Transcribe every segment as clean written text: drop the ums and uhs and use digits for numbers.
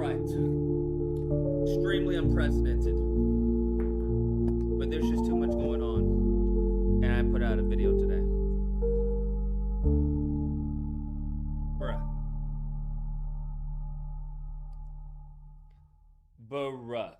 right. Extremely unprecedented. But there's just too much going on. And I put out a video today. Bruh. Bruh.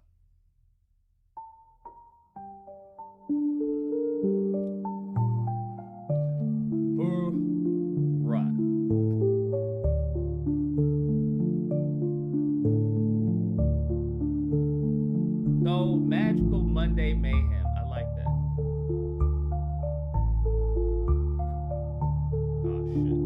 So, Magical Monday Mayhem. I like that. Oh, shit.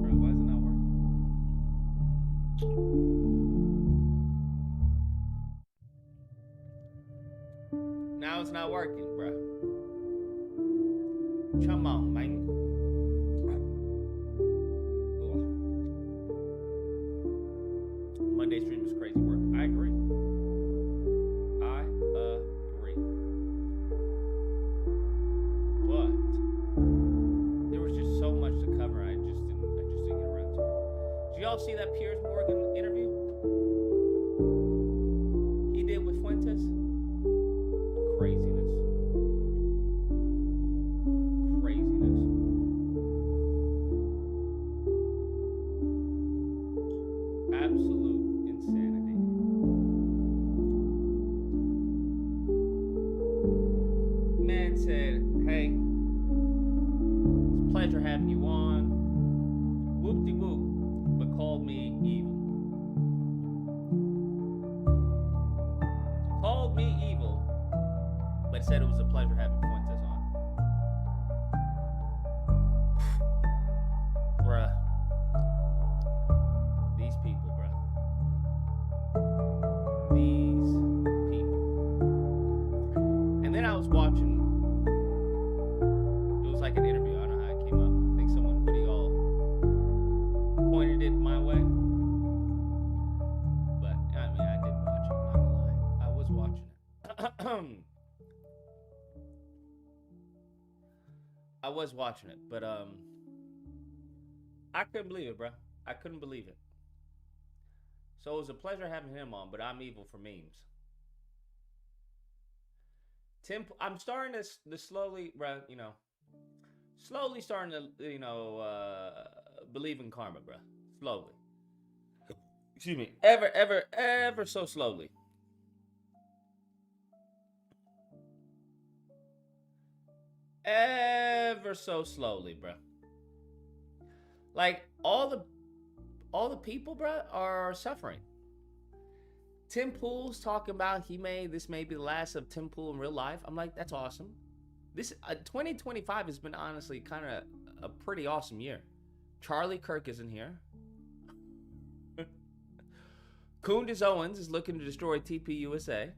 Bro, why is it not working? Now it's not working, bro. Come on, man. Monday stream is crazy work. I agree. I agree. But there was just so much to cover. I just didn't get around to it. Did y'all see that Piers Morgan interview he did with Fuentes? Craziness. Absolute insanity. Man said, hey, it's a pleasure having you on. Whoop-de-whoop, but called me evil. Called me evil, but said it was a pleasure having Fuentes on. Bruh. These people, bro. These people. And then I was watching. It was like an interview. I don't know how it came up. I think someone pretty all pointed it my way. But I mean, I did watch it. I'm not gonna lie. I was watching it. I was watching it, but I couldn't believe it, bro. I couldn't believe it. So it was a pleasure having him on, but I'm evil for memes. I'm starting to slowly, bro, slowly starting to, believe in karma, bro. Slowly. Excuse me. Ever so slowly. Ever so slowly, bro. Like, all the people, bro, are suffering. Tim Pool's talking about this may be the last of Tim Pool in real life. I'm like, that's awesome. This 2025 has been honestly kind of a pretty awesome year. Charlie Kirk isn't here. Kundis Owens is looking to destroy TP USA.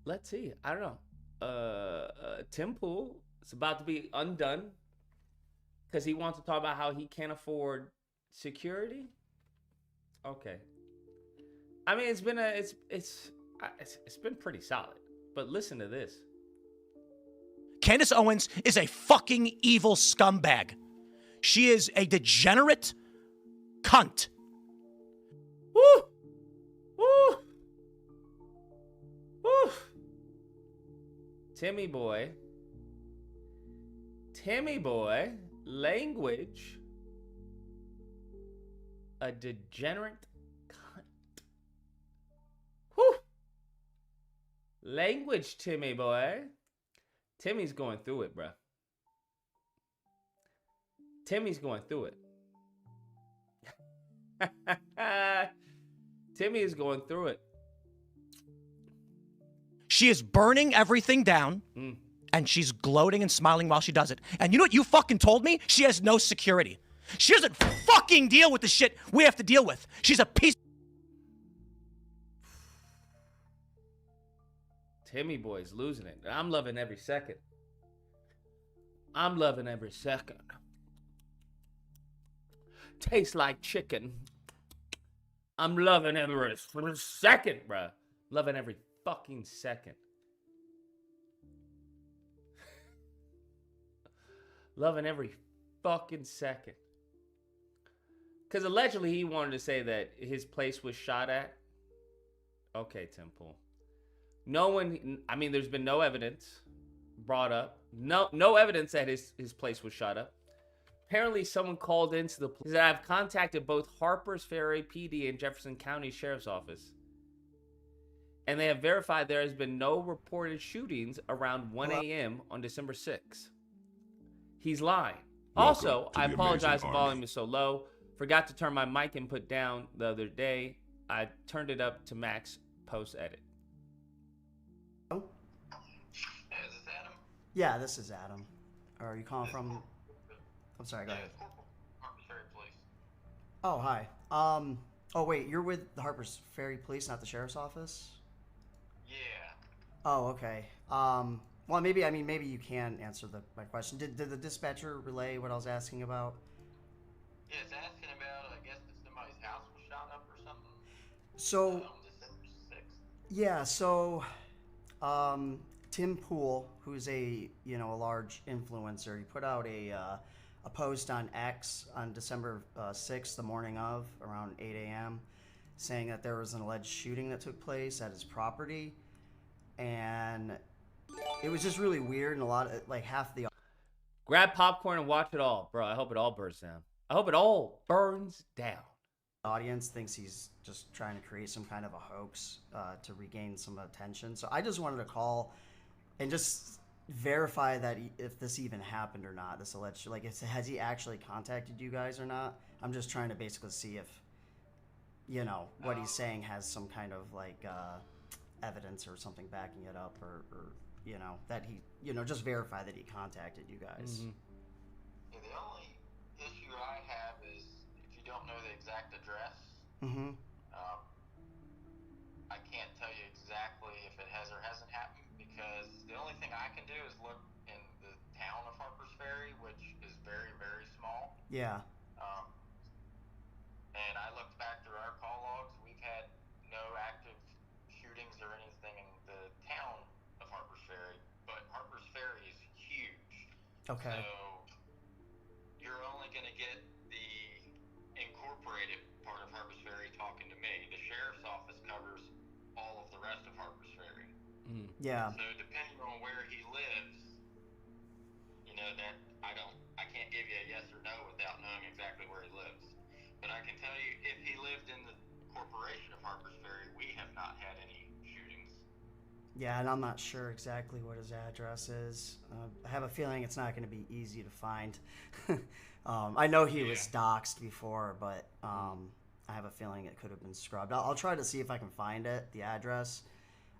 Let's see. I don't know. Tim Pool is about to be undone because he wants to talk about how he can't afford security. Okay. I mean, it's been pretty solid. But listen to this. Candace Owens is a fucking evil scumbag. She is a degenerate cunt. Woo! Woo! Woo! Timmy boy, language, a degenerate cunt. Whew. Language, Timmy boy. Timmy's going through it, bruh. Timmy's going through it. Timmy is going through it. She is burning everything down, and she's gloating and smiling while she does it. And you know what you fucking told me? She has no security. She doesn't fucking deal with the shit we have to deal with. She's a piece. Timmy boy's losing it. I'm loving every second. I'm loving every second. Tastes like chicken. I'm loving every second, bruh. Loving every fucking second. Loving every fucking second. Because allegedly he wanted to say that his place was shot at. Okay, Tim Pool. No one, I mean, there's been no evidence brought up. No evidence that his place was shot up. Apparently, someone called into the police. I've contacted both Harpers Ferry PD and Jefferson County Sheriff's Office, and they have verified there has been no reported shootings around 1 a.m. on December 6th. He's lying. Also, I apologize if volume is so low. Forgot to turn my mic input down the other day. I turned it up to max post-edit. Oh? Is this Adam? Yeah, this is Adam. Are you calling from... I'm sorry, go ahead. Harpers Ferry Police. Oh, hi. Oh, wait, you're with the Harpers Ferry Police, not the Sheriff's Office? Yeah. Oh, okay. Well, maybe you can answer my question. Did the dispatcher relay what I was asking about? Yeah, it's asking about, I guess, if somebody's house was shot up or something. So, On December 6th. yeah, so, Tim Pool, who's a large influencer, he put out a post on X on December 6th, the morning of, around 8 a.m., saying that there was an alleged shooting that took place at his property, and it was just really weird, and a lot of, like, half the Grab popcorn and watch it all, bro. I hope it all burns down. I hope it all burns down. audience thinks he's just trying to create some kind of a hoax to regain some attention. So I just wanted to call and just verify that if this even happened or not, this alleged, like, has he actually contacted you guys or not? I'm just trying to basically see if, what he's saying has some kind of, like, evidence or something backing it up, or that he, just verify that he contacted you guys. Mm-hmm. Yeah, the only issue I have is if you don't know the exact address, Mm-hmm. I can't tell you exactly if it has or hasn't happened, because the only thing I can do is look in the town of Harpers Ferry, which is very, very small. Yeah. And I looked back through our call logs. We've had no active shootings or anything in the town of Harpers Ferry, but Harpers Ferry is huge. Okay. So you're only going to get the incorporated part of Harpers Ferry talking to me. The sheriff's office covers all of the rest of Harpers Ferry. Mm. Yeah. So depending on where he lives, that I can't give you a yes or no without knowing exactly where he lives. But I can tell you, if he lived in the corporation of Harpers Ferry, we have not had any shootings. Yeah, and I'm not sure exactly what his address is. I have a feeling it's not going to be easy to find. I know he was doxxed before, but I have a feeling it could have been scrubbed. I'll try to see if I can find it, the address.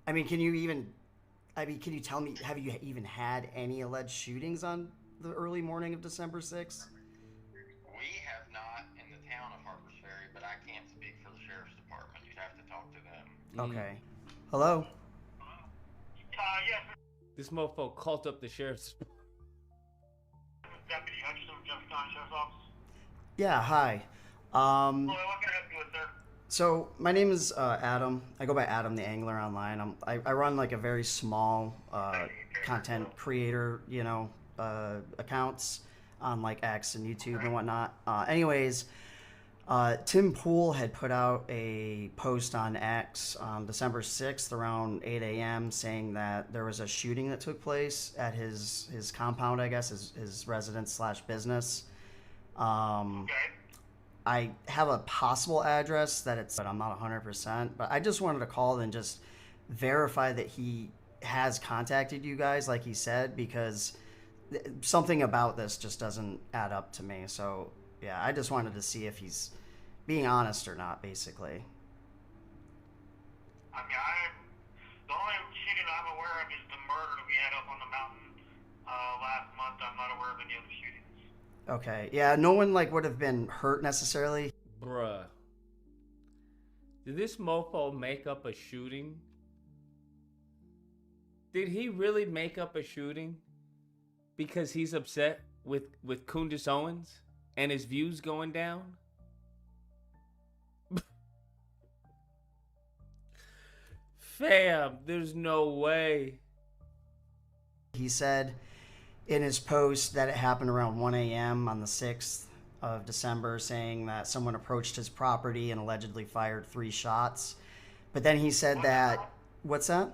Can you tell me, have you even had any alleged shootings on the early morning of December 6th? We have not in the town of Harpers Ferry, but I can't speak for the sheriff's department. You'd have to talk to them. Okay. Hello? Yes, This mofo called up the sheriff's. Deputy Hutchinson from Jefferson County Sheriff's Office. Yeah, hi. Well, what can I help you with, sir? So my name is Adam. I go by Adam the Angler online. I run like a very small content creator, accounts on like X and YouTube and whatnot. Anyways, Tim Pool had put out a post on X on December 6th around 8 a.m. saying that there was a shooting that took place at his compound, I guess, his residence / business. Okay. I have a possible address but I'm not 100%. But I just wanted to call and just verify that he has contacted you guys, like he said, because something about this just doesn't add up to me. So yeah, I just wanted to see if he's being honest or not, basically. The only shooting I'm aware of is the murder that we had up on the mountain last month. I'm not aware of any other shootings. Okay, yeah, no one would have been hurt necessarily. Bruh. Did this mofo make up a shooting? Did he really make up a shooting? Because he's upset with Kundus Owens and his views going down? Fam, there's no way. He said in his post that it happened around 1 a.m. on the 6th of December, saying that someone approached his property and allegedly fired 3 shots. But then he said that... What's that?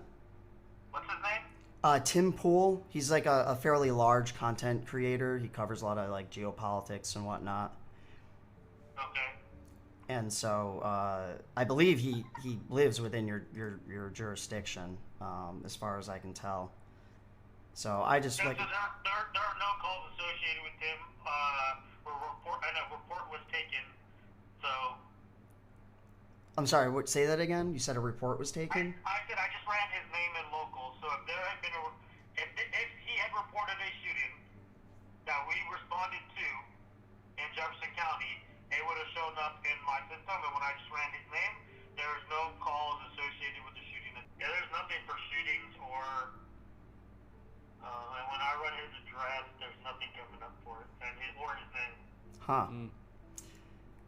What's his name? Tim Pool. He's like a fairly large content creator. He covers a lot of like geopolitics and whatnot. Okay. And so I believe he lives within your jurisdiction, as far as I can tell. So I just Yeah, like... so there are no calls associated with him. And a report was taken. So I'm sorry, say that again? You said a report was taken? I said I just ran his name in local. So if there had been if he had reported a shooting that we responded to in Jefferson County, it would have shown up in my system. And when I just ran his name, there was no calls associated with the shooting. Yeah, there's nothing for shootings or. And when I run his address, there's nothing coming up for it, and his name. Huh.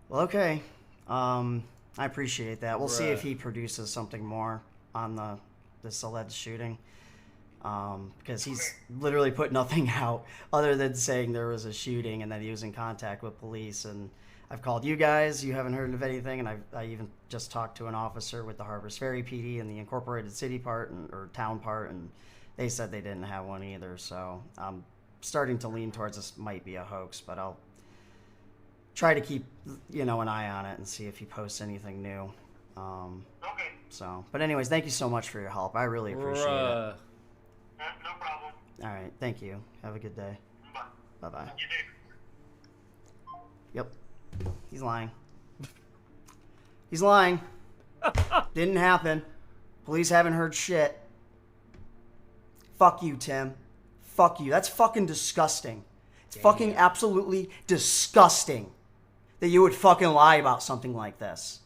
Well, okay. I appreciate that. We'll see if he produces something more on this alleged shooting. Because he's literally put nothing out other than saying there was a shooting and that he was in contact with police. And I've called you guys. You haven't heard of anything. And I even just talked to an officer with the Harpers Ferry PD and the incorporated city part or town part, and they said they didn't have one either. So I'm starting to lean towards this might be a hoax, but I'll try to keep, an eye on it and see if he posts anything new. Okay. So, but anyways, thank you so much for your help. I really appreciate it. No problem. All right. Thank you. Have a good day. Bye. Bye-bye. You do. Yep. He's lying. He's lying. Didn't happen. Police haven't heard shit. Fuck you, Tim. Fuck you. That's fucking disgusting. It's fucking absolutely disgusting that you would fucking lie about something like this.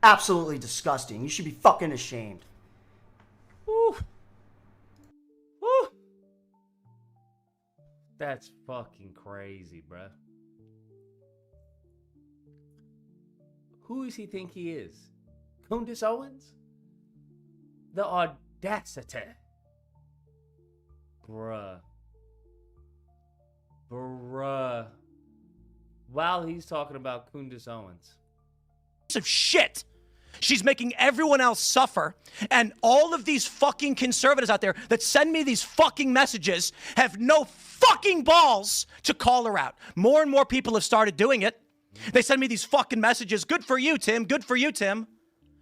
Absolutely disgusting. You should be fucking ashamed. Woo. Woo. That's fucking crazy, bruh. Who does he think he is? Candace Owens? The audacity. Bruh. While he's talking about Candace Owens. Piece of shit. She's making everyone else suffer, and all of these fucking conservatives out there that send me these fucking messages have no fucking balls to call her out. More and more people have started doing it. They send me these fucking messages. Good for you, Tim. Good for you, Tim.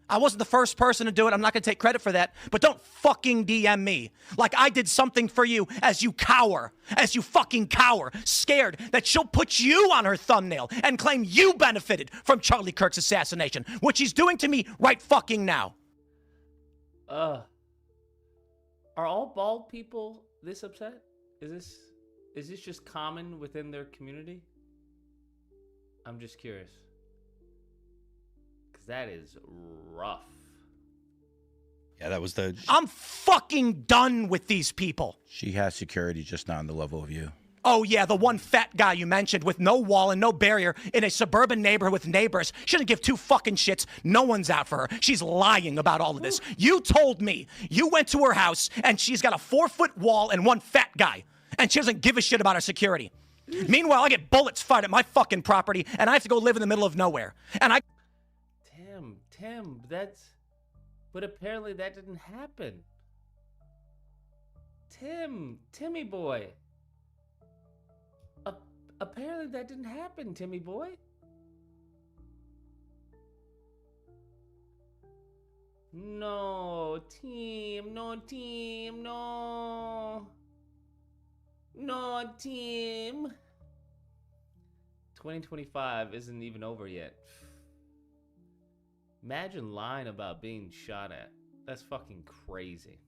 I wasn't the first person to do it. I'm not going to take credit for that. But don't fucking DM me like I did something for you as you fucking cower, scared that she'll put you on her thumbnail and claim you benefited from Charlie Kirk's assassination, which he's doing to me right fucking now. Are all bald people this upset? Is this just common within their community? I'm just curious. That is rough. Yeah, that was the... I'm fucking done with these people. She has security, just not on the level of you. Oh, yeah, the one fat guy you mentioned with no wall and no barrier in a suburban neighborhood with neighbors. She doesn't give two fucking shits. No one's out for her. She's lying about all of this. You told me you went to her house and she's got a 4-foot wall and one fat guy. And she doesn't give a shit about her security. Meanwhile, I get bullets fired at my fucking property and I have to go live in the middle of nowhere. And I... Tim, but apparently that didn't happen. Timmy boy. Apparently that didn't happen, Timmy boy. No, team, no. No, team. 2025 isn't even over yet. Imagine lying about being shot at. That's fucking crazy.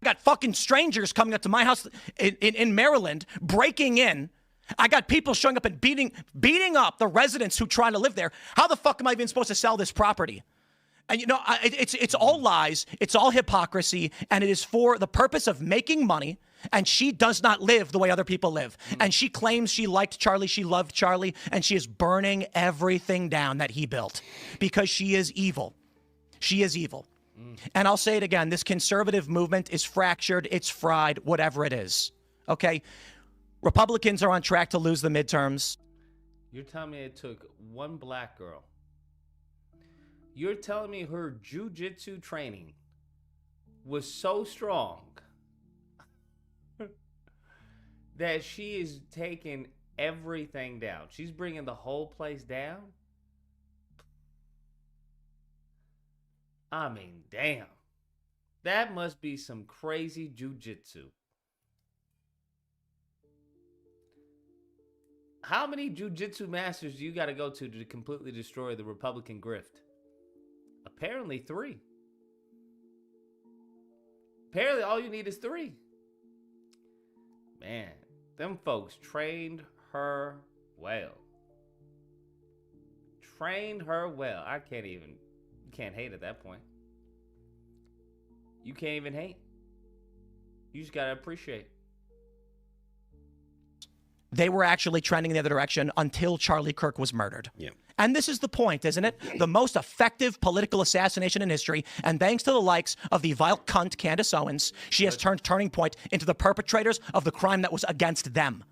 I got fucking strangers coming up to my house in Maryland, breaking in. I got people showing up and beating up the residents who try to live there. How the fuck am I even supposed to sell this property? And it's all lies, it's all hypocrisy, and it is for the purpose of making money. And she does not live the way other people live. And she claims she liked Charlie, she loved Charlie, and she is burning everything down that he built because she is evil. She is evil. And I'll say it again, this conservative movement is fractured, it's fried, whatever it is. Okay? Republicans are on track to lose the midterms. You're telling me it took one black girl. You're telling me her jujitsu training was so strong that she is taking everything down. She's bringing the whole place down. I mean, damn. That must be some crazy jujitsu. How many jujitsu masters do you got to go to completely destroy the Republican grift? Apparently 3. Apparently all you need is 3. Man, them folks trained her well. Trained her well. I can't even, you can't hate at that point. You can't even hate. You just got to appreciate. They were actually trending in the other direction until Charlie Kirk was murdered. Yeah. And this is the point, isn't it? The most effective political assassination in history, and thanks to the likes of the vile cunt Candace Owens, she has turned Turning Point into the perpetrators of the crime that was against them.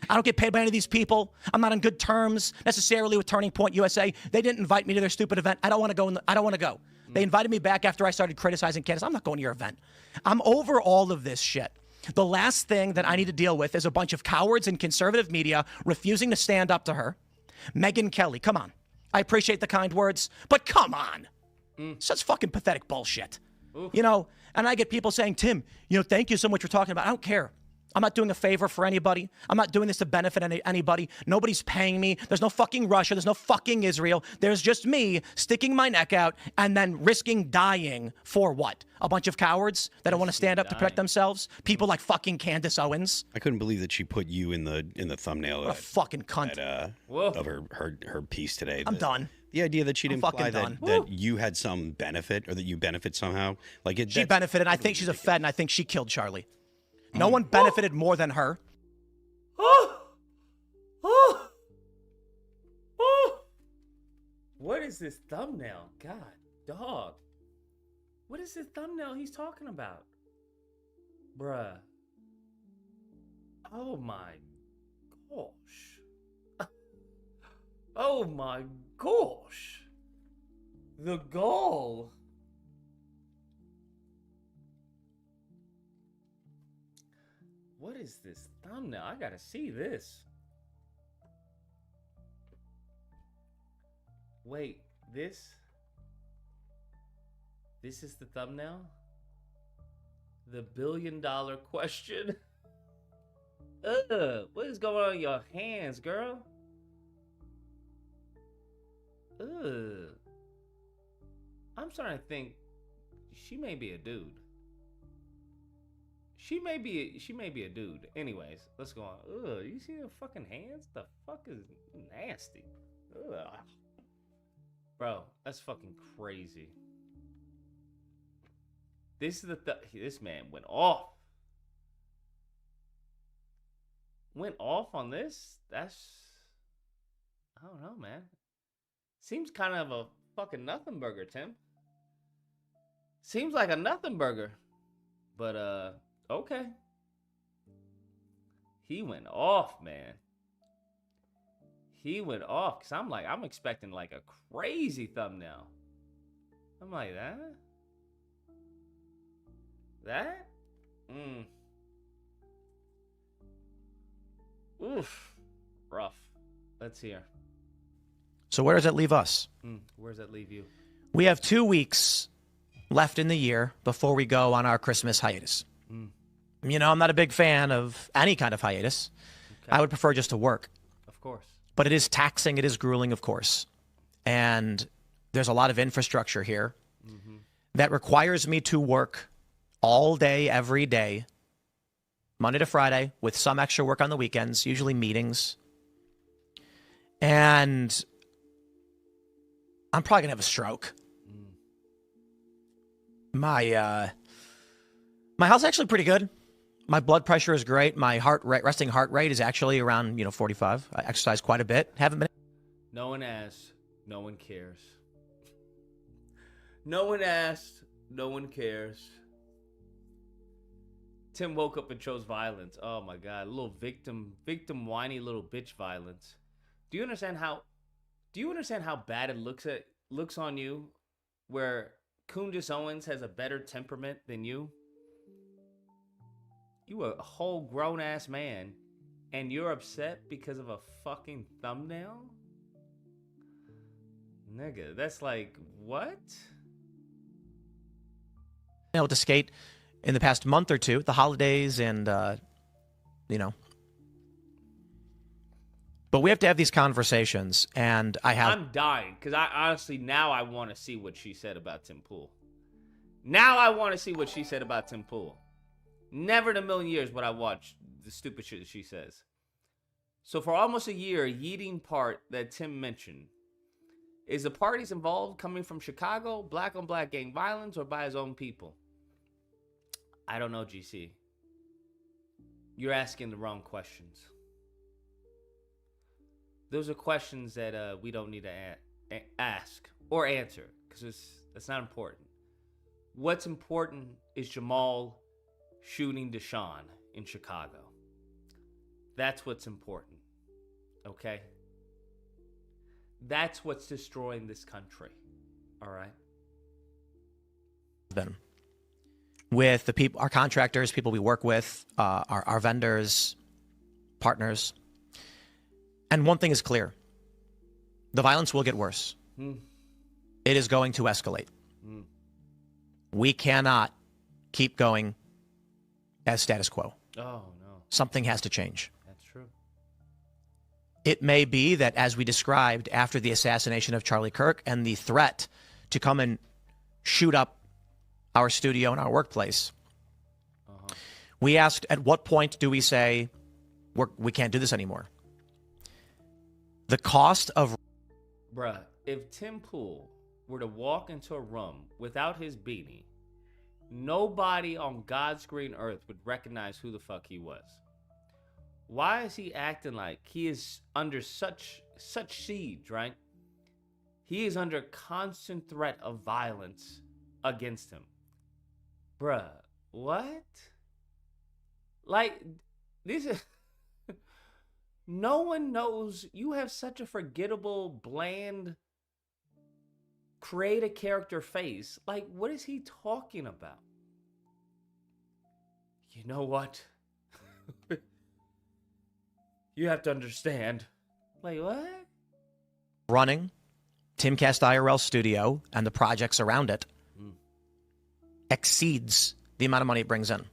I don't get paid by any of these people. I'm not on good terms necessarily with Turning Point USA. They didn't invite me to their stupid event. I don't want to go. I don't want to go. They invited me back after I started criticizing Candace. I'm not going to your event. I'm over all of this shit. The last thing that I need to deal with is a bunch of cowards in conservative media refusing to stand up to her. Megyn Kelly, come on. I appreciate the kind words, but come on. Such fucking pathetic bullshit. Oof. You know, and I get people saying, Tim, you know, thank you so much for talking about it. I don't care. I'm not doing a favor for anybody. I'm not doing this to benefit anybody. Nobody's paying me. There's no fucking Russia. There's no fucking Israel. There's just me sticking my neck out and then risking dying for what? A bunch of cowards that don't want to stand up to protect themselves? People like fucking Candace Owens? I couldn't believe that she put you in the thumbnail What a fucking cunt. of her piece today. I'm done. The idea that she'd I'm imply fucking that you had some benefit or that you benefit somehow. Like it, She benefited. I think she's a Fed, and I think she killed Charlie. No one benefited more than her. What is this thumbnail? God, dog. What is this thumbnail he's talking about? Bruh. Oh my gosh. Oh my gosh. The goal. What is this thumbnail? I gotta see this. Wait, this is the thumbnail? The $1 billion question? What is going on in your hands, girl? I'm starting to think she may be a dude. She may be a dude. Anyways, let's go on. You see the fucking hands? The fuck is nasty. Bro, that's fucking crazy. This is this man went off. Went off on this? That's, I don't know, man. Seems kind of a fucking nothing burger, Tim. Seems like a nothing burger. But okay. He went off, man. He went off. Because I'm expecting like a crazy thumbnail. I'm like, that? That? Oof. Rough. Let's hear. So where does that leave us? Where does that leave you? We have 2 weeks left in the year before we go on our Christmas hiatus. You know, I'm not a big fan of any kind of hiatus. Okay. I would prefer just to work. Of course. But it is taxing. It is grueling, of course. And there's a lot of infrastructure here that requires me to work all day, every day, Monday to Friday, with some extra work on the weekends, usually meetings. And I'm probably going to have a stroke. My health's actually pretty good. My blood pressure is great. My resting heart rate is actually around, 45. I exercise quite a bit. Haven't been. No one asked. No one cares. No one asked. No one cares. Tim woke up and chose violence. Oh my god, a little victim whiny little bitch violence. Do you understand how bad it looks on you where Kundis Owens has a better temperament than you? You a whole grown ass man and you're upset because of a fucking thumbnail? Nigga, that's like, what? Able to skate in the past month or two, the holidays and, you know. But we have to have these conversations, and I'm dying, because I honestly, now I want to see what she said about Tim Pool. Now I want to see what she said about Tim Pool. Never in a million years would I watch the stupid shit that she says. So for almost a year, yeeting part that Tim mentioned, is the parties involved coming from Chicago, black on black gang violence, or by his own people? I don't know, GC. You're asking the wrong questions. Those are questions that we don't need to ask or answer, because that's not important. What's important is Jamal shooting Deshaun in Chicago. That's what's important, okay? That's what's destroying this country, all right? Then, with the people, our contractors, people we work with, our vendors, partners. And one thing is clear. The violence will get worse. It is going to escalate. We cannot keep going as status quo. Oh, no. Something has to change. That's true. It may be that, as we described after the assassination of Charlie Kirk and the threat to come and shoot up our studio and our workplace, we asked, at what point do we say, we can't do this anymore? The cost of... Bruh, if Tim Pool were to walk into a room without his beanie, nobody on God's green earth would recognize who the fuck he was. Why is he acting like he is under such siege, right? He is under constant threat of violence against him. Bruh, what? Like, this is... No one knows. You have such a forgettable, bland, create a character face. Like, what is he talking about? You know what? You have to understand. Like, what? Running Timcast IRL Studio and the projects around it exceeds the amount of money it brings in.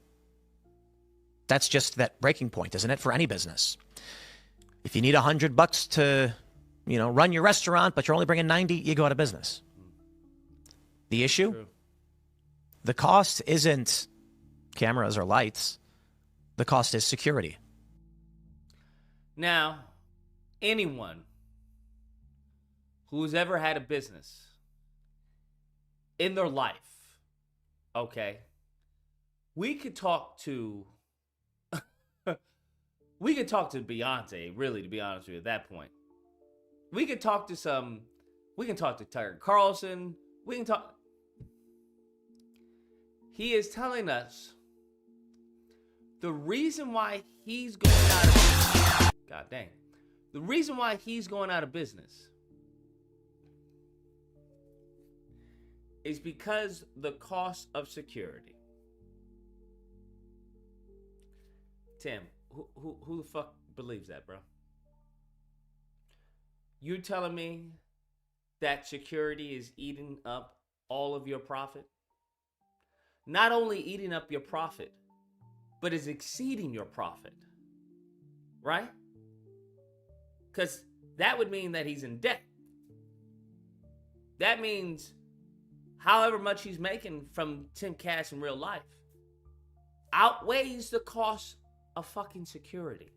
That's just that breaking point, isn't it, for any business? If you need $100 to, run your restaurant, but you're only bringing 90, you go out of business. The issue? True. The cost isn't cameras or lights. The cost is security. Now, anyone who's ever had a business in their life, okay, we could talk to Beyonce, really, to be honest with you, at that point. We can talk to Tucker Carlson. He is telling us the reason why he's going out of business. God dang. The reason why he's going out of business is because the cost of security. Tim, who the fuck believes that, bro? You telling me that security is eating up all of your profit? Not only eating up your profit, but is exceeding your profit. Right? Because that would mean that he's in debt. That means however much he's making from Timcast in real life outweighs the cost of fucking security.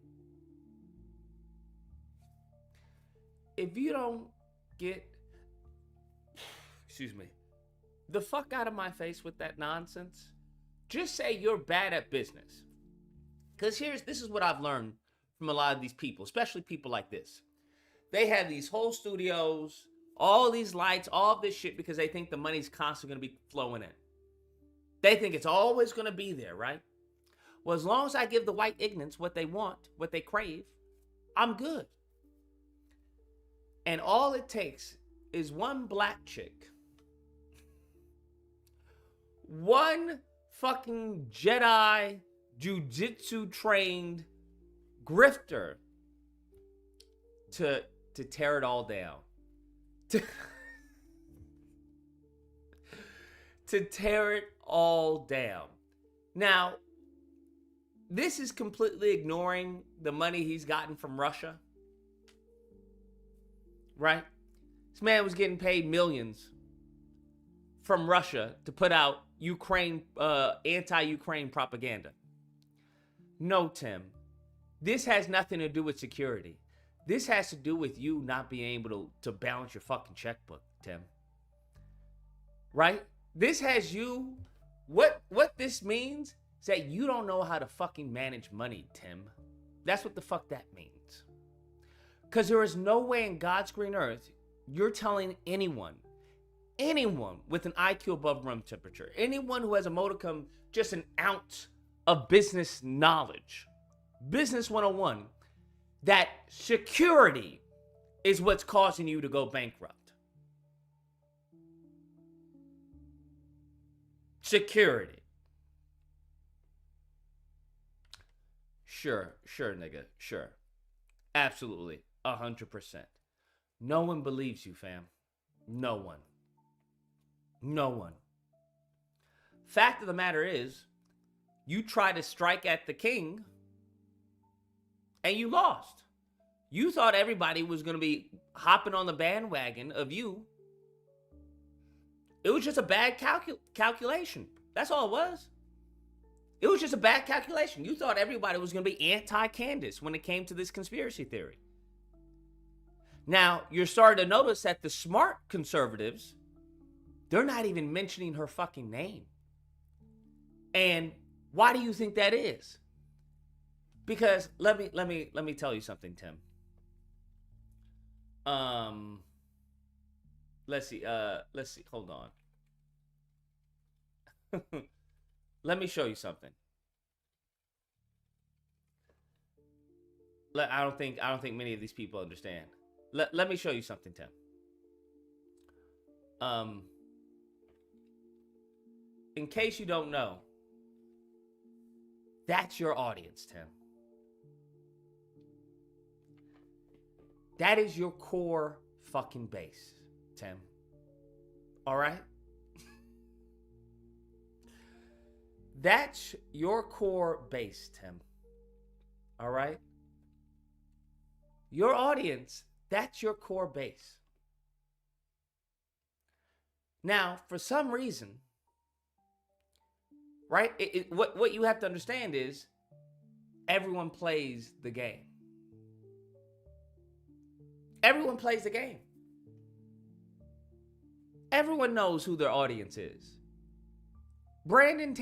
If you don't get, the fuck out of my face with that nonsense, just say you're bad at business. Because this is what I've learned from a lot of these people, especially people like this. They have these whole studios, all these lights, all of this shit because they think the money's constantly going to be flowing in. They think it's always going to be there, right? Well, as long as I give the white ignorance what they want, what they crave, I'm good. And all it takes is one black chick, one fucking Jedi jujitsu trained grifter to tear it all down. To tear it all down. Now, this is completely ignoring the money he's gotten from Russia. Right? This man was getting paid millions from Russia to put out anti-Ukraine propaganda. No, Tim. This has nothing to do with security. This has to do with you not being able to balance your fucking checkbook, Tim. Right? This has you... What this means is that you don't know how to fucking manage money, Tim. That's what the fuck that means. Because there is no way in God's green earth you're telling anyone with an IQ above room temperature, anyone who has a modicum, just an ounce of business knowledge, business 101, that security is what's causing you to go bankrupt. Security. Sure, nigga. Sure. Absolutely. 100%. No one believes you, fam. No one. No one. Fact of the matter is, you tried to strike at the king and you lost. You thought everybody was going to be hopping on the bandwagon of you. It was just a bad calculation. That's all it was. It was just a bad calculation. You thought everybody was going to be anti-Candace when it came to this conspiracy theory. Now, you're starting to notice that the smart conservatives, they're not even mentioning her fucking name. And why do you think that is? Because let me tell you something, Tim. Let's see. Hold on. Let me show you something. I don't think many of these people understand. Let me show you something, Tim. In case you don't know, that's your audience, Tim. That is your core fucking base, Tim. All right? That's your core base, Tim. All right? Your audience, that's your core base. Now, for some reason, right? What you have to understand is everyone plays the game. Everyone plays the game. Everyone knows who their audience is. Brandon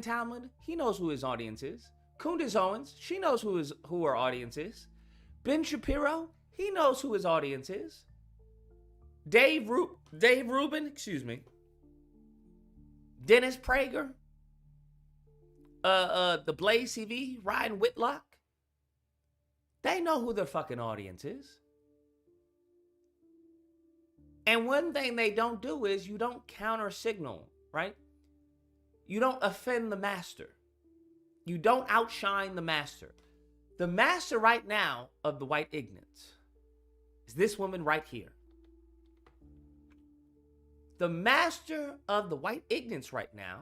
Talmud, he knows who his audience is. Candace Owens, she knows who her audience is. Ben Shapiro, he knows who his audience is. Dave Rubin, Dennis Prager, the Blaze TV, Ryan Whitlock. They know who their fucking audience is. And one thing they don't do is you don't counter signal, right? You don't offend the master. You don't outshine the master. The master right now of the white ignorance is this woman right here. The master of the white ignorance right now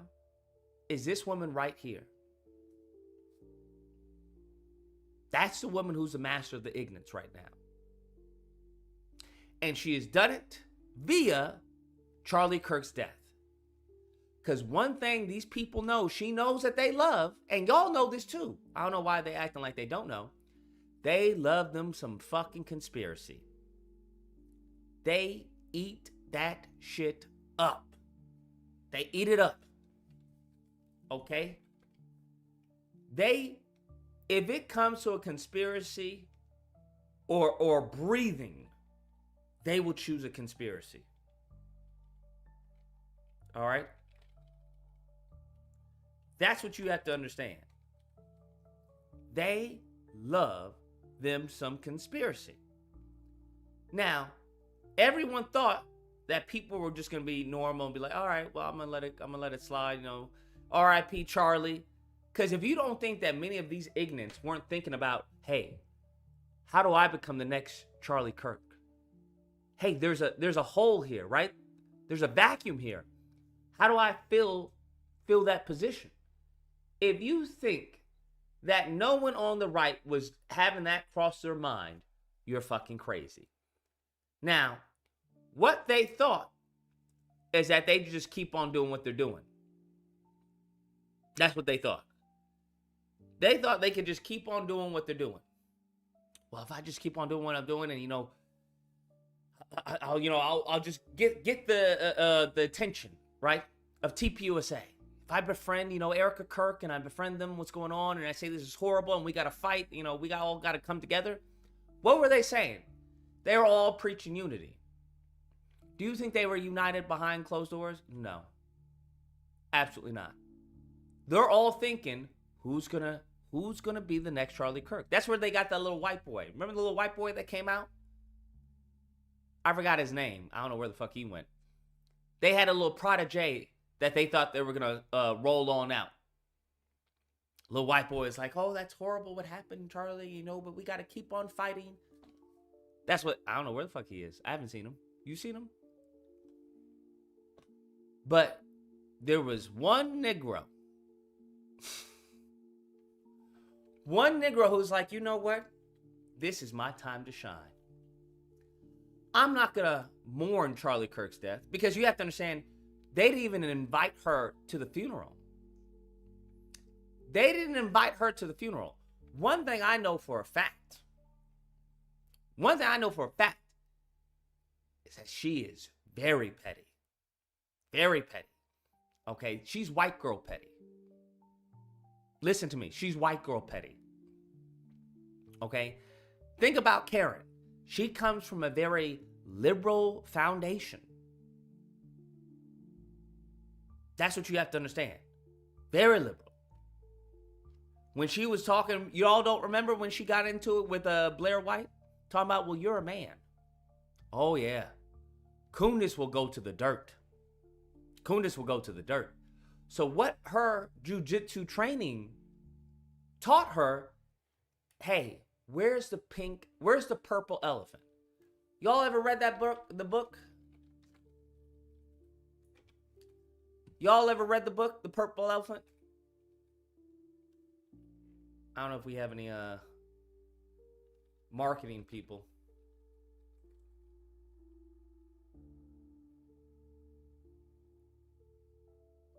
is this woman right here. That's the woman who's the master of the ignorance right now. And she has done it via Charlie Kirk's death. Because one thing these people know, she knows that they love, and y'all know this too. I don't know why they acting like they don't know. They love them some fucking conspiracy. They eat that shit up. They eat it up. Okay? If it comes to a conspiracy or breathing, they will choose a conspiracy. All right? That's what you have to understand. They love them some conspiracy. Now, everyone thought that people were just gonna be normal and be like, all right, well, I'm gonna let it slide, you know. R.I.P. Charlie. Because if you don't think that many of these ignorants weren't thinking about, hey, how do I become the next Charlie Kirk? Hey, there's a hole here, right? There's a vacuum here. How do I fill that position? If you think that no one on the right was having that cross their mind, you're fucking crazy. Now, what they thought is that they just keep on doing what they're doing. That's what they thought. They thought they could just keep on doing what they're doing. Well, if I just keep on doing what I'm doing, and I'll just get the attention, right, of TPUSA. If I befriend, Erica Kirk, and I befriend them, what's going on, and I say this is horrible, and we got to fight, we all got to come together. What were they saying? They were all preaching unity. Do you think they were united behind closed doors? No. Absolutely not. They're all thinking, who's gonna be the next Charlie Kirk? That's where they got that little white boy. Remember the little white boy that came out? I forgot his name. I don't know where the fuck he went. They had a little protege that they thought they were gonna roll on out. Little white boy is like, oh, that's horrible what happened, Charlie, but we gotta keep on fighting. That's what, I don't know where the fuck he is. I haven't seen him. You seen him? But there was one Negro. One Negro who's like, you know what? This is my time to shine. I'm not going to mourn Charlie Kirk's death, because you have to understand, they didn't even invite her to the funeral. They didn't invite her to the funeral. One thing I know for a fact is that she is very petty. Very petty. Okay? She's white girl petty. Listen to me. She's white girl petty. Okay? Think about Karen. She comes from a very liberal foundation. That's what you have to understand. Very liberal. When she was talking, you all don't remember when she got into it with Blair White? Talking about, well, you're a man. Oh, yeah. Coolness will go to the dirt. Coolness will go to the dirt. So what her jiu-jitsu training taught her, hey, where's the purple elephant? Y'all ever read that book, the book? Y'all ever read the book, The Purple Elephant? I don't know if we have any marketing people.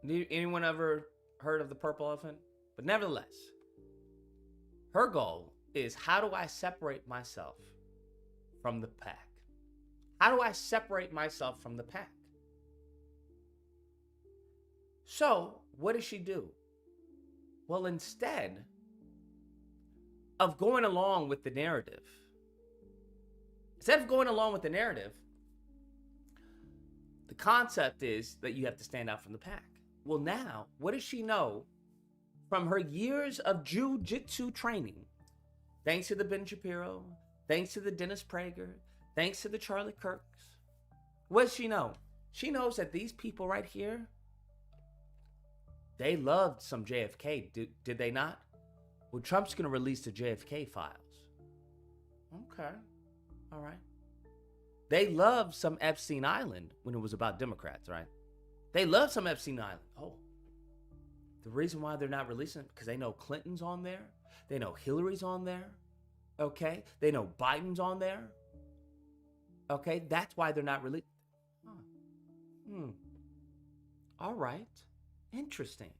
Anyone ever heard of The Purple Elephant? But nevertheless, her goal is, how do I separate myself from the pack? How do I separate myself from the pack? So, what does she do? Well, instead of going along with the narrative, the concept is that you have to stand out from the pack. Well, now, what does she know from her years of jiu-jitsu training? Thanks to the Ben Shapiro, thanks to the Dennis Prager, thanks to the Charlie Kirks. What does she know? She knows that these people right here, they loved some JFK, did they not? Well, Trump's going to release the JFK files. Okay. All right. They loved some Epstein Island when it was about Democrats, right? They love some Epstein Island. Oh. The reason why they're not releasing it, because they know Clinton's on there. They know Hillary's on there. Okay? They know Biden's on there. Okay? That's why they're not releasing. All right. Interesting.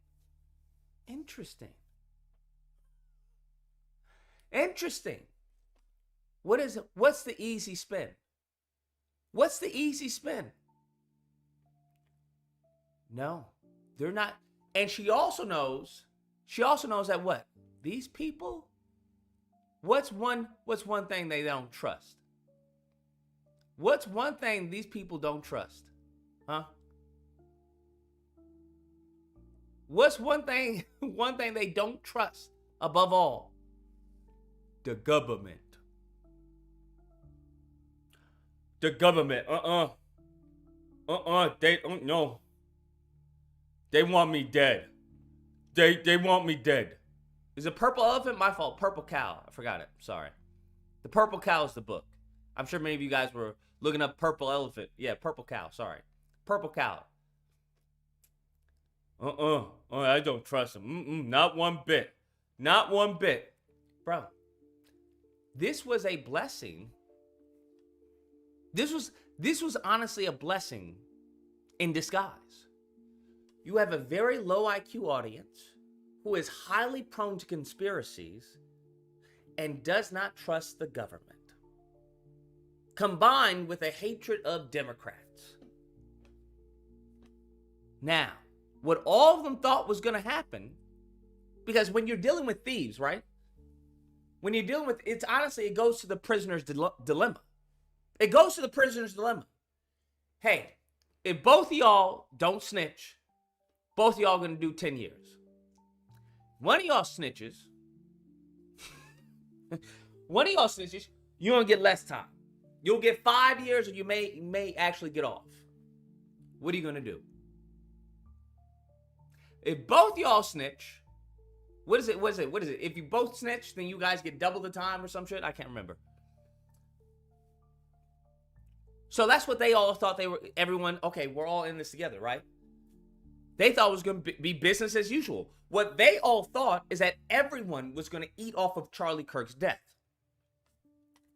What is it? What's the easy spin? What's the easy spin? No, they're not. And she also knows that what? These people, what's one thing they don't trust? What's one thing these people don't trust? Huh? What's one thing they don't trust above all? The government. The government. They don't know. They want me dead. They want me dead. Is it Purple Elephant? My fault. Purple Cow. I forgot it. Sorry. The Purple Cow is the book. I'm sure many of you guys were looking up Purple Elephant. Yeah, Purple Cow. Sorry. Purple Cow. I don't trust him. Not one bit. Not one bit. Bro, this was a blessing. This was honestly a blessing in disguise. You have a very low IQ audience who is highly prone to conspiracies and does not trust the government, combined with a hatred of Democrats. Now, what all of them thought was going to happen, because when you're dealing with thieves, right? When you're dealing with, it's honestly, it goes to the prisoner's dilemma. It goes to the prisoner's dilemma. Hey, if both of y'all don't snitch, both of y'all going to do 10 years. One of y'all snitches, you're going to get less time. You'll get 5 years, or you may actually get off. What are you going to do? If both y'all snitch, what is it? If you both snitch, then you guys get double the time or some shit? I can't remember. So that's what they all thought everyone, okay, we're all in this together, right? They thought it was going to be business as usual. What they all thought is that everyone was going to eat off of Charlie Kirk's death.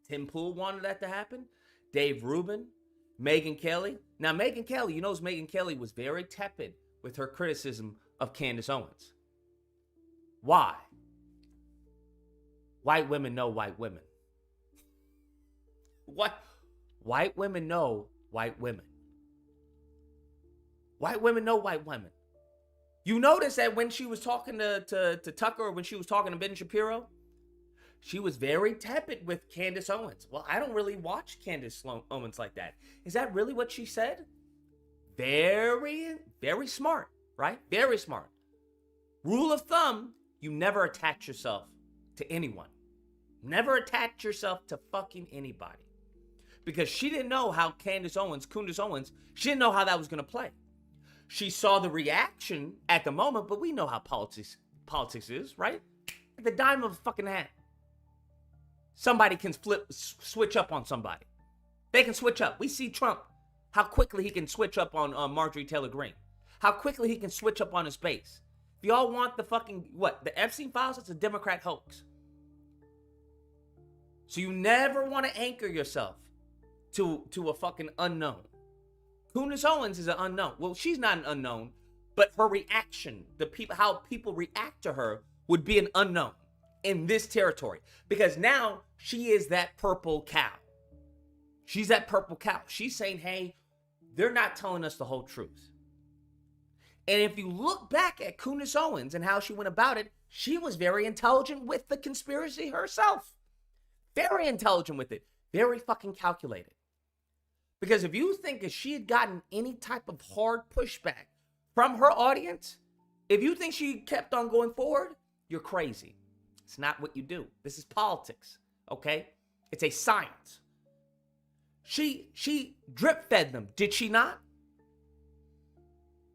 Tim Pool wanted that to happen. Dave Rubin, Megyn Kelly. Now, Megyn Kelly, you know, Megyn Kelly was very tepid with her criticism of Candace Owens. Why? White women know white women. What? White women know white women. White women know white women. You notice that when she was talking to Tucker, or when she was talking to Ben Shapiro, she was very tepid with Candace Owens. Well, I don't really watch Candace Owens like that. Is that really what she said? Very, very smart, right? Very smart. Rule of thumb, you never attach yourself to anyone. Never attach yourself to fucking anybody. Because she didn't know how Candace Owens, she didn't know how that was going to play. She saw the reaction at the moment, but we know how politics is, right? At the dime of a fucking hat. Somebody can switch up on somebody. They can switch up. We see Trump, how quickly he can switch up on Marjorie Taylor Greene. How quickly he can switch up on his base. If y'all want the fucking, the Epstein files, it's a Democrat hoax. So you never want to anchor yourself to a fucking unknown. Candace Owens is an unknown. Well, she's not an unknown, but her reaction, how people react to her would be an unknown in this territory. Because now she is that purple cow. She's that purple cow. She's saying, hey, they're not telling us the whole truth. And if you look back at Candace Owens and how she went about it, she was very intelligent with the conspiracy herself. Very intelligent with it. Very fucking calculated. Because if you think that she had gotten any type of hard pushback from her audience, if you think she kept on going forward, you're crazy. It's not what you do. This is politics, okay? It's a science. She drip fed them, did she not?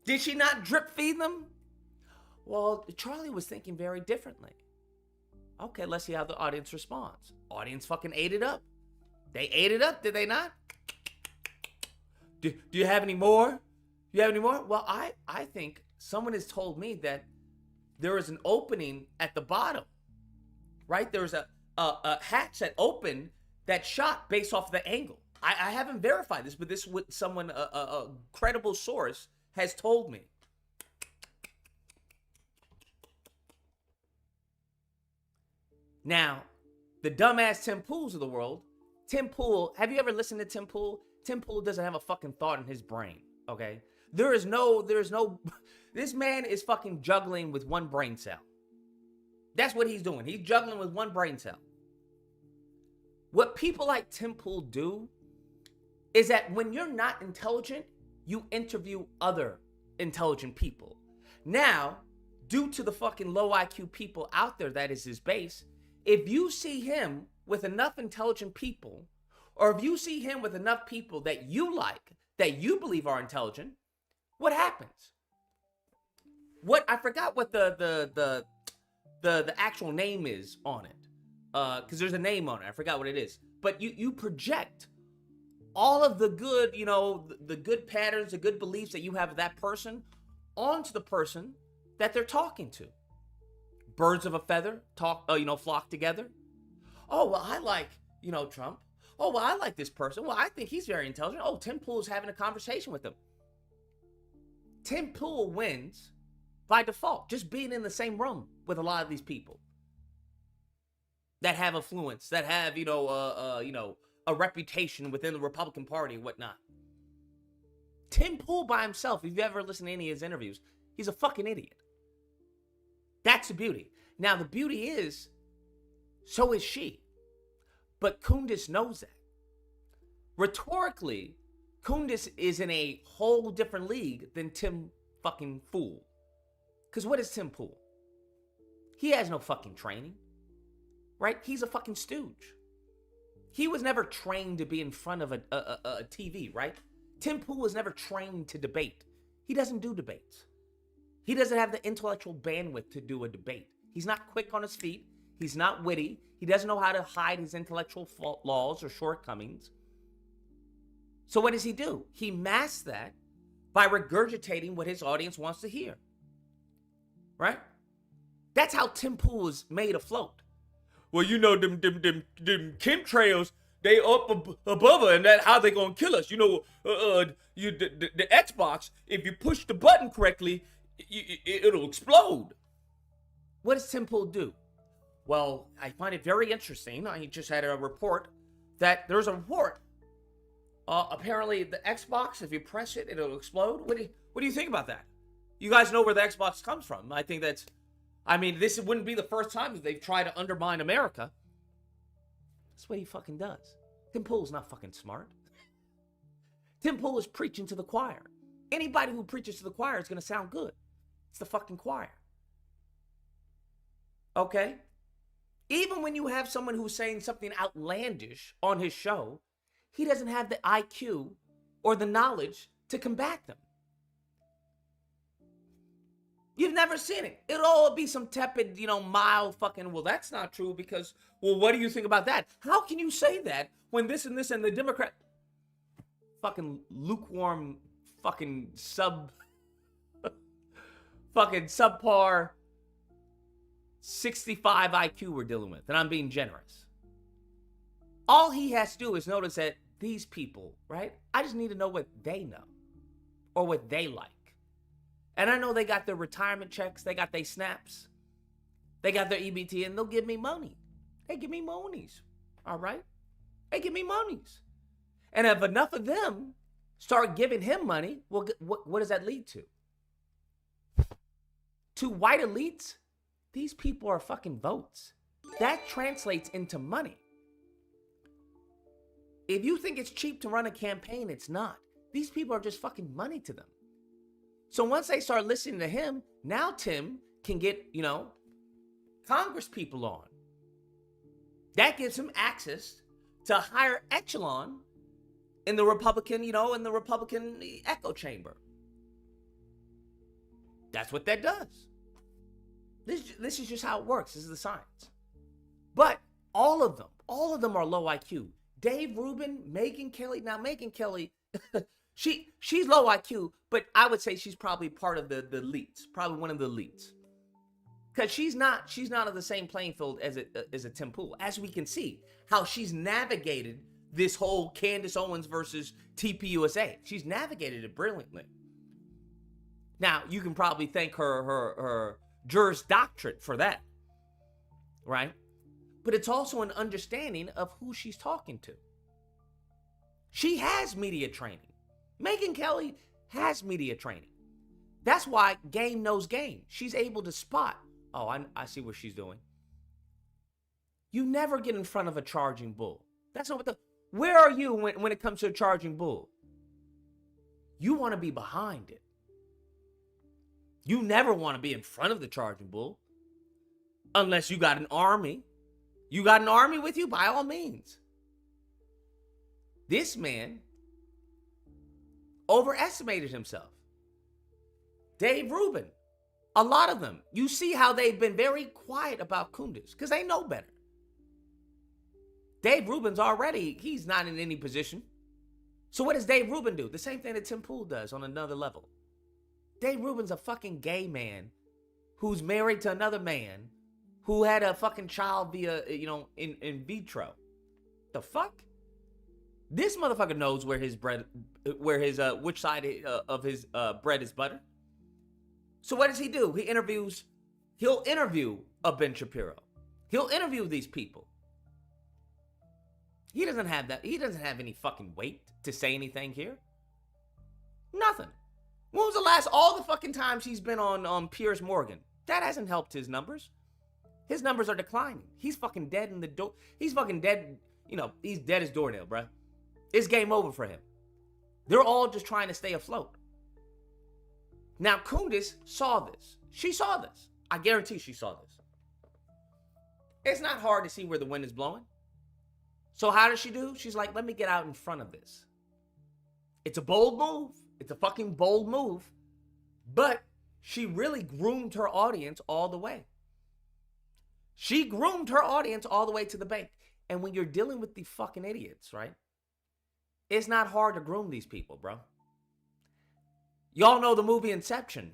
Did she not drip feed them? Well, Charlie was thinking very differently. Okay, let's see how the audience responds. Audience fucking ate it up. They ate it up, did they not? Do you have any more? You have any more? Well, I think someone has told me that there is an opening at the bottom, right? There's a hatch that opened that shot based off the angle. I haven't verified this, but this is what someone, a credible source, has told me. Now, the dumbass Tim Pools of the world, Tim Pool, have you ever listened to Tim Pool? Tim Pool doesn't have a fucking thought in his brain, okay? There is no, this man is fucking juggling with one brain cell. That's what he's doing. He's juggling with one brain cell. What people like Tim Pool do is that when you're not intelligent, you interview other intelligent people. Now, due to the fucking low IQ people out there that is his base, if you see him with enough intelligent people, or if you see him with enough people that you like, that you believe are intelligent, what happens? What I forgot what the actual name is on it, because there's a name on it. I forgot what it is. But you project all of the good, the good patterns, the good beliefs that you have of that person onto the person that they're talking to. Birds of a feather flock together. Oh, well, I like, Trump. Oh, well, I like this person. Well, I think he's very intelligent. Oh, Tim Pool is having a conversation with him. Tim Pool wins by default, just being in the same room with a lot of these people that have influence, that have, a reputation within the Republican Party and whatnot. Tim Pool by himself, if you've ever listened to any of his interviews, he's a fucking idiot. That's the beauty. Now, the beauty is, so is she. But Kundis knows that. Rhetorically, Kundis is in a whole different league than Tim fucking Fool. Because what is Tim Pool? He has no fucking training. Right? He's a fucking stooge. He was never trained to be in front of a TV, right? Tim Pool was never trained to debate. He doesn't do debates. He doesn't have the intellectual bandwidth to do a debate. He's not quick on his feet. He's not witty. He doesn't know how to hide his intellectual flaws or shortcomings. So what does he do? He masks that by regurgitating what his audience wants to hear. Right? That's how Tim Pool is made afloat. Well, them chemtrails, they up above her, and that how they gonna kill us? The Xbox, if you push the button correctly, it'll explode. What does Tim Pool do? Well, I find it very interesting. I just had a report that there's a report. Apparently, the Xbox, if you press it, it'll explode. What do you think about that? You guys know where the Xbox comes from. I think this wouldn't be the first time that they've tried to undermine America. That's what he fucking does. Tim Pool's not fucking smart. Tim Pool is preaching to the choir. Anybody who preaches to the choir is going to sound good. It's the fucking choir. Okay? Even when you have someone who's saying something outlandish on his show, he doesn't have the IQ or the knowledge to combat them. You've never seen it. It'll all be some tepid, mild fucking, well, that's not true because, well, what do you think about that? How can you say that when this and the Democrat fucking lukewarm fucking subpar 65 IQ we're dealing with, and I'm being generous. All he has to do is notice that these people, right? I just need to know what they know or what they like. And I know they got their retirement checks, they got their snaps, they got their EBT, and they'll give me money. They give me monies, all right? They give me monies. And if enough of them start giving him money, well, what does that lead to? To white elites, these people are fucking votes. That translates into money. If you think it's cheap to run a campaign, it's not. These people are just fucking money to them. So once they start listening to him, now Tim can get, Congress people on. That gives him access to a higher echelon in the Republican, in the Republican echo chamber. That's what that does. This is just how it works. This is the science. But all of them are low IQ. Dave Rubin, Megyn Kelly. Now, Megyn Kelly, she's low IQ, but I would say she's probably part of the elites, probably one of the elites. Because she's not on the same playing field as a Tim Pool. As we can see, how she's navigated this whole Candace Owens versus TPUSA. She's navigated it brilliantly. Now, you can probably thank her Juris Doctorate for that, right? But it's also an understanding of who she's talking to. She has media training. Megyn Kelly has media training. That's why game knows game. She's able to spot, oh, I see what she's doing. You never get in front of a charging bull. That's not what where are you when it comes to a charging bull? You want to be behind it. You never want to be in front of the charging bull unless you got an army. You got an army with you, by all means. This man overestimated himself. Dave Rubin, a lot of them. You see how they've been very quiet about Kunduz because they know better. Dave Rubin's already, he's not in any position. So what does Dave Rubin do? The same thing that Tim Pool does on another level. Dave Rubin's a fucking gay man who's married to another man who had a fucking child via, in vitro. The fuck? This motherfucker knows where his bread, which side of his bread is buttered. So what does he do? He'll interview a Ben Shapiro. He'll interview these people. He doesn't have that. He doesn't have any fucking weight to say anything here. Nothing. When was all the fucking times he's been on Piers Morgan? That hasn't helped his numbers. His numbers are declining. He's fucking dead in the door. He's fucking dead. He's dead as doornail, bruh. It's game over for him. They're all just trying to stay afloat. Now, Kunduz saw this. She saw this. I guarantee she saw this. It's not hard to see where the wind is blowing. So how does she do? She's like, let me get out in front of this. It's a bold move. It's a fucking bold move. But she really groomed her audience all the way. She groomed her audience all the way to the bank. And when you're dealing with the fucking idiots, right? It's not hard to groom these people, bro. Y'all know the movie Inception.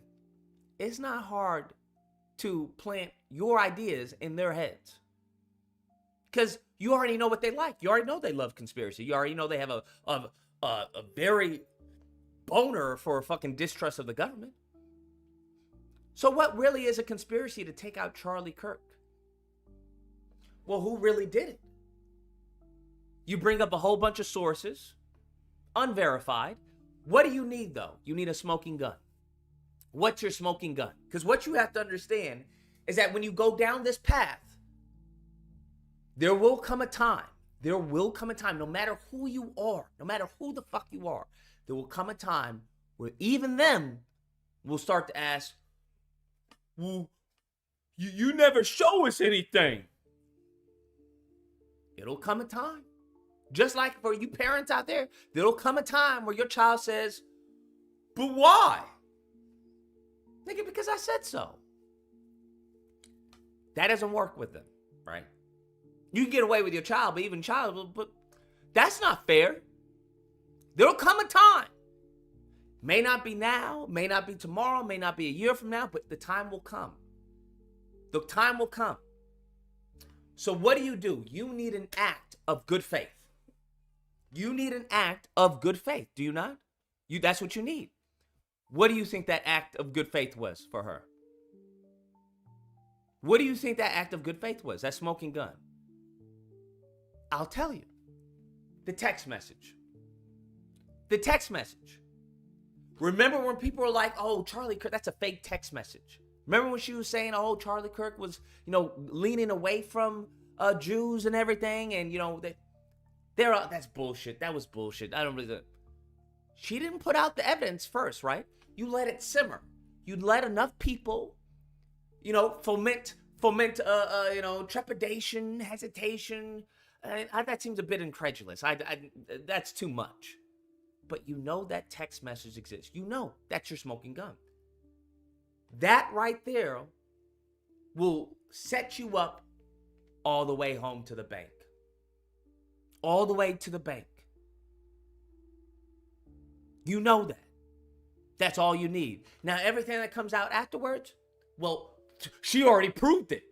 It's not hard to plant your ideas in their heads. Because you already know what they like. You already know they love conspiracy. You already know they have a very boner for fucking distrust of the government. So what really is a conspiracy to take out Charlie Kirk? Well, who really did it? You bring up a whole bunch of sources, unverified. What do you need, though? You need a smoking gun. What's your smoking gun? Because what you have to understand is that when you go down this path, there will come a time, no matter who you are, no matter who the fuck you are, there will come a time where even them will start to ask, well, you never show us anything. It'll come a time. Just like for you parents out there, there'll come a time where your child says, but why? Nigga, because I said so. That doesn't work with them, right? You can get away with your child, but even child, but that's not fair. There'll come a time. May not be now, may not be tomorrow, may not be a year from now, but the time will come. The time will come. So what do? You need an act of good faith. You need an act of good faith, do you not? That's what you need. What do you think that act of good faith was for her? What do you think that act of good faith was? That smoking gun. I'll tell you. The text message. The text message. Remember when people were like, oh, Charlie Kirk, that's a fake text message. Remember when she was saying, oh, Charlie Kirk was, leaning away from Jews and everything, and, that's bullshit. That was bullshit. I don't really. She didn't put out the evidence first, right? You let it simmer. You let enough people, foment, trepidation, hesitation. That seems a bit incredulous. That's too much. But that text message exists. That's your smoking gun. That right there will set you up all the way home to the bank. All the way to the bank. You know that. That's all you need. Now, everything that comes out afterwards, well, she already proved it.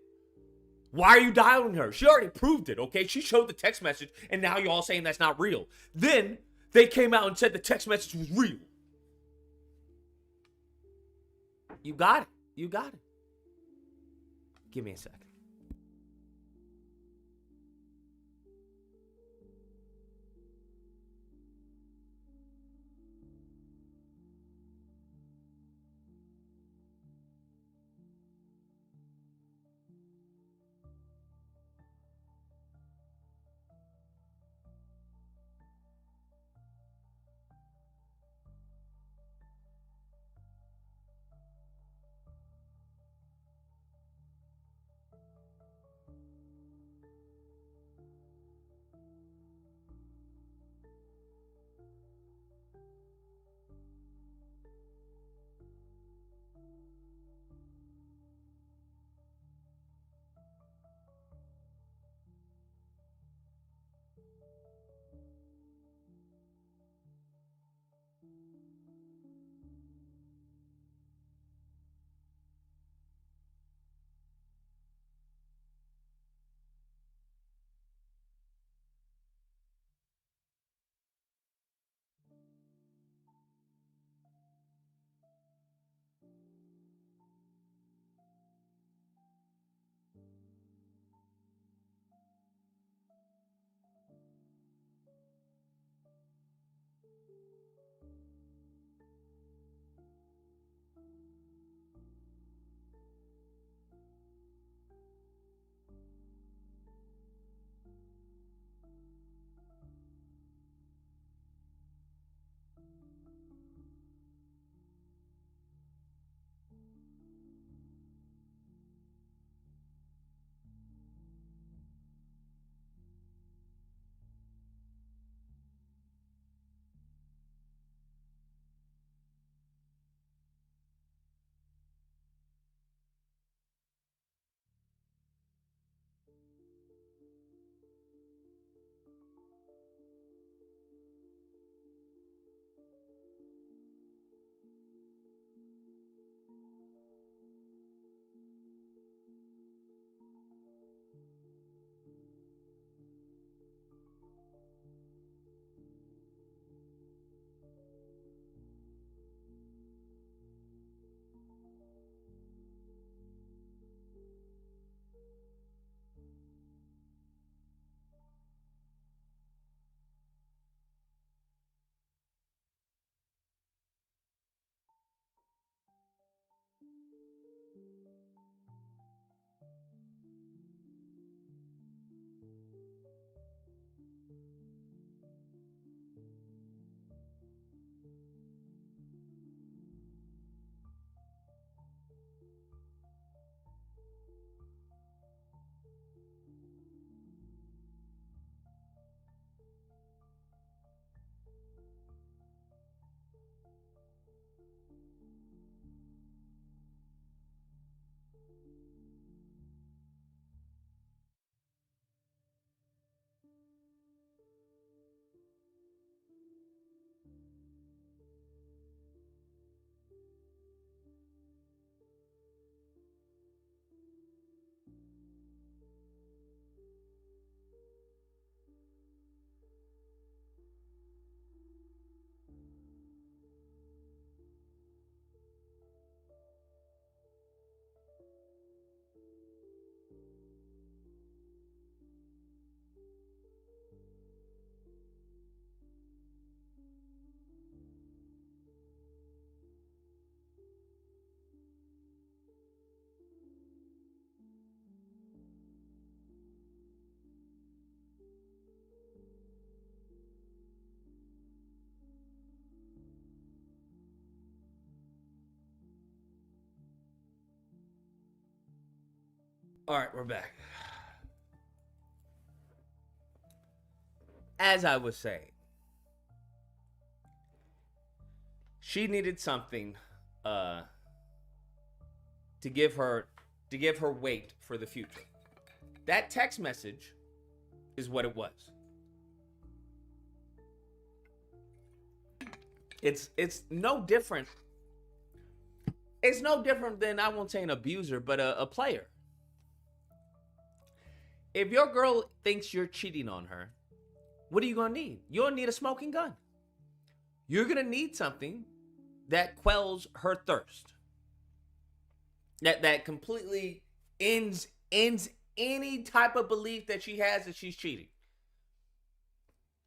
Why are you dialing her? She already proved it, okay? She showed the text message, and now you're all saying that's not real. Then they came out and said the text message was real. You got it. You got it. Give me a second. All right, we're back. As I was saying, she needed something to give her weight for the future. That text message is what it was. It's no different. It's no different than, I won't say an abuser, but a player. If your girl thinks you're cheating on her, what are you going to need? You'll need a smoking gun. You're going to need something that quells her thirst. That completely ends any type of belief that she has that she's cheating.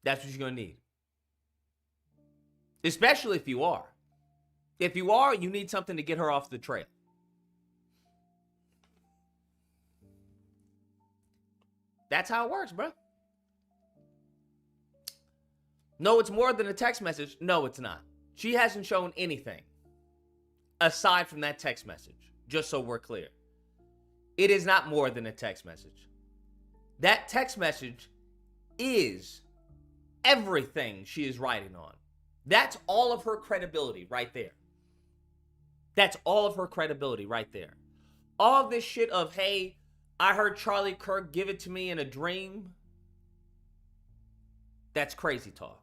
That's what you're going to need. Especially if you are. If you are, you need something to get her off the trail. That's how it works, bro. No, it's more than a text message. No, it's not. She hasn't shown anything aside from that text message, just so we're clear. It is not more than a text message. That text message is everything she is writing on. That's all of her credibility right there. That's all of her credibility right there. All this shit of, hey, I heard Charlie Kirk give it to me in a dream. That's crazy talk.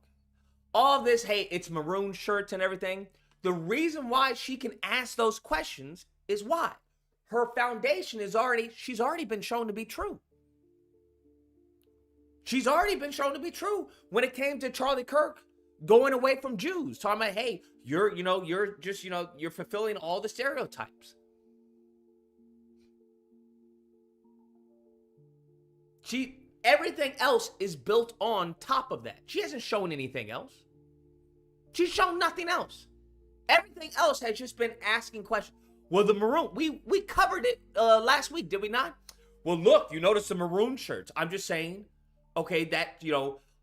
All this, hey, it's maroon shirts and everything. The reason why she can ask those questions is why? Her foundation is she's already been shown to be true. She's already been shown to be true when it came to Charlie Kirk going away from Jews. Talking about, hey, you're fulfilling all the stereotypes. Everything else is built on top of that. She hasn't shown anything else. She's shown nothing else. Everything else has just been asking questions. Well, the maroon, we covered it last week, did we not? Well, look, you notice the maroon shirts. I'm just saying, okay, that,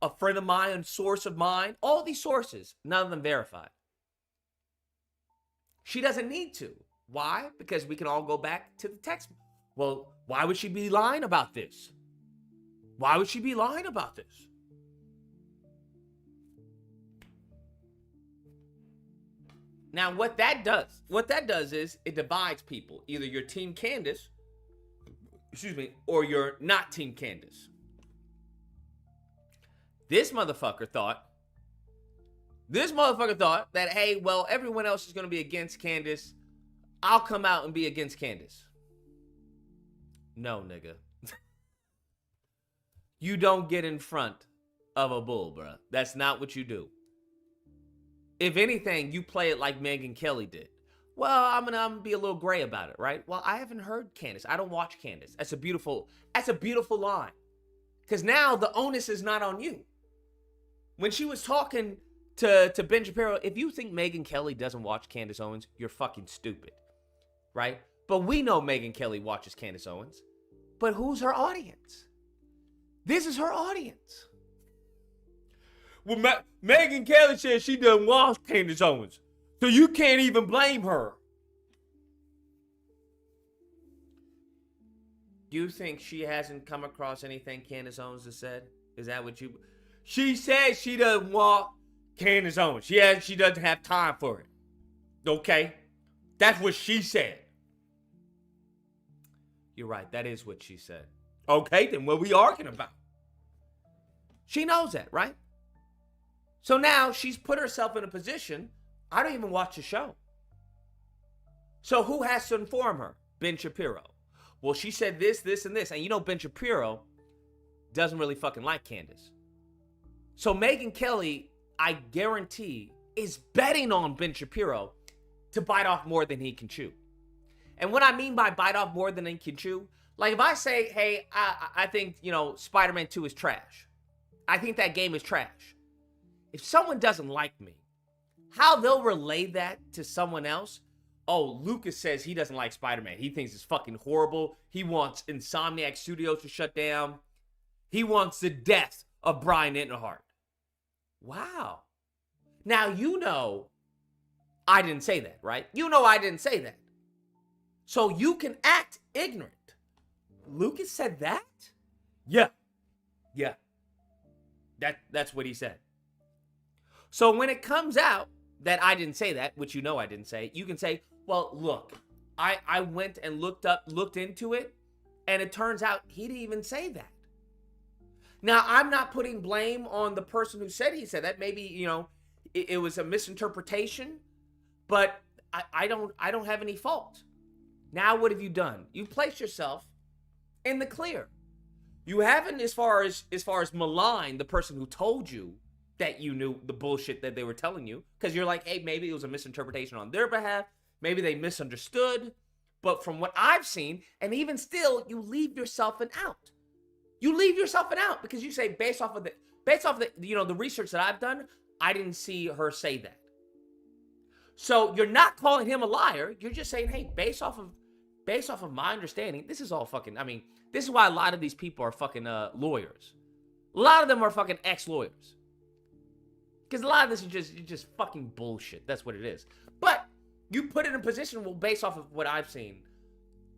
a friend of mine, a source of mine, all these sources, none of them verified. She doesn't need to. Why? Because we can all go back to the text. Well, why would she be lying about this? Why would she be lying about this? Now, what that does is it divides people. Either you're Team Candace, or you're not Team Candace. This motherfucker thought that, hey, well, everyone else is going to be against Candace. I'll come out and be against Candace. No, nigga. You don't get in front of a bull, bro. That's not what you do. If anything, you play it like Megyn Kelly did. Well, I'm gonna be a little gray about it, right? Well, I haven't heard Candace. I don't watch Candace. That's a beautiful line. Because now the onus is not on you. When she was talking to Ben Shapiro, if you think Megyn Kelly doesn't watch Candace Owens, you're fucking stupid, right? But we know Megyn Kelly watches Candace Owens. But who's her audience? This is her audience. Well, Megyn Kelly says she doesn't watch Candace Owens, so you can't even blame her. You think she hasn't come across anything Candace Owens has said? Is that what you... She says she doesn't want Candace Owens. She doesn't have time for it. Okay? That's what she said. You're right. That is what she said. Okay, then what are we arguing about? She knows that, right? So now she's put herself in a position, I don't even watch the show. So who has to inform her? Ben Shapiro. Well, she said this, this, and this. And Ben Shapiro doesn't really fucking like Candace. So Megyn Kelly, I guarantee, is betting on Ben Shapiro to bite off more than he can chew. And what I mean by bite off more than he can chew, like if I say, hey, I think, Spider-Man 2 is trash. I think that game is trash. If someone doesn't like me, how they'll relay that to someone else? Oh, Lucas says he doesn't like Spider-Man. He thinks it's fucking horrible. He wants Insomniac Studios to shut down. He wants the death of Brian Entenhart. Wow. Now, I didn't say that, right? I didn't say that. So you can act ignorant. Lucas said that? Yeah. Yeah. That's what he said. So when it comes out that I didn't say that, which you know I didn't say, you can say, well, look, I went and looked into it, and it turns out he didn't even say that. Now, I'm not putting blame on the person who said he said that. Maybe, you know, it was a misinterpretation, but I don't have any fault. Now, what have you done? You placed yourself in the clear. You haven't, as far as maligned the person who told you that you knew the bullshit that they were telling you, because you're like, hey, maybe it was a misinterpretation on their behalf. Maybe they misunderstood. But from what I've seen, and even still, you leave yourself an out. You leave yourself an out because you say, based off of the you know, the research that I've done, I didn't see her say that. So you're not calling him a liar. You're just saying, hey, based off of my understanding, this is all fucking, I mean, this is why a lot of these people are fucking lawyers. A lot of them are fucking ex-lawyers. Because a lot of this is just fucking bullshit. That's what it is. But you put it in a position, well, based off of what I've seen,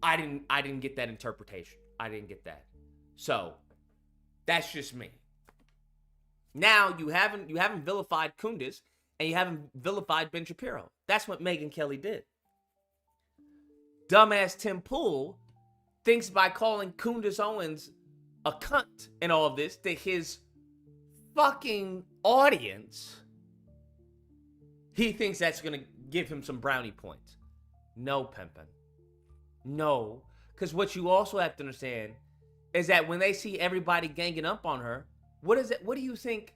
I didn't get that interpretation. I didn't get that. So that's just me. Now you haven't vilified Kunduz and you haven't vilified Ben Shapiro. That's what Megyn Kelly did. Dumbass Tim Pool thinks by calling Kunduz Owens a cunt and all of this that his fucking audience, he thinks that's gonna give him some brownie points. No, Pimpin. No, because what you also have to understand is that when they see everybody ganging up on her, what is it? What do you think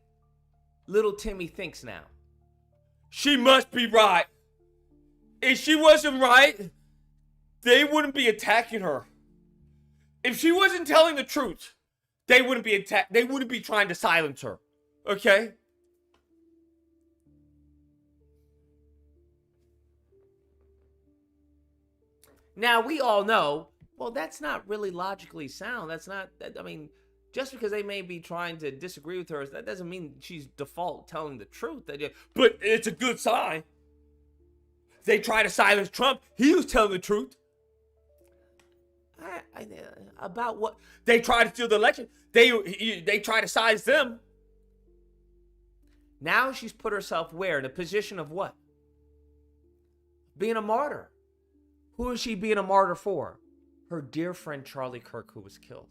little Timmy thinks now? She must be right. If she wasn't right, they wouldn't be attacking her. If she wasn't telling the truth, they wouldn't be trying to silence her. Okay? Now, we all know, well, that's not really logically sound. I mean, just because they may be trying to disagree with her, that doesn't mean she's default telling the truth. But it's a good sign. They try to silence Trump. He was telling the truth. About what? They try to steal the election. They try to silence them. Now she's put herself where? In a position of what? Being a martyr. Who is she being a martyr for? Her dear friend Charlie Kirk, who was killed.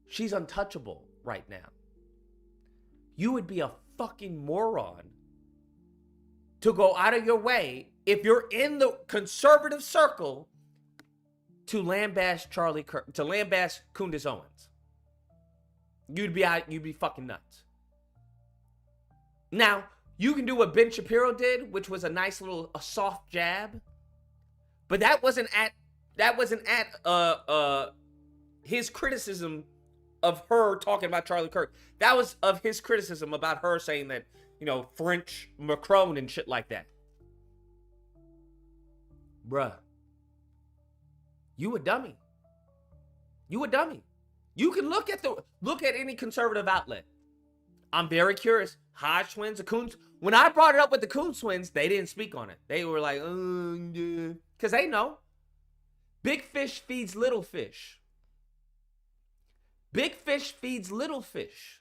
She's untouchable right now. You would be a fucking moron to go out of your way, if you're in the conservative circle, to lambaste Charlie Kirk, to lambaste Kunduz Owens. You'd be fucking nuts. Now, you can do what Ben Shapiro did, which was a soft jab, but that wasn't at his criticism of her talking about Charlie Kirk. That was of his criticism about her saying that, you know, French Macron and shit like that. Bruh. You a dummy. You a dummy. You can look at any conservative outlet. I'm very curious. Hodge twins, the Coons. When I brought it up with the Coons twins, they didn't speak on it. They were like, yeah. Because they know. Big fish feeds little fish. Big fish feeds little fish.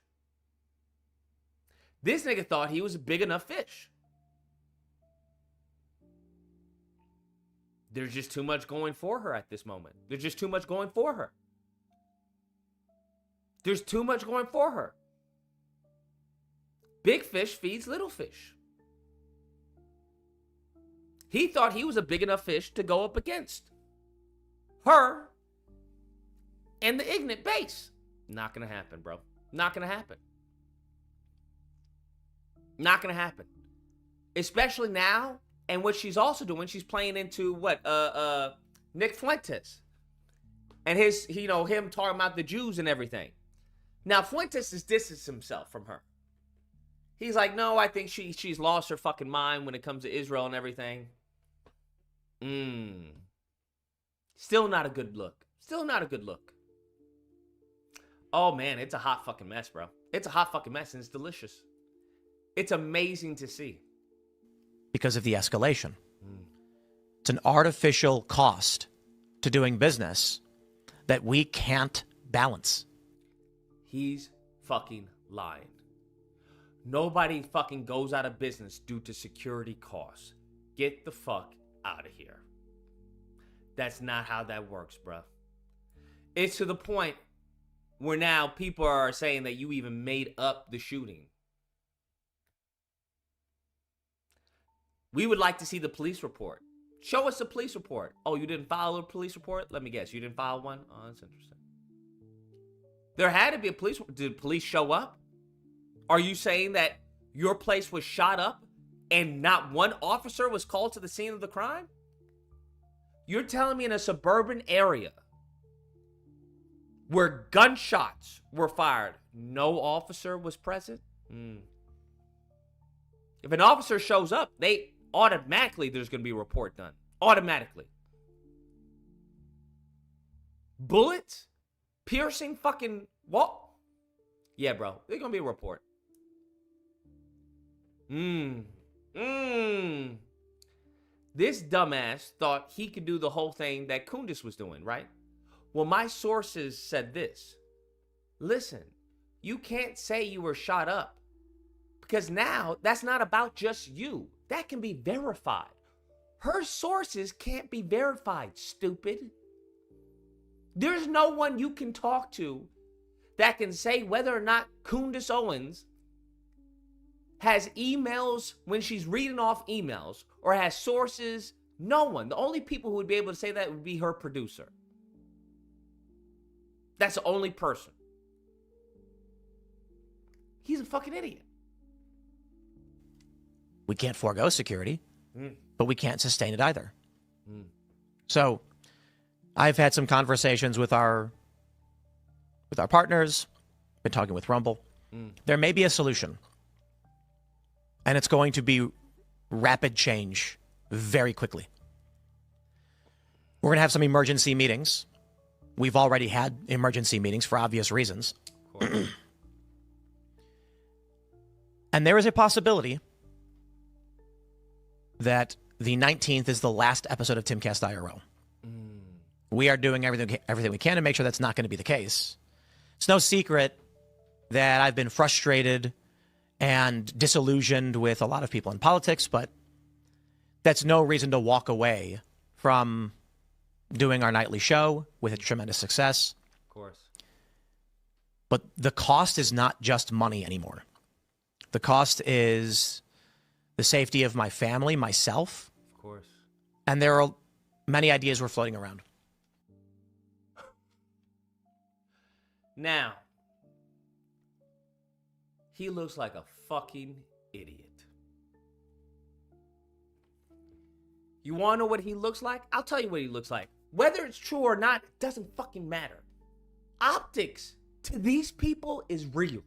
This nigga thought he was a big enough fish. There's just too much going for her at this moment. There's just too much going for her. There's too much going for her. Big fish feeds little fish. He thought he was a big enough fish to go up against her and the ignorant base. Not gonna happen, bro. Not gonna happen. Not gonna happen. Especially now, and what she's also doing, she's playing into what? Nick Fuentes. And him talking about the Jews and everything. Now, Fuentes has distanced himself from her. He's like, no, I think she's lost her fucking mind when it comes to Israel and everything. Still not a good look. Still not a good look. Oh, man, it's a hot fucking mess, bro. It's a hot fucking mess, and it's delicious. It's amazing to see. Because of the escalation. It's an artificial cost to doing business that we can't balance. He's fucking lying. Nobody fucking goes out of business due to security costs. Get the fuck out of here. That's not how that works, bro. It's to the point where now people are saying that you even made up the shooting. We would like to see the police report. Show us the police report. Oh, you didn't file a police report? Let me guess. You didn't file one? Oh, that's interesting. There had to be a police report. Did police show up? Are you saying that your place was shot up and not one officer was called to the scene of the crime? You're telling me in a suburban area where gunshots were fired, no officer was present? If an officer shows up, they automatically, there's going to be a report done. Automatically. Bullets? Piercing fucking what? Yeah, bro. There's going to be a report. This dumbass thought he could do the whole thing that Kundis was doing, right? Well, my sources said this. Listen, you can't say you were shot up because now that's not about just you. That can be verified. Her sources can't be verified, stupid. There's no one you can talk to that can say whether or not Kundis Owens has emails when she's reading off emails or has sources. No one. The only people who would be able to say that would be her producer. That's the only person. He's a fucking idiot. We can't forego security, but we can't sustain it either. So I've had some conversations with our partners, been talking with Rumble. There may be a solution. And it's going to be rapid change very quickly. We're going to have some emergency meetings. We've already had emergency meetings for obvious reasons. And there is a possibility that the 19th is the last episode of Timcast IRL. We are doing everything we can to make sure that's not going to be the case. It's no secret that I've been frustrated and disillusioned with a lot of people in politics, but that's no reason to walk away from doing our nightly show with a tremendous success. Of course. But the cost is not just money anymore. The cost is the safety of my family, myself. Of course. And there are many ideas we're floating around. Now, he looks like a fucking idiot. You want to know what he looks like? I'll tell you what he looks like. Whether it's true or not, it doesn't fucking matter. Optics to these people is real.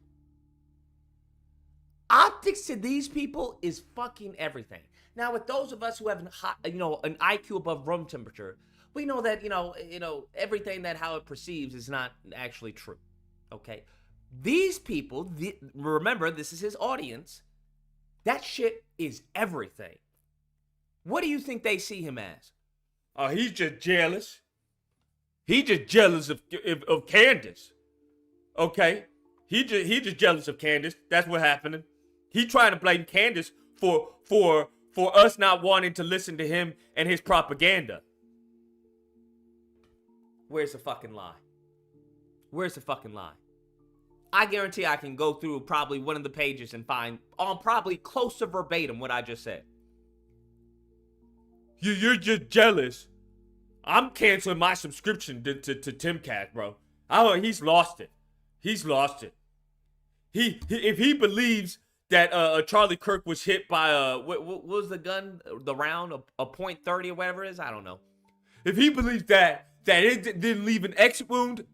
Optics to these people is fucking everything. Now, with those of us who have an IQ above room temperature, we know that, everything that how it perceives is not actually true. Okay? These people, remember, this is his audience. That shit is everything. What do you think they see him as? Oh, he's just jealous. He just jealous of Candace. Okay? He just jealous of Candace. That's what happening. He trying to blame Candace for us not wanting to listen to him and his propaganda. Where's the fucking lie? Where's the fucking lie? I guarantee I can go through probably one of the pages and find probably close to verbatim what I just said. You're just jealous. I'm canceling my subscription to Timcast, bro. He's lost it. He's lost it. If he believes that Charlie Kirk was hit by what was the gun, the round, a .30 or whatever it is, I don't know. If he believes that it didn't leave an exit wound,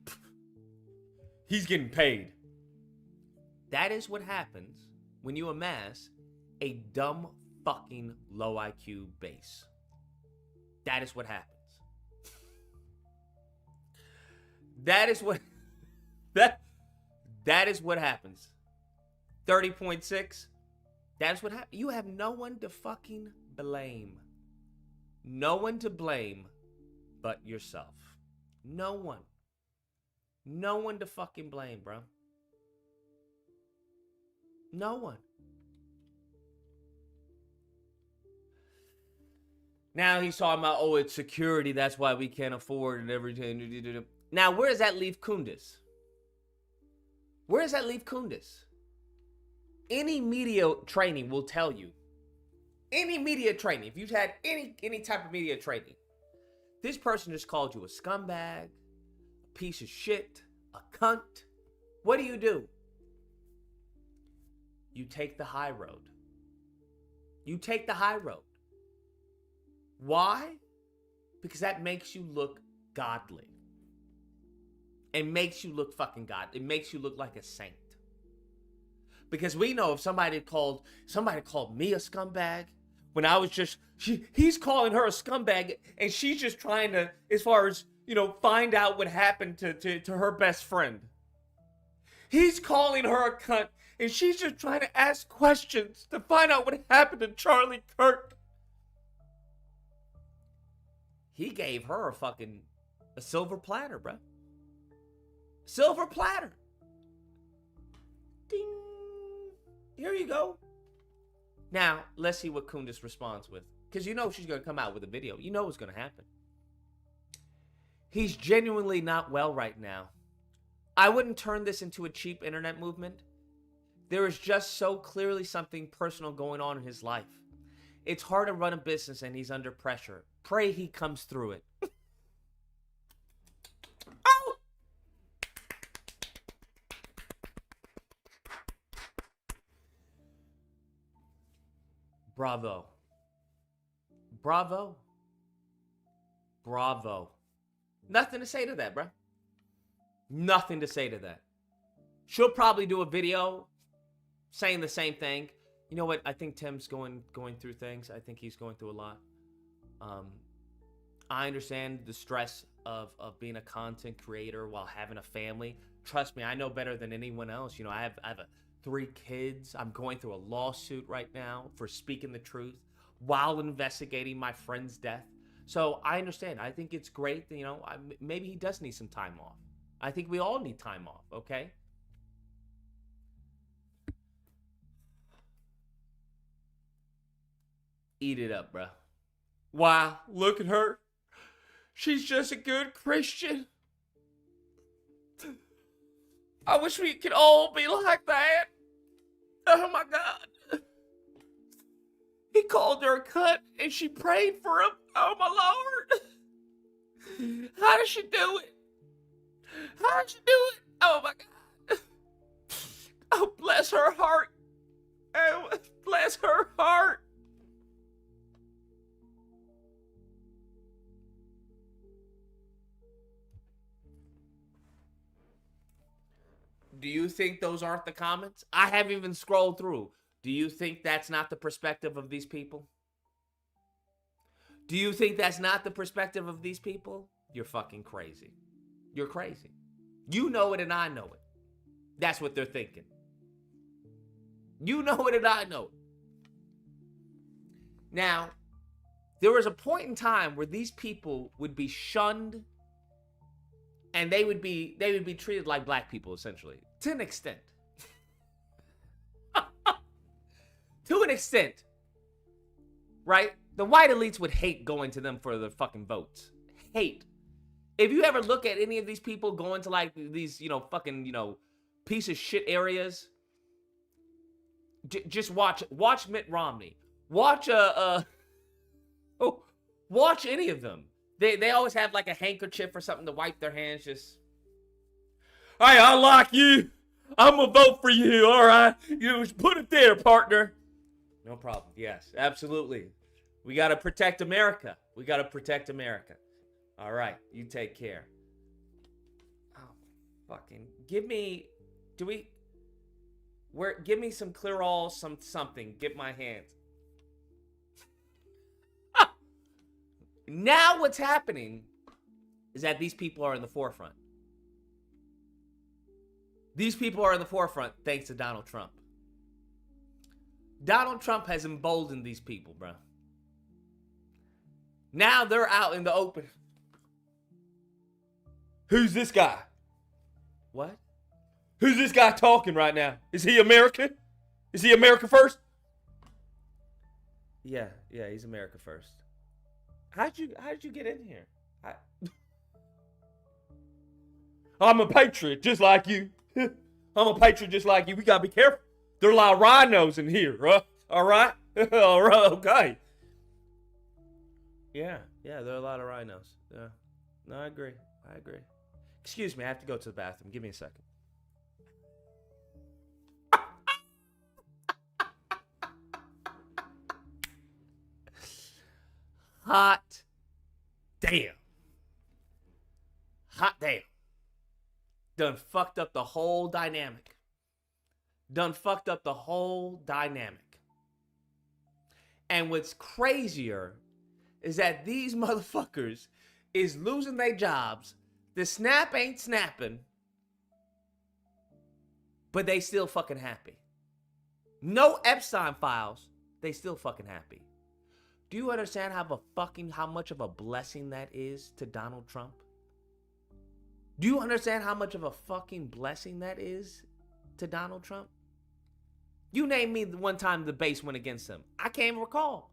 he's getting paid. That is what happens when you amass a dumb fucking low IQ base. That is what happens. That is what happens. 30.6. That's what happened. You have no one to fucking blame. No one to blame but yourself. No one. No one to fucking blame, bro. No one. Now he's talking about, oh, it's security. That's why we can't afford and everything. Now, where does that leave Kunduz? Where does that leave Kunduz? Any media training will tell you. Any media training, if you've had any type of media training, this person just called you a scumbag, a piece of shit, a cunt. What do? You take the high road. You take the high road. Why? Because that makes you look godly. It makes you look fucking God. It makes you look like a saint. Because we know if somebody called me a scumbag, when I was just, he's calling her a scumbag, and she's just trying to, as far as, find out what happened to her best friend. He's calling her a cunt, and she's just trying to ask questions to find out what happened to Charlie Kirk. He gave her a silver platter, bro. Silver platter. Ding. Here you go. Now, let's see what Kunduz responds with. Because she's going to come out with a video. You know what's going to happen. He's genuinely not well right now. I wouldn't turn this into a cheap internet movement. There is just so clearly something personal going on in his life. It's hard to run a business and he's under pressure. Pray he comes through it. Oh! Bravo. Bravo. Bravo. Nothing to say to that, bro. Nothing to say to that. She'll probably do a video saying the same thing. You know what? I think Tim's going through things. I think he's going through a lot. I understand the stress of being a content creator while having a family. Trust me, I know better than anyone else. I have 3 kids. I'm going through a lawsuit right now for speaking the truth while investigating my friend's death. So I understand. I think it's great that, maybe he does need some time off. I think we all need time off, okay? Eat it up, bro. Wow, look at her. She's just a good Christian. I wish we could all be like that. Oh my God. He called her a cunt and she prayed for him. Oh my Lord. How did she do it? How did she do it? Oh my God. Oh, bless her heart. Oh, bless her heart. Do you think those aren't the comments? I haven't even scrolled through. Do you think that's not the perspective of these people? Do you think that's not the perspective of these people? You're fucking crazy. You're crazy. You know it and I know it. That's what they're thinking. You know it and I know it. Now, there was a point in time where these people would be shunned and they would be treated like black people, essentially. To an extent. To an extent. Right? The white elites would hate going to them for their fucking votes. Hate. If you ever look at any of these people going to like these, fucking, piece of shit areas, just watch Mitt Romney. Watch watch any of them. They always have like a handkerchief or something to wipe their hands. Just, hey, I like you. I'm gonna vote for you. All right, put it there, partner. No problem. Yes, absolutely. We gotta protect America. We gotta protect America. All right, you take care. Oh, fucking give me. Give me some clear all, something. Get my hands. Now what's happening is that these people are in the forefront. These people are in the forefront thanks to Donald Trump. Donald Trump has emboldened these people, bro. Now they're out in the open. Who's this guy? What? Who's this guy talking right now? Is he American? Is he America first? Yeah, he's America first. How did you get in here? I'm a patriot just like you. I'm a patriot just like you. We gotta be careful. There are a lot of rhinos in here, huh? All right? All right, okay. Yeah, there are a lot of rhinos. Yeah. No, I agree. Excuse me, I have to go to the bathroom. Give me a second. Hot damn. Done fucked up the whole dynamic. And what's crazier is that these motherfuckers is losing their jobs. The snap ain't snapping. But they still fucking happy. No Epstein files. They still fucking happy. Do you understand how much of a blessing that is to Donald Trump? Do you understand how much of a fucking blessing that is to Donald Trump? You name me the one time the base went against him. I can't even recall.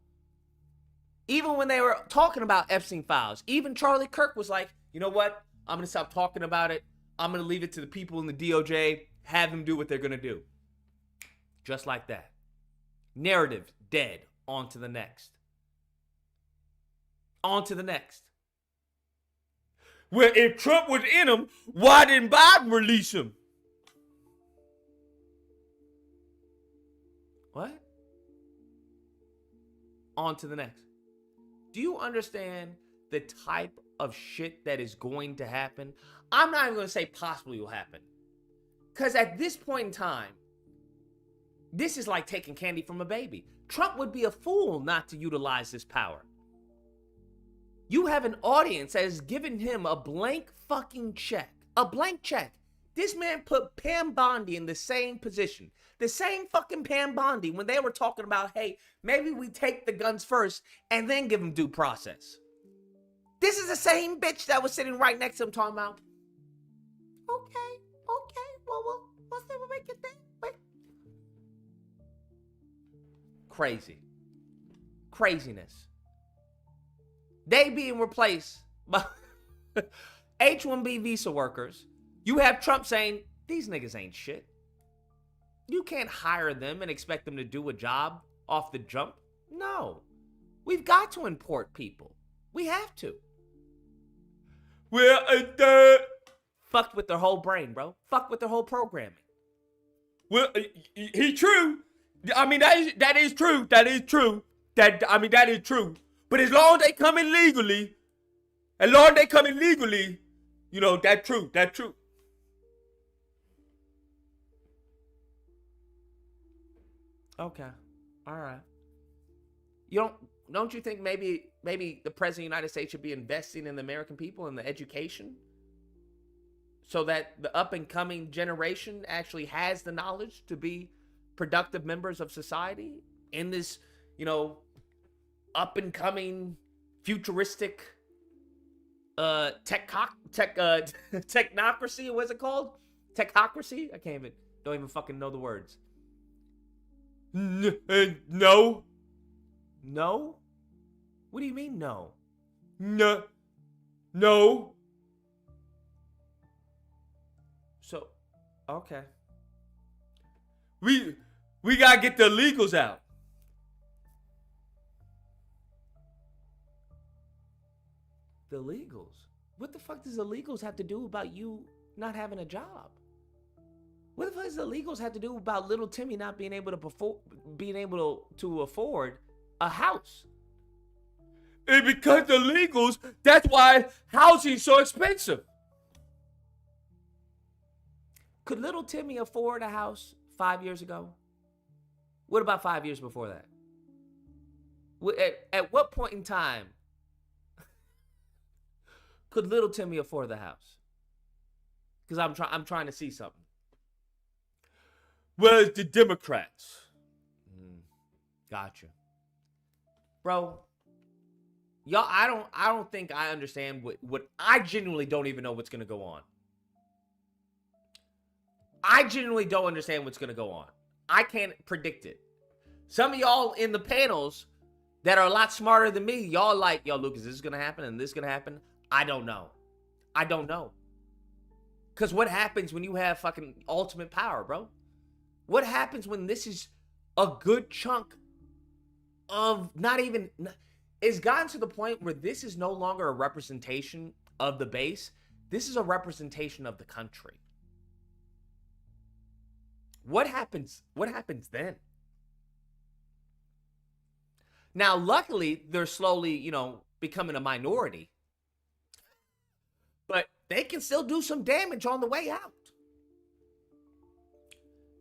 Even when they were talking about Epstein files, even Charlie Kirk was like, you know what? I'm going to stop talking about it. I'm going to leave it to the people in the DOJ. Have them do what they're going to do. Just like that. Narrative dead. On to the next. Well, if Trump was in him, why didn't Biden release him? What? On to the next. Do you understand the type of shit that is going to happen? I'm not even going to say possibly will happen. Because at this point in time, this is like taking candy from a baby. Trump would be a fool not to utilize this power. You have an audience that has given him a blank fucking check. A blank check. This man put Pam Bondi in the same position. The same fucking Pam Bondi when they were talking about, hey, maybe we take the guns first and then give them due process. This is the same bitch that was sitting right next to him talking about, okay, well, we'll see what we can do. Wait. Craziness. They being replaced by H-1B visa workers. You have Trump saying, these niggas ain't shit. You can't hire them and expect them to do a job off the jump. No. We've got to import people. We have to. Well, fucked with their whole brain, bro. Fucked with their whole programming. Well, he true. I mean, that is true. That is true. That is true. But as long as they come in legally, you know, that's true. Okay. All right. Don't you think maybe the president of the United States should be investing in the American people and the education so that the up and coming generation actually has the knowledge to be productive members of society in this, you know, up and coming futuristic technocracy? What's it called? Technocracy? Don't even fucking know the words. No. No? What do you mean no? No. So, okay. We gotta get the illegals out. The illegals? What the fuck does illegals have to do about you not having a job? What the fuck does illegals have to do about little Timmy not being able to afford a house? And because the illegals, that's why housing's so expensive. Could little Timmy afford a house 5 years ago? What about 5 years before that? At what point in time could little Timmy afford the house? Because I'm trying to see something. Well, it's the Democrats. Gotcha. Bro, Y'all, I don't think I understand what I genuinely don't even know what's gonna go on. I genuinely don't understand what's gonna go on. I can't predict it. Some of y'all in the panels that are a lot smarter than me, y'all like, yo, Lucas, this is gonna happen and this is gonna happen. I don't know. I don't know. Because what happens when you have fucking ultimate power, bro? What happens when this is a good chunk of not even... It's gotten to the point where this is no longer a representation of the base. This is a representation of the country. What happens? What happens then? Now, luckily, they're slowly, you know, becoming a minority. But they can still do some damage on the way out.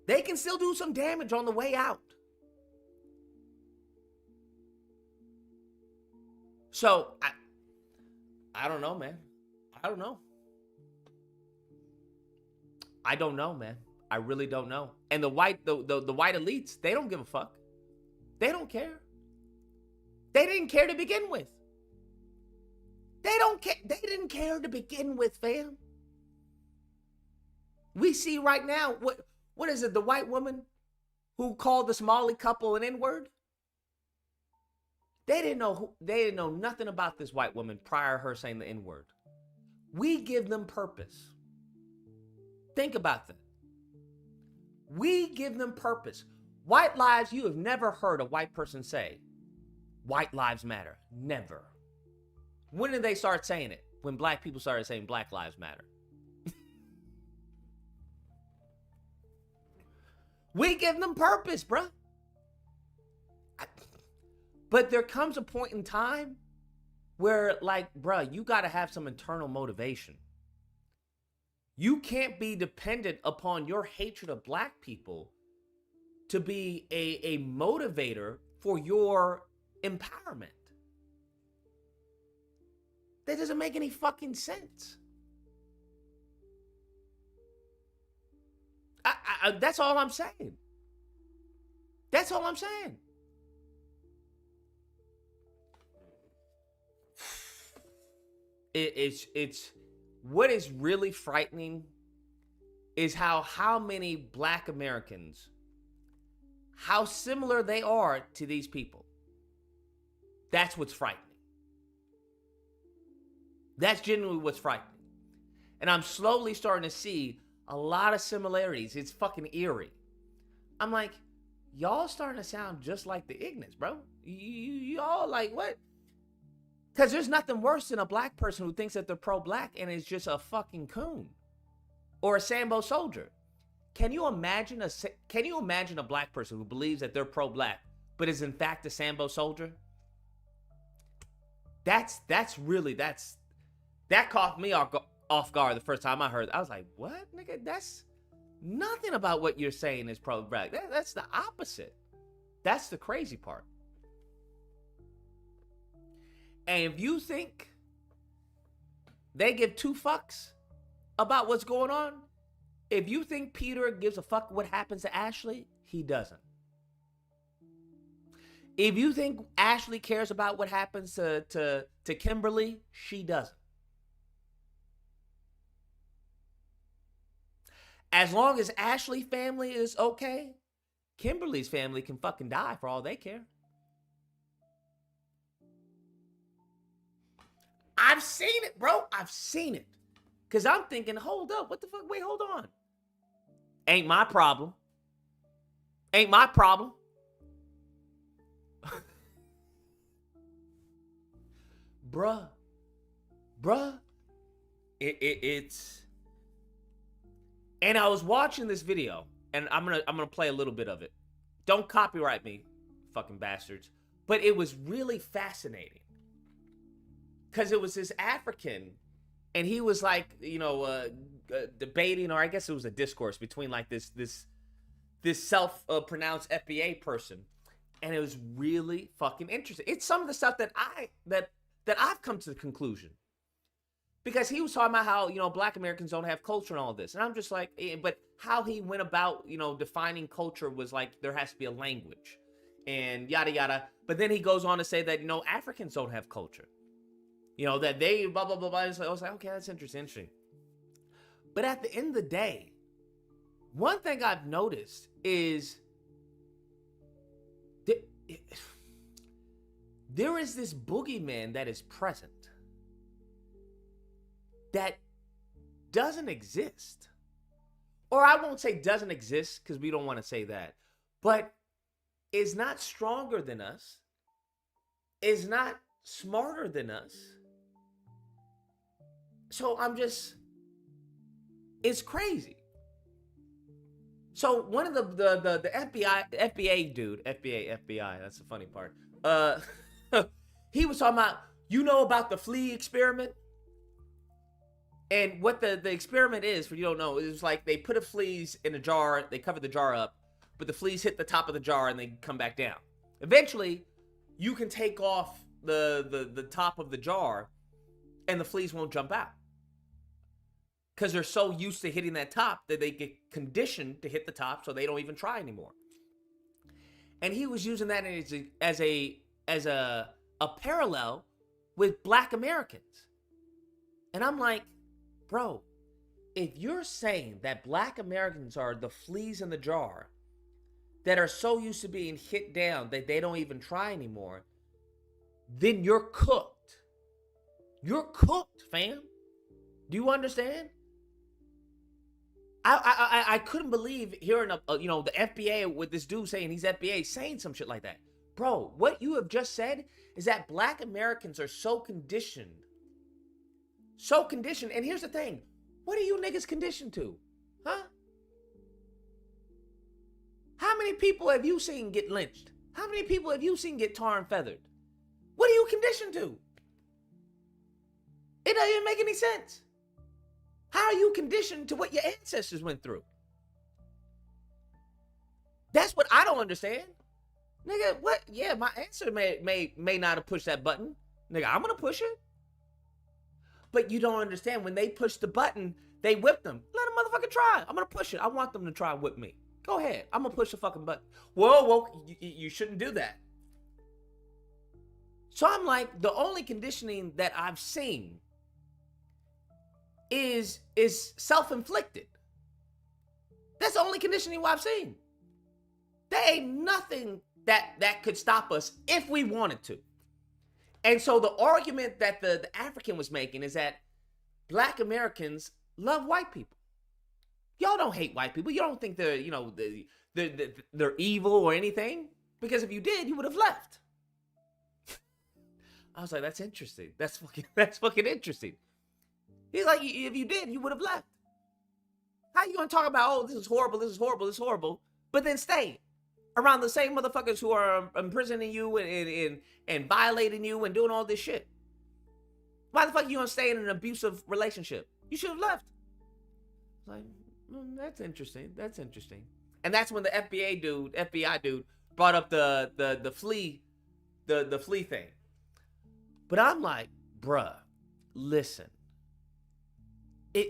They can still do some damage on the way out. So, I don't know, man. I don't know. I don't know, man. I really don't know. And the white elites, they don't give a fuck. They don't care. They didn't care to begin with. They don't care. They didn't care to begin with, fam. We see right now, what is it, the white woman who called the Somali couple an N-word? They didn't know nothing about this white woman prior to her saying the N-word. We give them purpose. Think about that. We give them purpose. White lives, you have never heard a white person say, white lives matter. Never. When did they start saying it? When black people started saying black lives matter. We give them purpose, bruh. But there comes a point in time where, like, bruh, you got to have some internal motivation. You can't be dependent upon your hatred of black people to be a motivator for your empowerment. That doesn't make any fucking sense. That's all I'm saying. That's all I'm saying. It's what is really frightening is how many black Americans, how similar they are to these people. That's what's frightening. That's genuinely what's frightening. And I'm slowly starting to see a lot of similarities. It's fucking eerie. I'm like, y'all starting to sound just like the Ignis, bro. Y'all like, what? Because there's nothing worse than a black person who thinks that they're pro-black and is just a fucking coon. Or a Sambo soldier. Can you imagine a black person who believes that they're pro-black, but is in fact a Sambo soldier? That caught me off guard the first time I heard it. I was like, what, nigga? That's nothing about what you're saying is pro-black. That's the opposite. That's the crazy part. And if you think they give two fucks about what's going on, if you think Peter gives a fuck what happens to Ashley, he doesn't. If you think Ashley cares about what happens to Kimberly, she doesn't. As long as Ashley's family is okay, Kimberly's family can fucking die for all they care. I've seen it, bro. I've seen it. Because I'm thinking, hold up. What the fuck? Wait, hold on. Ain't my problem. Ain't my problem. Bruh. It's... And I was watching this video, and I'm gonna play a little bit of it. Don't copyright me, fucking bastards. But it was really fascinating. Because it was this African, and he was like, you know, debating, or I guess it was a discourse between like this self-pronounced FBA person, and it was really fucking interesting. It's some of the stuff that I've come to the conclusion, because he was talking about how, you know, black Americans don't have culture and all this, and I'm just like, but how he went about, you know, defining culture was like there has to be a language, and yada yada. But then he goes on to say that, you know, Africans don't have culture. You know, that they blah blah blah blah. So I was like, okay, that's interesting. But at the end of the day, one thing I've noticed is there is this boogeyman that is present that doesn't exist. Or I won't say doesn't exist because we don't want to say that, but is not stronger than us, is not smarter than us. So it's crazy. So one of the FBA dude, FBI, that's the funny part. He was talking about, you know about the flea experiment? And what the experiment is, for you don't know, is like they put a fleas in a jar, they cover the jar up, but the fleas hit the top of the jar and they come back down. Eventually, you can take off the top of the jar and the fleas won't jump out. Because they're so used to hitting that top that they get conditioned to hit the top, so they don't even try anymore. And he was using that as a parallel with Black Americans. And I'm like, bro, if you're saying that Black Americans are the fleas in the jar that are so used to being hit down that they don't even try anymore, then you're cooked. You're cooked, fam. Do you understand? I couldn't believe hearing the FBA with this dude saying he's FBA saying some shit like that. Bro, what you have just said is that Black Americans are so conditioned. So conditioned. And here's the thing. What are you niggas conditioned to? Huh? How many people have you seen get lynched? How many people have you seen get tar and feathered? What are you conditioned to? It doesn't even make any sense. How are you conditioned to what your ancestors went through? That's what I don't understand. Nigga, what? Yeah, my ancestor may not have pushed that button. Nigga, I'm gonna push it. But you don't understand. When they push the button, they whip them. Let a motherfucker try. I'm gonna push it. I want them to try and whip me. Go ahead. I'm gonna push the fucking button. Whoa, you shouldn't do that. So I'm like, the only conditioning that I've seen is self-inflicted. That's the only conditioning I've seen. There ain't nothing that could stop us if we wanted to. And so the argument that the African was making is that Black Americans love white people. Y'all don't hate white people. You don't think they're evil or anything, because if you did, you would have left. I was like, that's interesting. That's fucking interesting. He's like, if you did, you would have left. How you gonna talk about, oh, this is horrible, this is horrible, this is horrible, but then stay around the same motherfuckers who are imprisoning you and violating you and doing all this shit? Why the fuck are you gonna stay in an abusive relationship? You should have left. Like, that's interesting. That's interesting. And that's when the FBI dude brought up the flea thing. But I'm like, bruh, listen.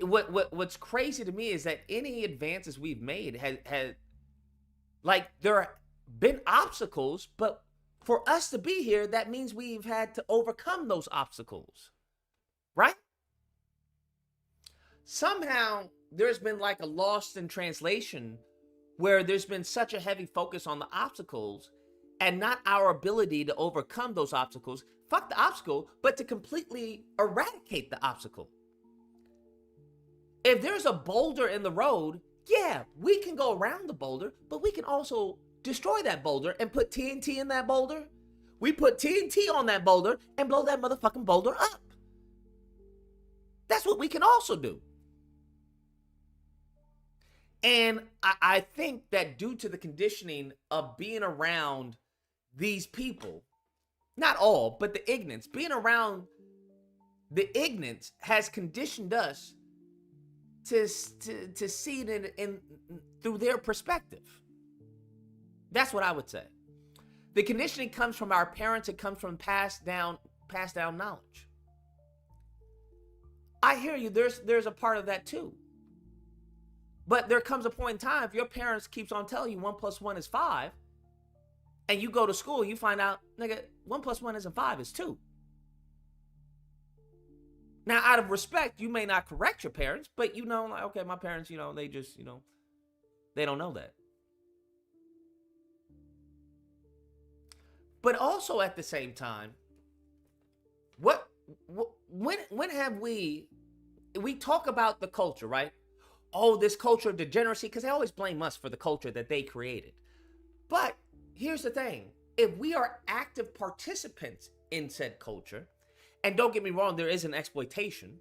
What's crazy to me is that any advances we've made had like, there have been obstacles, but for us to be here, that means we've had to overcome those obstacles, right? Somehow there's been like a lost in translation where there's been such a heavy focus on the obstacles and not our ability to overcome those obstacles. Fuck the obstacle, but to completely eradicate the obstacle. If there's a boulder in the road, yeah, we can go around the boulder, but we can also destroy that boulder and put TNT in that boulder. We put TNT on that boulder and blow that motherfucking boulder up. That's what we can also do. And I think that due to the conditioning of being around these people, not all, but the ignorance, being around the ignorance has conditioned us to see it in through their perspective. That's what I would say. The conditioning comes from our parents. It comes from passed down knowledge. I hear you. There's a part of that too. But there comes a point in time, if your parents keeps on telling you 1 + 1 is 5, And you go to school, you find out, nigga, 1 + 1 isn't 5, it's 2. Now, out of respect, you may not correct your parents, but you know, like, okay, my parents, you know, they just, you know, they don't know that. But also at the same time, when have we talk about the culture, right? Oh, this culture of degeneracy, because they always blame us for the culture that they created. But here's the thing. If we are active participants in said culture, and don't get me wrong, there is an exploitation.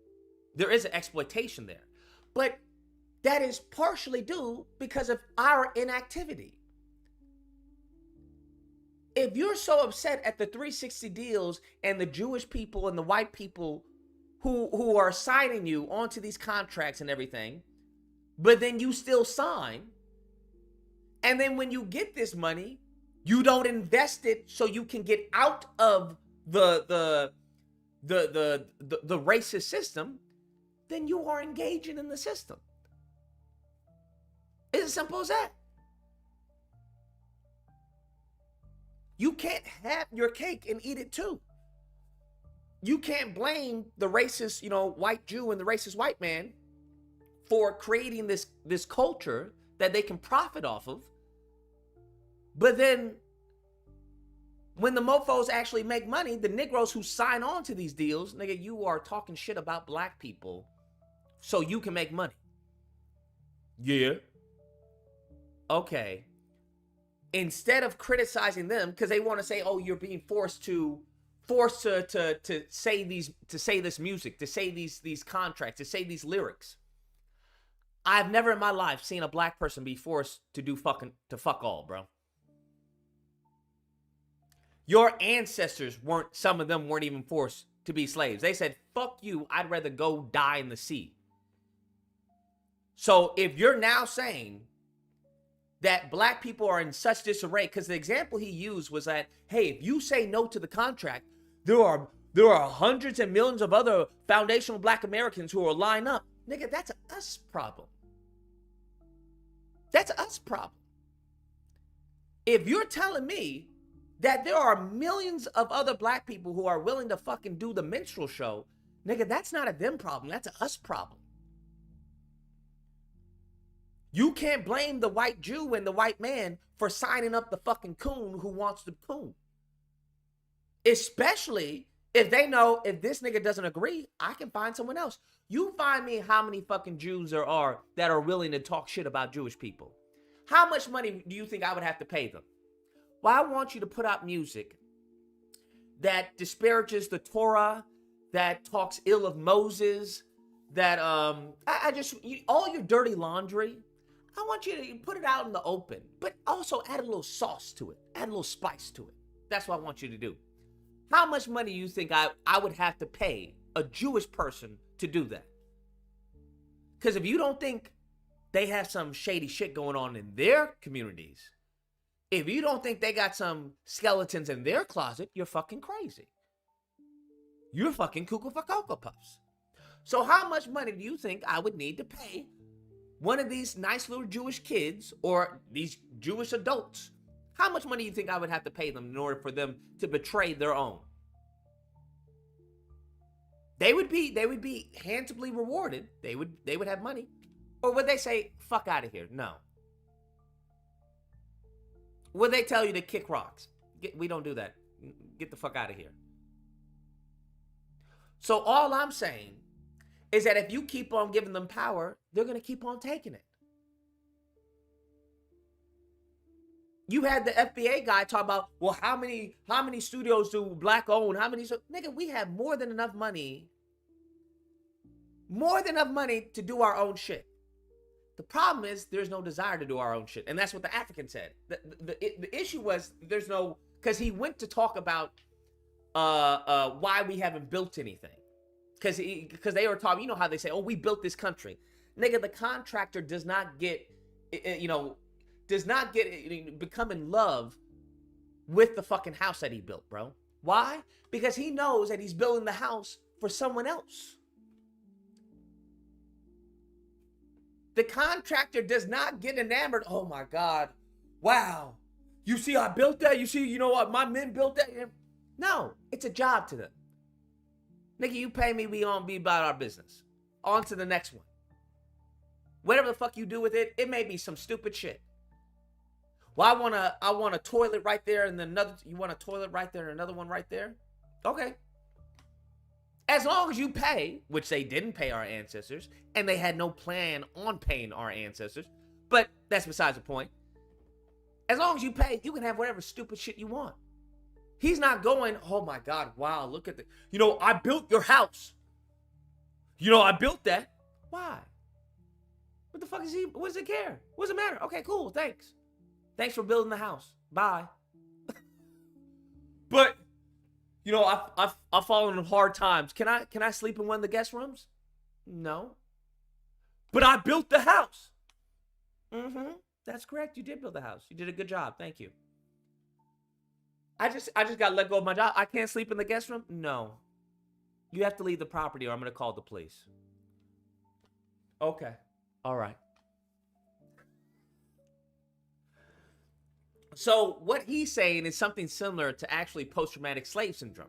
There is an exploitation there. But that is partially due because of our inactivity. If you're so upset at the 360 deals and the Jewish people and the white people who are signing you onto these contracts and everything, but then you still sign, and then when you get this money, you don't invest it so you can get out of the racist system, then you are engaging in the system. It's as simple as that. You can't have your cake and eat it too. You can't blame the racist, you know, white Jew and the racist white man for creating this culture that they can profit off of. But then when the mofos actually make money, the Negroes who sign on to these deals, nigga, you are talking shit about black people so you can make money. Yeah. Okay. Instead of criticizing them because they want to say, oh, you're being forced to say this music, to say these contracts, to say these lyrics. I've never in my life seen a black person be forced to fuck all, bro. Your ancestors some of them weren't even forced to be slaves. They said, fuck you, I'd rather go die in the sea. So if you're now saying that black people are in such disarray, because the example he used was that, hey, if you say no to the contract, there are hundreds and millions of other foundational black Americans who will line up. Nigga, that's a us problem. That's a us problem. If you're telling me that there are millions of other black people who are willing to fucking do the minstrel show, nigga, that's not a them problem, that's a us problem. You can't blame the white Jew and the white man for signing up the fucking coon who wants the coon. Especially if they know if this nigga doesn't agree, I can find someone else. You find me how many fucking Jews there are that are willing to talk shit about Jewish people. How much money do you think I would have to pay them? Well, I want you to put out music that disparages the Torah, that talks ill of Moses, that all your dirty laundry, I want you to put it out in the open, but also add a little sauce to it, add a little spice to it. That's what I want you to do. How much money do you think I would have to pay a Jewish person to do that? Because if you don't think they have some shady shit going on in their communities, if you don't think they got some skeletons in their closet, you're fucking crazy. You're fucking cuckoo for Cocoa Puffs. So how much money do you think I would need to pay one of these nice little Jewish kids or these Jewish adults? How much money do you think I would have to pay them in order for them to betray their own? They would be handsomely rewarded. They would have money. Or would they say, fuck out of here? No. Would they tell you to kick rocks? We don't do that. Get the fuck out of here. So all I'm saying is that if you keep on giving them power, they're going to keep on taking it. You had the FBA guy talk about, well, how many studios do black own? Nigga, we have more than enough money to do our own shit. The problem is there's no desire to do our own shit. And that's what the African said. The issue was there's no, because he went to talk about why we haven't built anything. Because they were talking, you know how they say, oh, we built this country. Nigga, the contractor does not become in love with the fucking house that he built, bro. Why? Because he knows that he's building the house for someone else. The contractor does not get enamored. Oh my God. Wow. You see, I built that. You see, you know what? My men built that. No, it's a job to them. Nigga, you pay me, we on be about our business. On to the next one. Whatever the fuck you do with it, it may be some stupid shit. Well, I want a toilet right there and then another, you want a toilet right there and another one right there? Okay. As long as you pay, which they didn't pay our ancestors, and they had no plan on paying our ancestors, but that's besides the point. As long as you pay, you can have whatever stupid shit you want. He's not going, oh my God, wow, look at the, you know, I built your house. You know, I built that. Why? What the fuck is he, what does it care? What does it matter? Okay, cool, thanks. Thanks for building the house. Bye. But, you know, I've fallen in hard times. Can I sleep in one of the guest rooms? No. But I built the house. Mm-hmm. That's correct. You did build the house. You did a good job. Thank you. I just got let go of my job. I can't sleep in the guest room? No. You have to leave the property or I'm going to call the police. Okay. All right. So what he's saying is something similar to actually post-traumatic slave syndrome.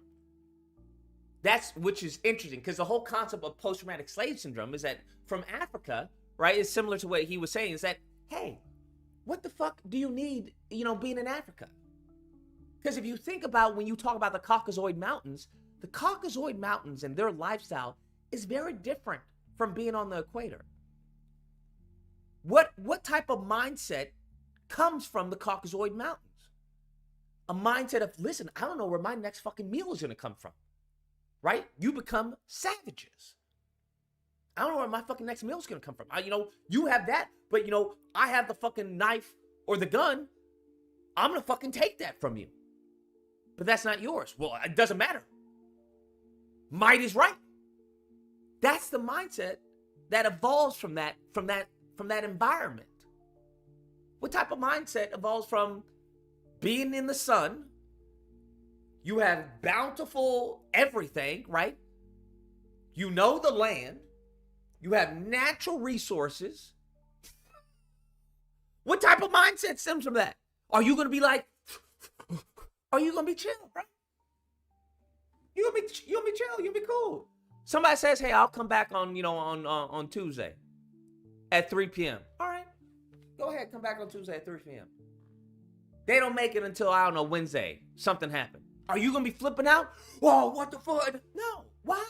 That's, which is interesting because the whole concept of post-traumatic slave syndrome is that from Africa, right, is similar to what he was saying is that, hey, what the fuck do you need, you know, being in Africa? Because if you think about when you talk about the Caucasoid Mountains and their lifestyle is very different from being on the equator. What type of mindset comes from the Caucasoid Mountains? A mindset of, listen, I don't know where my next fucking meal is going to come from, right? You become savages. I don't know where my fucking next meal is going to come from. You know, you have that, but, you know, I have the fucking knife or the gun. I'm going to fucking take that from you. But that's not yours. Well, it doesn't matter. Might is right. That's the mindset that evolves from that environment. What type of mindset evolves from being in the sun? You have bountiful everything, right? You know the land. You have natural resources. What type of mindset stems from that? Are you going to be like, are you going to be chill, bro? You'll be chill. You'll be cool. Somebody says, hey, I'll come back on, you know, on Tuesday at 3 p.m. All right. Go ahead. Come back on Tuesday at 3 p.m. They don't make it until, I don't know, Wednesday. Something happened. Are you going to be flipping out? Whoa, what the fuck? No. Why?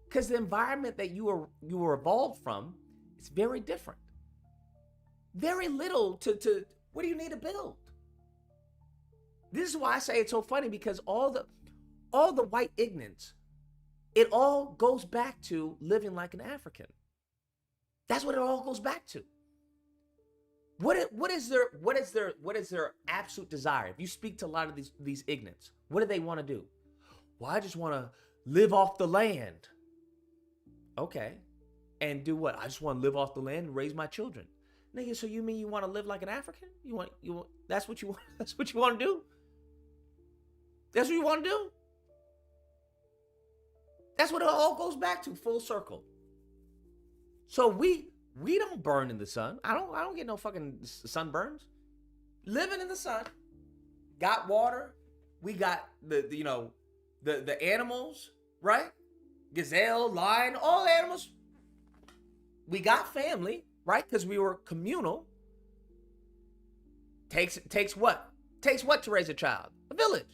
Because the environment that you were evolved from is very different. Very little to what do you need to build? This is why I say it's so funny, because all the white ignorance, it all goes back to living like an African. That's what it all goes back to. What is their absolute desire? If you speak to a lot of these ignorants, what do they want to do? Well, I just want to live off the land. Okay. And do what? I just want to live off the land and raise my children. Nigga, so you mean you want to live like an African? You want that's what you want? That's what you want to do? That's what you want to do? That's what it all goes back to, full circle. So we don't burn in the sun. I don't get no fucking sunburns. Living in the sun, got water. We got the animals, right? Gazelle, lion, all the animals. We got family, right? Because we were communal. Takes what? Takes what to raise a child? A village.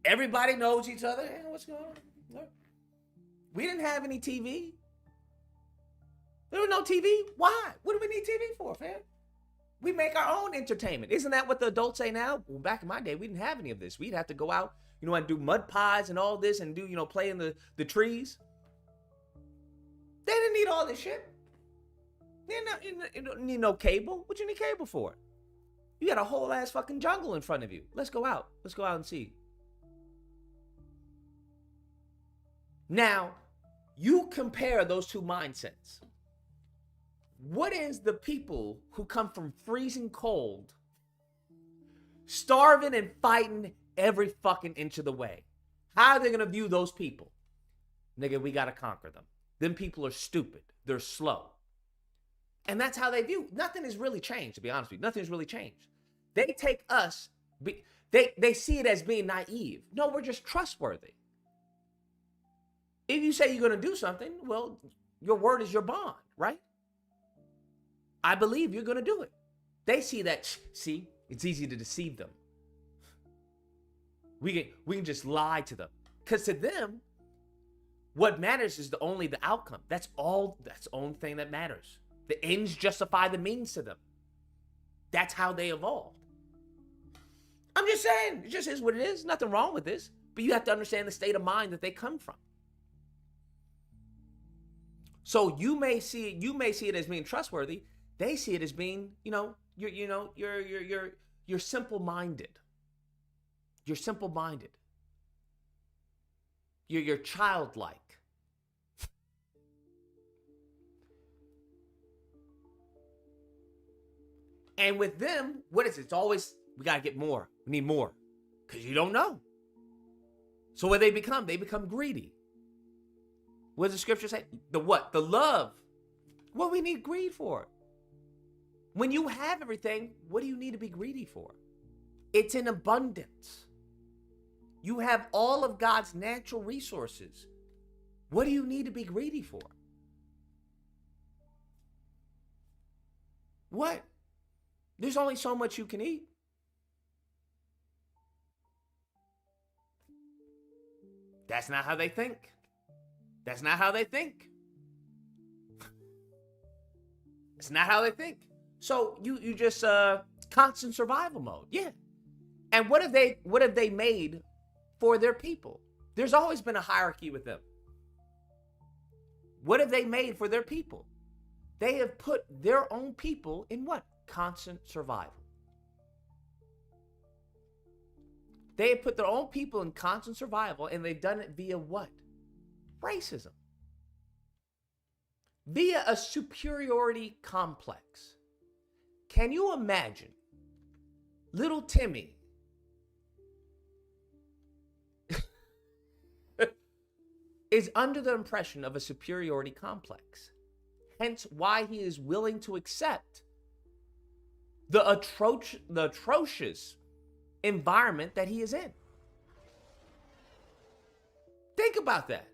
Everybody knows each other. Hey, what's going on? We didn't have any TV. There was no TV. Why? What do we need TV for, fam? We make our own entertainment. Isn't that what the adults say now? Well, back in my day, we didn't have any of this. We'd have to go out, and do mud pies and all this and do, play in the trees. They didn't need all this shit. You don't need no cable. What you need cable for? You got a whole ass fucking jungle in front of you. Let's go out. Let's go out and see. Now, you compare those two mindsets. What is the people who come from freezing cold, starving and fighting every fucking inch of the way? How are they going to view those people? Nigga, we got to conquer them. Them people are stupid. They're slow. And that's how they view. Nothing has really changed, to be honest with you. Nothing's really changed. They take us, they see it as being naive. No, we're just trustworthy. If you say you're going to do something, well, your word is your bond, right? I believe you're going to do it. They see that, see, it's easy to deceive them. We can just lie to them. Because to them, what matters is only the outcome. That's the only thing that matters. The ends justify the means to them. That's how they evolved. I'm just saying, it just is what it is. Nothing wrong with this. But you have to understand the state of mind that they come from. So you may see it as being trustworthy. They see it as being, you're simple-minded. You're simple-minded. You're childlike. And with them, what is it? It's always, we got to get more. We need more. Because you don't know. So what they become? They become greedy. What does the scripture say? The what? The love. What we need greed for? When you have everything, what do you need to be greedy for? It's in abundance. You have all of God's natural resources. What do you need to be greedy for? What? There's only so much you can eat. That's not how they think. That's not how they think. It's not how they think. So you just constant survival mode. Yeah. And what have they made for their people? There's always been a hierarchy with them. What have they made for their people? They have put their own people in what? Constant survival. They have put their own people in constant survival, and they've done it via what? Racism. Via a superiority complex. Can you imagine little Timmy is under the impression of a superiority complex? Hence why he is willing to accept the atrocious environment that he is in. Think about that.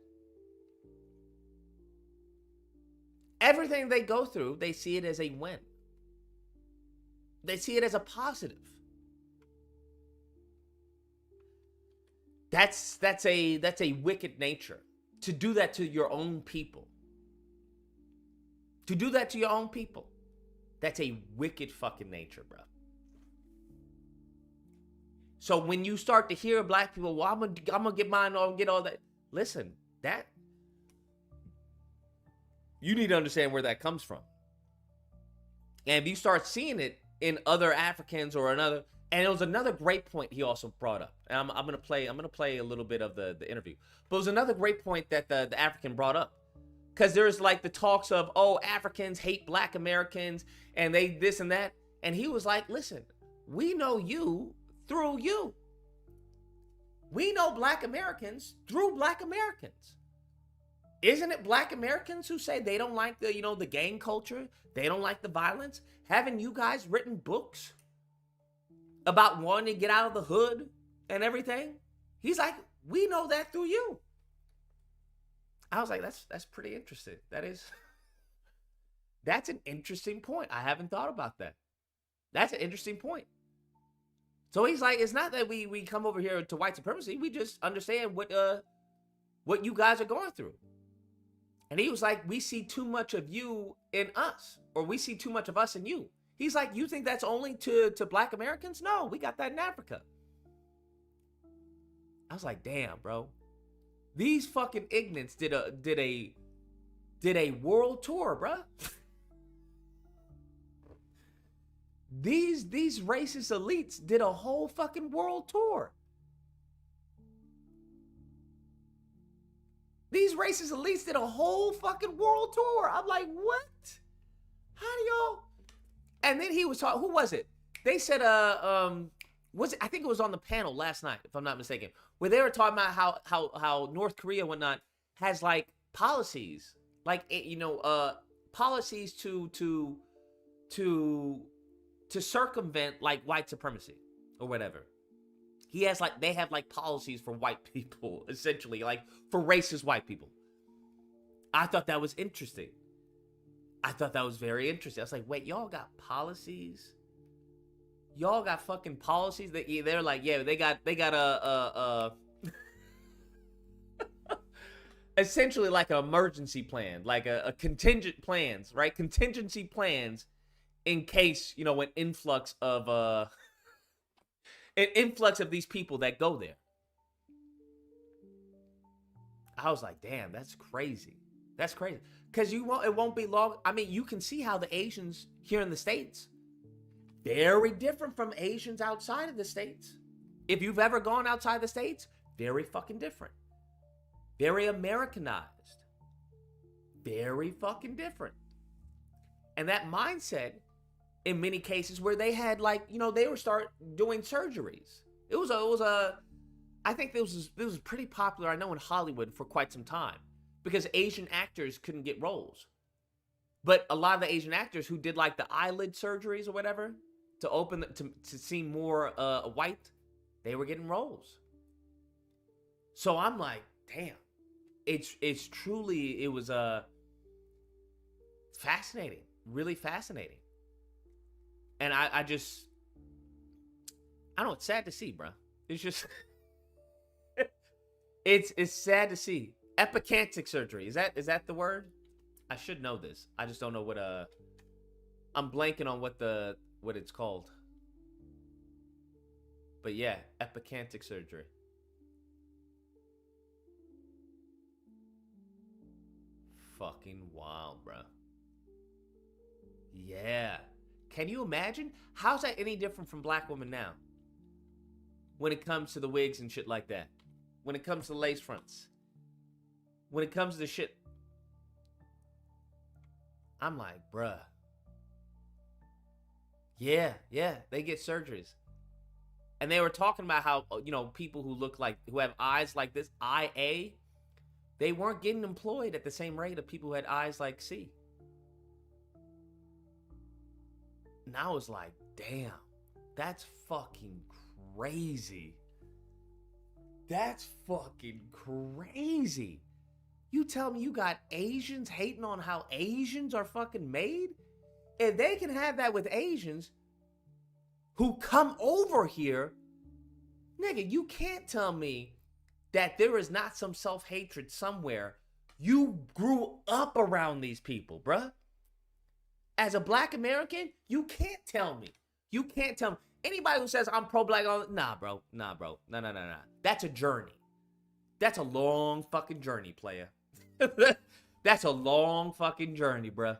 Everything they go through, they see it as a win. They see it as a positive. That's a wicked nature. To do that to your own people. To do that to your own people. That's a wicked fucking nature, bro. So when you start to hear black people, well, I'm gonna get mine or get all that. Listen, that you need to understand where that comes from. And if you start seeing it in other Africans or another, and it was another great point he also brought up. And I'm gonna play a little bit of the interview. But it was another great point that the African brought up. Because there's like the talks of, oh, Africans hate black Americans and they this and that. And he was like, listen, we know you through you. We know black Americans through black Americans. Isn't it black Americans who say they don't like the gang culture? They don't like the violence? Haven't you guys written books about wanting to get out of the hood and everything? He's like, we know that through you. I was like, that's pretty interesting. That's an interesting point. I haven't thought about that. That's an interesting point. So he's like, it's not that we come over here to white supremacy. We just understand what you guys are going through. And he was like, we see too much of you in us, or we see too much of us in you. He's like, you think that's only to black Americans? No, we got that in Africa. I was like, damn, bro. These fucking ignorants did a world tour, bro. These racist elites did a whole fucking world tour. These racist elites did a whole fucking world tour. I'm like, what? How do y'all? And then he was talking. Who was it? They said, was it? I think it was on the panel last night, if I'm not mistaken, where they were talking about how North Korea and whatnot has like policies, like policies to circumvent like white supremacy or whatever. He has like, they have like policies for white people, essentially, like for racist white people. I thought that was interesting. I thought that was very interesting. I was like, wait, y'all got policies? Y'all got fucking policies? They're like, yeah, they got essentially like an emergency plan, like a contingent plans, right? Contingency plans in case, you know, an influx of these people that go there. I was like, damn, that's crazy. That's crazy. Because it won't be long. I mean, you can see how the Asians here in the States, very different from Asians outside of the States. If you've ever gone outside the States, very fucking different. Very Americanized. Very fucking different. And that mindset, in many cases, where they had like, you know, they were start doing surgeries. I think this was pretty popular, I know, in Hollywood for quite some time, because Asian actors couldn't get roles. But a lot of the Asian actors who did like the eyelid surgeries or whatever to open to seem more white, they were getting roles. So I'm like, damn, it's truly, it was fascinating, really fascinating. And I don't know, it's sad to see, bro. It's just it's sad to see. Epicantic surgery, is that the word? I should know this. I just don't know what I'm blanking on what it's called. But yeah, epicantic surgery. Fucking wild, bro. Yeah. Can you imagine? How's that any different from black women now? When it comes to the wigs and shit like that. When it comes to lace fronts. When it comes to the shit. I'm like, bruh. Yeah, they get surgeries. And they were talking about how, you know, people who have eyes like this, IA, they weren't getting employed at the same rate of people who had eyes like C. And I was like, damn, that's fucking crazy. That's fucking crazy. You tell me you got Asians hating on how Asians are fucking made? If they can have that with Asians who come over here, nigga, you can't tell me that there is not some self-hatred somewhere. You grew up around these people, bruh. As a black American, you can't tell me. You can't tell me. Anybody who says I'm pro-black, nah, bro. Nah. That's a journey. That's a long fucking journey, player. That's a long fucking journey, bruh.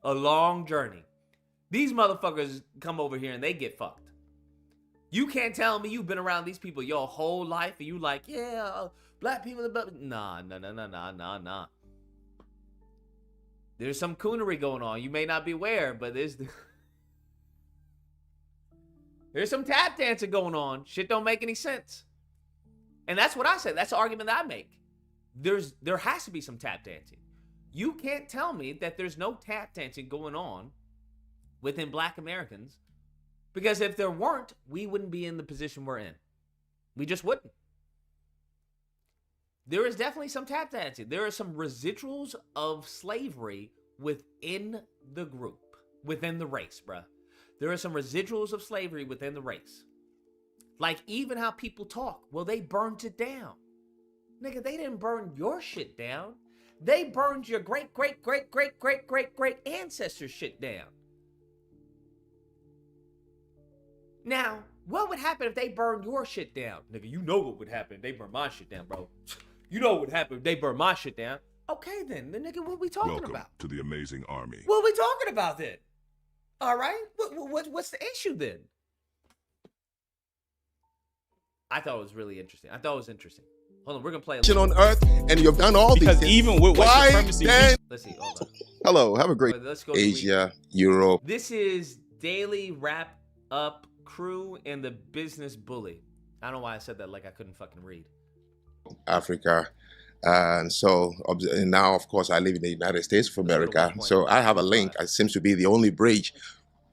A long journey. These motherfuckers come over here and they get fucked. You can't tell me you've been around these people your whole life and you like, yeah, black people. Nah. There's some coonery going on. You may not be aware, but there's some tap dancing going on. Shit don't make any sense. And that's what I said. That's the argument that I make. There has to be some tap dancing. You can't tell me that there's no tap dancing going on within black Americans, because if there weren't, we wouldn't be in the position we're in. We just wouldn't. There is definitely some tap dancing. There are some residuals of slavery within the group, within the race, bruh. There are some residuals of slavery within the race. Like even how people talk. Well, they burned it down. Nigga, they didn't burn your shit down. They burned your great ancestors' shit down. Now, what would happen if they burned your shit down? Nigga, you know what would happen if they burn my shit down, bro. You know what would happen if they burn my shit down. Okay, then nigga, what we talking Welcome about? to the amazing army. What we talking about then? All right, what's the issue then? I thought it was really interesting. Hold on, we're gonna play a little on earth, and you've done all because these things. Even with white supremacy, Let's see. Hold on. Hello, have a great Let's go to Asia, Europe, This is Daily Wrap Up Crew and the Business Bully. I don't know why I said that like I couldn't fucking read. Africa, And so and now, of course, I live in the United States of America. So I have a link. It seems to be the only bridge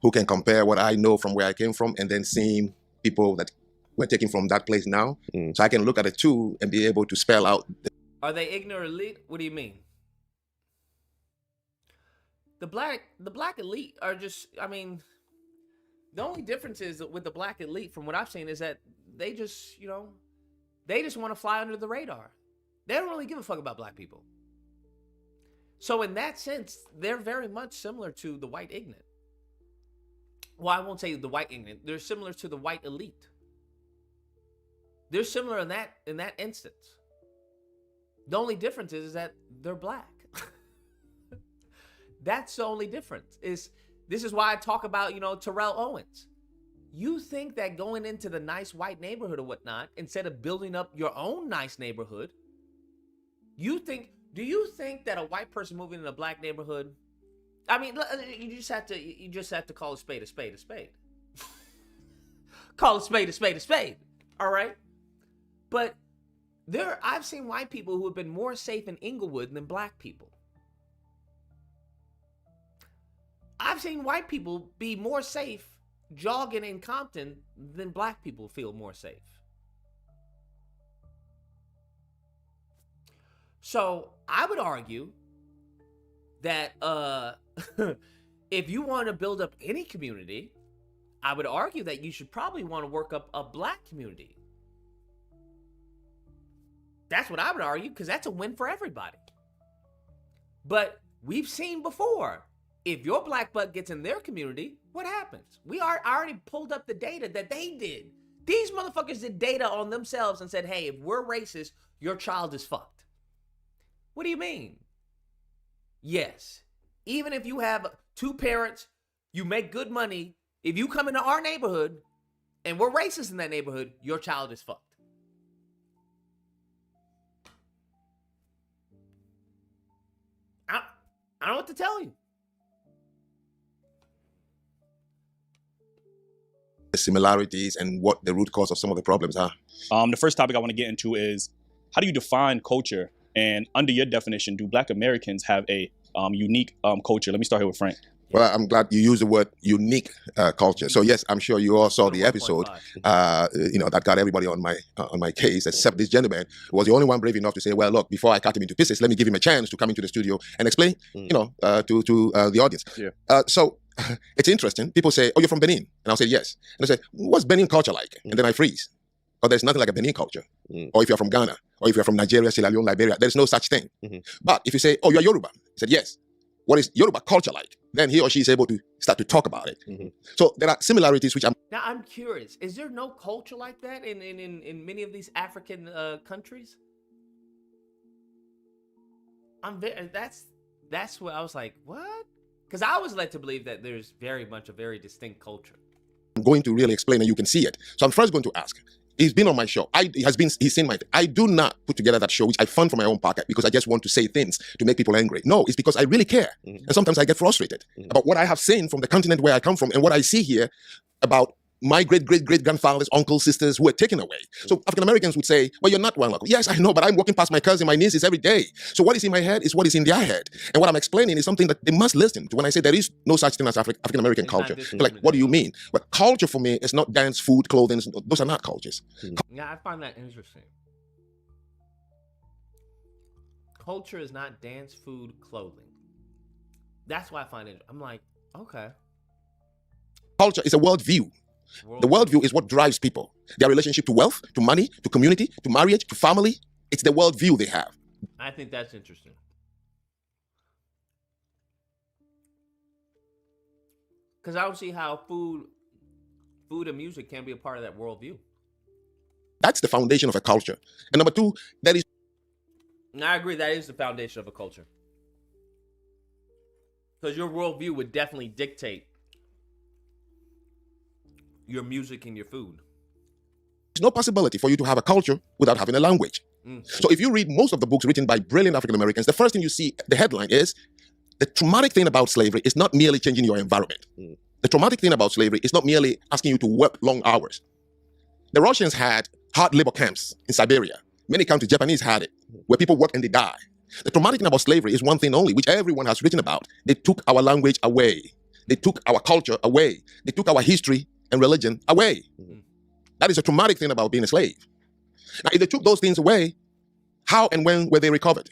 who can compare what I know from where I came from and then seeing people that we're taking from that place now. So I can look at the two and be able to spell out. Are they ignorant elite? What do you mean? The black elite are just, I mean, the only difference is with the black elite, from what I've seen, is that they just, they just want to fly under the radar. They don't really give a fuck about black people. So in that sense, they're very much similar to the white ignorant. Well, I won't say the white ignorant. They're similar to the white elite. They're similar in that instance. The only difference is that they're black. That's the only difference. This is why I talk about, Terrell Owens. You think that going into the nice white neighborhood or whatnot, instead of building up your own nice neighborhood, do you think that a white person moving in a black neighborhood, I mean, you just have to call a spade a spade a spade. Call a spade a spade a spade. All right? But I've seen white people who have been more safe in Inglewood than black people. I've seen white people be more safe jogging in Compton than black people feel more safe. So I would argue that if you want to build up any community, I would argue that you should probably want to work up a black community. That's what I would argue, because that's a win for everybody. But we've seen before, if your black butt gets in their community, what happens? I already pulled up the data that they did. These motherfuckers did data on themselves and said, hey, if we're racist, your child is fucked. What do you mean? Yes. Even if you have 2 parents, you make good money, if you come into our neighborhood and we're racist in that neighborhood, your child is fucked. I don't know what to tell you. The similarities and what the root cause of some of the problems are. The first topic I want to get into is, how do you define culture? And under your definition, do Black Americans have a unique culture? Let me start here with Frank. Well, I'm glad you used the word unique culture. So yes, I'm sure you all saw the episode, that got everybody on my case, except this gentleman who was the only one brave enough to say, well, look, before I cut him into pieces, let me give him a chance to come into the studio and explain, to the audience. Yeah. So it's interesting. People say, oh, you're from Benin. And I'll say, yes. And I say, what's Benin culture like? And then I freeze. Because there's nothing like a Benin culture. Or if you're from Ghana, or if you're from Nigeria, Sierra Leone, Liberia, there's no such thing. But if you say, oh, you're Yoruba, I said, yes. What is Yoruba culture like? Then he or she is able to start to talk about it. So there are similarities which Now I'm curious, is there no culture like that in many of these African countries? That's what I was like, what? Because I was led to believe that there's very much a very distinct culture. I'm going to really explain and you can see it. So I'm first going to ask. He's been on my show. He's seen my thing. I do not put together that show, which I fund from my own pocket because I just want to say things to make people angry. No, it's because I really care. And sometimes I get frustrated about what I have seen from the continent where I come from and what I see here about my great-great-great-grandfathers, uncles, sisters who were taken away. So African Americans would say, well, you're not one uncle. Yes, I know, but I'm walking past my cousin, my nieces every day. So what is in my head is what is in their head. And what I'm explaining is something that they must listen to when I say there is no such thing as African American culture. They're like, what do you mean? But culture for me is not dance, food, clothing. Those are not cultures. Yeah, I find that interesting. Culture is not dance, food, clothing. That's why I find it. I'm like, okay. Culture is a worldview. The worldview is what drives people. Their relationship to wealth, to money, to community, to marriage, to family. It's the worldview they have. I think that's interesting. Because I don't see how food and music can be a part of that worldview. That's the foundation of a culture. And number 2, that is... I agree, that is the foundation of a culture. Because your worldview would definitely dictate your music and your food. There's no possibility for you to have a culture without having a language. So if you read most of the books written by brilliant African Americans, the first thing you see, the headline is, the traumatic thing about slavery is not merely changing your environment. The traumatic thing about slavery is not merely asking you to work long hours. The Russians had hard labor camps in Siberia. Many countries, Japanese had it, where people work and they die. The traumatic thing about slavery is one thing only, which everyone has written about. They took our language away. They took our culture away. They took our history and religion away. That is a traumatic thing about being a slave. Now, if they took those things away, how and when were they recovered?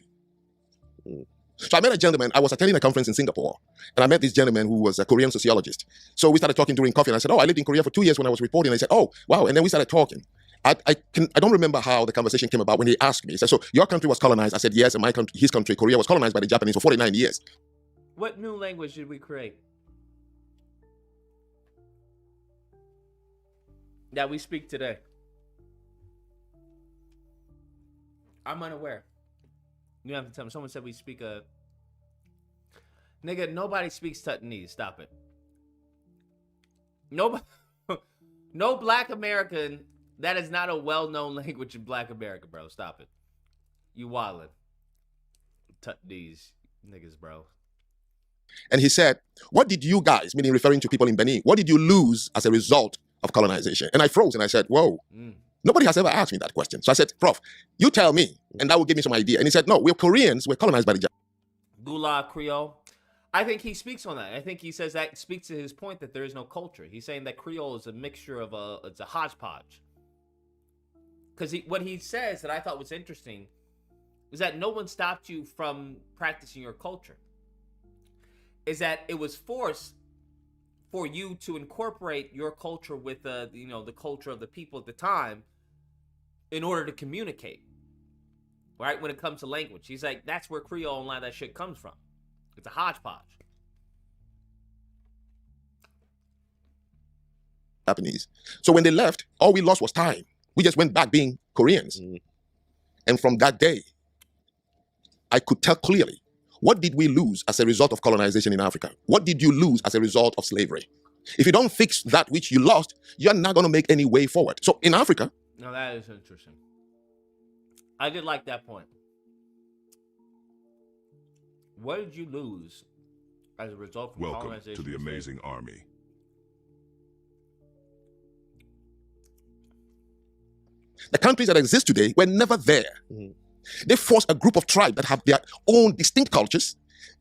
So I met a gentleman. I was attending a conference in Singapore, and I met this gentleman who was a Korean sociologist. So we started talking during coffee, and I said, I lived in Korea for 2 years when I was reporting. And he said, oh, wow. And then we started talking. I don't remember how the conversation came about when he asked me. He said, so your country was colonized? I said, yes, and his country, Korea, was colonized by the Japanese for 49 years. What new language did we create that we speak today? I'm unaware. You don't have to tell me. Someone said we speak a... Nigga, nobody speaks Tethers. Stop it. Nobody... No black American... That is not a well-known language in black America, bro. Stop it. You wildin'. Tethers niggas, bro. And he said, what did you guys, meaning referring to people in Benin, what did you lose as a result of colonization? And I froze and I said, whoa. Nobody has ever asked me that question. So I said, Prof, you tell me, and that will give me some idea. And he said, no, we're Koreans. We're colonized by the Japanese. Gula Creole. I think he speaks on that. I think he says that speaks to his point that there is no culture. He's saying that Creole is a mixture of it's a hodgepodge. Because what he says that I thought was interesting is that no one stopped you from practicing your culture. Is that it was forced for you to incorporate your culture with the culture of the people at the time in order to communicate. Right? When it comes to language. He's like, that's where Creole and a lot of that shit comes from. It's a hodgepodge. Japanese. So when they left, all we lost was time. We just went back being Koreans. And from that day, I could tell clearly, what did we lose as a result of colonization in Africa? What did you lose as a result of slavery? If you don't fix that which you lost, you're not going to make any way forward. So in Africa... No, that is interesting. I did like that point. What did you lose as a result of colonization? Welcome to the amazing army. The countries that exist today were never there. They forced a group of tribes that have their own distinct cultures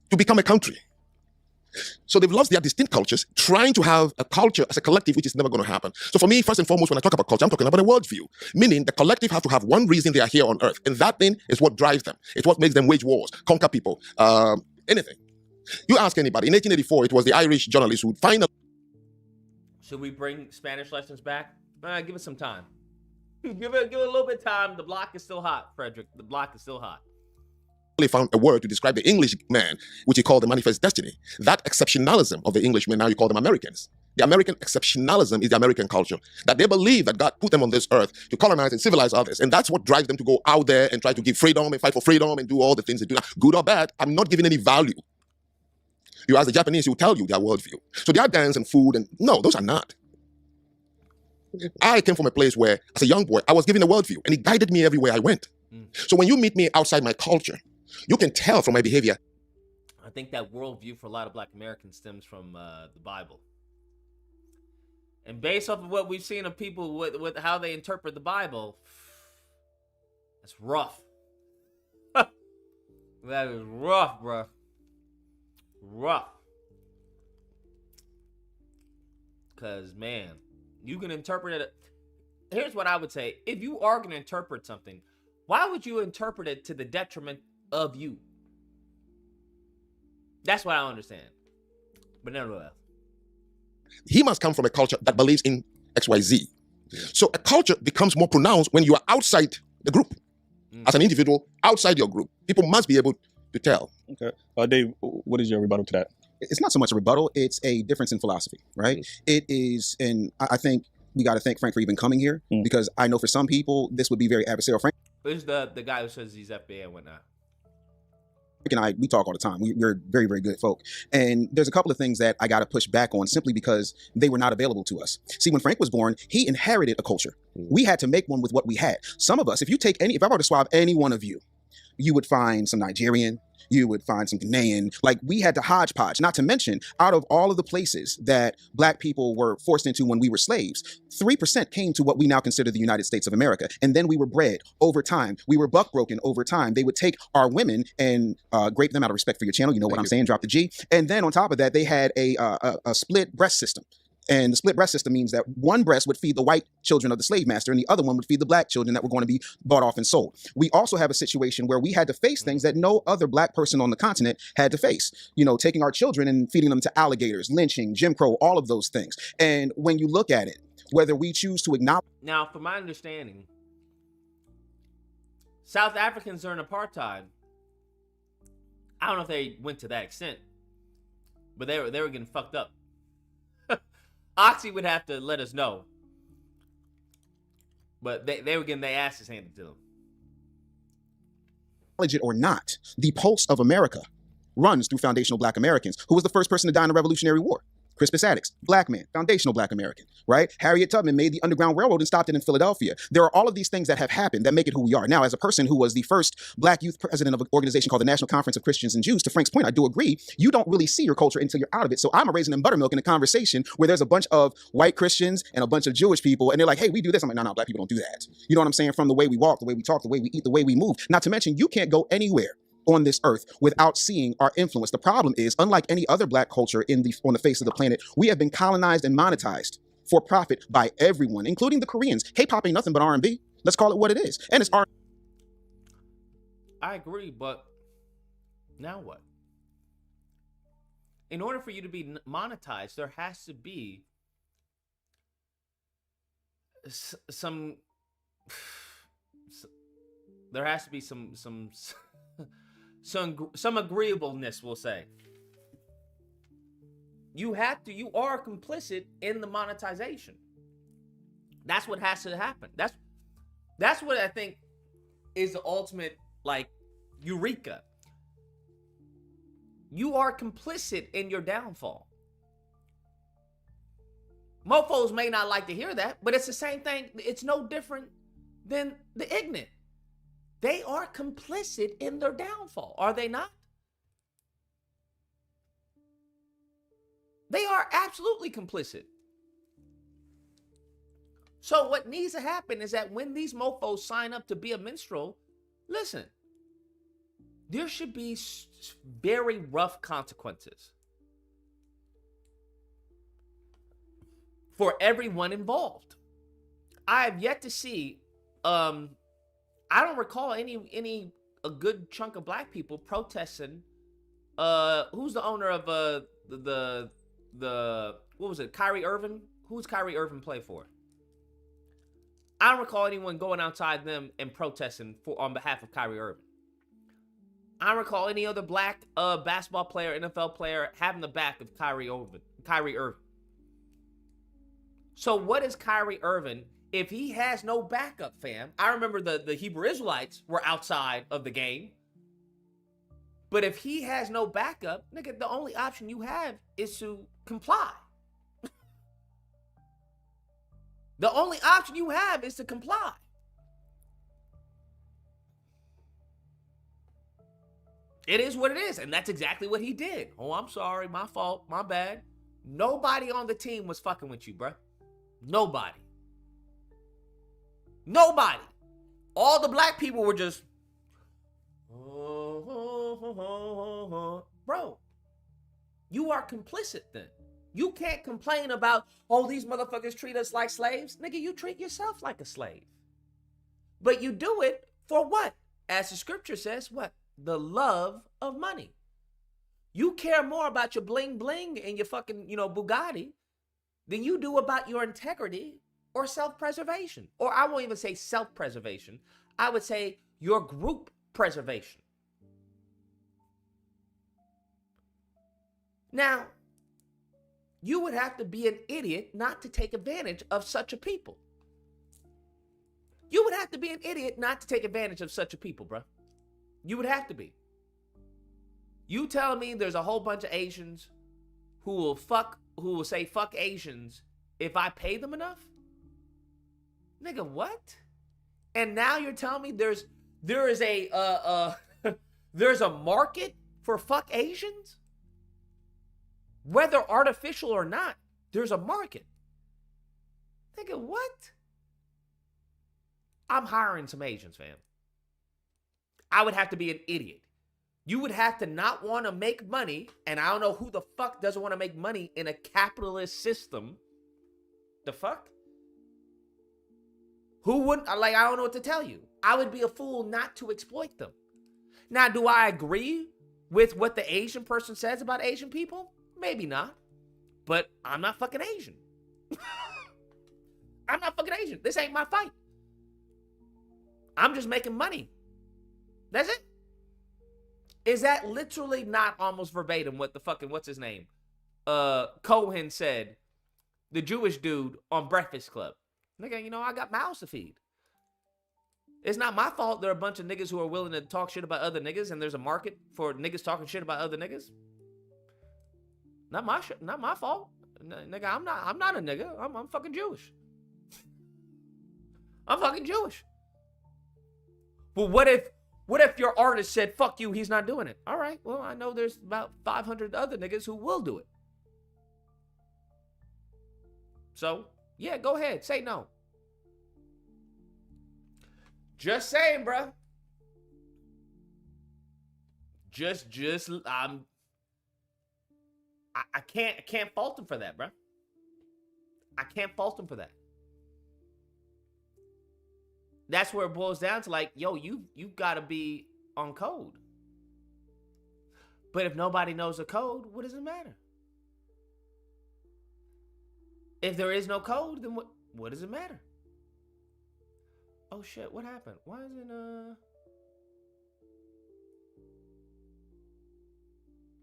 to become a country. So they've lost their distinct cultures, trying to have a culture as a collective, which is never going to happen. So for me, first and foremost, when I talk about culture, I'm talking about a worldview, meaning the collective have to have one reason they are here on earth. And that thing is what drives them. It's what makes them wage wars, conquer people, anything. You ask anybody. In 1884, it was the Irish journalist who would find a... Should we bring Spanish lessons back? Give us some time. Give it a little bit of time. The block is still hot, Frederick. The block is still hot. They found a word to describe the English man, which he called the manifest destiny. That exceptionalism of the Englishmen, now you call them Americans. The American exceptionalism is the American culture, that they believe that God put them on this earth to colonize and civilize others. And that's what drives them to go out there and try to give freedom and fight for freedom and do all the things they do. Now, good or bad, I'm not giving any value. You ask the Japanese, he will tell you their worldview. So their dance and food, and no, those are not. I came from a place where, as a young boy, I was given a worldview, and it guided me everywhere I went. So when you meet me outside my culture, you can tell from my behavior. I think that worldview for a lot of black Americans stems from the Bible. And based off of what we've seen of people with how they interpret the Bible, that's rough. That is rough, bro. Rough. Because, man, you can interpret it. Here's what I would say. If you are going to interpret something, why would you interpret it to the detriment of you? That's what I don't understand. But nevertheless. He must come from a culture that believes in XYZ. So a culture becomes more pronounced when you are outside the group. As an individual, outside your group. People must be able to tell. Okay. Dave, what is your rebuttal to that? It's not so much a rebuttal, it's a difference in philosophy, right? It is, and I think we got to thank Frank for even coming here, because I know for some people, this would be very adversarial. Frank is the guy who says he's FBA and whatnot. And I, we talk all the time. We're very, very good folk. And there's a couple of things that I got to push back on simply because they were not available to us. See, when Frank was born, he inherited a culture. We had to make one with what we had. Some of us, if I were to swab any one of you, you would find some Nigerian, You would find some Ghanaian. Like, we had to hodgepodge. Not to mention, out of all of the places that black people were forced into when we were slaves, 3% came to what we now consider the United States of America. And then we were bred over time. We were buck-broken over time. They would take our women and grape them out of respect for your channel. You know what I'm saying? Drop the G. And then on top of that, they had a split breast system. And the split breast system means that one breast would feed the white children of the slave master and the other one would feed the black children that were going to be bought off and sold. We also have a situation where we had to face things that no other black person on the continent had to face. You know, taking our children and feeding them to alligators, lynching, Jim Crow, all of those things. And when you look at it, whether we choose to acknowledge... Now, from my understanding, South Africans during apartheid, I don't know if they went to that extent, but they were getting fucked up. Oxy would have to let us know. But they were getting their asses handed to them. Acknowledge it or not, the pulse of America runs through foundational black Americans. Who was the first person to die in the Revolutionary War? Crispus Attucks, black man, foundational black American, right? Harriet Tubman made the Underground Railroad and stopped it in Philadelphia. There are all of these things that have happened that make it who we are. Now, as a person who was the first black youth president of an organization called the National Conference of Christians and Jews, to Frank's point, I do agree, you don't really see your culture until you're out of it. So I'm a raisin and buttermilk in a conversation where there's a bunch of white Christians and a bunch of Jewish people, and they're like, hey, we do this. I'm like, no, black people don't do that. You know what I'm saying? From the way we walk, the way we talk, the way we eat, the way we move. Not to mention, you can't go anywhere on this earth without seeing our influence. The problem is, unlike any other black culture on the face of the planet, we have been colonized and monetized for profit by everyone, including the Koreans. K-pop ain't nothing but R&B. Let's call it what it is. And it's R. I agree, but now what? In order for you to be monetized, there has to be some agreeableness, we'll say. You are complicit in the monetization. That's what has to happen. That's what I think is the ultimate, like, eureka. You are complicit in your downfall. Mofos may not like to hear that, but it's the same thing. It's no different than the ignorant. They are complicit in their downfall, are they not? They are absolutely complicit. So what needs to happen is that when these mofos sign up to be a minstrel, listen, there should be very rough consequences for everyone involved. I have yet to see, I don't recall a good chunk of black people protesting. Who's the owner of the what was it? Kyrie Irving? Who's Kyrie Irving play for? I don't recall anyone going outside them and protesting on behalf of Kyrie Irving. I don't recall any other black basketball player, NFL player having the back of Kyrie Irving. So what is Kyrie Irving? If he has no backup, fam, I remember the Hebrew Israelites were outside of the game. But if he has no backup, nigga, the only option you have is to comply. The only option you have is to comply. It is what it is, and that's exactly what he did. Oh, I'm sorry, my fault, my bad. Nobody on the team was fucking with you, bro. Nobody. Nobody. All the black people were just, bro, you are complicit then. You can't complain about, oh, these motherfuckers treat us like slaves. Nigga, you treat yourself like a slave. But you do it for what? As the scripture says, what? The love of money. You care more about your bling bling and your fucking, Bugatti than you do about your integrity or self-preservation. Or I won't even say self-preservation. I would say your group preservation. Now, you would have to be an idiot not to take advantage of such a people. You would have to be an idiot not to take advantage of such a people, bro. You would have to be. You telling me there's a whole bunch of Asians who will say fuck Asians if I pay them enough? Nigga, what? And now you're telling me there is a There's a market for fuck Asians? Whether artificial or not, there's a market. Nigga, what? I'm hiring some Asians, fam. I would have to be an idiot. You would have to not want to make money, and I don't know who the fuck doesn't want to make money in a capitalist system. The fuck? Who wouldn't? Like, I don't know what to tell you. I would be a fool not to exploit them. Now, do I agree with what the Asian person says about Asian people? Maybe not. But I'm not fucking Asian. I'm not fucking Asian. This ain't my fight. I'm just making money. That's it. Is that literally not almost verbatim what the fucking, what's his name? Cohen said, the Jewish dude on Breakfast Club. Nigga, you know, I got mouths to feed. It's not my fault there are a bunch of niggas who are willing to talk shit about other niggas and there's a market for niggas talking shit about other niggas. Not my fault. Nigga, I'm not a nigga. I'm fucking Jewish. I'm fucking Jewish. Well, what if your artist said, fuck you, he's not doing it? All right, well, I know there's about 500 other niggas who will do it. So, yeah, go ahead. Say no. Just saying, bruh. I can't fault him for that, bruh. I can't fault him for that. That's where it boils down to, like, yo, you got to be on code. But if nobody knows the code, what does it matter? If there is no code, then what does it matter? Oh shit, what happened? Why isn't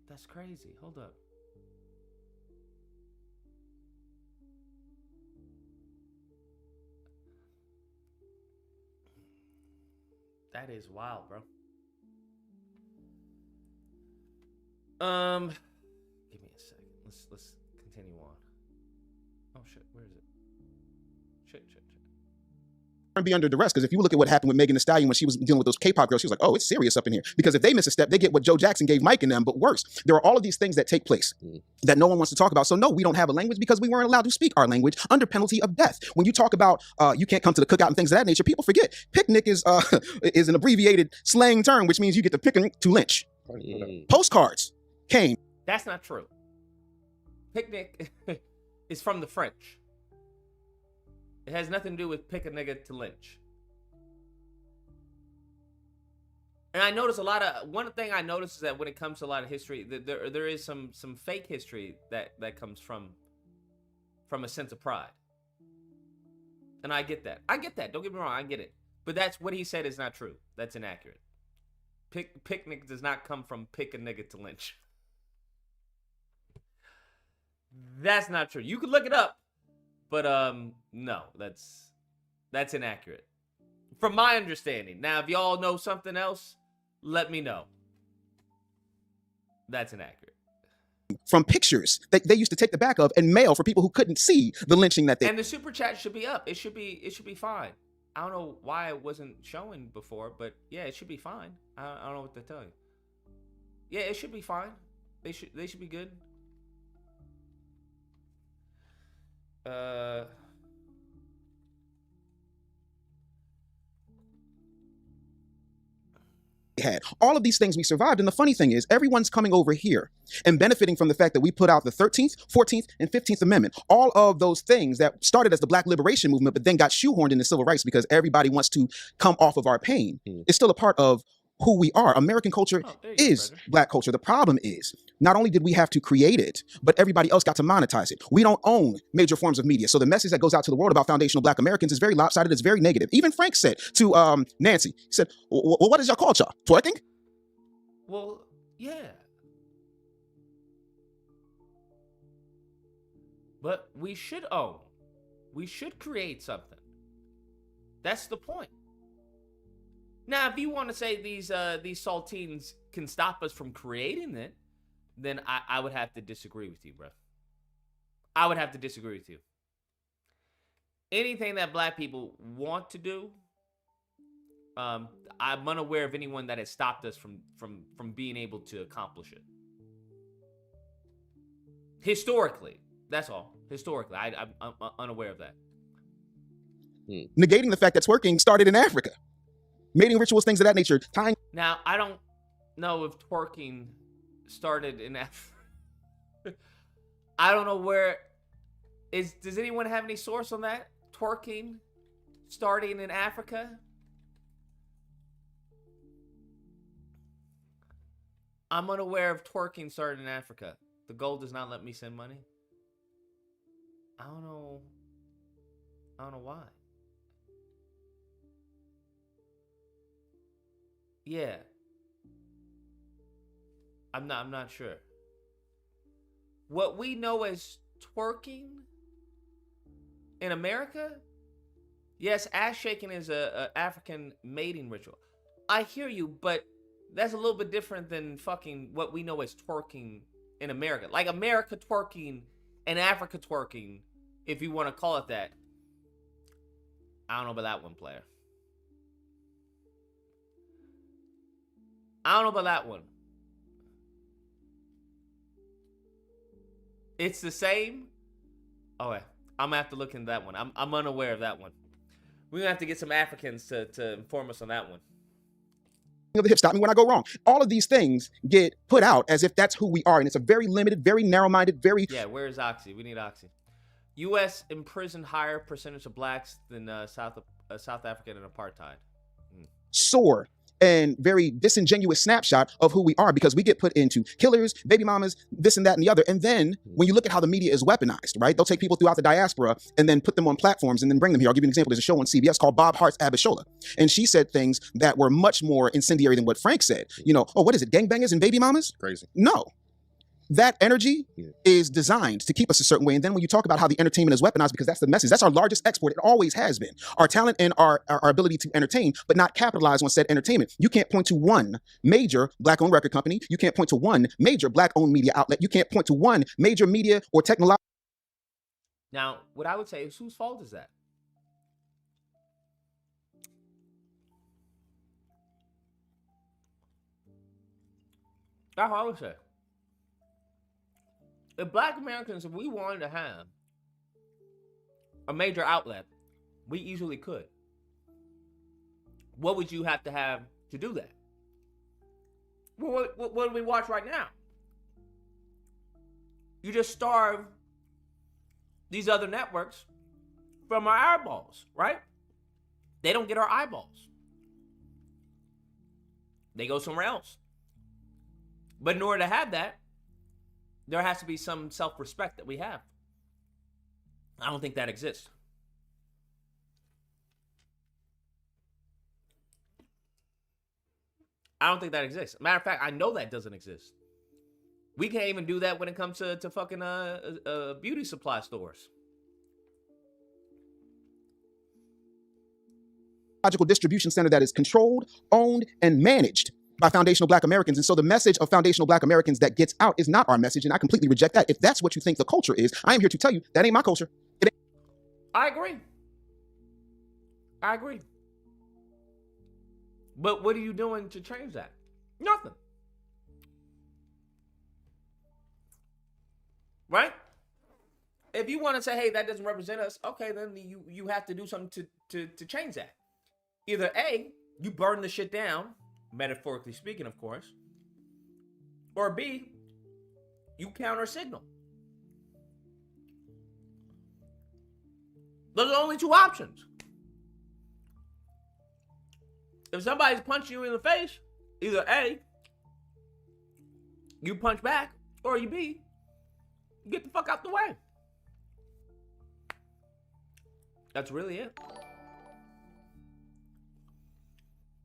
That's crazy. Hold up. That is wild, bro. Give me a second. Let's continue on. Oh shit, where is it? Shit. And be under duress, because if you look at what happened with Megan Thee Stallion when she was dealing with those K-pop girls, she was like, oh, it's serious up in here. Because if they miss a step, they get what Joe Jackson gave Mike and them, but worse. There are all of these things that take place that no one wants to talk about. So no, we don't have a language because we weren't allowed to speak our language under penalty of death. When you talk about you can't come to the cookout and things of that nature, people forget. Picnic is an abbreviated slang term, which means you get the picnic to lynch. Postcards came. That's not true. Picnic is from the French. It has nothing to do with pick a nigga to lynch. And I notice one thing I notice is that when it comes to a lot of history, there is some fake history that comes from a sense of pride. And I get that. Don't get me wrong, I get it. But that's what he said is not true. That's inaccurate. Picnic does not come from pick a nigga to lynch. That's not true. You could look it up. But no, that's inaccurate. From my understanding. Now, if y'all know something else, let me know. That's inaccurate. From pictures that they used to take the back of and mail for people who couldn't see the lynching that they. And the super chat should be up. It should be fine. I don't know why it wasn't showing before, but yeah, it should be fine. I don't know what to tell you. Yeah, it should be fine. They should be good. Had all of these things we survived, and the funny thing is everyone's coming over here and benefiting from the fact that we put out the 13th, 14th, and 15th Amendment. All of those things that started as the Black Liberation Movement but then got shoehorned into civil rights because everybody wants to come off of our pain. It's still a part of who we are. American culture is Black culture. The problem is not only did we have to create it, but everybody else got to monetize it. We don't own major forms of media. So the message that goes out to the world about foundational Black Americans is very lopsided. It's very negative. Even Frank said to Nancy, he said, well, what is your culture? Twerking? Well, yeah. But we should own. We should create something. That's the point. Now, if you want to say these saltines can stop us from creating it, then I would have to disagree with you, bro. I would have to disagree with you. Anything that Black people want to do, I'm unaware of anyone that has stopped us from being able to accomplish it. Historically, that's all. Historically, I'm unaware of that. Negating the fact that twerking started in Africa. Mating rituals, things of that nature. Tying. Now, I don't know if twerking started in Africa. I don't know where is. Does anyone have any source on that? Twerking starting in Africa? I'm unaware of twerking started in Africa. The gold does not let me send money. I don't know why. Yeah. I'm not sure. What we know as twerking in America, yes, ass shaking is a African mating ritual. I hear you, but that's a little bit different than fucking what we know as twerking in America. Like America twerking and Africa twerking, if you want to call it that. I don't know about that one, player. I don't know about that one. It's the same? Okay, I'm gonna have to look into that one. I'm unaware of that one. We're gonna have to get some Africans to inform us on that one. Of the hip, stop me when I go wrong. All of these things get put out as if that's who we are, and it's a very limited, very narrow-minded, very... Yeah, where's Oxy? We need Oxy. U.S. imprisoned higher percentage of blacks than South African and apartheid. sore and very disingenuous snapshot of who we are, because we get put into killers, baby mamas, this and that and the other. And then when you look at how the media is weaponized, right? They'll take people throughout the diaspora and then put them on platforms and then bring them here. I'll give you an example. There's a show on CBS called Bob Hart's Abishola. And she said things that were much more incendiary than what Frank said. You know, oh, what is it? Gangbangers and baby mamas? Crazy. No. That energy is designed to keep us a certain way. And then when you talk about how the entertainment is weaponized, because that's the message, that's our largest export. It always has been. Our talent and our ability to entertain, but not capitalize on said entertainment. You can't point to one major black-owned record company. You can't point to one major black-owned media outlet. You can't point to one major media or technological. Now, what I would say is, whose fault is that? That's what I would say. If black Americans, if we wanted to have a major outlet, we easily could. What would you have to do that? Well, what do we watch right now? You just starve these other networks from our eyeballs, right? They don't get our eyeballs. They go somewhere else. But in order to have that, there has to be some self-respect that we have. I don't think that exists. I don't think that exists. Matter of fact, I know that doesn't exist. We can't even do that when it comes to fucking beauty supply stores. Distribution center that is controlled, owned, and managed by foundational black Americans. And so the message of foundational black Americans that gets out is not our message, and I completely reject that. If that's what you think the culture is, I am here to tell you that ain't my culture. I agree. But what are you doing to change that? Nothing. Right? If you want to say, hey, that doesn't represent us, okay, then you have to do something to change that. Either A, you burn the shit down, metaphorically speaking, of course, or B, you counter signal. Those are only two options. If somebody's punching you in the face, either A, you punch back, or you B, get the fuck out the way. That's really it.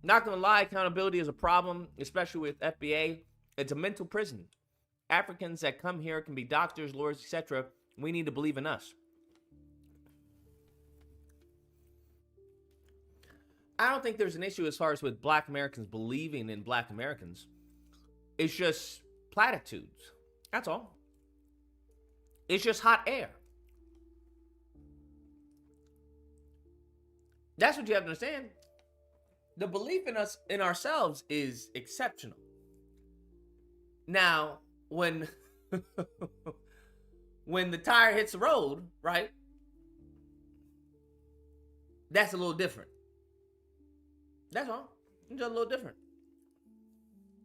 Not gonna lie, accountability is a problem, especially with FBA. It's a mental prison. Africans that come here can be doctors, lawyers, etc. We need to believe in us. I don't think there's an issue as far as with black Americans believing in black Americans. It's just platitudes. That's all. It's just hot air. That's what you have to understand. the belief in us, in ourselves, is exceptional. Now, when when the tire hits the road, right? That's a little different. That's all. It's just a little different.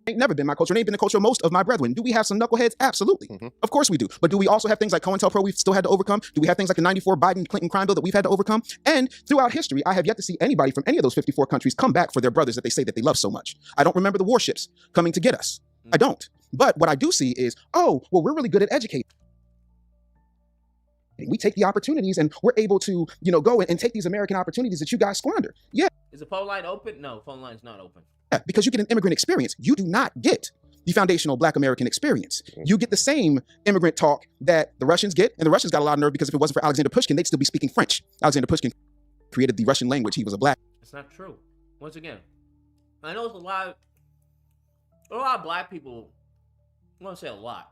Ain't never been my culture. It ain't been the culture of most of my brethren. Do we have some knuckleheads? Absolutely. Of course we do. But do we also have things like COINTELPRO we've still had to overcome? Do we have things like the 94 Biden-Clinton crime bill that we've had to overcome? And throughout history, I have yet to see anybody from any of those 54 countries come back for their brothers that they say that they love so much. I don't remember the warships coming to get us. I don't. But what I do see is, oh, well, we're really good at educating. We take the opportunities and we're able to, go and take these American opportunities that you guys squander. Yeah. Is the phone line open? No, phone line's not open. Yeah, because you get an immigrant experience. You do not get the foundational Black American experience. You get the same immigrant talk that the Russians get, and the Russians got a lot of nerve because if it wasn't for Alexander Pushkin, they'd still be speaking French. Alexander Pushkin created the Russian language. He was a Black. It's not true. Once again, I know it's a lot of Black people. I won't say a lot.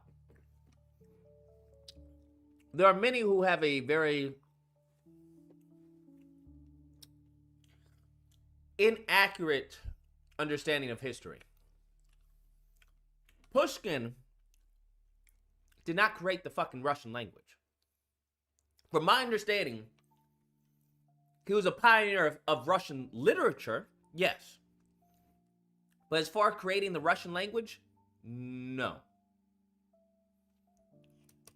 There are many who have a very inaccurate understanding of history. Pushkin did not create the fucking Russian language. From my understanding, he was a pioneer of Russian literature, yes. But as far as creating the Russian language, no.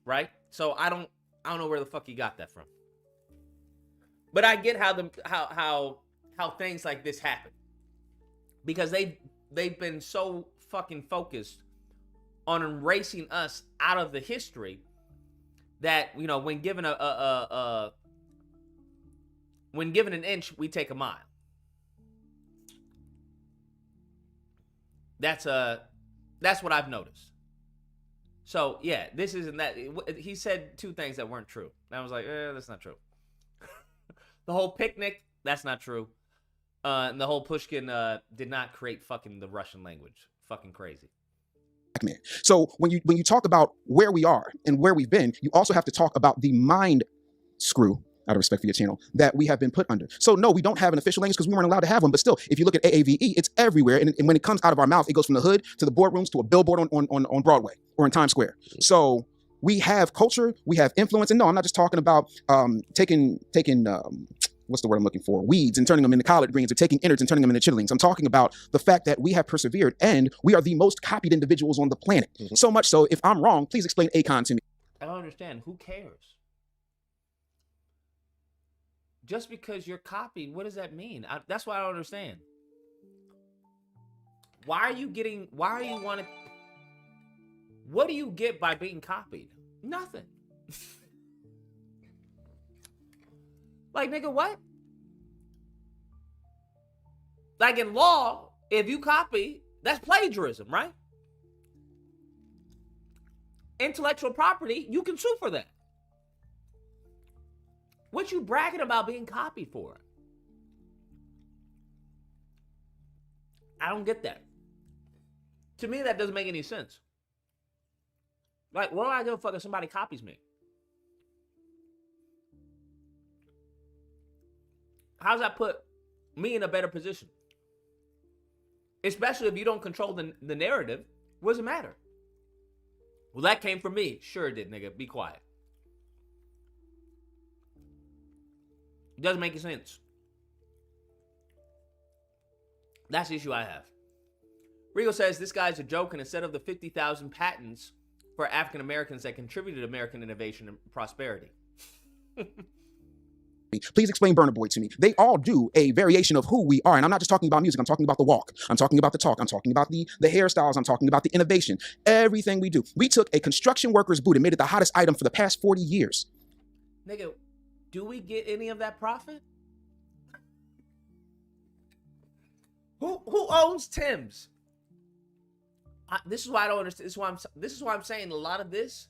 Right? So I don't know where the fuck he got that from. But I get how things like this happen. Because they've been so fucking focused on erasing us out of the history that, when given when given an inch, we take a mile. That's what I've noticed. So, yeah, this isn't that. He said two things that weren't true. And I was like, that's not true. The whole picnic, that's not true. And the whole Pushkin did not create fucking the Russian language. Fucking crazy. Man. So when you talk about where we are and where we've been, you also have to talk about the mind screw, out of respect for your channel, that we have been put under. So no, we don't have an official language because we weren't allowed to have one. But still, if you look at AAVE, it's everywhere. And when it comes out of our mouth, it goes from the hood to the boardrooms to a billboard on Broadway or in Times Square. So we have culture, we have influence. And no, I'm not just talking about taking what's the word I'm looking for? Weeds and turning them into collard greens, or taking innards and turning them into chitterlings. I'm talking about the fact that we have persevered and we are the most copied individuals on the planet. So much so, if I'm wrong, please explain Akon to me. I don't understand. Who cares? Just because you're copied, what does that mean? That's what I don't understand. What do you get by being copied? Nothing. Like, nigga, what? Like in law, if you copy, that's plagiarism, right? Intellectual property, you can sue for that. What you bragging about being copied for? I don't get that. To me, that doesn't make any sense. Like, what do I give a fuck if somebody copies me? How does that put me in a better position? Especially if you don't control the narrative. What does it matter? Well, that came from me. Sure it did, nigga. Be quiet. It doesn't make sense. That's the issue I have. Rigo says this guy's a joke, and instead of the 50,000 patents for African Americans that contributed to American innovation and prosperity. Please explain Burna Boy to me. They all do a variation of who we are. And I'm not just talking about music. I'm talking about the walk. I'm talking about the talk. I'm talking about the hairstyles. I'm talking about the innovation. Everything we do. We took a construction worker's boot and made it the hottest item for the past 40 years. Nigga, do we get any of that profit? Who owns Tim's? This is why I don't understand. This is why I'm saying a lot of this.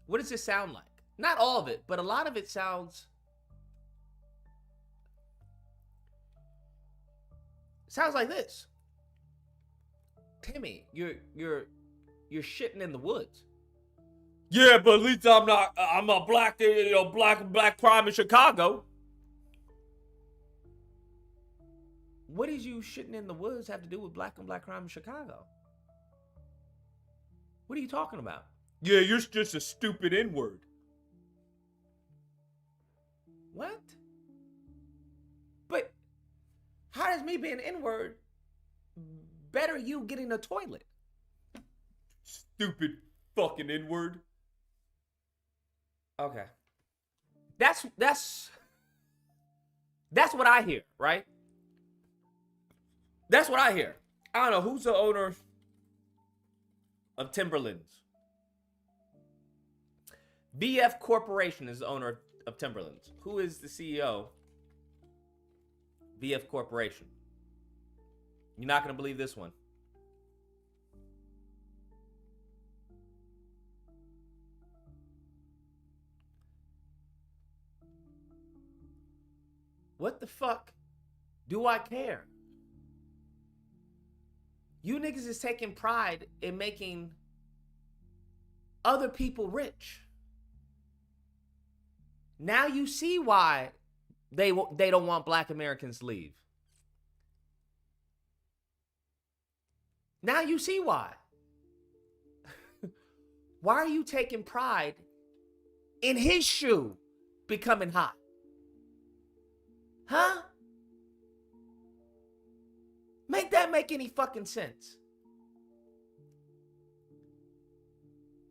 What does this sound like? Not all of it, but a lot of it sounds like this. Timmy, you're shitting in the woods. Yeah, but at least I'm a black crime in Chicago. What did you shitting in the woods have to do with black on black crime in Chicago? What are you talking about? Yeah, you're just a stupid N-word. What? But how does me being N-word better you getting a toilet? Stupid fucking N-word. Okay. That's what I hear, right? That's what I hear. I don't know who's the owner of Timberlands. VF Corporation is the owner of Timberlands. Who is the CEO? VF Corporation. You're not going to believe this one. What the fuck do I care? You niggas is taking pride in making other people rich. Now you see why they don't want black Americans to leave. Now you see why. Why are you taking pride in his shoe becoming hot? Huh? Make that make any fucking sense?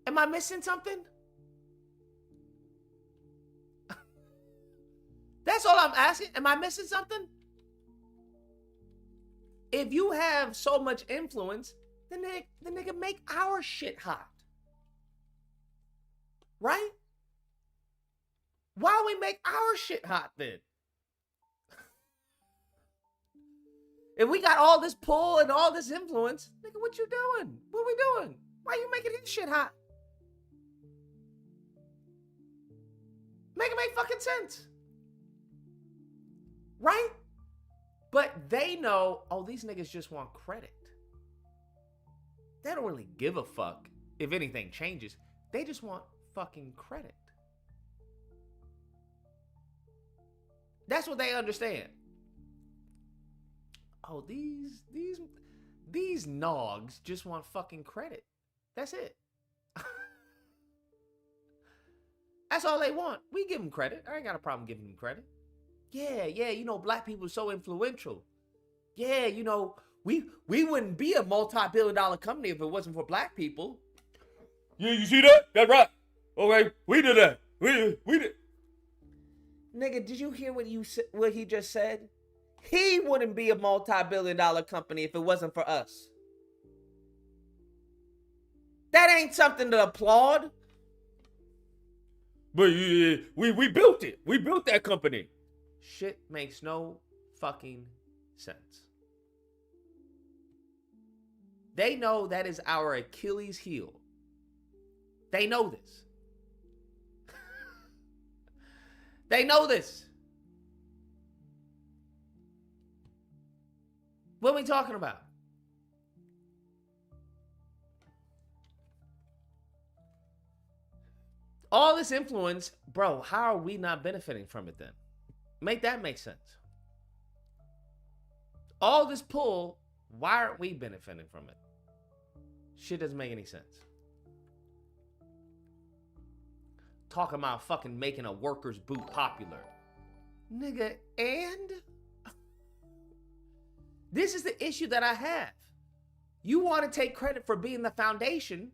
Am I missing something? That's all I'm asking. Am I missing something? If you have so much influence, then the nigga make our shit hot. Right? Why don't we make our shit hot then? If we got all this pull and all this influence, nigga, what you doing? What we doing? Why you making his shit hot? Make it make fucking sense. Right? But they know, oh, these niggas just want credit. They don't really give a fuck if anything changes. They just want fucking credit. That's what they understand. Oh, these nogs just want fucking credit. That's it. That's all they want. We give them credit. I ain't got a problem giving them credit. Yeah, you know, black people are so influential. Yeah, you know, we wouldn't be a multi-billion-dollar company if it wasn't for black people. Yeah, you see that? That's right. Okay, we did that. We did. Nigga, did you hear what he just said? He wouldn't be a multi-billion-dollar company if it wasn't for us. That ain't something to applaud. But we built it. We built that company. Shit makes no fucking sense. They know that is our Achilles heel. They know this. They know this. What are we talking about? All this influence, bro, how are we not benefiting from it then? Make that make sense. All this pull, why aren't we benefiting from it? Shit doesn't make any sense. Talking about fucking making a worker's boot popular. Nigga, and? This is the issue that I have. You want to take credit for being the foundation,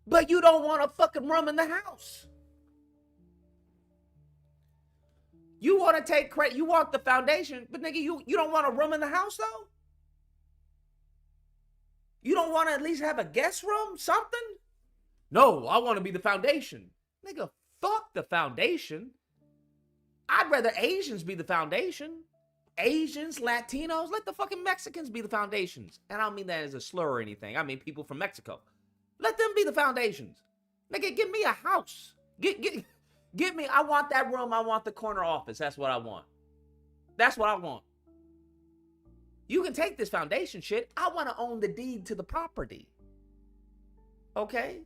but you don't want a fucking room in the house. You want to take credit, you want the foundation, but nigga, you don't want a room in the house though? You don't want to at least have a guest room, something? No, I want to be the foundation. Nigga, fuck the foundation. I'd rather Asians be the foundation. Asians, Latinos, let the fucking Mexicans be the foundations. And I don't mean that as a slur or anything. I mean people from Mexico. Let them be the foundations. Nigga, give me a house. Give me, I want that room. I want the corner office. That's what I want. That's what I want. You can take this foundation shit. I want to own the deed to the property. Okay?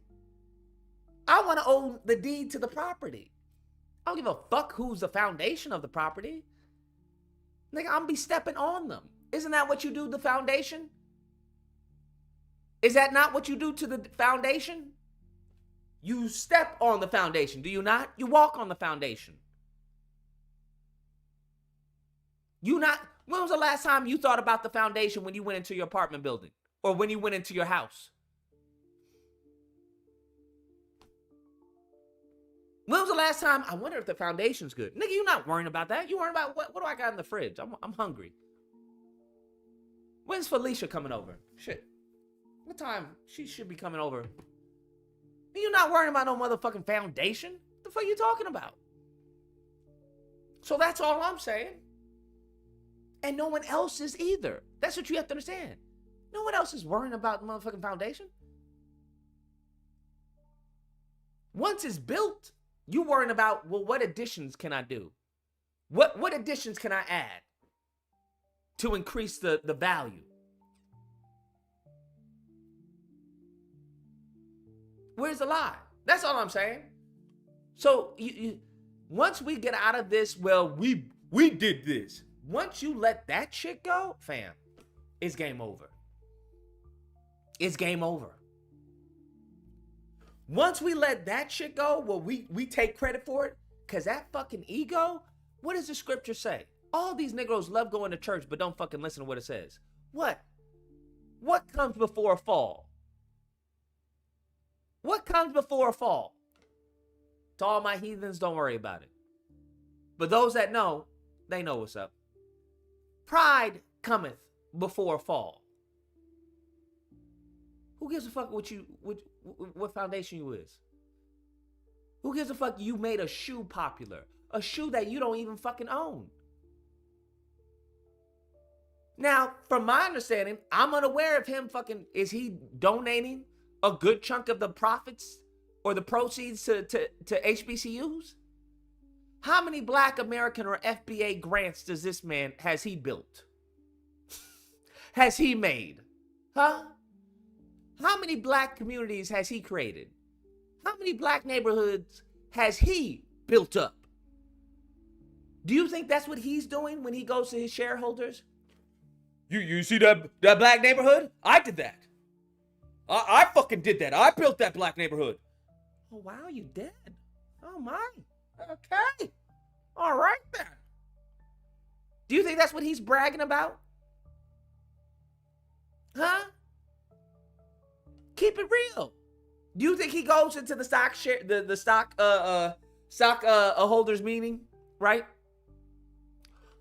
I want to own the deed to the property. I don't give a fuck who's the foundation of the property. Nigga, I'm be stepping on them. Isn't that what you do to the foundation? Is that not what you do to the foundation? You step on the foundation, do you not? You walk on the foundation. When was the last time you thought about the foundation when you went into your apartment building or when you went into your house? When was the last time? I wonder if the foundation's good. Nigga, you're not worrying about that. You worrying about what do I got in the fridge? I'm hungry. When's Felicia coming over? Shit. What time? She should be coming over. You're not worrying about no motherfucking foundation. What the fuck are you talking about? So that's all I'm saying. And no one else is either. That's what you have to understand. No one else is worrying about the motherfucking foundation. Once it's built, you're worrying about, well, what additions can I do? What additions can I add to increase the value? Where's the lie? That's all I'm saying. So once we get out of this, well, we did this. Once you let that shit go, fam, it's game over. It's game over. Once we let that shit go, well, we take credit for it, because that fucking ego, what does the scripture say? All these Negroes love going to church, but don't fucking listen to what it says. What? What comes before a fall? What comes before a fall? To all my heathens, don't worry about it. But those that know, they know what's up. Pride cometh before a fall. Who gives a fuck what foundation you is? Who gives a fuck you made a shoe popular? A shoe that you don't even fucking own. Now, from my understanding, I'm unaware of him fucking, is he donating a good chunk of the profits or the proceeds to HBCUs? How many Black American or FBA grants does this man, has he built? Has he made? Huh? How many Black communities has he created? How many Black neighborhoods has he built up? Do you think that's what he's doing when he goes to his shareholders? You see that Black neighborhood? I did that. I fucking did that. I built that Black neighborhood. Oh, wow, you did? Oh, my. Okay. All right, then. Do you think that's what he's bragging about? Huh? Keep it real. Do you think he goes into the stock share, the stock holders meeting, right?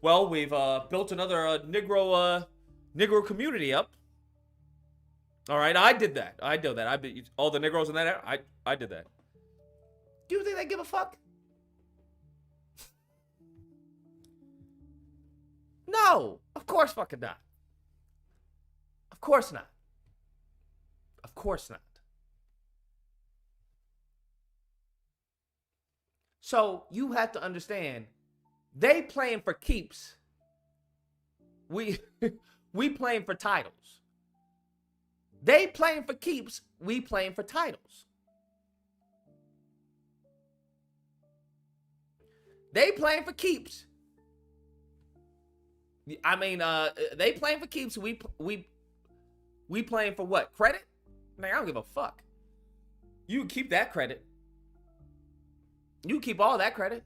Well, we've built another Negro community up. All right, I did that. All the Negroes in that area, I did that. Do you think they give a fuck? No, of course fucking not. Of course not. Of course not. So you have to understand, they playing for keeps. We playing for titles. They playing for keeps, we playing for titles. They playing for keeps. I mean, they playing for keeps. We playing for what? Credit? Man, I don't give a fuck. You keep that credit. You keep all that credit.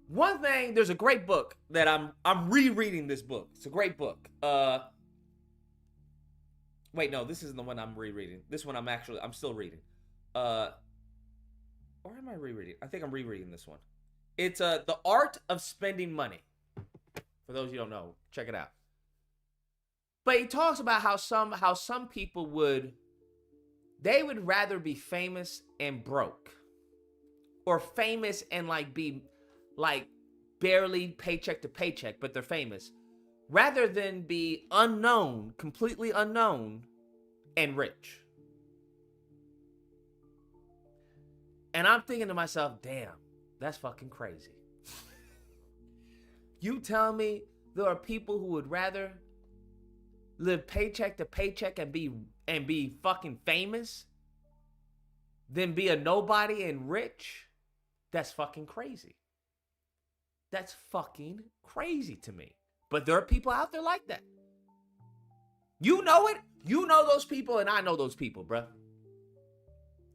One thing, there's a great book that I'm rereading this book. It's a great book. Wait, no, this isn't the one I'm rereading. This one I'm still reading. Or am I rereading? I think I'm rereading this one. It's The Art of Spending Money. For those you don't know, check it out. But he talks about how some people would rather be famous and broke, or famous and be barely paycheck to paycheck, but they're famous, rather than be unknown, completely unknown, and rich. And I'm thinking to myself, damn, that's fucking crazy. You tell me there are people who would rather live paycheck to paycheck and be fucking famous than be a nobody and rich? That's fucking crazy. That's fucking crazy to me. But there are people out there like that. You know it. You know those people, and I know those people, bruh.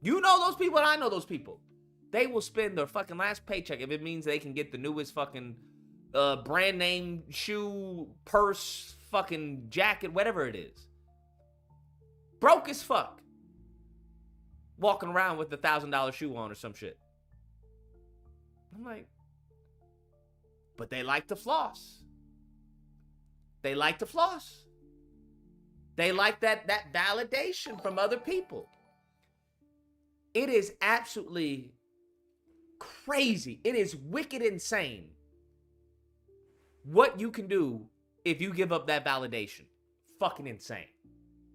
You know those people, and I know those people. They will spend their fucking last paycheck if it means they can get the newest fucking brand name shoe, purse, fucking jacket, whatever it is. Broke as fuck. Walking around with the $1,000 shoe on or some shit. I'm like, but they like to floss. They like to floss. They like that validation from other people. It is absolutely crazy. It is wicked insane what you can do if you give up that validation. Fucking insane.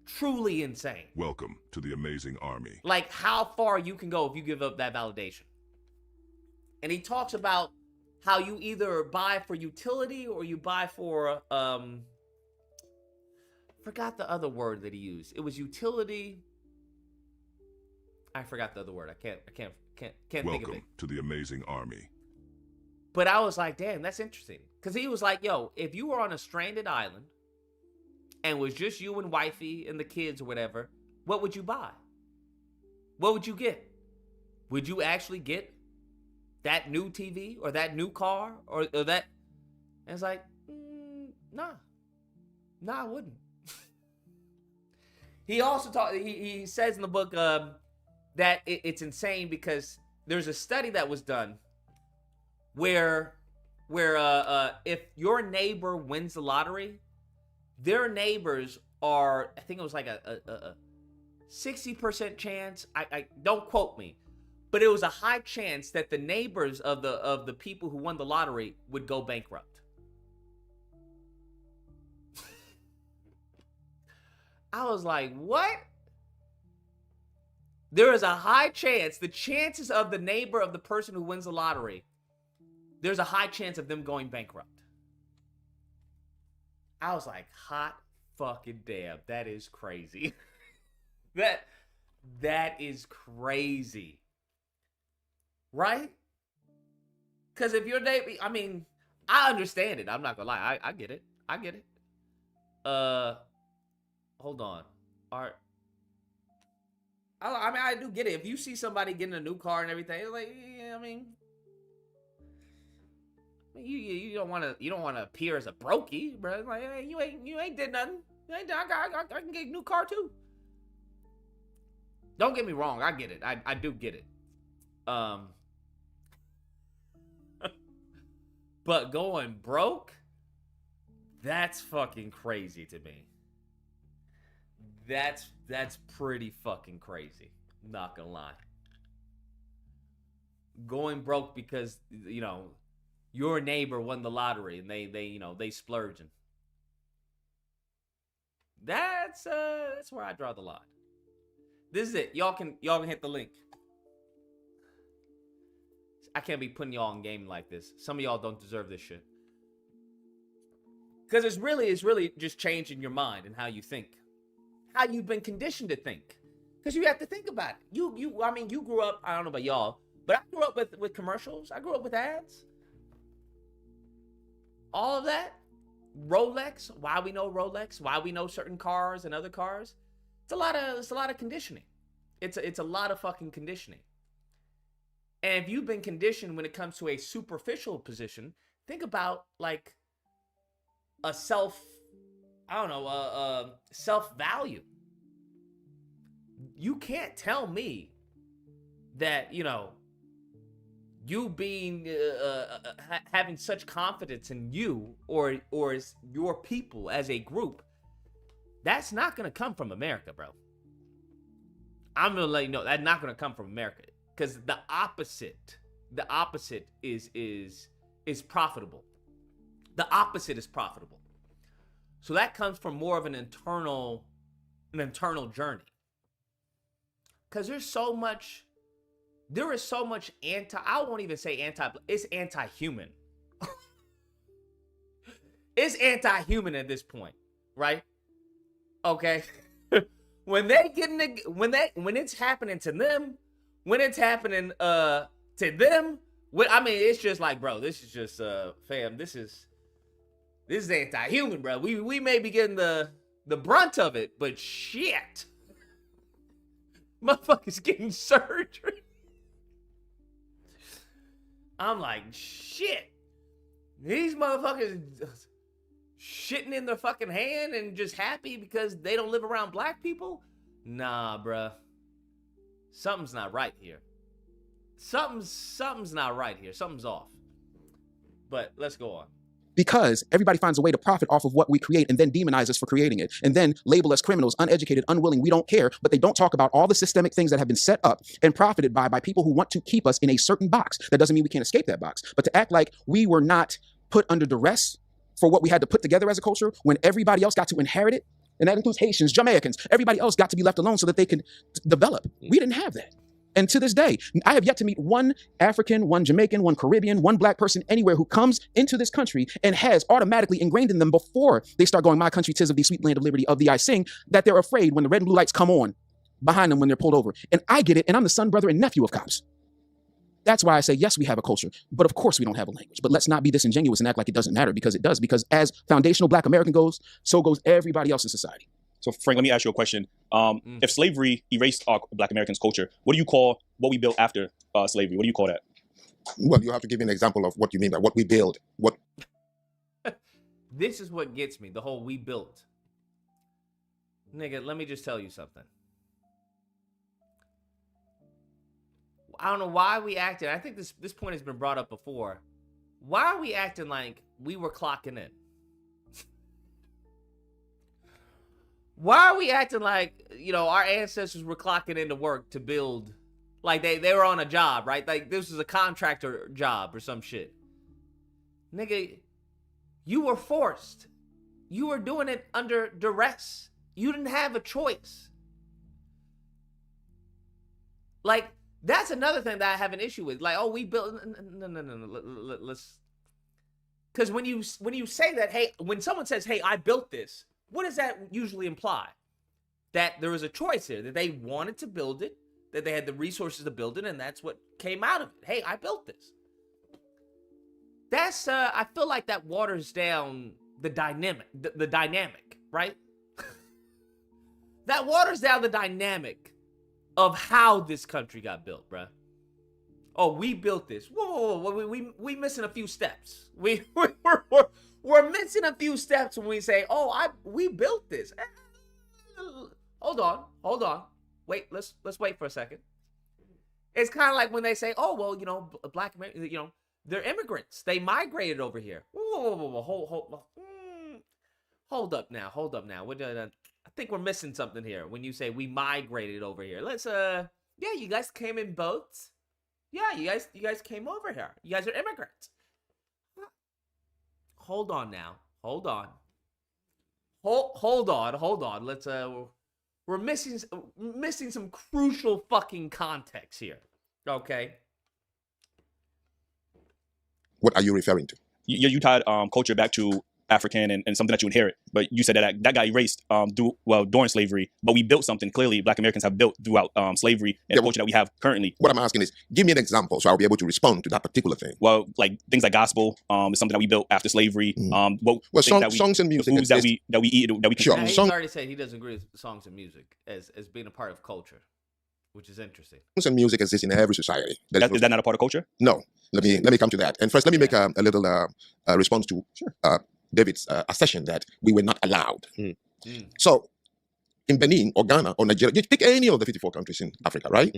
Truly insane. Welcome to the amazing army. Like how far you can go if you give up that validation. And he talks about how you either buy for utility or you buy for forgot the other word that he used. It was utility. I forgot the other word. I can't think of it. Welcome to the amazing army. But I was like, damn, that's interesting. Because he was like, yo, if you were on a stranded island and it was just you and wifey and the kids or whatever, what would you buy? What would you get? Would you actually get that new TV or that new car or that? And it's like, nah, I wouldn't. He also he says in the book that it's insane because there's a study that was done where if your neighbor wins the lottery, their neighbors are, I think it was like a 60% chance. I don't quote me, but it was a high chance that the neighbors of the people who won the lottery would go bankrupt. I was like, what? There is a high chance, the chances of the neighbor of the person who wins the lottery, there's a high chance of them going bankrupt. I was like, hot fucking damn, that is crazy. that is crazy. Right? Because if your neighbor, I mean, I understand it. I'm not gonna lie. I get it. Hold on. I mean, I do get it. If you see somebody getting a new car and everything, it's like, yeah, I mean, you don't want to appear as a brokey, bro. Like, hey, you ain't did nothing. I can get a new car too. Don't get me wrong. I get it. I do get it. But going broke, that's fucking crazy to me. That's pretty fucking crazy. Not gonna lie. Going broke because, you know, your neighbor won the lottery and they splurging. That's where I draw the line. This is it. Y'all can hit the link. I can't be putting y'all in game like this. Some of y'all don't deserve this shit. Because it's really just changing your mind and how you think. How you've been conditioned to think. Because you have to think about it. I mean, you grew up, I don't know about y'all, but I grew up with commercials. I grew up with ads. All of that. Rolex. Why we know Rolex. Why we know certain cars and other cars. It's a lot of conditioning. It's a lot of fucking conditioning. And if you've been conditioned when it comes to a superficial position, think about like a self-value. You can't tell me that, you know, you being having such confidence in you or your people as a group, that's not gonna come from America, bro. I'm gonna let you know that's not gonna come from America, because the opposite is profitable. The opposite is profitable. So that comes from more of an internal journey. Because there is so much I won't even say it's anti-human. It's anti-human at this point, right? Okay. When it's happening to them, when it's happening to them, I mean, it's just like, bro, this is just fam, this is This is anti-human, bro. We may be getting the brunt of it, but shit. Motherfuckers getting surgery. I'm like, shit. These motherfuckers shitting in their fucking hand and just happy because they don't live around black people? Nah, bruh. Something's not right here. Something's not right here. Something's off. But let's go on. Because everybody finds a way to profit off of what we create and then demonize us for creating it and then label us criminals, uneducated, unwilling. We don't care, but they don't talk about all the systemic things that have been set up and profited by people who want to keep us in a certain box. That doesn't mean we can't escape that box, but to act like we were not put under duress for what we had to put together as a culture when everybody else got to inherit it, and that includes Haitians, Jamaicans, everybody else got to be left alone so that they could develop. We didn't have that. And to this day, I have yet to meet one African, one Jamaican, one Caribbean, one black person anywhere who comes into this country and has automatically ingrained in them before they start going, my country 'tis of the sweet land of liberty, of thee I sing, that they're afraid when the red and blue lights come on behind them when they're pulled over. And I get it, and I'm the son, brother, and nephew of cops. That's why I say, yes, we have a culture, but of course we don't have a language. But let's not be disingenuous and act like it doesn't matter, because it does. Because as foundational black American goes, so goes everybody else in society. So, Frank, let me ask you a question. If slavery erased our black Americans' culture, what do you call what we built after slavery? What do you call that? Well, you have to give me an example of what you mean by what we build. What? This is what gets me, the whole we built. Nigga, let me just tell you something. I don't know why we acted. I think this point has been brought up before. Why are we acting like we were clocking in? Why are we acting like, you know, our ancestors were clocking into work to build, like they were on a job, right? Like this was a contractor job or some shit. Nigga, you were forced. You were doing it under duress. You didn't have a choice. Like, that's another thing that I have an issue with. Like, oh, we built, no. Let's, because when you say that, hey, when someone says, hey, I built this, what does that usually imply? That there was a choice here, that they wanted to build it, that they had the resources to build it, and that's what came out of it. Hey, I built this. That's, I feel like that waters down the dynamic, the dynamic, right? That waters down the dynamic of how this country got built, bruh. Oh, we built this. Whoa, we missing a few steps. We're missing a few steps when we say, oh, we built this. Hold on. Wait, let's wait for a second. It's kind of like when they say, oh, well, you know, black Americans, you know, they're immigrants. They migrated over here. Whoa, hold up now. I think we're missing something here when you say we migrated over here. Let's, yeah, you guys came in boats. Yeah, you guys came over here. You guys are immigrants. Hold on now. Hold on. Let's, we're missing some crucial fucking context here. Okay. What are you referring to? You tied culture back to African and something that you inherit, but you said that got erased during slavery, but we built something. Clearly black Americans have built throughout slavery and the culture that we have currently. What I'm asking is, give me an example so I'll be able to respond to that particular thing. Well, like things like gospel is something that we built after slavery. Songs and music, foods that we eat, that we sure. Now, he's already said he doesn't agree with songs and music as being a part of culture, which is interesting. Songs and music exist in every society. Is that not a part of culture? No. Let me come to that. And first, let me make a little response to David's assertion that we were not allowed. So, in Benin or Ghana or Nigeria, you pick any of the 54 countries in Africa, right?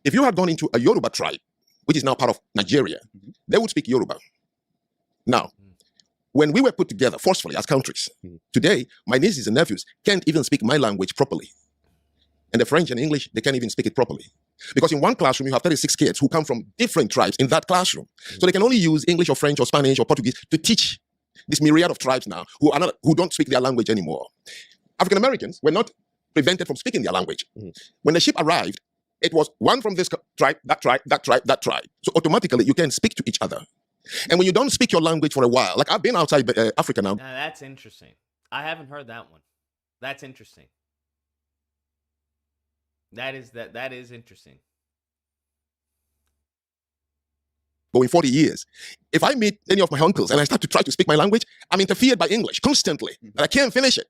If you had gone into a Yoruba tribe, which is now part of Nigeria, they would speak Yoruba. Now, when we were put together forcefully as countries, today, my nieces and nephews can't even speak my language properly. And the French and English, they can't even speak it properly. Because in one classroom, you have 36 kids who come from different tribes in that classroom. So they can only use English or French or Spanish or Portuguese to teach this myriad of tribes now who don't speak their language anymore. African Americans were not prevented from speaking their language. When the ship arrived, it was one from this tribe, that tribe, that tribe, that tribe. So automatically, you can speak to each other. And when you don't speak your language for a while, like I've been outside Africa now. Now that's interesting. I haven't heard that one. That's interesting. That is interesting. going 40 years. If I meet any of my uncles and I start to try to speak my language, I'm interfered by English constantly. And I can't finish it.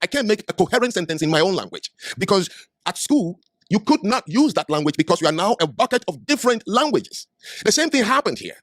I can't make a coherent sentence in my own language. Because at school, you could not use that language because you are now a bucket of different languages. The same thing happened here.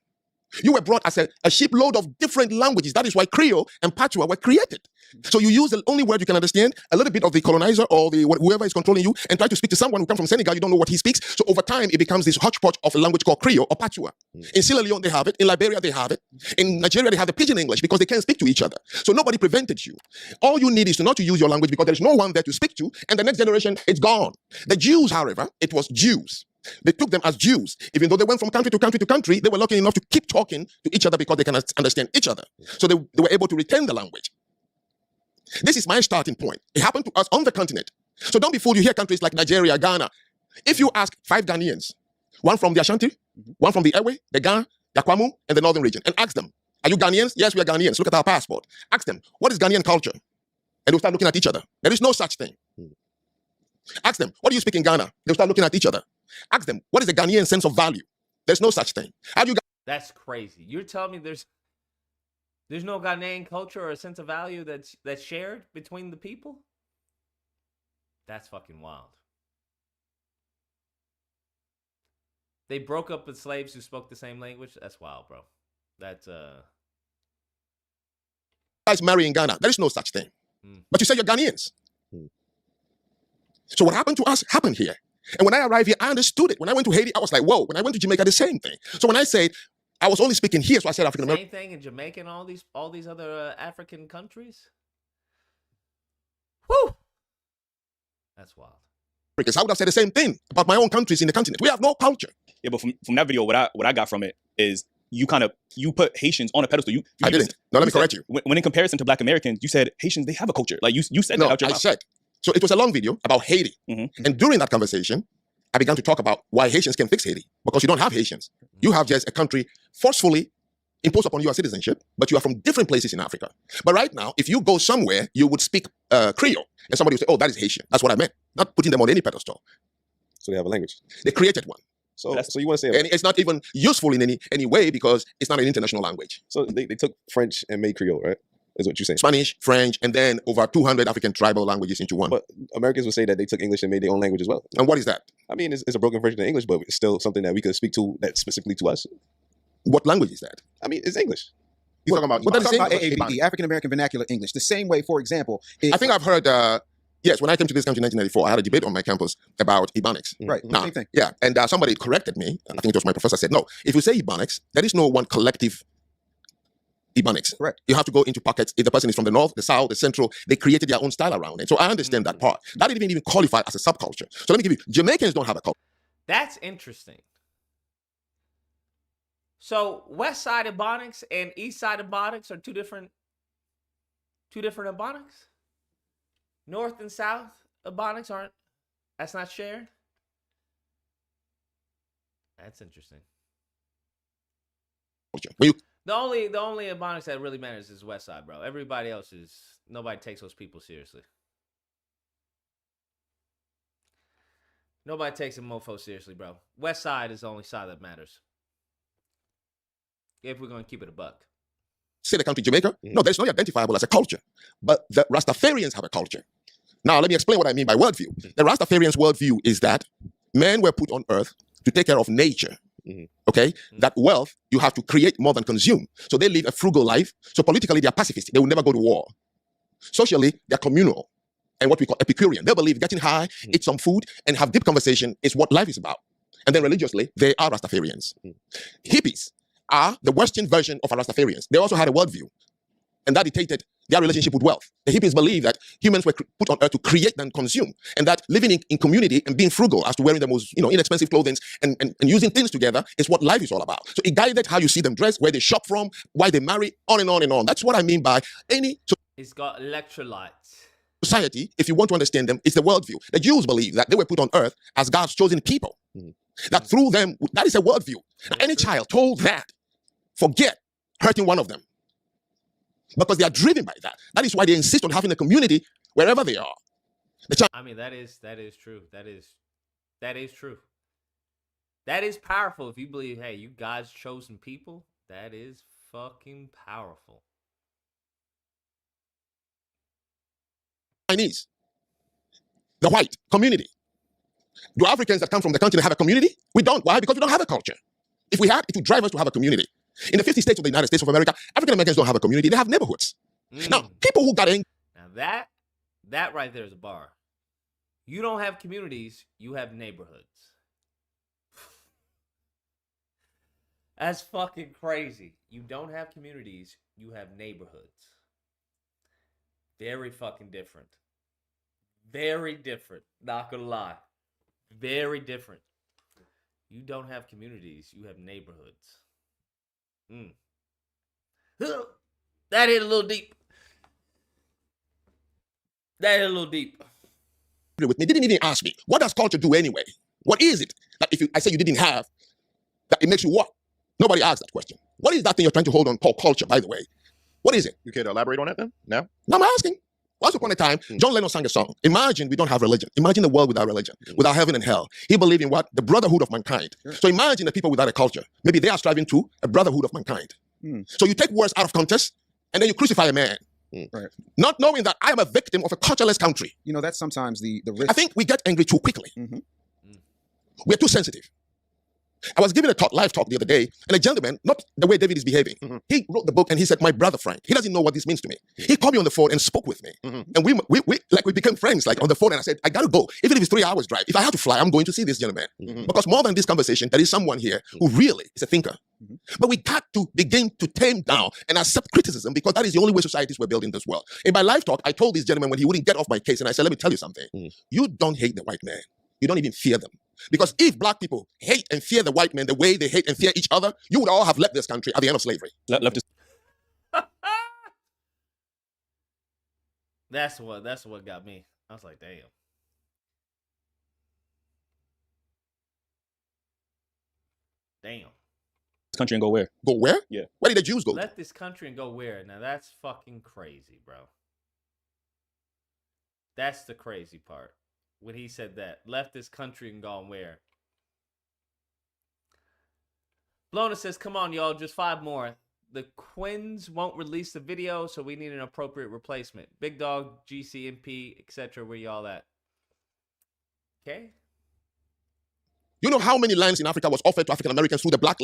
You were brought as a shipload of different languages. That is why Creole and Patois were created. So you use the only word you can understand, a little bit of the colonizer or whoever is controlling you, and try to speak to someone who comes from Senegal. You don't know what he speaks. So over time, it becomes this hodgepodge of a language called Creole or Patois. In Sierra Leone, they have it. In Liberia, they have it. In Nigeria, they have the Pidgin English because they can't speak to each other. So nobody prevented you. All you need is to not to use your language because there's no one there to speak to, and the next generation, it's gone. The Jews, however, it was Jews. They took them as Jews. Even though they went from country to country to country, they were lucky enough to keep talking to each other because they can understand each other. So they were able to retain the language. This is my starting point. It happened to us on the continent. So don't be fooled. You hear countries like Nigeria, Ghana. If you ask 5 Ghanaians, one from the Ashanti, one from the Ewe, the Ghana, the Kwamu, and the northern region, and ask them, are you Ghanaians? Yes, we are Ghanaians. Look at our passport. Ask them, what is Ghanaian culture? And they'll start looking at each other. There is no such thing. Ask them, what do you speak in Ghana? They'll start looking at each other. Ask them, what is the Ghanaian sense of value? There's no such thing. How do you? That's crazy. You're telling me there's no Ghanaian culture or a sense of value that's shared between the people? That's fucking wild. They broke up with slaves who spoke the same language? That's wild, bro. That's guys marry in Ghana. There is no such thing. But you say you're Ghanaians. So what happened to us happened here. And when I arrived here, I understood it. When I went to Haiti, I was like, whoa. When I went to Jamaica, the same thing. So when I said, I was only speaking here, so I said African American. Same thing in Jamaica and all these other African countries? Whew! That's wild. Because I would have said the same thing about my own countries in the continent. We have no culture. Yeah, but from that video, what I got from it is you put Haitians on a pedestal. I didn't. Now let me correct you. When in comparison to Black Americans, you said Haitians, they have a culture. Like you said no, that out your I mouth. said. So it was a long video about Haiti. And during that conversation, I began to talk about why Haitians can fix Haiti. Because you don't have Haitians. You have just a country forcefully imposed upon you a citizenship, but you are from different places in Africa. But right now, if you go somewhere, you would speak Creole. And somebody would say, oh, that is Haitian. That's what I meant. Not putting them on any pedestal. So they have a language. They created one. So you want to say... And it's not even useful in any way because it's not an international language. So they took French and made Creole, right? Is what you're saying. Spanish, French, and then over 200 African tribal languages into one. But Americans would say that they took English and made their own language as well. And what is that? I mean, it's a broken version of English, but it's still something that we could speak to that's specifically to us. What language is that? I mean, it's English. You're talking about, AAVE, African American Vernacular English. The same way, for example... I think I've heard... yes, when I came to this country in 1994, I had a debate on my campus about Ebonics. Right, same thing. Yeah, and somebody corrected me. I think it was my professor said, no, if you say Ebonics, there is no one collective Ebonics. Correct. You have to go into pockets. If the person is from the north, the south, the central, they created their own style around it. So I understand that part. That didn't even qualify as a subculture. So let me give you, Jamaicans don't have a culture. That's interesting. So West Side Ebonics and East Side Ebonics are two different Ebonics? North and South Ebonics aren't, that's not shared? That's interesting. The only Ebonics that really matters is West Side, bro. Everybody else nobody takes those people seriously. Nobody takes a mofo seriously, bro. West Side is the only side that matters. If we're going to keep it a buck. Say the country Jamaica? No, there's no identifiable as a culture. But the Rastafarians have a culture. Now, let me explain what I mean by worldview. The Rastafarians' worldview is that men were put on earth to take care of nature. Okay? That wealth, you have to create more than consume. So they live a frugal life. So politically, they are pacifists. They will never go to war. Socially, they're communal and what we call Epicurean. They believe getting high, eat some food, and have deep conversation is what life is about. And then religiously, they are Rastafarians. Hippies are the Western version of Rastafarians. They also had a worldview. And that dictated their relationship with wealth. The hippies believe that humans were put on earth to create and consume, and that living in community and being frugal as to wearing the most inexpensive clothing and using things together is what life is all about. So it guided how you see them dress, where they shop from, why they marry, on and on and on. That's what I mean by any... It's got electrolytes. Society, if you want to understand them, it's the worldview. The Jews believe that they were put on earth as God's chosen people. That through them, that is a worldview. Any child told that, forget hurting one of them. Because they are driven by that. That is why they insist on having a community wherever they are. I mean, that is true. That is true. That is powerful if you believe, hey, you God's chosen people. That is fucking powerful. Chinese, the white community. Do Africans that come from the continent have a community? We don't. Why? Because we don't have a culture. If we had, it would drive us to have a community. In the 50 states of the United States of America, African Americans don't have a community. They have neighborhoods. Now, people who got in. Now that right there is a bar. You don't have communities, you have neighborhoods. That's fucking crazy. You don't have communities, you have neighborhoods. Very fucking different. Very different. Not gonna lie. Very different. You don't have communities, you have neighborhoods. That hit a little deep. That hit a little deep. With me, didn't even ask me, what does culture do anyway? What is it that if I say you didn't have, that it makes you what? Nobody asked that question. What is that thing you're trying to hold on called culture, by the way? What is it? You care to elaborate on that then? Now? No, I'm asking. Once upon a time, John Lennon sang a song. Imagine we don't have religion. Imagine the world without religion, without heaven and hell. He believed in what? The brotherhood of mankind. So imagine the people without a culture. Maybe they are striving to a brotherhood of mankind. So you take words out of context, and then you crucify a man. Right. Not knowing that I am a victim of a cultureless country. You know, that's sometimes the risk. I think we get angry too quickly. We're too sensitive. I was giving a live talk the other day, and a gentleman, not the way David is behaving, he wrote the book and he said, my brother Frank, he doesn't know what this means to me. He called me on the phone and spoke with me. And we became friends, like on the phone, and I said, I gotta go. Even if it's 3 hours drive, if I have to fly, I'm going to see this gentleman. Because more than this conversation, there is someone here who really is a thinker. But we got to begin to tame down and accept criticism, because that is the only way societies were built in this world. In my live talk, I told this gentleman when he wouldn't get off my case, and I said, let me tell you something. You don't hate the white man. You don't even fear them. Because if black people hate and fear the white man the way they hate and fear each other, you would all have left this country at the end of slavery. Left this. That's what got me. I was like, damn. Damn. This country and go where? Go where? Yeah. Where did the Jews go? Left this country and go where? Now that's fucking crazy, bro. That's the crazy part. When he said that, left this country and gone where? Blona says, come on, y'all, just 5 more. The Quins won't release the video, so we need an appropriate replacement. Big Dog, GCMP, etc. Where y'all at? Okay. You know how many lands in Africa was offered to African Americans through the Black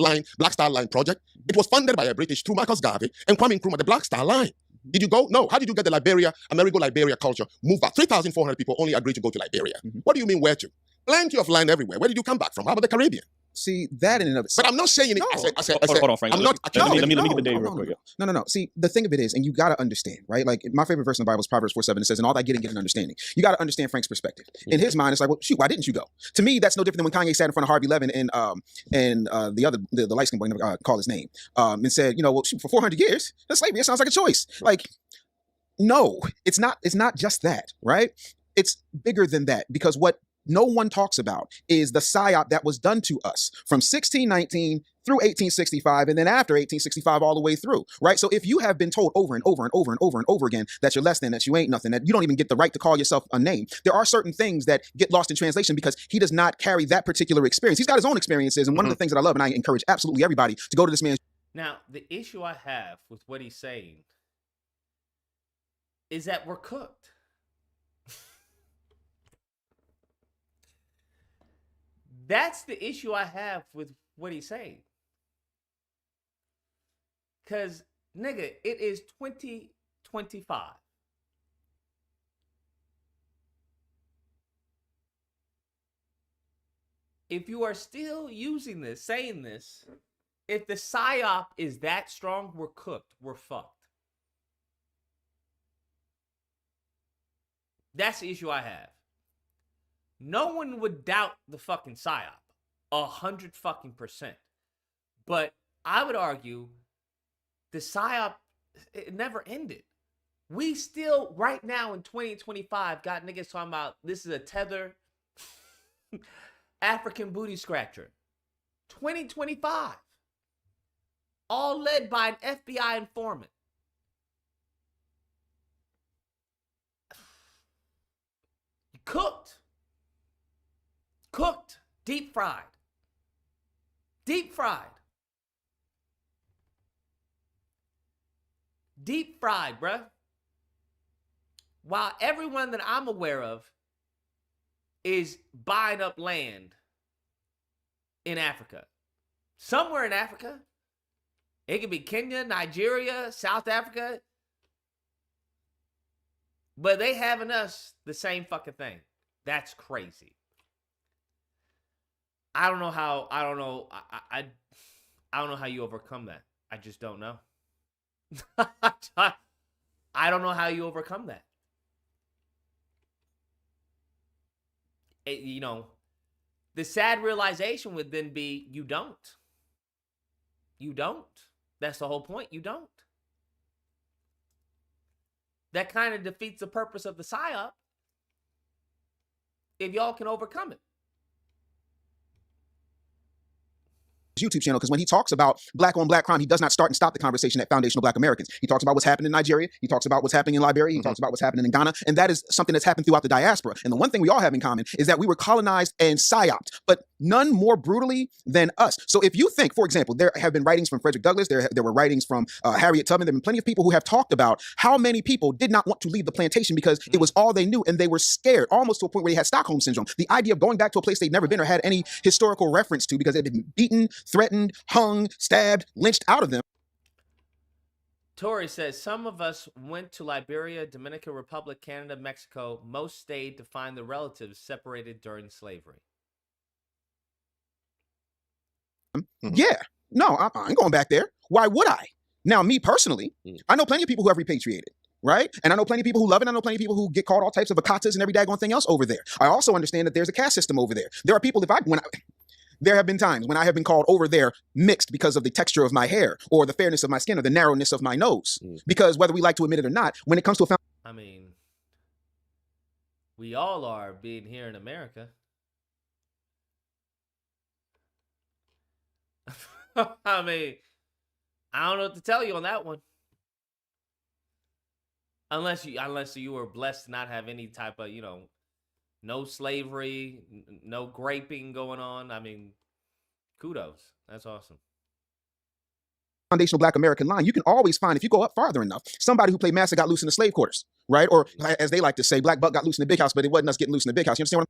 Star Line project? It was funded by a British through Marcus Garvey and Kwame Nkrumah, the Black Star Line. Did you go? No. How did you get the Amerigo-Liberia culture moved back? 3,400 people only agreed to go to Liberia. What do you mean where to? Plenty of land everywhere. Where did you come back from? How about the Caribbean? See, that in and of itself. But I'm not saying it. No. I said, Hold on, Frank. I'm not. Let me get the day real quick. No. See, the thing of it is, and you got to understand, right? Like, my favorite verse in the Bible is Proverbs 4:7. It says, "In all that getting, get an understanding." You got to understand Frank's perspective. In his mind, it's like, well, shoot, why didn't you go? To me, that's no different than when Kanye sat in front of Harvey Levin and the light skin boy, never call his name, and said, you know, well, shoot, for 400 years, that's slavery. It sounds like a choice. Like, no, it's not. It's not just that, right? It's bigger than that, because what no one talks about is the psyop that was done to us from 1619 through 1865, and then after 1865 all the way through, right? So if you have been told over and over and over and over and over again that you're less than, that you ain't nothing, that you don't even get the right to call yourself a name, there are certain things that get lost in translation because he does not carry that particular experience. He's got his own experiences, and one of the things that I love, and I encourage absolutely everybody to go to this man's. Now, the issue I have with what he's saying is that we're cooked. That's the issue I have with what he's saying. Because, nigga, it is 2025. If you are still using this, saying this, if the psyop is that strong, we're cooked. We're fucked. That's the issue I have. No one would doubt the fucking psyop, 100%. But I would argue the psyop, it never ended. We still, right now in 2025, got niggas talking about this is a tether African booty scratcher. 2025. All led by an FBI informant. Cooked. Deep fried. Deep fried. Deep fried, bruh. While everyone that I'm aware of is buying up land in Africa. Somewhere in Africa. It could be Kenya, Nigeria, South Africa. But they having us the same fucking thing. That's crazy. I don't know how you overcome that. I just don't know. I don't know how you overcome that. The sad realization would then be you don't. You don't. That's the whole point. You don't. That kind of defeats the purpose of the PSYOP if y'all can overcome it. YouTube channel, because when he talks about black on black crime, he does not start and stop the conversation at foundational black Americans. He talks about what's happening in Nigeria. He talks about what's happening in Liberia. He talks about what's happening in Ghana. And that is something that's happened throughout the diaspora. And the one thing we all have in common is that we were colonized and psyoped, but none more brutally than us. So if you think, for example, there have been writings from Frederick Douglass, there were writings from Harriet Tubman, there have been plenty of people who have talked about how many people did not want to leave the plantation because it was all they knew and they were scared, almost to a point where they had Stockholm syndrome. The idea of going back to a place they'd never been or had any historical reference to because they'd been beaten, threatened, hung, stabbed, lynched out of them. Tori says, some of us went to Liberia, Dominican Republic, Canada, Mexico. Most stayed to find the relatives separated during slavery. Yeah. No, I ain't going back there. Why would I? Now, me personally, I know plenty of people who have repatriated. Right? And I know plenty of people who love it. I know plenty of people who get called all types of akatas and every daggone thing else over there. I also understand that there's a caste system over there. There are people, there have been times when I have been called over there mixed because of the texture of my hair or the fairness of my skin or the narrowness of my nose. Because whether we like to admit it or not, when it comes to I mean, we all are being here in America. I mean, I don't know what to tell you on that one. Unless you were blessed to not have any type of, no slavery, no graping going on. I mean, kudos. That's awesome. Foundational Black American line, you can always find, if you go up farther enough, somebody who played Massa got loose in the slave quarters, right? Or as they like to say, Black Buck got loose in the big house, but it wasn't us getting loose in the big house. You understand what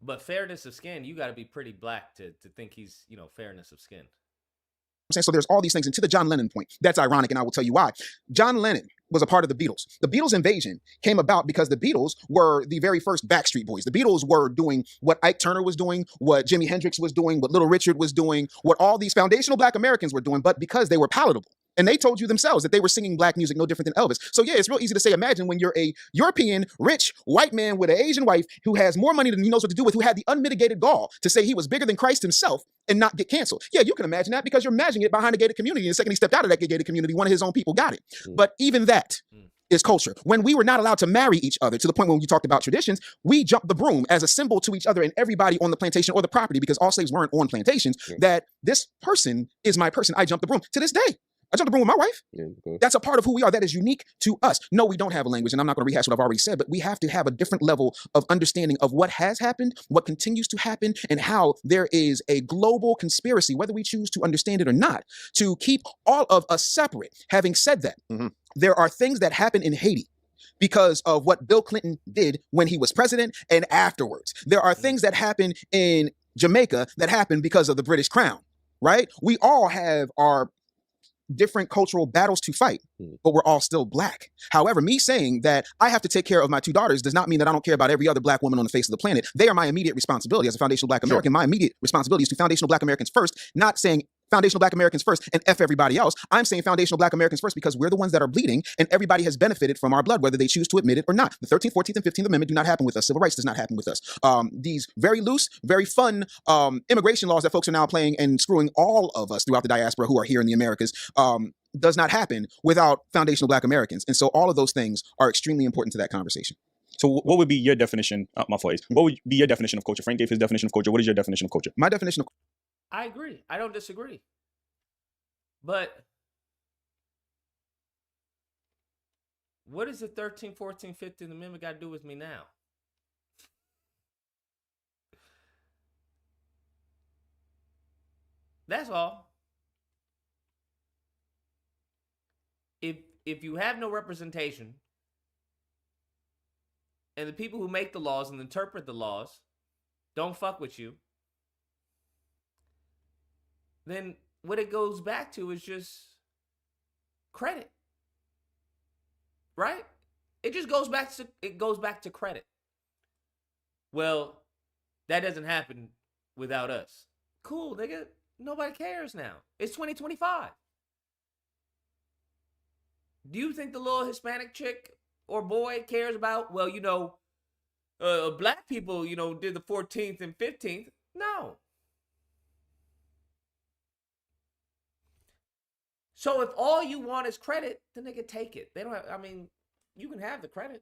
But fairness of skin, you got to be pretty black to think he's, fairness of skin. I'm saying? So there's all these things. And to the John Lennon point, that's ironic, and I will tell you why. John Lennon was a part of the Beatles. The Beatles invasion came about because the Beatles were the very first Backstreet Boys. The Beatles were doing what Ike Turner was doing, what Jimi Hendrix was doing, what Little Richard was doing, what all these foundational Black Americans were doing, but because they were palatable. And they told you themselves that they were singing Black music no different than Elvis. So yeah, it's real easy to say, imagine when you're a European, rich, white man with an Asian wife who has more money than he knows what to do with, who had the unmitigated gall to say he was bigger than Christ himself and not get canceled. Yeah, you can imagine that because you're imagining it behind a gated community. And the second he stepped out of that gated community, one of his own people got it. But even that is culture. When we were not allowed to marry each other, to the point when you talked about traditions, we jumped the broom as a symbol to each other and everybody on the plantation or the property, because all slaves weren't on plantations, that this person is my person. I jumped the broom. To this day, I jumped the broom with my wife. That's a part of who we are. That is unique to us. No, we don't have a language, and I'm not going to rehash what I've already said, but we have to have a different level of understanding of what has happened, what continues to happen, and how there is a global conspiracy, whether we choose to understand it or not, to keep all of us separate. Having said that, there are things that happen in Haiti because of what Bill Clinton did when he was president and afterwards. There are things that happen in Jamaica that happen because of the British Crown, right? We all have our different cultural battles to fight, but we're all still Black. However, me saying that I have to take care of my two daughters does not mean that I don't care about every other Black woman on the face of the planet. They are my immediate responsibility as a foundational Black American. My immediate responsibility is to foundational Black Americans first, not saying foundational Black Americans first and F everybody else. I'm saying foundational Black Americans first because we're the ones that are bleeding and everybody has benefited from our blood, whether they choose to admit it or not. The 13th, 14th, and 15th Amendment do not happen with us. Civil rights does not happen with us. These very loose, very fun immigration laws that folks are now playing and screwing all of us throughout the diaspora who are here in the Americas does not happen without foundational Black Americans. And so all of those things are extremely important to that conversation. So what would be your definition, what would be your definition of culture? Frank gave his definition of culture. What is your definition of culture? My definition of I agree. I don't disagree. But what does the 13th, 14th, 15th Amendment got to do with me now? That's all. If you have no representation, and the people who make the laws and interpret the laws don't fuck with you, then what it goes back to is just credit. Right? It just goes back to credit. Well, that doesn't happen without us. Cool, nigga. Nobody cares now. It's 2025. Do you think the little Hispanic chick or boy cares about, well, black people, did the 14th and 15th? No. So if all you want is credit, the nigga take it. They don't have, you can have the credit.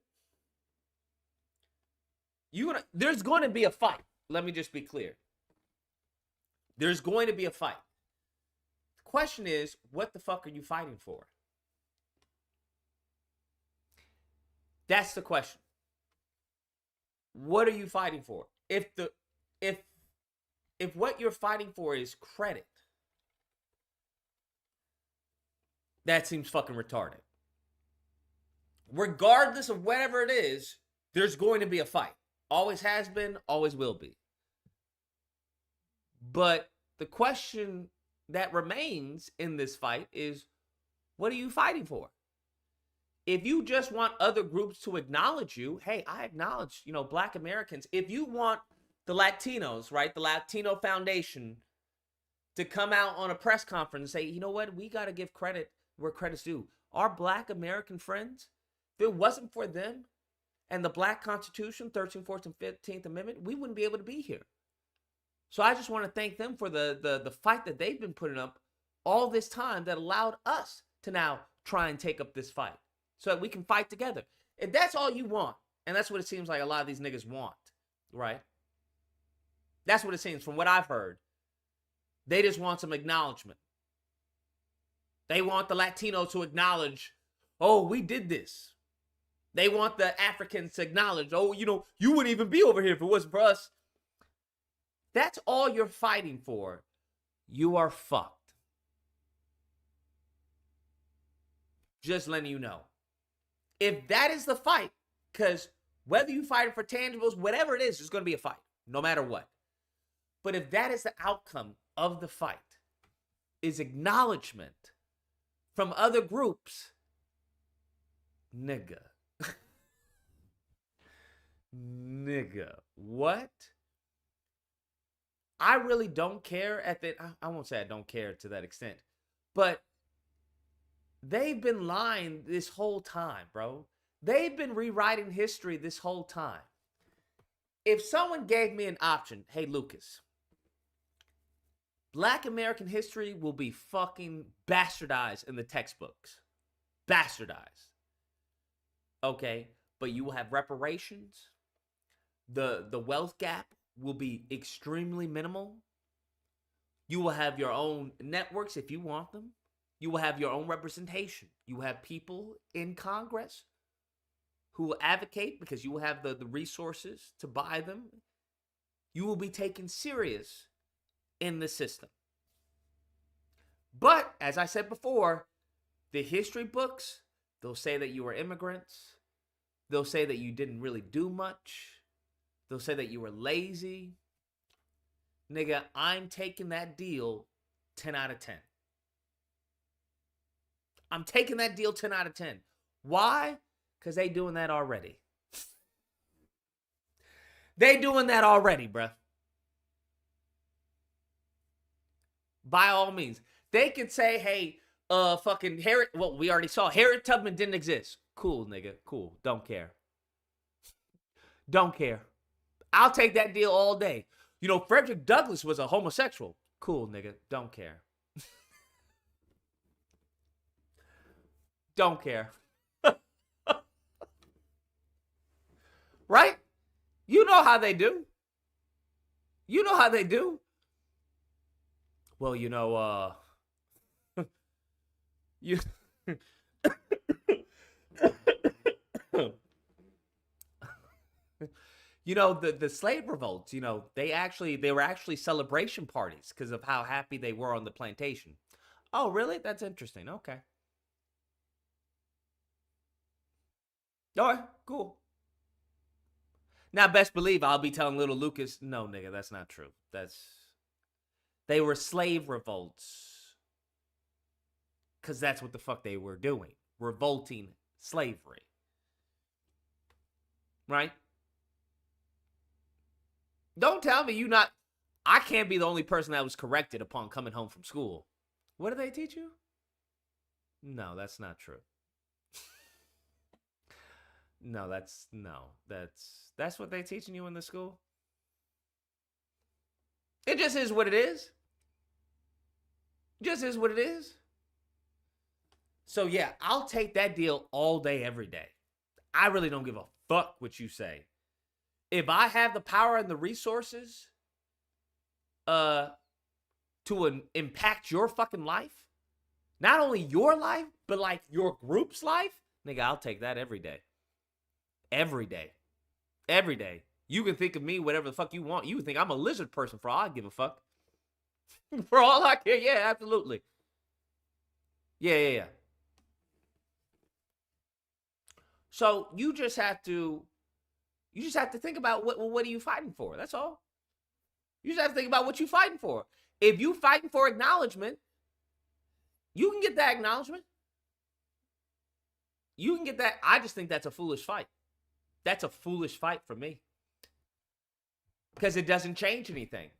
There's going to be a fight. Let me just be clear. There's going to be a fight. The question is, what the fuck are you fighting for? That's the question. What are you fighting for? If what you're fighting for is credit, that seems fucking retarded. Regardless of whatever it is, there's going to be a fight. Always has been, always will be. But the question that remains in this fight is, what are you fighting for? If you just want other groups to acknowledge you, hey, I acknowledge, Black Americans. If you want the Latinos, right, the Latino Foundation to come out on a press conference and say, you know what, we got to give credit where credit's due. Our Black American friends, if it wasn't for them and the Black Constitution, 13th, 14th, and 15th Amendment, we wouldn't be able to be here. So I just want to thank them for the fight that they've been putting up all this time that allowed us to now try and take up this fight so that we can fight together. If that's all you want, and that's what it seems like a lot of these niggas want, right? That's what it seems from what I've heard. They just want some acknowledgement. They want the Latinos to acknowledge, oh, we did this. They want the Africans to acknowledge, oh, you wouldn't even be over here if it wasn't for us. That's all you're fighting for. You are fucked. Just letting you know. If that is the fight, because whether you fight for tangibles, whatever it is, there's going to be a fight, no matter what. But if that is the outcome of the fight, is acknowledgement from other groups, nigga. Nigga, what? I really don't care I won't say I don't care to that extent, but they've been lying this whole time, bro. They've been rewriting history this whole time. If someone gave me an option, hey, Lucas, Black American history will be fucking bastardized in the textbooks. Bastardized. Okay, but you will have reparations. The wealth gap will be extremely minimal. You will have your own networks if you want them. You will have your own representation. You will have people in Congress who will advocate because you will have the resources to buy them. You will be taken serious in the system. But, as I said before, the history books, they'll say that you were immigrants. They'll say that you didn't really do much. They'll say that you were lazy. Nigga, I'm taking that deal 10 out of 10. I'm taking that deal 10 out of 10. Why? Because they doing that already. They doing that already, bruh. By all means. They could say, hey, fucking Harriet, well, we already saw Harriet Tubman didn't exist. Cool, nigga. Cool. Don't care. Don't care. I'll take that deal all day. Frederick Douglass was a homosexual. Cool, nigga. Don't care. Don't care. Right? You know how they do. You know how they do. Well, you You know, the slave revolts, you know, they were actually celebration parties because of how happy they were on the plantation. Oh, really? That's interesting. Okay. All right, cool. Now, best believe I'll be telling little Lucas, no, nigga, that's not true. They were slave revolts. Because that's what the fuck they were doing. Revolting slavery. Right? Don't tell me I can't be the only person that was corrected upon coming home from school. What do they teach you? No, that's not true. No, that's what they teaching you in the school. It just is what it is. Just is what it is. So yeah, I'll take that deal all day, every day. I really don't give a fuck what you say. If I have the power and the resources to impact your fucking life, not only your life, but like your group's life, nigga, I'll take that every day. Every day. Every day. You can think of me whatever the fuck you want. You can think I'm a lizard person for all I give a fuck. For all I care. Yeah, absolutely. Yeah. So you just have to think about what are you fighting for? That's all. You just have to think about what you're fighting for. If you fighting for acknowledgement, you can get that acknowledgement. You can get that. I just think that's a foolish fight. That's a foolish fight for me. Because it doesn't change anything.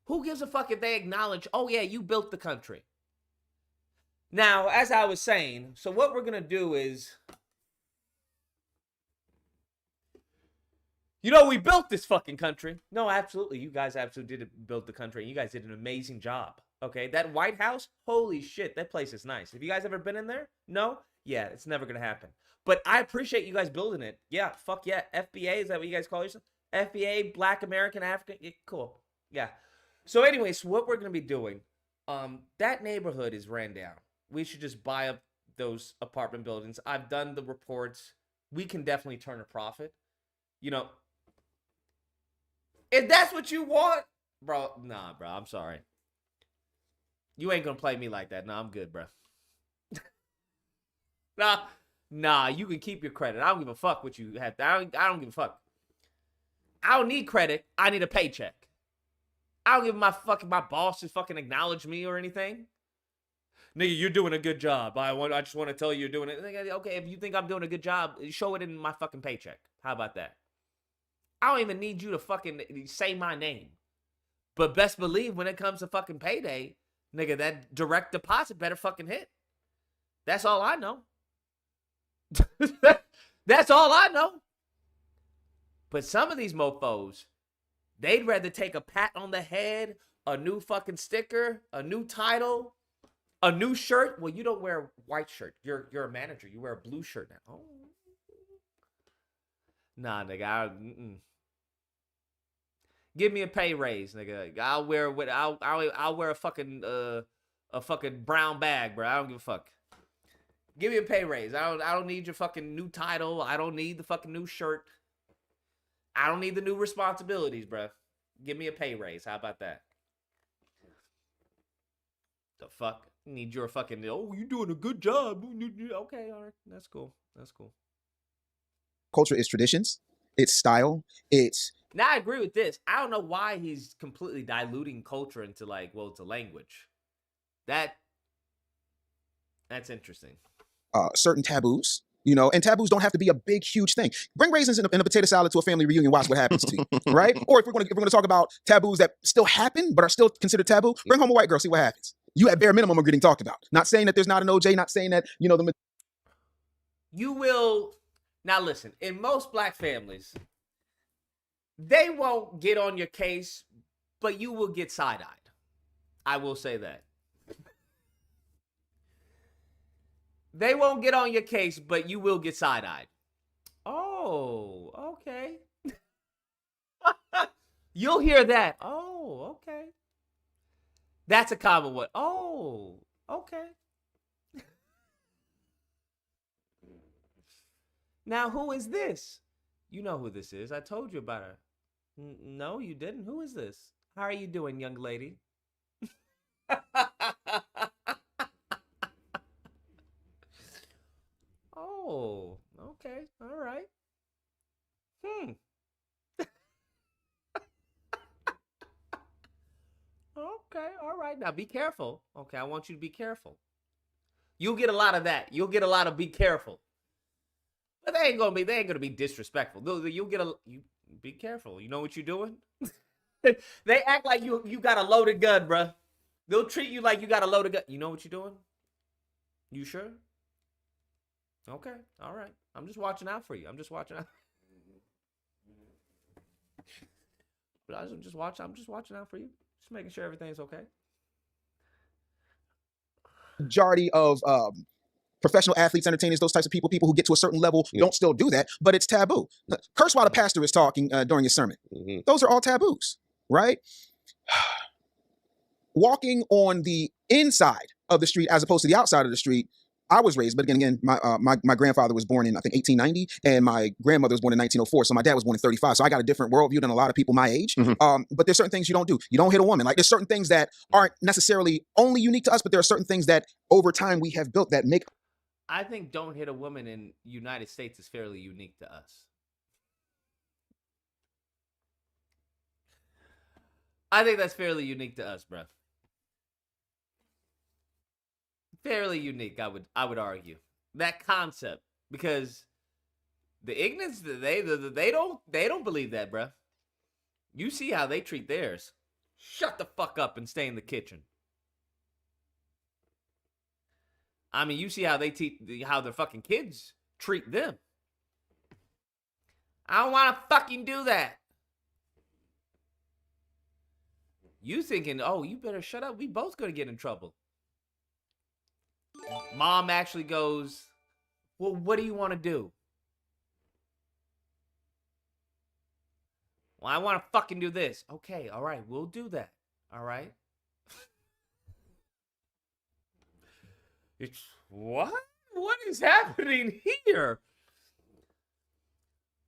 Who gives a fuck if they acknowledge, oh yeah, you built the country. Now, as I was saying, so what we're going to do is, you know, we built this fucking country. No, absolutely. You guys absolutely did build the country. You guys did an amazing job. Okay, that White House, holy shit, that place is nice. Have you guys ever been in there? No? Yeah, it's never going to happen. But I appreciate you guys building it. Yeah, fuck yeah. FBA, is that what you guys call yourself? FBA, Black American African. Yeah, cool. Yeah. So anyways, what we're going to be doing, that neighborhood is ran down. We should just buy up those apartment buildings. I've done the reports. We can definitely turn a profit. You know, if that's what you want, bro, nah, bro, I'm sorry. You ain't going to play me like that. Nah, I'm good, bro. Nah, you can keep your credit. I don't give a fuck what you have. I don't give a fuck. I don't need credit. I need a paycheck. I don't give my boss to fucking acknowledge me or anything. Nigga, you're doing a good job. I just want to tell you you're doing it. Nigga, okay, if you think I'm doing a good job, show it in my fucking paycheck. How about that? I don't even need you to fucking say my name. But best believe when it comes to fucking payday, nigga, that direct deposit better fucking hit. That's all I know. That's all I know. But some of these mofos, they'd rather take a pat on the head, a new fucking sticker, a new title, a new shirt. Well, you don't wear a white shirt. You're a manager. You wear a blue shirt now. Oh. Nah, nigga. Give me a pay raise, nigga. I'll wear a fucking brown bag, bro. I don't give a fuck. Give me a pay raise. I don't need your fucking new title. I don't need the fucking new shirt. I don't need the new responsibilities, bro. Give me a pay raise. How about that? The fuck? Need your fucking, oh, you doing a good job. Okay, all right. That's cool. That's cool. Culture is traditions. It's style. It's... Now, I agree with this. I don't know why he's completely diluting culture into to language. That's interesting. Certain taboos, you know, and taboos don't have to be a big, huge thing. Bring raisins in a potato salad to a family reunion. Watch what happens to you, right? Or if we're going to talk about taboos that still happen but are still considered taboo, bring home a white girl. See what happens. You at bare minimum are getting talked about. Not saying that there's not an OJ. Not saying that you will. Now listen. In most black families, they won't get on your case, but you will get side-eyed. I will say that. They won't get on your case, but you will get side-eyed. Oh, okay. You'll hear that. Oh, okay. That's a common one. Oh, okay. Now, who is this? You know who this is. I told you about her. No, you didn't. Who is this? How are you doing, young lady? Oh, okay. All right. Okay, all right. Now be careful. Okay, I want you to be careful. You'll get a lot of that. You'll get a lot of be careful. But they ain't gonna be disrespectful. You'll get you be careful. You know what you're doing? They act like you got a loaded gun, bruh. They'll treat you like you got a loaded gun. You know what you're doing? You sure? Okay, all right. I'm just watching out for you. I'm just watching out. But I'm just watching out for you. Just making sure everything's okay. Majority of professional athletes, entertainers, those types of people who get to a certain level don't still do that, but it's taboo. Curse while the pastor is talking during his sermon. Those are all taboos, right? Walking on the inside of the street as opposed to the outside of the street. I was raised, but again, my grandfather was born in, I think, 1890, and my grandmother was born in 1904, so my dad was born in 35, so I got a different worldview than a lot of people my age. But there's certain things you don't do. You don't hit a woman. Like, there's certain things that aren't necessarily only unique to us, but there are certain things that over time we have built that make... I think don't hit a woman in United States is fairly unique to us. I think that's fairly unique to us, bro. Fairly unique, I would argue. That concept, because the ignorance, they don't believe that, bruh. You see how they treat theirs. Shut the fuck up and stay in the kitchen. I mean, you see how they how their fucking kids treat them. I don't want to fucking do that. You thinking, oh, you better shut up. We both gonna get in trouble. Mom actually goes, well, what do you want to do? Well, I want to fucking do this. Okay, all right, we'll do that. All right. It's what? What is happening here?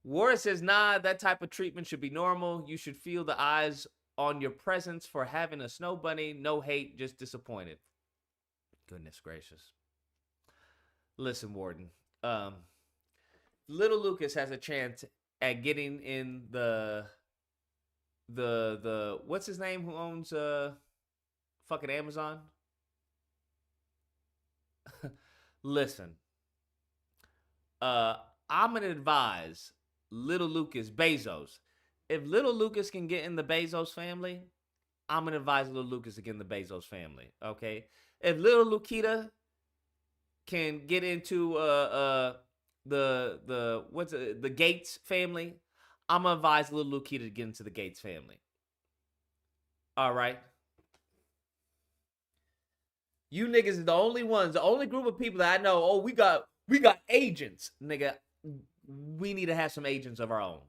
Warren says, nah, that type of treatment should be normal. You should feel the eyes on your presence for having a snow bunny. No hate, just disappointed. Goodness gracious. Listen, Warden. Little Lucas has a chance at getting in the what's his name who owns fucking Amazon? Listen. I'm gonna advise Little Lucas Bezos. If Little Lucas can get in the Bezos family, I'm gonna advise Little Lucas to get in the Bezos family. Okay? If Little Lukita can get into the Gates family, I'm gonna advise Little Lukita to get into the Gates family. All right. You niggas are the only ones, the only group of people that I know. Oh, we got agents, nigga. We need to have some agents of our own.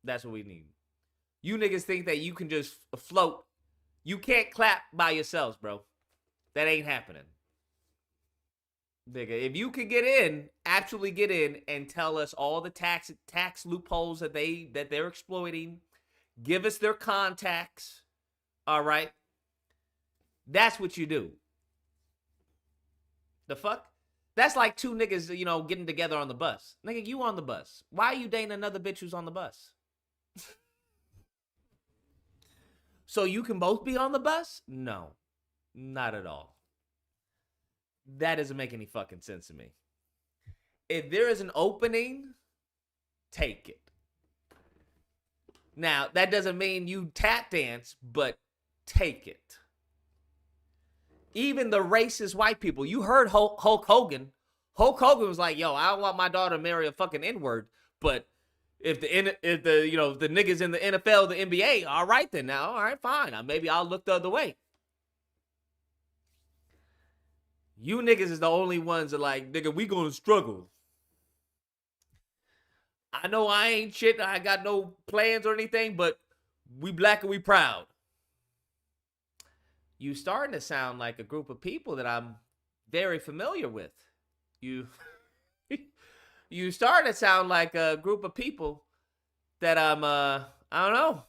That's what we need. You niggas think that you can just float. You can't clap by yourselves, bro. That ain't happening. Nigga, if you could get in, actually get in and tell us all the tax loopholes that they're exploiting, give us their contacts, all right? That's what you do. The fuck? That's like two niggas, getting together on the bus. Nigga, you on the bus. Why are you dating another bitch who's on the bus? So you can both be on the bus? No, not at all. That doesn't make any fucking sense to me. If there is an opening, take it. Now, that doesn't mean you tap dance, but take it. Even the racist white people. You heard Hulk Hogan. Hulk Hogan was like, yo, I don't want my daughter to marry a fucking N-word, but if the niggas in the NFL, the NBA, all right then now, all right, fine. Maybe I'll look the other way. You niggas is the only ones that like, nigga, we gonna struggle. I know I ain't shit. I got no plans or anything, but we black and we proud. You starting to sound like a group of people that I'm very familiar with. You starting to sound like a group of people that I don't know.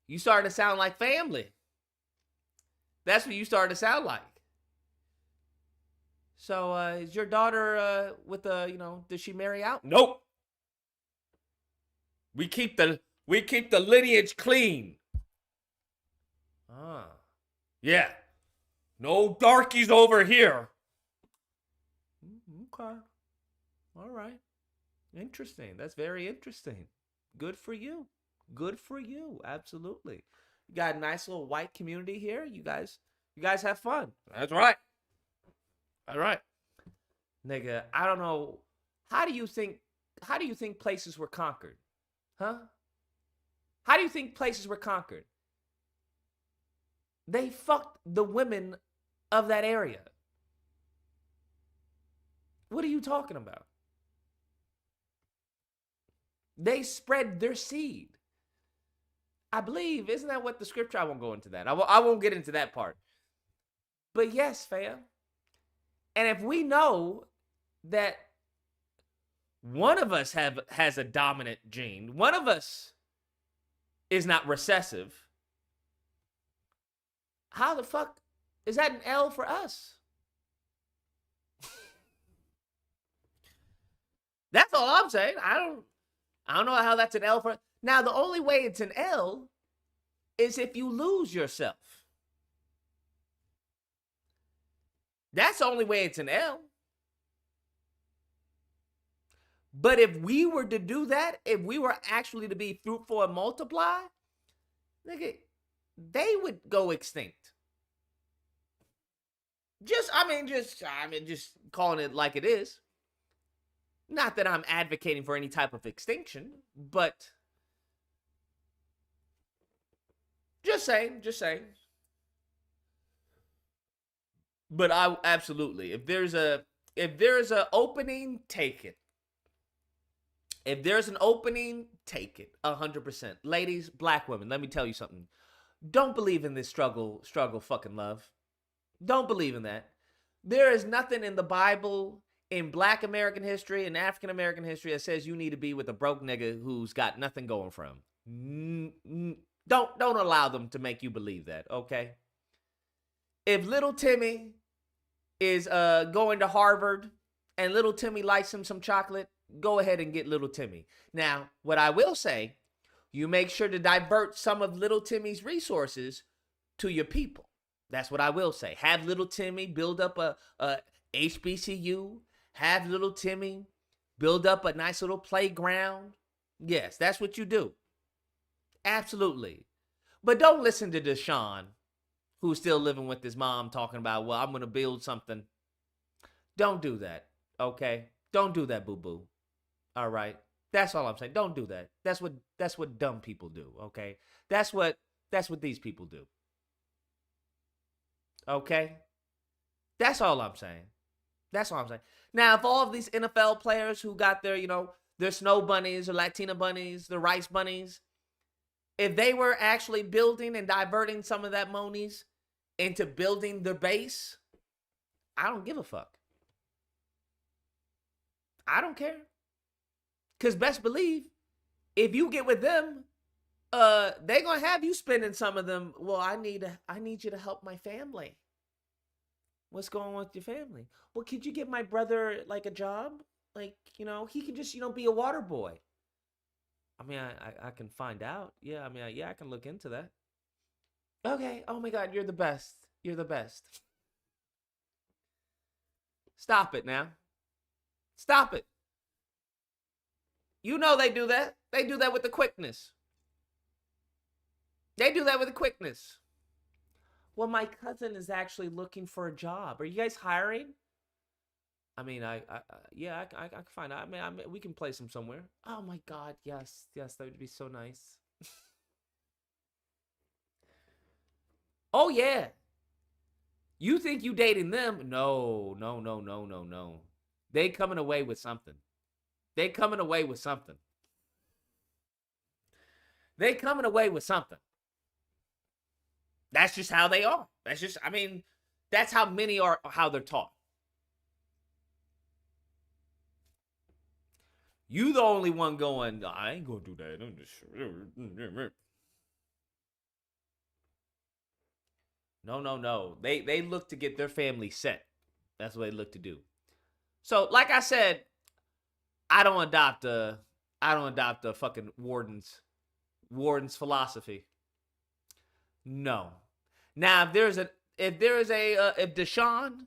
You starting to sound like family. That's what you starting to sound like. So, is your daughter with does she marry out? Nope. We keep the lineage clean. Ah. Yeah. No darkies over here. Okay. All right. Interesting. That's very interesting. Good for you. Good for you. Absolutely. You got a nice little white community here. You guys have fun. That's right. All right. Nigga, I don't know. How do you think places were conquered? Huh? How do you think places were conquered? They fucked the women of that area. What are you talking about? They spread their seed. I believe, isn't that what the scripture? I won't go into that. I won't get into that part. But yes, fam. And if we know that one of us has a dominant gene, one of us is not recessive, how the fuck is that an L for us? That's all I'm saying. I don't know how that's an L for. Now, the only way it's an L is if you lose yourself. That's the only way it's an L. But if we were to do that, if we were actually to be fruitful and multiply, nigga, they would go extinct. Just calling it like it is. Not that I'm advocating for any type of extinction, but just saying. But I absolutely, if there's a opening, take it. If there's an opening, take it 100%. Ladies, black women, let me tell you something. Don't believe in this struggle fucking love. Don't believe in that. There is nothing in the Bible, in black American history, and African American history that says you need to be with a broke nigga who's got nothing going for him. Don't allow them to make you believe that, okay? If little Timmy is going to Harvard and little Timmy likes him some chocolate, go ahead and get little Timmy. Now, what I will say, you make sure to divert some of little Timmy's resources to your people. That's what I will say. Have little Timmy build up a HBCU. Have little Timmy build up a nice little playground. Yes, that's what you do. Absolutely. But don't listen to Deshaun, who's still living with his mom, talking about, well, I'm going to build something. Don't do that, okay? Don't do that, boo-boo. All right? That's all I'm saying. Don't do that. That's what dumb people do, okay? That's what these people do. Okay? That's all I'm saying. That's all I'm saying. Now, if all of these NFL players who got their, their snow bunnies or Latina bunnies, the rice bunnies, if they were actually building and diverting some of that monies into building their base, I don't give a fuck. I don't care. Because best believe, if you get with them, they're going to have you spending some of them. Well, I need you to help my family. What's going on with your family? Well, could you get my brother like a job? Like, he can just, be a water boy. I mean, I can find out. Yeah, I mean, I can look into that. Okay. Oh my God, you're the best. You're the best. Stop it now. Stop it. You know they do that. They do that with the quickness. They do that with the quickness. Well, my cousin is actually looking for a job. Are you guys hiring? I mean, I can find out. I mean, we can place him somewhere. Oh my God, yes, that would be so nice. Oh yeah. You think you dating them? No. They coming away with something. They coming away with something. They coming away with something. That's just how they are. That's how many are, how they're taught. You the only one going, I ain't gonna do that. I'm just... No. They look to get their family set. That's what they look to do. So, like I said, I don't adopt a fucking warden's philosophy. No. Now, if Deshaun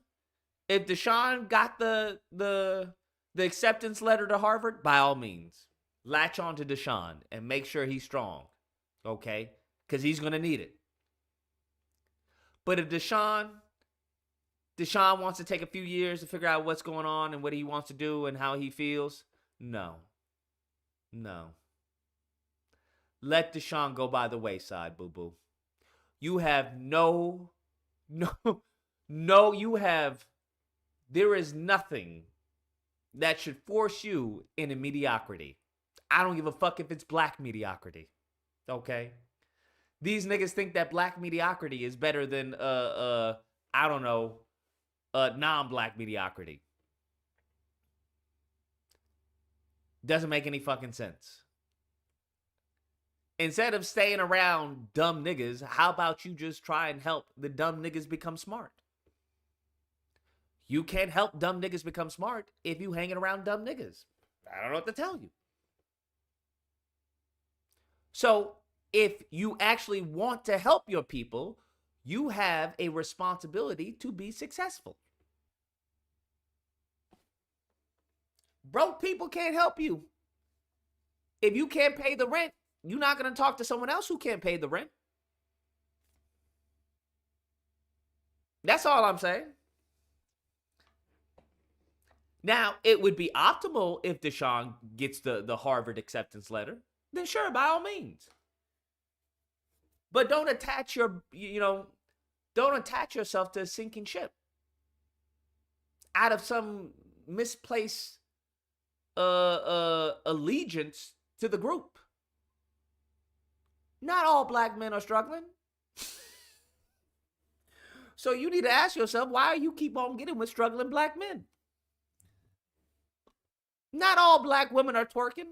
got the acceptance letter to Harvard, by all means, latch on to Deshaun and make sure he's strong, okay? Because he's gonna need it. But if Deshaun wants to take a few years to figure out what's going on and what he wants to do and how he feels, no. Let Deshaun go by the wayside, boo-boo. You have there is nothing that should force you into mediocrity. I don't give a fuck if it's black mediocrity, okay? These niggas think that black mediocrity is better than, non-black mediocrity. Doesn't make any fucking sense. Instead of staying around dumb niggas, how about you just try and help the dumb niggas become smart? You can't help dumb niggas become smart if you hanging around dumb niggas. I don't know what to tell you. So, if you actually want to help your people, you have a responsibility to be successful. Broke people can't help you. If you can't pay the rent, you're not going to talk to someone else who can't pay the rent. That's all I'm saying. Now, it would be optimal if Deshaun gets the Harvard acceptance letter. Then sure, by all means. But don't attach yourself to a sinking ship out of some misplaced allegiance to the group. Not all black men are struggling. So you need to ask yourself, why you keep on getting with struggling black men? Not all black women are twerking.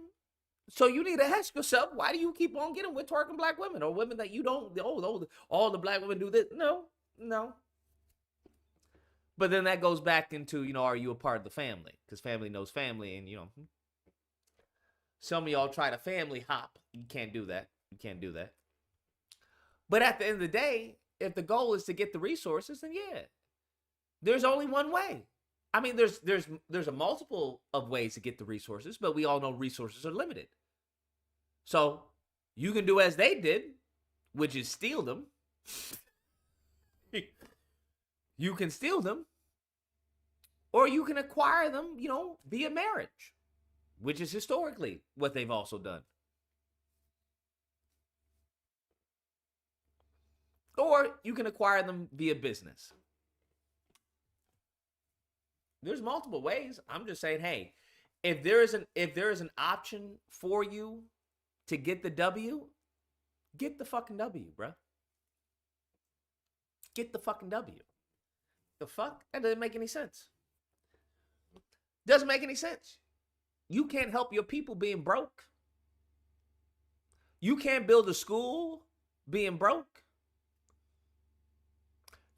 So you need to ask yourself, why do you keep on getting with twerking black women, or women that you don't, all the black women do this? No. But then that goes back into, are you a part of the family? Because family knows family, and, some of y'all try to family hop. You can't do that. But at the end of the day, if the goal is to get the resources, then yeah, there's only one way. I mean, there's a multiple of ways to get the resources, but we all know resources are limited. So you can do as they did, which is steal them. You can steal them, or you can acquire them, via marriage, which is historically what they've also done. Or you can acquire them via business. There's multiple ways. I'm just saying, hey, if there is an option for you to get the W, get the fucking W, bro. Get the fucking W. The fuck? That doesn't make any sense. Doesn't make any sense. You can't help your people being broke. You can't build a school being broke.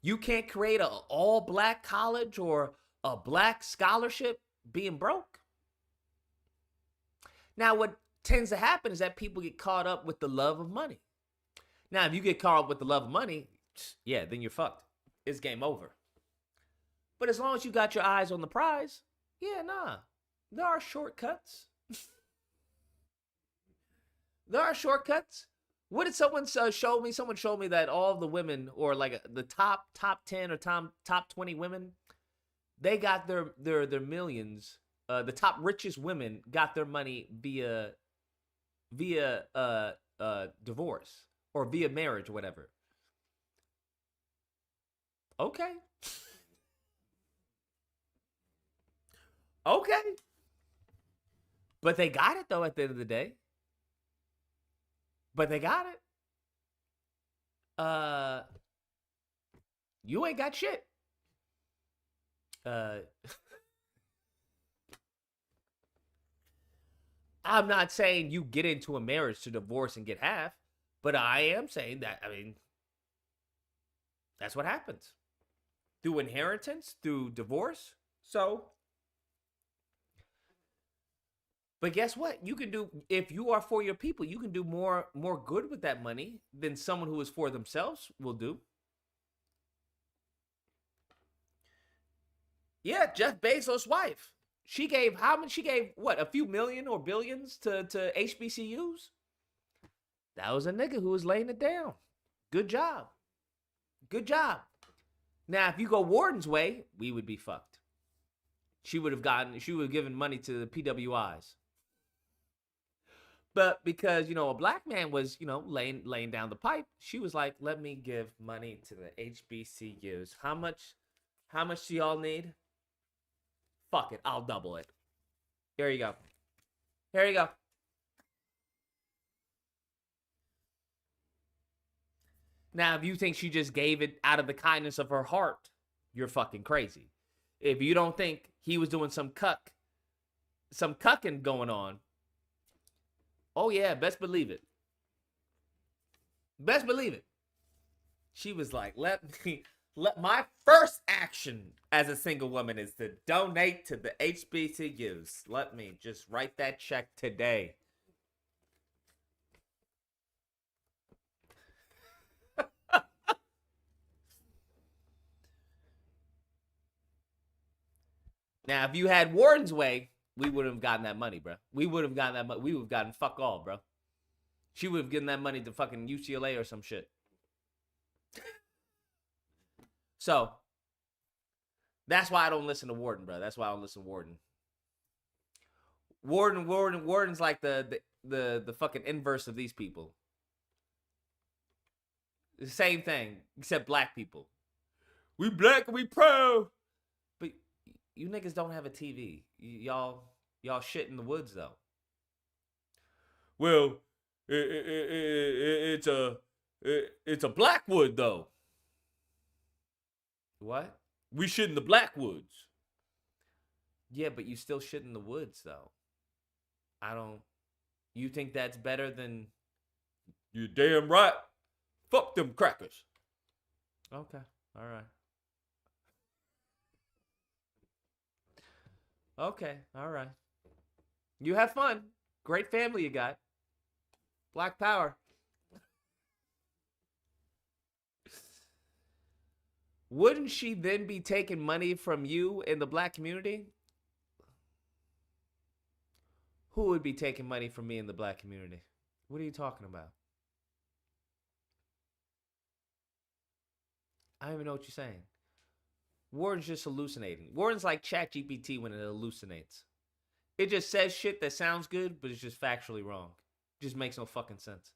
You can't create an all-black college or a black scholarship being broke. Now, what tends to happen is that people get caught up with the love of money. Now, if you get caught up with the love of money, yeah, then you're fucked. It's game over. But as long as you got your eyes on the prize, yeah, nah. There are shortcuts. There are shortcuts. What did someone show me? Someone showed me that all the women, or like the top 10 or top 20 women, they got their millions. The top richest women got their money via divorce or via marriage or whatever. Okay. Okay. But they got it though at the end of the day. But they got it. You ain't got shit. I'm not saying you get into a marriage to divorce and get half, but I am saying that, I mean, that's what happens. Through inheritance, through divorce. So, but guess what? You can do, if you are for your people, you can do more good with that money than someone who is for themselves will do. Yeah, Jeff Bezos' wife. She gave how much? She gave what? A few million or billions to HBCUs? That was a nigga who was laying it down. Good job. Good job. Now, if you go Warden's way, we would be fucked. She would have given money to the PWIs. But because, a black man was, laying down the pipe, she was like, let me give money to the HBCUs. How much do y'all need? Fuck it, I'll double it. Here you go. Here you go. Now, if you think she just gave it out of the kindness of her heart, you're fucking crazy. If you don't think he was doing some cucking going on, oh yeah, best believe it. Best believe it. She was like, let my first action as a single woman is to donate to the HBCUs. Let me just write that check today. Now, if you had Warren's way, we would have gotten that money, bro. We would have gotten that money. We would have gotten fuck all, bro. She would have given that money to fucking UCLA or some shit. So, that's why I don't listen to Warden, bro. That's why I don't listen to Warden. Warden's like the fucking inverse of these people. The same thing, except black people. We black and we proud. But you niggas don't have a TV. Y'all shit in the woods though. Well, it's a Blackwood though. What? We shit in the Blackwoods. Yeah, but you still shit in the woods though. You think that's better than? You're damn right. Fuck them crackers. Okay, all right. Okay, all right. You have fun. Great family you got. Black power. Wouldn't she then be taking money from you in the black community? Who would be taking money from me in the black community? What are you talking about? I don't even know what you're saying. Warren's just hallucinating. Warren's like ChatGPT when it hallucinates. It just says shit that sounds good, but it's just factually wrong. It just makes no fucking sense.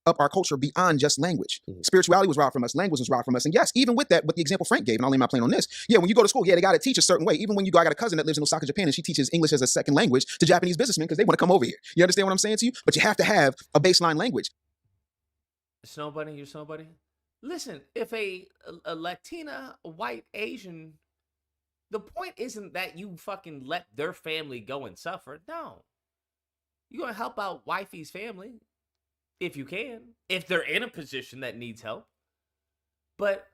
Up our culture beyond just language. Spirituality was robbed from us. Language was robbed from us. And yes, even with that, with the example Frank gave, and I'll lay my plane on this. Yeah, when you go to school, they got to teach a certain way. Even when you go, I got a cousin that lives in Osaka, Japan, and she teaches English as a second language to Japanese businessmen because they want to come over here. You understand what I'm saying to you? But you have to have a baseline language. Snow Bunny, you Snow Bunny? Listen, if a Latina, white, Asian, the point isn't that you fucking let their family go and suffer. No. You're going to help out wifey's family if you can, if they're in a position that needs help. But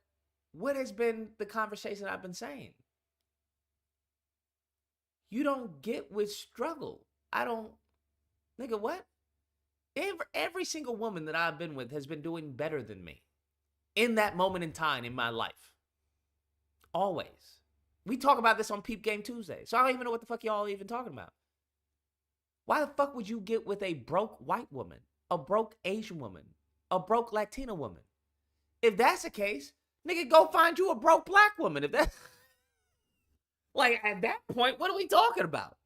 what has been the conversation I've been saying? You don't get with struggle. Nigga, what? Every single woman that I've been with has been doing better than me in that moment in time in my life. Always. We talk about this on Peep Game Tuesday, so I don't even know what the fuck y'all even talking about. Why the fuck would you get with a broke white woman, a broke Asian woman, a broke Latina woman? If that's the case, nigga, go find you a broke black woman. If that, like, at that point, what are we talking about?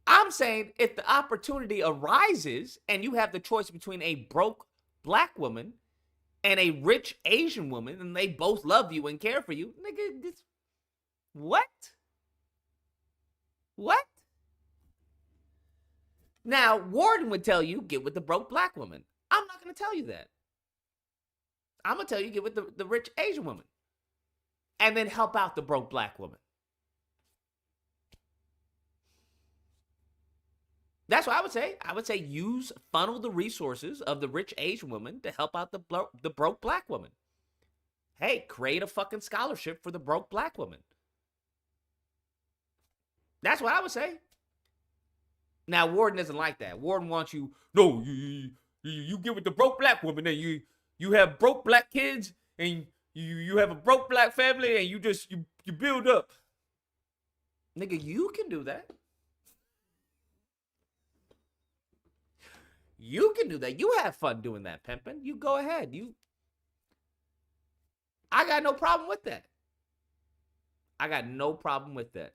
I'm saying if the opportunity arises and you have the choice between a broke black woman and a rich Asian woman, and they both love you and care for you, nigga, this, what? What? Now, Warden would tell you, get with the broke black woman. I'm not going to tell you that. I'm going to tell you, get with the rich Asian woman. And then help out the broke black woman. That's what I would say. I would say funnel the resources of the rich Asian woman to help out the broke black woman. Hey, create a fucking scholarship for the broke black woman. That's what I would say. Now, Warden doesn't like that. Warden wants you, no, you get with the broke black woman and you have broke black kids and you have a broke black family and you build up. Nigga, you can do that. You can do that. You have fun doing that, pimping. You go ahead. I got no problem with that. I got no problem with that.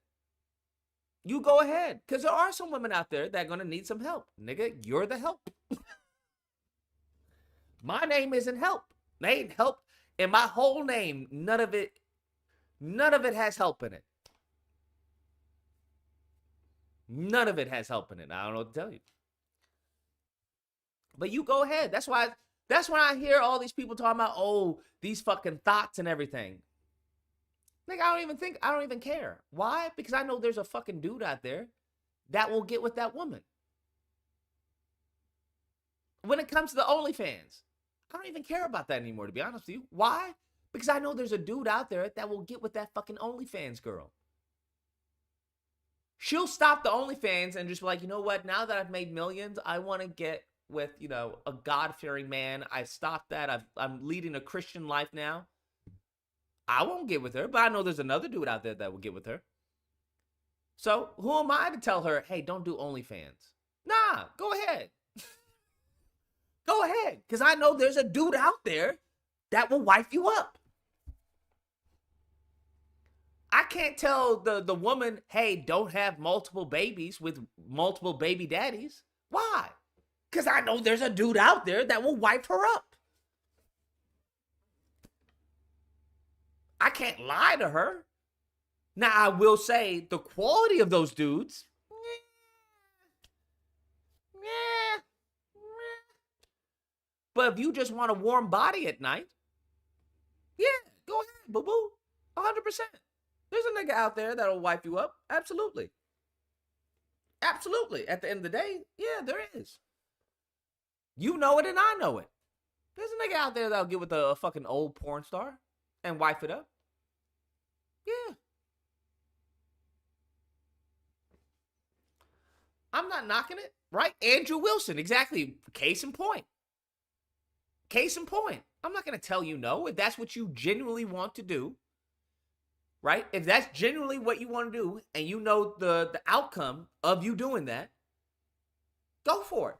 You go ahead. Because there are some women out there that are going to need some help. Nigga, you're the help. My name isn't help. They ain't help. And my whole name, none of it has help in it. None of it has help in it. I don't know what to tell you. But you go ahead. That's when I hear all these people talking about, oh, these fucking thoughts and everything. Like, I don't even care. Why? Because I know there's a fucking dude out there that will get with that woman. When it comes to the OnlyFans, I don't even care about that anymore, to be honest with you. Why? Because I know there's a dude out there that will get with that fucking OnlyFans girl. She'll stop the OnlyFans and just be like, you know what? Now that I've made millions, I want to get with, a God-fearing man. I stopped that. I'm leading a Christian life now. I won't get with her, but I know there's another dude out there that will get with her. So who am I to tell her, hey, don't do OnlyFans? Nah, go ahead. Go ahead. Because I know there's a dude out there that will wife you up. I can't tell the woman, hey, don't have multiple babies with multiple baby daddies. Why? Because I know there's a dude out there that will wipe her up. I can't lie to her. Now, I will say the quality of those dudes, but if you just want a warm body at night, yeah, go ahead, boo-boo, 100%. There's a nigga out there that'll wipe you up. Absolutely. Absolutely. At the end of the day, yeah, there is. You know it and I know it. There's a nigga out there that'll get with a fucking old porn star and wipe it up. Yeah. I'm not knocking it, right? Andrew Wilson, exactly. Case in point. Case in point. I'm not going to tell you no if that's what you genuinely want to do, right? If that's genuinely what you want to do and you know the outcome of you doing that, go for it.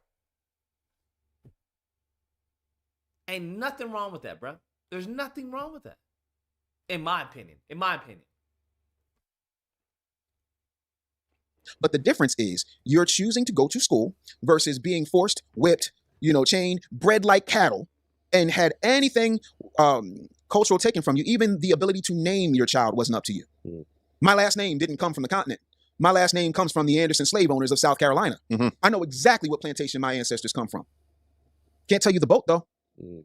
Ain't nothing wrong with that, bro. There's nothing wrong with that. In my opinion. But the difference is you're choosing to go to school versus being forced, whipped, chained, bred like cattle, and had anything cultural taken from you. Even the ability to name your child wasn't up to you. Mm. My last name didn't come from the continent. My last name comes from the Anderson slave owners of South Carolina. Mm-hmm. I know exactly what plantation my ancestors come from. Can't tell you the boat, though. Mm.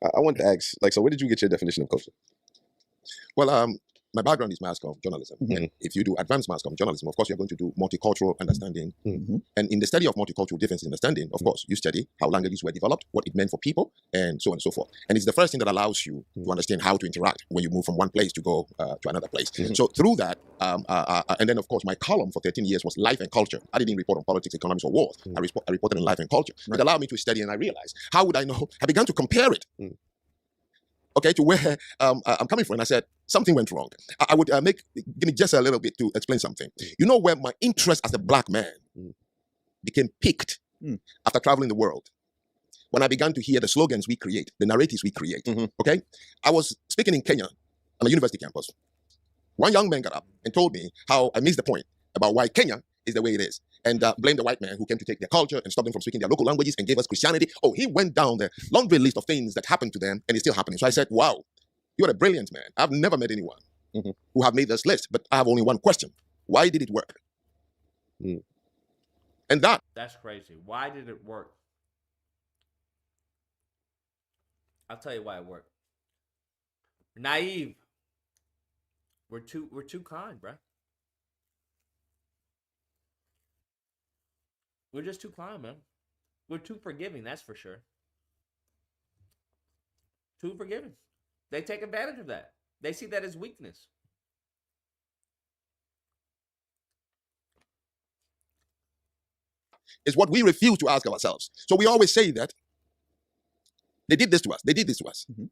I want to ask, so where did you get your definition of culture? Well, my background is mass comm journalism. Mm-hmm. And if you do advanced mass comm journalism, of course, you're going to do multicultural understanding. Mm-hmm. And in the study of multicultural difference in understanding, of course, you study how languages were developed, what it meant for people, and so on and so forth. And it's the first thing that allows you to understand how to interact when you move from one place to go to another place. Mm-hmm. So through that, and then, of course, my column for 13 years was life and culture. I didn't report on politics, economics, or wars. Mm-hmm. I reported on life and culture. Right. It allowed me to study, and I realized, how would I know? I began to compare it. Mm. Okay, to where I'm coming from. And I said, something went wrong. I would give me just a little bit to explain something. You know where my interest as a black man became piqued after traveling the world? When I began to hear the slogans we create, the narratives we create. Mm-hmm. Okay? I was speaking in Kenya on a university campus. One young man got up and told me how I missed the point about why Kenya is the way it is. And blamed the white man who came to take their culture and stop them from speaking their local languages and gave us Christianity. Oh, he went down the laundry list of things that happened to them and it's still happening. So I said, wow, you're a brilliant man. I've never met anyone who have made this list, but I have only one question. Why did it work? Mm. And that's crazy. Why did it work? I'll tell you why it worked. We're naive. We're too kind, bro. We're just too kind, man. We're too forgiving, that's for sure. Too forgiving. They take advantage of that. They see that as weakness. It's what we refuse to ask ourselves. So we always say that they did this to us. They did this to us. Mm-hmm.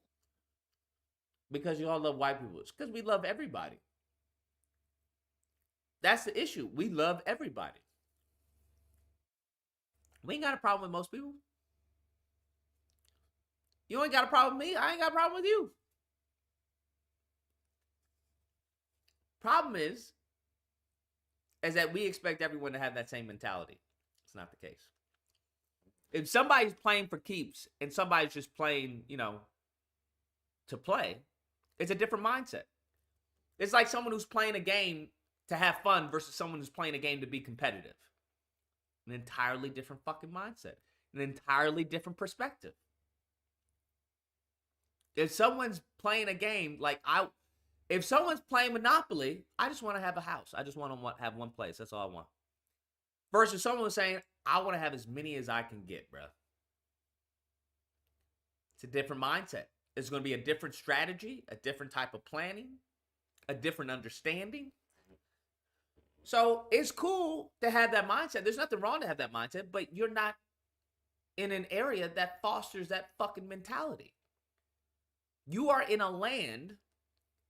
Because you all love white people. It's because we love everybody. That's the issue. We love everybody. We ain't got a problem with most people. You ain't got a problem with me. I ain't got a problem with you. Problem is that we expect everyone to have that same mentality. It's not the case. If somebody's playing for keeps and somebody's just playing, to play, it's a different mindset. It's like someone who's playing a game to have fun versus someone who's playing a game to be competitive. An entirely different fucking mindset. An entirely different perspective. If someone's playing a game if someone's playing Monopoly, I just want to have a house. I just want to have one place. That's all I want. Versus someone was saying, I want to have as many as I can get, bro. It's a different mindset. It's going to be a different strategy, a different type of planning, a different understanding. So it's cool to have that mindset. There's nothing wrong to have that mindset, but you're not in an area that fosters that fucking mentality. You are in a land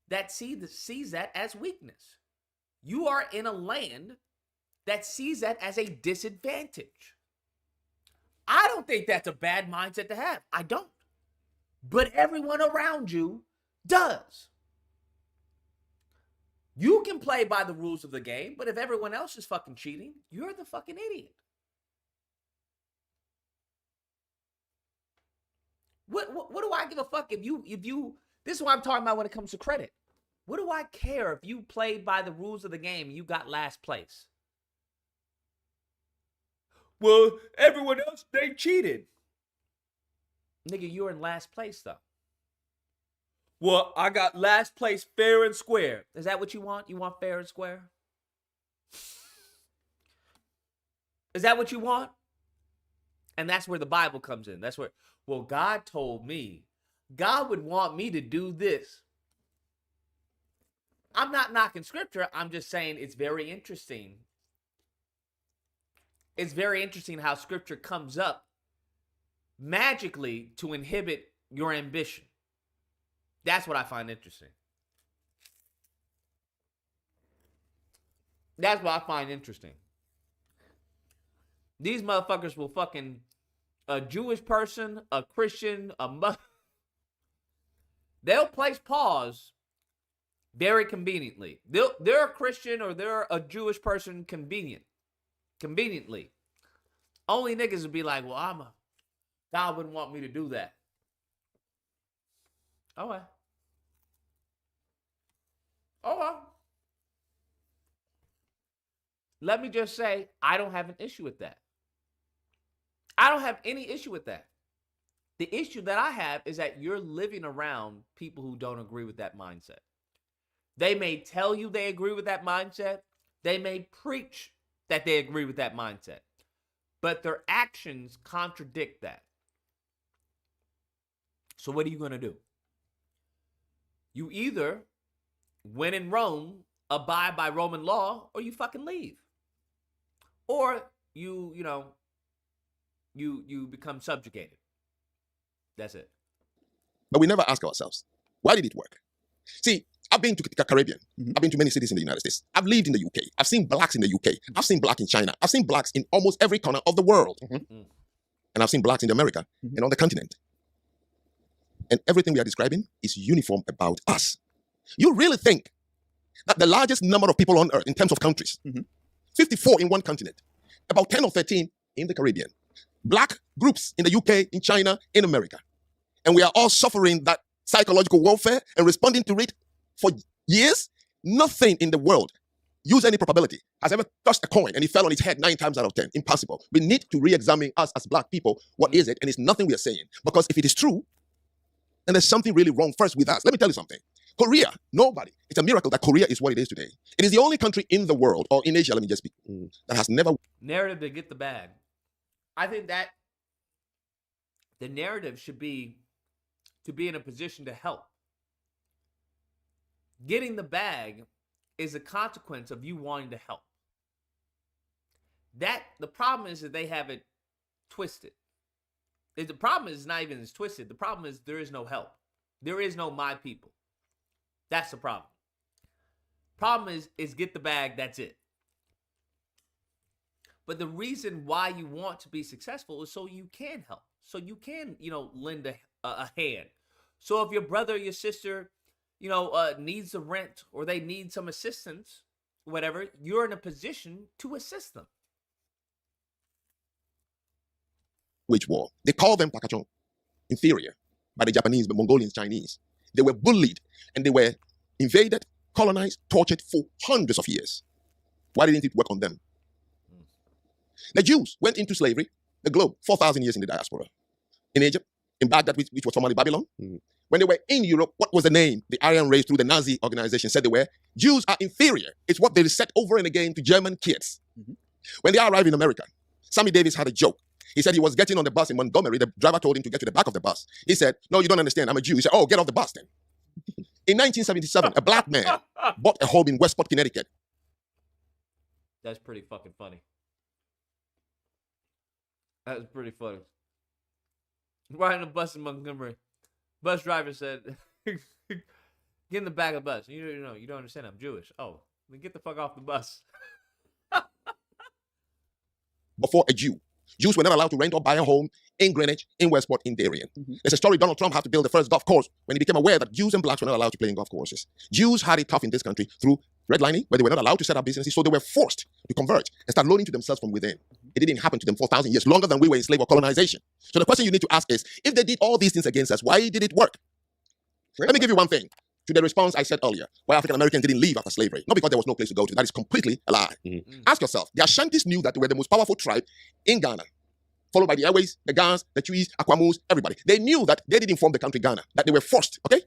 that sees that as weakness. You are in a land that sees that as a disadvantage. I don't think that's a bad mindset to have. I don't. But everyone around you does. You can play by the rules of the game, but if everyone else is fucking cheating, you're the fucking idiot. What do I give a fuck if you this is what I'm talking about when it comes to credit. What do I care if you played by the rules of the game and you got last place? Well, everyone else, they cheated. Nigga, you're in last place though. Well, I got last place fair and square. Is that what you want? You want fair and square? Is that what you want? And that's where the Bible comes in. That's where, well, God told me. God would want me to do this. I'm not knocking scripture. I'm just saying it's very interesting. It's very interesting how scripture comes up magically to inhibit your ambition. That's what I find interesting. That's what I find interesting. These motherfuckers will fucking a Jewish person, a Christian, they'll place pause very conveniently. They're a Christian or they're a Jewish person conveniently. Only niggas would be like, well, God wouldn't want me to do that. Okay. Oh, well. Let me just say, I don't have an issue with that. I don't have any issue with that. The issue that I have is that you're living around people who don't agree with that mindset. They may tell you they agree with that mindset. They may preach that they agree with that mindset. But their actions contradict that. So what are you going to do? You either, when in Rome, abide by Roman law, or you fucking leave. Or you become subjugated. That's it. But we never ask ourselves, why did it work? See, I've been to the Caribbean. Mm-hmm. I've been to many cities in the United States. I've lived in the UK. I've seen blacks in the UK. I've seen black in China. I've seen blacks in almost every corner of the world. Mm-hmm. And I've seen blacks in America and on the continent. And everything we are describing is uniform about us. You really think that the largest number of people on earth in terms of countries, 54 in one continent, about 10 or 13 in the Caribbean, black groups in the UK, in China, in America, and we are all suffering that psychological warfare and responding to it for years? Nothing in the world, use any probability, has ever touched a coin and it fell on its head 9 times out of 10. Impossible. We need to re-examine us as black people. What is it? And it's nothing we are saying. Because if it is true, then there's something really wrong first with us. Let me tell you something. Korea, nobody. It's a miracle that Korea is what it is today. It is the only country in the world, or in Asia, let me just speak, that has never... Narrative to get the bag. I think that the narrative should be to be in a position to help. Getting the bag is a consequence of you wanting to help. The problem is that they have it twisted. The problem is not even as twisted. The problem is there is no help. There is no my people. That's the problem. Problem is get the bag, that's it. But the reason why you want to be successful is so you can help. So you can, lend a hand. So if your brother or your sister, needs the rent or they need some assistance, whatever, you're in a position to assist them. Wage war. They call them Pakachon, inferior, by the Japanese, the Mongolians, Chinese. They were bullied and they were invaded, colonized, tortured for hundreds of years. Why didn't it work on them? The Jews went into slavery, the globe, 4,000 years in the diaspora. In Egypt, in Baghdad, which was formerly Babylon. When they were in Europe, what was the name? The Aryan race through the Nazi organization said they were, Jews are inferior. It's what they said over and again to German kids. When they arrived in America, Sammy Davis had a joke. He said he was getting on the bus in Montgomery. The driver told him to get to the back of the bus. He said, no, you don't understand. I'm a Jew. He said, oh, get off the bus then. In 1977, a black man bought a home in Westport, Connecticut. That's pretty fucking funny. That's pretty funny. Riding a bus in Montgomery. Bus driver said, get in the back of the bus. You don't understand. I'm Jewish. Oh, then get the fuck off the bus. Before a Jew. Jews were not allowed to rent or buy a home in Greenwich, in Westport, in Darien. There's a story Donald Trump had to build the first golf course when he became aware that Jews and blacks were not allowed to play in golf courses. Jews had it tough in this country through redlining, where they were not allowed to set up businesses, so they were forced to converge and start loaning to themselves from within. It didn't happen to them 4,000 years, longer than we were in slave or colonization. So the question you need to ask is, if they did all these things against us, why did it work? Let me give you one thing. To the response I said earlier, why African Americans didn't leave after slavery. Not because there was no place to go to. That is completely a lie. Ask yourself, the Ashantis knew that they were the most powerful tribe in Ghana, followed by the Airways, the Gans, the Twees, Akwamus, everybody. They knew that they didn't form the country Ghana, that they were forced, okay?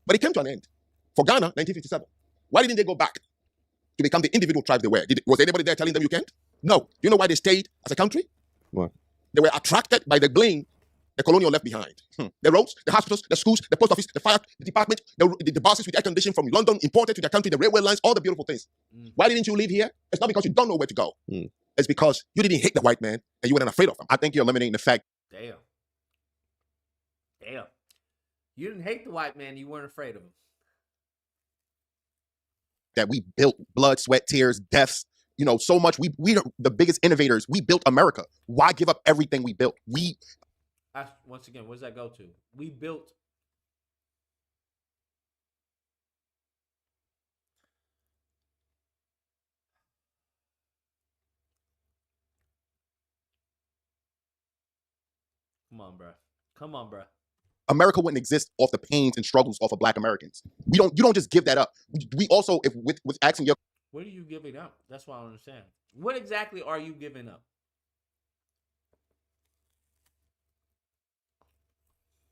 But it came to an end. For Ghana, 1957. Why didn't they go back to become the individual tribes they were? Was anybody there telling them you can't? No. Do you know why they stayed as a country? What? They were attracted by the gleam the colonial left behind. The roads, the hospitals, the schools, the post office, the fire department, the buses with air conditioning from London imported to their country, the railway lines, all the beautiful things. Why didn't you live here? It's not because you don't know where to go. It's because you didn't hate the white man and you weren't afraid of him. I think you're eliminating the fact. Damn. You didn't hate the white man, you weren't afraid of him. That we built blood, sweat, tears, deaths, so much. We are the biggest innovators. We built America. Why give up everything we built? Once again, where does that go to? We built. Come on, bruh. America wouldn't exist off the pains and struggles of Black Americans. You don't just give that up. We also, if with asking your. What are you giving up? That's what I don't understand. What exactly are you giving up?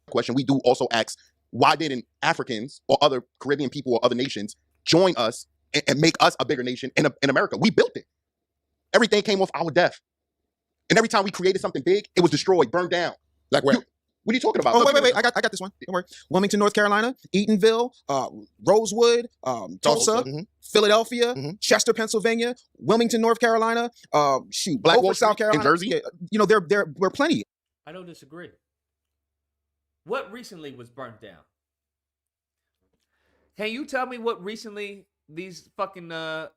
Question, we do also ask, why didn't Africans or other Caribbean people or other nations join us and make us a bigger nation in America? We built it. Everything came off our death. And every time we created something big, it was destroyed, burned down. Like where? What are you talking about? Oh, wait. I got this one. Don't worry. Wilmington, North Carolina, Eatonville, Rosewood, Tulsa, Philadelphia, Chester, Pennsylvania, Wilmington, North Carolina, Blackwood, South Carolina. In Jersey? Yeah, there were plenty. I don't disagree. What recently was burnt down? Can you tell me what recently these fucking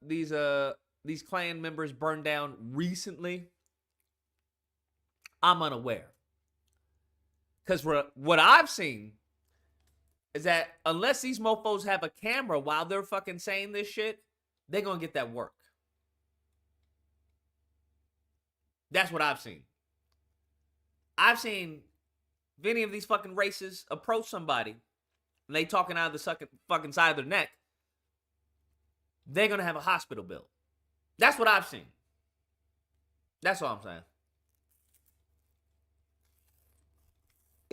these Klan members burned down recently? I'm unaware. Because what I've seen is that unless these mofos have a camera while they're fucking saying this shit, they're going to get that work. That's what I've seen. I've seen if any of these fucking racists approach somebody and they talking out of the fucking side of their neck, they're going to have a hospital bill. That's what I've seen. That's all I'm saying.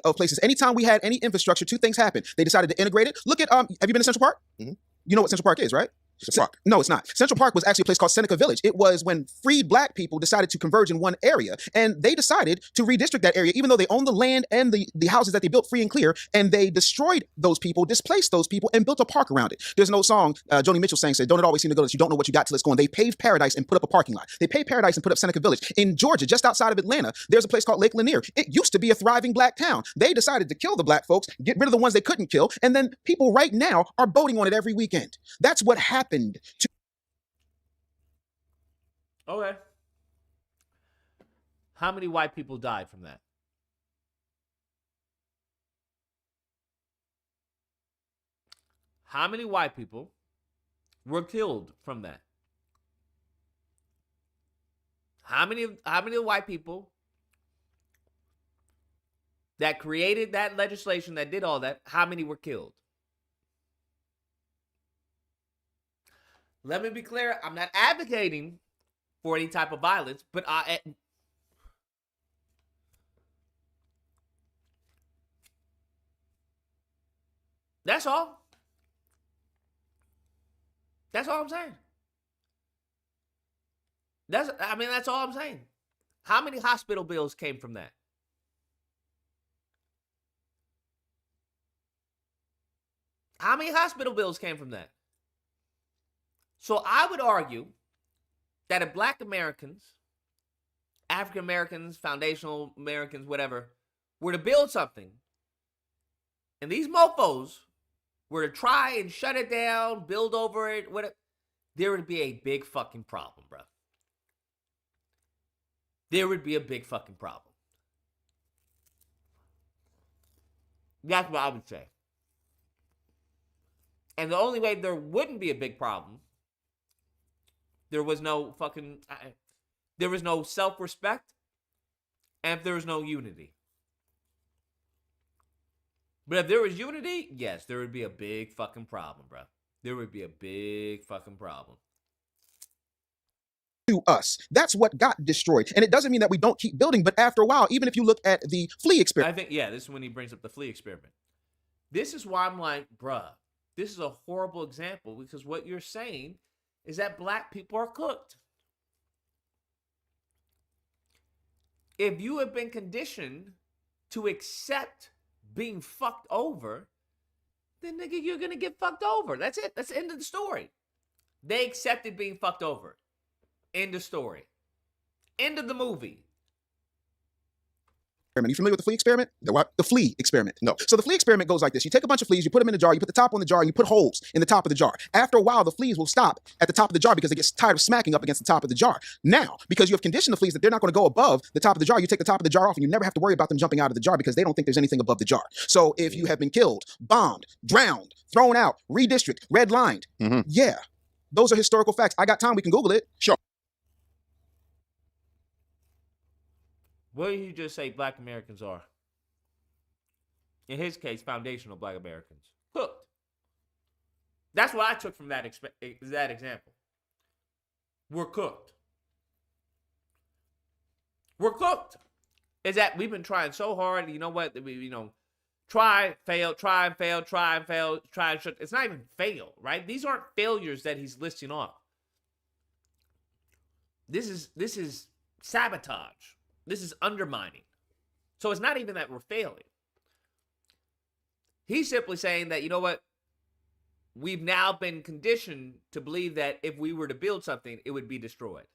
Of places. Anytime we had any infrastructure, two things happened. They decided to integrate it. Look at, have you been to Central Park? You know what Central Park is, right? It's a park. No, it's not. Central Park was actually a place called Seneca Village. It was when freed black people decided to converge in one area, and they decided to redistrict that area, even though they owned the land and the houses that they built free and clear, and they destroyed those people, displaced those people, and built a park around it. There's no song Joni Mitchell said, "Don't it always seem to go that you don't know what you got till it's gone." They paved Paradise and put up a parking lot. They paved Paradise and put up Seneca Village. In Georgia, just outside of Atlanta, there's a place called Lake Lanier. It used to be a thriving black town. They decided to kill the black folks, get rid of the ones they couldn't kill, and then people right now are boating on it every weekend. That's what happened to. Okay. How many white people died from that? How many white people were killed from that? How many white people that created that legislation that did all that, how many were killed? Let me be clear, I'm not advocating for any type of violence, but that's all. That's all I'm saying. That's all I'm saying. How many hospital bills came from that? How many hospital bills came from that? So I would argue that if black Americans, African Americans, foundational Americans, whatever, were to build something, and these mofos were to try and shut it down, build over it, whatever, there would be a big fucking problem, bro. There would be a big fucking problem. That's what I would say. And the only way there wouldn't be a big problem, there was no self-respect, and if there was no unity. But if there was unity, yes, there would be a big fucking problem, bro. There would be a big fucking problem. To us. That's what got destroyed. And it doesn't mean that we don't keep building, but after a while, even if you look at the flea experiment. I think, yeah, this is when he brings up the flea experiment. This is why I'm like, bruh, this is a horrible example, because what you're saying is that black people are cooked. If you have been conditioned to accept being fucked over, then nigga, you're gonna get fucked over. That's it. That's the end of the story. They accepted being fucked over. End of story. End of the movie. You familiar with the flea experiment? The what? The flea experiment. No. So the flea experiment goes like this. You take a bunch of fleas, you put them in a jar, you put the top on the jar, and you put holes in the top of the jar. After a while, the fleas will stop at the top of the jar because they get tired of smacking up against the top of the jar. Now, because you have conditioned the fleas that they're not going to go above the top of the jar, you take the top of the jar off and you never have to worry about them jumping out of the jar because they don't think there's anything above the jar. So if you have been killed, bombed, drowned, thrown out, redistrict, redlined, yeah, those are historical facts. I got time. We can Google it. Sure. What did you just say black Americans are? In his case, foundational black Americans. Cooked. That's what I took from that example. We're cooked. We're cooked. Is that we've been trying so hard. You know what? Try, fail, try and fail, try and fail, try and shut. It's not even fail, right? These aren't failures that he's listing off. This is sabotage. This is undermining. So it's not even that we're failing. He's simply saying that, you know what? We've now been conditioned to believe that if we were to build something, it would be destroyed.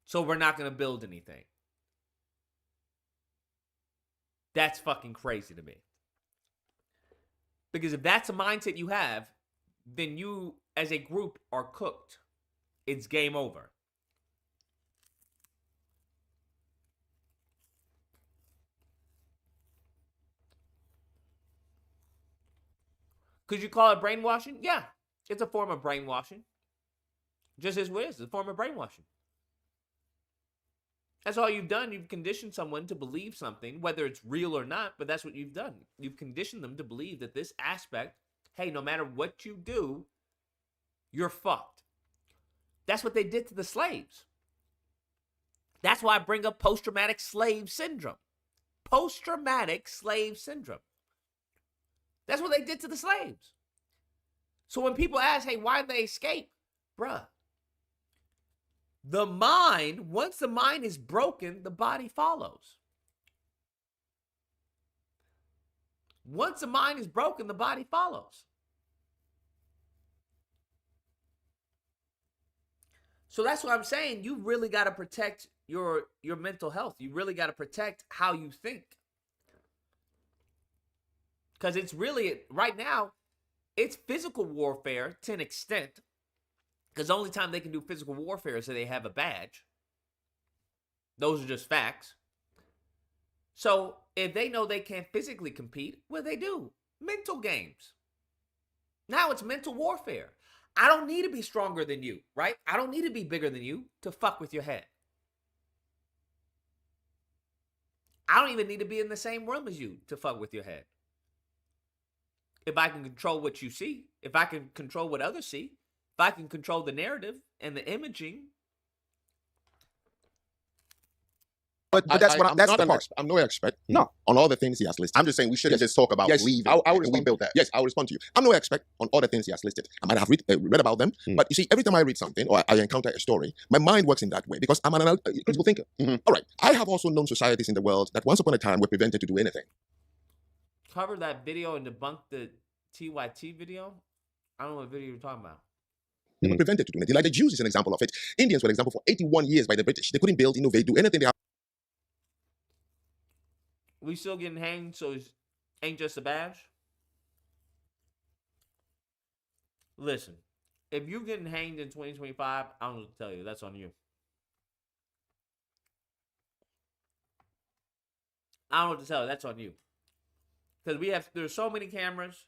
So we're not going to build anything. That's fucking crazy to me. Because if that's a mindset you have, then you, as a group, are cooked. It's game over. Could you call it brainwashing? Yeah, it's a form of brainwashing. Just as it is, it's a form of brainwashing. That's all you've done. You've conditioned someone to believe something, whether it's real or not, but that's what you've done. You've conditioned them to believe that this aspect, hey, no matter what you do, you're fucked. That's what they did to the slaves. That's why I bring up post-traumatic slave syndrome. Post-traumatic slave syndrome. That's what they did to the slaves. So when people ask, hey, why did they escape? Bruh, the mind, once the mind is broken, the body follows. Once the mind is broken, the body follows. So that's what I'm saying. You really got to protect your mental health. You really got to protect how you think. Because it's really, right now, it's physical warfare to an extent. Because the only time they can do physical warfare is if they have a badge. Those are just facts. So if they know they can't physically compete, what do they do? Mental games. Now it's mental warfare. I don't need to be stronger than you, right? I don't need to be bigger than you to fuck with your head. I don't even need to be in the same room as you to fuck with your head. If I can control what you see, if I can control what others see, if I can control the narrative and the imaging. But that's what that's the part. I'm no expert. No. On all the things he has listed. I'm just saying we shouldn't just talk about leaving. I will and we built that. Yes, I'll respond to you. I'm no expert on all the things he has listed. I might have read about them, but you see, every time I read something or I encounter a story, my mind works in that way because I'm an critical thinker. All right. I have also known societies in the world that once upon a time were prevented to do anything. Cover that video and debunk the TYT video. I don't know what video you're talking about. They were prevented to do anything. Like the Jews is an example of it. Indians were an example for 81 years by the British. They couldn't build, innovate, do anything. We still getting hanged, so it ain't just a badge? Listen, if you're getting hanged in 2025, I don't know what to tell you. That's on you. I don't know what to tell you. That's on you. Because there's so many cameras.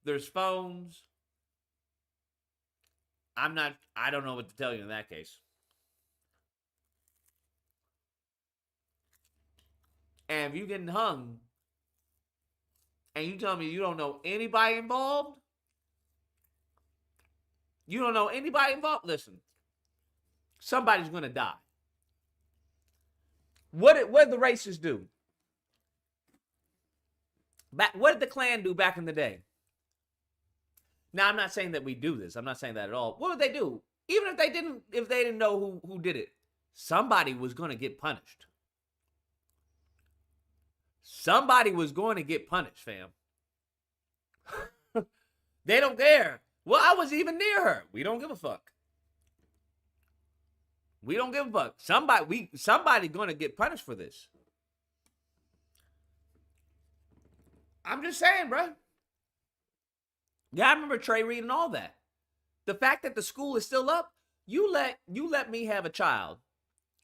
There's phones. I don't know what to tell you in that case. And if you're getting hung, and you tell me you don't know anybody involved, listen, somebody's going to die. What did the racists do? What did the Klan do back in the day? Now, I'm not saying that we do this. I'm not saying that at all. What would they do? Even if they didn't know who did it, somebody was going to get punished. Somebody was going to get punished, fam. They don't care. Well, I was even near her. We don't give a fuck. We don't give a fuck. Somebody's going to get punished for this. I'm just saying, bro. Yeah, I remember Trey reading all that. The fact that the school is still up, you let me have a child,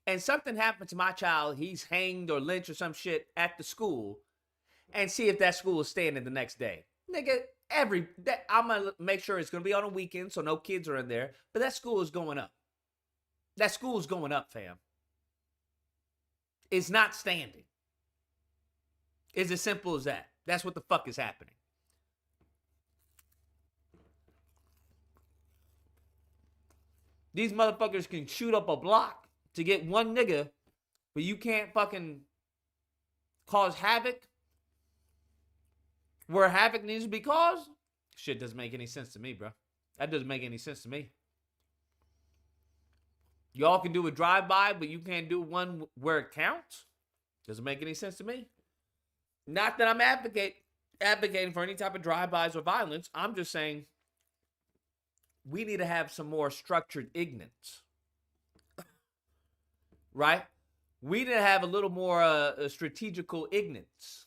and something happened to my child, he's hanged or lynched or some shit at the school, and see if that school is standing the next day. Nigga, I'm gonna make sure it's gonna be on a weekend so no kids are in there, but that school is going up. That school is going up, fam. It's not standing. It's as simple as that. That's what the fuck is happening. These motherfuckers can shoot up a block to get one nigga, but you can't fucking cause havoc where havoc needs to be caused? Shit doesn't make any sense to me, bro. That doesn't make any sense to me. Y'all can do a drive-by, but you can't do one where it counts? Doesn't make any sense to me. Not that I'm advocating for any type of drive-bys or violence. I'm just saying we need to have some more structured ignorance. Right? We need to have a little more strategical ignorance.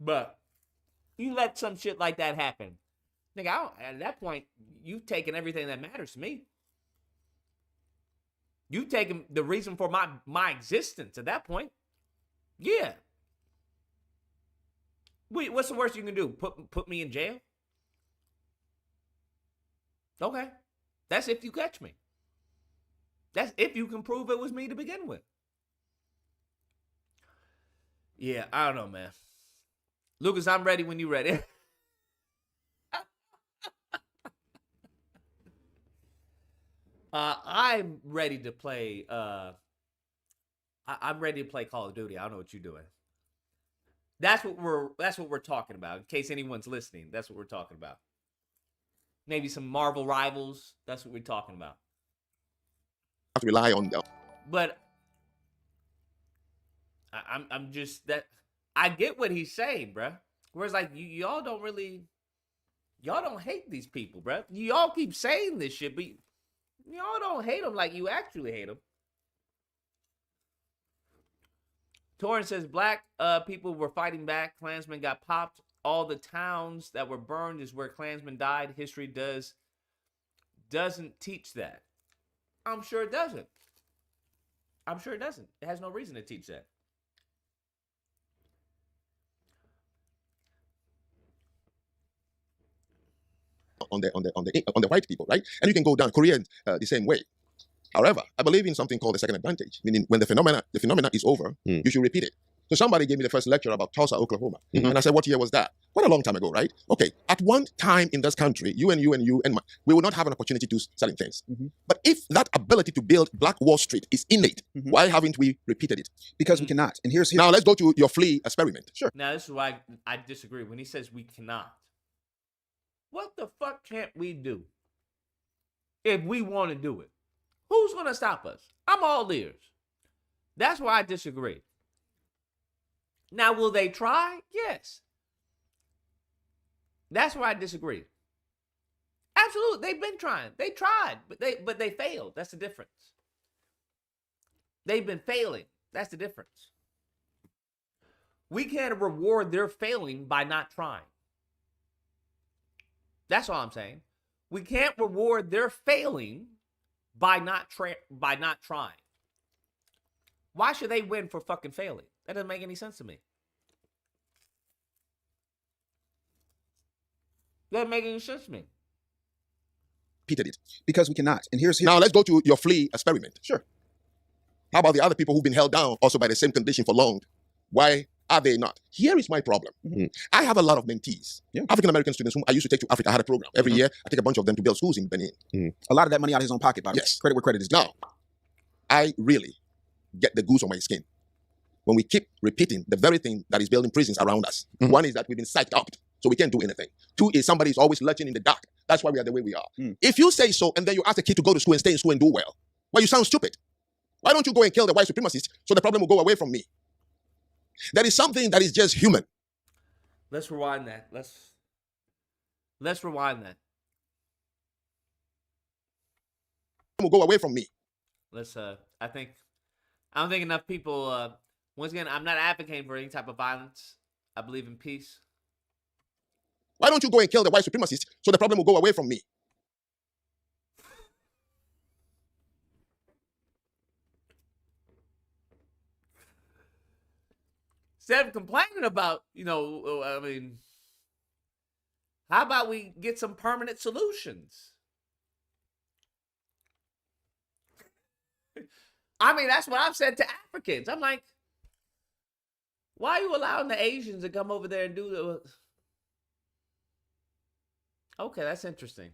But you let some shit like that happen. Nigga, at that point, you've taken everything that matters to me. You've taken the reason for my existence at that point. Yeah. Wait, what's the worst you can do? Put me in jail? Okay. That's if you catch me. That's if you can prove it was me to begin with. Yeah, I don't know, man. Lucas, I'm ready when you're ready. I'm ready to play. I'm ready to play Call of Duty. I don't know what you're doing. That's what we're talking about. In case anyone's listening, that's what we're talking about. Maybe some Marvel rivals. That's what we're talking about. Have to rely on them. But I'm just that I get what he's saying, bruh. Whereas like y'all don't hate these people, bruh. Y'all keep saying this shit, but y'all don't hate them like you actually hate them. Torrance says black people were fighting back. Klansmen got popped. All the towns that were burned is where Klansmen died. History doesn't teach that. I'm sure it doesn't. It has no reason to teach that. On the white people, right? And you can go down Korea the same way. However, I believe in something called the second advantage, meaning when the phenomena is over, you should repeat it. So somebody gave me the first lecture about Tulsa, Oklahoma, and I said, "What year was that?" Quite a long time ago, right? Okay, at one time in this country, we will not have an opportunity to do certain things. But if that ability to build Black Wall Street is innate, why haven't we repeated it? Because we cannot. And here's now let's go to your flea experiment. Sure. Now this is why I disagree when he says we cannot. What the fuck can't we do if we want to do it? Who's going to stop us? I'm all ears. That's why I disagree. Now, will they try? Yes. That's why I disagree. Absolutely. They've been trying. They tried, but they failed. That's the difference. They've been failing. That's the difference. We can't reward their failing by not trying. That's all I'm saying. We can't reward their failing by not trying. Why should they win for fucking failing? That doesn't make any sense to me. Doesn't make any sense to me. Repeated it. Because we cannot. And here's now let's go to your flea experiment. Sure. How about the other people who've been held down also by the same condition for long? Why are they not? Here is my problem. I have a lot of mentees, African-American students whom I used to take to Africa. I had a program. Every year, I take a bunch of them to build schools in Benin. A lot of that money out of his own pocket, by the way. Yes. Credit where credit is due. Now, I really get the goose on my skin when we keep repeating the very thing that is building prisons around us. One is that we've been psyched up, so we can't do anything. Two is somebody is always lurching in the dark. That's why we are the way we are. If you say so, and then you ask a kid to go to school and stay in school and do well, well, you sound stupid. Why don't you go and kill the white supremacists so the problem will go away from me? There is something that is just human. Let's rewind that. Let's rewind that. Will go away from me. I don't think enough people, once again, I'm not advocating for any type of violence. I believe in peace. Why don't you go and kill the white supremacists so the problem will go away from me? Instead of complaining about, how about we get some permanent solutions? That's what I've said to Africans. I'm like, why are you allowing the Asians to come over there and do the... Okay, that's interesting.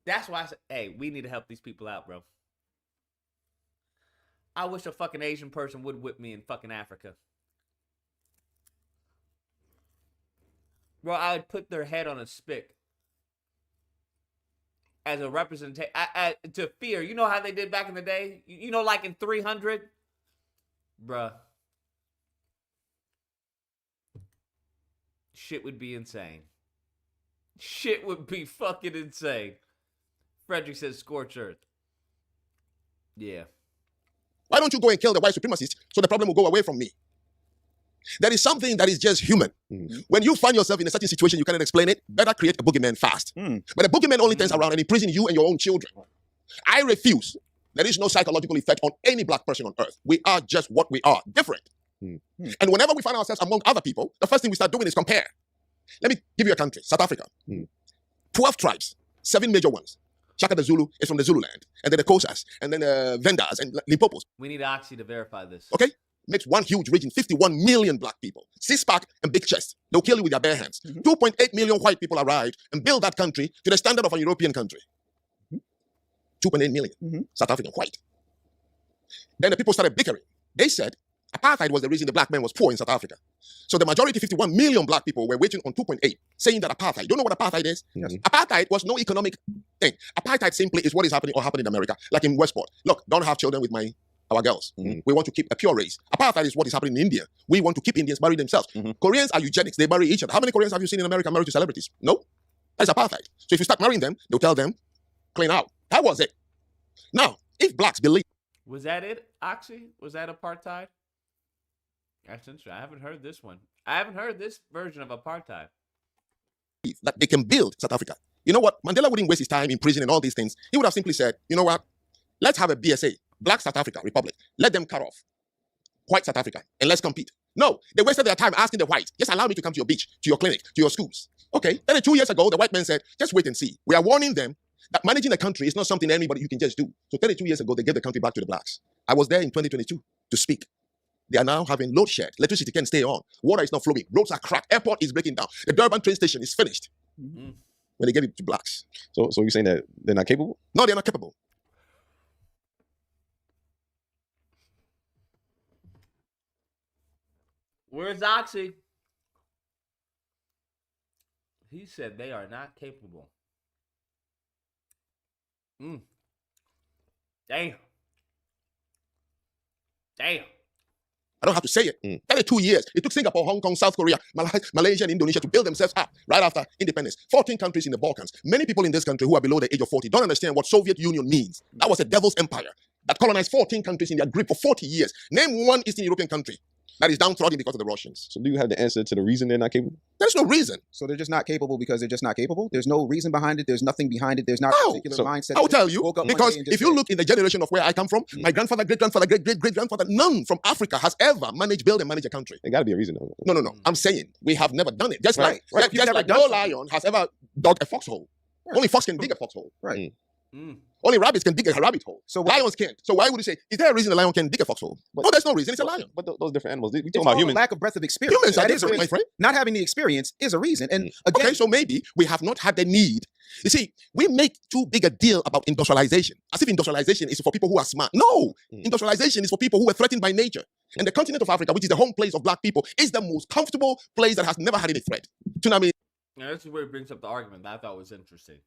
That's why I said, hey, we need to help these people out, bro. I wish a fucking Asian person would whip me in fucking Africa. Bro, I would put their head on a spit as a representation to fear. You know how they did back in the day? Like in 300? Bruh. Shit would be insane. Shit would be fucking insane. Frederick says scorch earth. Yeah. Why don't you go and kill the white supremacists so the problem will go away from me? There is something that is just human. When you find yourself in a certain situation, you cannot explain it, better create a boogeyman fast. But a boogeyman only turns around and imprisons you and your own children. I refuse. There is no psychological effect on any black person on earth. We are just what we are, different. And whenever we find ourselves among other people, the first thing we start doing is compare. Let me give you a country, South Africa. 12 tribes, 7 major ones. Shaka the Zulu is from the Zulu land, and then the Xhosas, and then the Vendas and Limpopos. We need Oxy to verify this. Okay? Makes one huge region, 51 million black people. Six-pack and big chest. They'll kill you with their bare hands. 2.8 million white people arrived and built that country to the standard of a European country. 2.8 million. South African white. Then the people started bickering. They said, Apartheid was the reason the black man was poor in South Africa. So the majority, 51 million black people, were waiting on 2.8, saying that apartheid. You don't know what apartheid is? Yes. Apartheid was no economic thing. Apartheid simply is what is happening or happened in America, like in Westport. Look, don't have children with our girls. We want to keep a pure race. Apartheid is what is happening in India. We want to keep Indians marry themselves. Koreans are eugenics. They marry each other. How many Koreans have you seen in America married to celebrities? No. That's apartheid. So if you start marrying them, they'll tell them, clean out. That was it. Now, if blacks believe... Was that it, Oxy? Was that apartheid? That's interesting. I haven't heard this one. I haven't heard this version of apartheid. That they can build South Africa. You know what? Mandela wouldn't waste his time in prison and all these things. He would have simply said, you know what? Let's have a BSA, Black South Africa Republic. Let them cut off white South Africa and let's compete. No, they wasted their time asking the whites, just allow me to come to your beach, to your clinic, to your schools. Okay. Then 2 years ago, the white man said, just wait and see. We are warning them that managing a country is not something anybody you can just do. So 32 years ago, they gave the country back to the blacks. I was there in 2022 to speak. They are now having load shed. Electricity can't stay on. Water is not flowing. Roads are cracked. Airport is breaking down. The Durban train station is finished. When they gave it to blacks. So you're saying that they're not capable? No, they're not capable. Where's Oxy? He said they are not capable. Damn. I don't have to say it. 32 years. It took Singapore, Hong Kong, South Korea, Malaysia, and Indonesia to build themselves up right after independence. 14 countries in the Balkans. Many people in this country who are below the age of 40 don't understand what Soviet Union means. That was a devil's empire that colonized 14 countries in their grip for 40 years. Name one Eastern European country that is downtrodden because of the Russians. So do you have the answer to the reason they're not capable? There's no reason. So they're just not capable because they're just not capable? There's no reason behind it. There's nothing behind it. There's not a particular mindset. I'll tell you, because if you look in the generation of where I come from, my grandfather, great-grandfather, great-great-great-grandfather, none from Africa has ever build and manage a country. There got to be a reason, though. No. I'm saying we have never done it. Just like no lion has ever dug a foxhole. Right. Only fox can dig a foxhole. Right. Only rabbits can dig a rabbit hole. So lions can't. So why would you say, is there a reason a lion can dig a foxhole? No, there's no reason. It's a lion. But those different animals, we talking about humans. Lack of breadth of experience. Humans are different, my friend. Not having the experience is a reason. And again, okay, so maybe we have not had the need. You see, we make too big a deal about industrialization, as if industrialization is for people who are smart. No, industrialization is for people who are threatened by nature. And the continent of Africa, which is the home place of black people, is the most comfortable place that has never had any threat. Tsunami. Now, this is where it brings up the argument that I thought was interesting.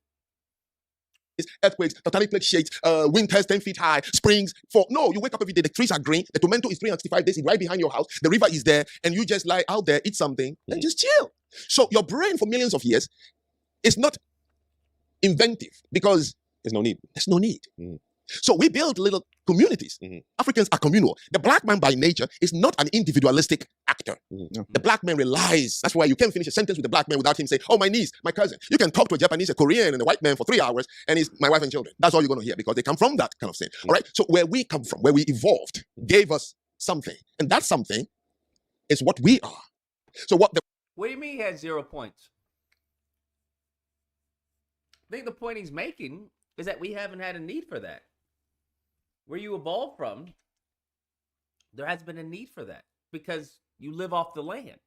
Earthquakes, tectonic plate shakes, winters 10 feet high, springs. No, you wake up every day, the trees are green, the tomato is 365 days, it's right behind your house, the river is there, and you just lie out there, eat something, and just chill. So your brain for millions of years is not inventive because there's no need. There's no need. So we build little communities. Africans are communal. The black man by nature is not an individualistic actor. The black man relies. That's why you can't finish a sentence with the black man without him saying, oh, my niece, my cousin. You can talk to a Japanese, a Korean, and a white man for 3 hours, and he's my wife and children. That's all you're going to hear because they come from that kind of thing. All right? So where we come from, where we evolved, gave us something. And that something is what we are. So what do you mean he had 0 points? I think the point he's making is that we haven't had a need for that. Where you evolved from, there has been a need for that because you live off the land.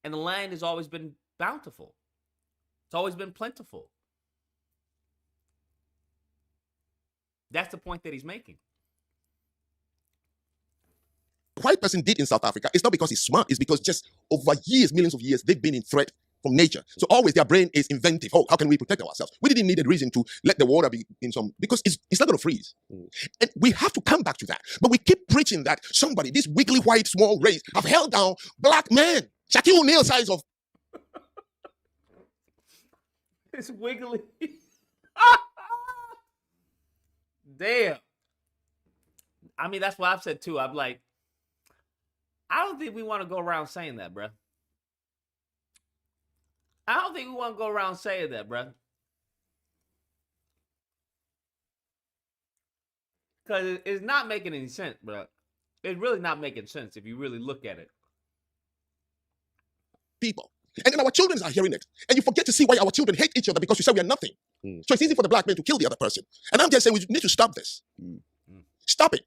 And the land has always been bountiful. It's always been plentiful. That's the point that he's making. The white person did in South Africa, it's not because he's smart, it's because just over years, millions of years, they've been in threat from nature. So always their brain is inventive. Oh, how can we protect ourselves? We didn't need a reason to let the water be in some, because it's not going to freeze. And we have to come back to that. But we keep preaching that somebody, this wiggly white small race, have held down black men. Shaquille O'Neal size of. It's wiggly. Damn. I mean, that's what I've said too. I'm like, I don't think we want to go around saying that, bruh. I don't think we want to go around saying that, bruh. Because it's not making any sense, bruh. It's really not making sense if you really look at it. People. And then our children are hearing it. And you forget to see why our children hate each other because you say we are nothing. So it's easy for the black man to kill the other person. And I'm just saying we need to stop this. Stop it.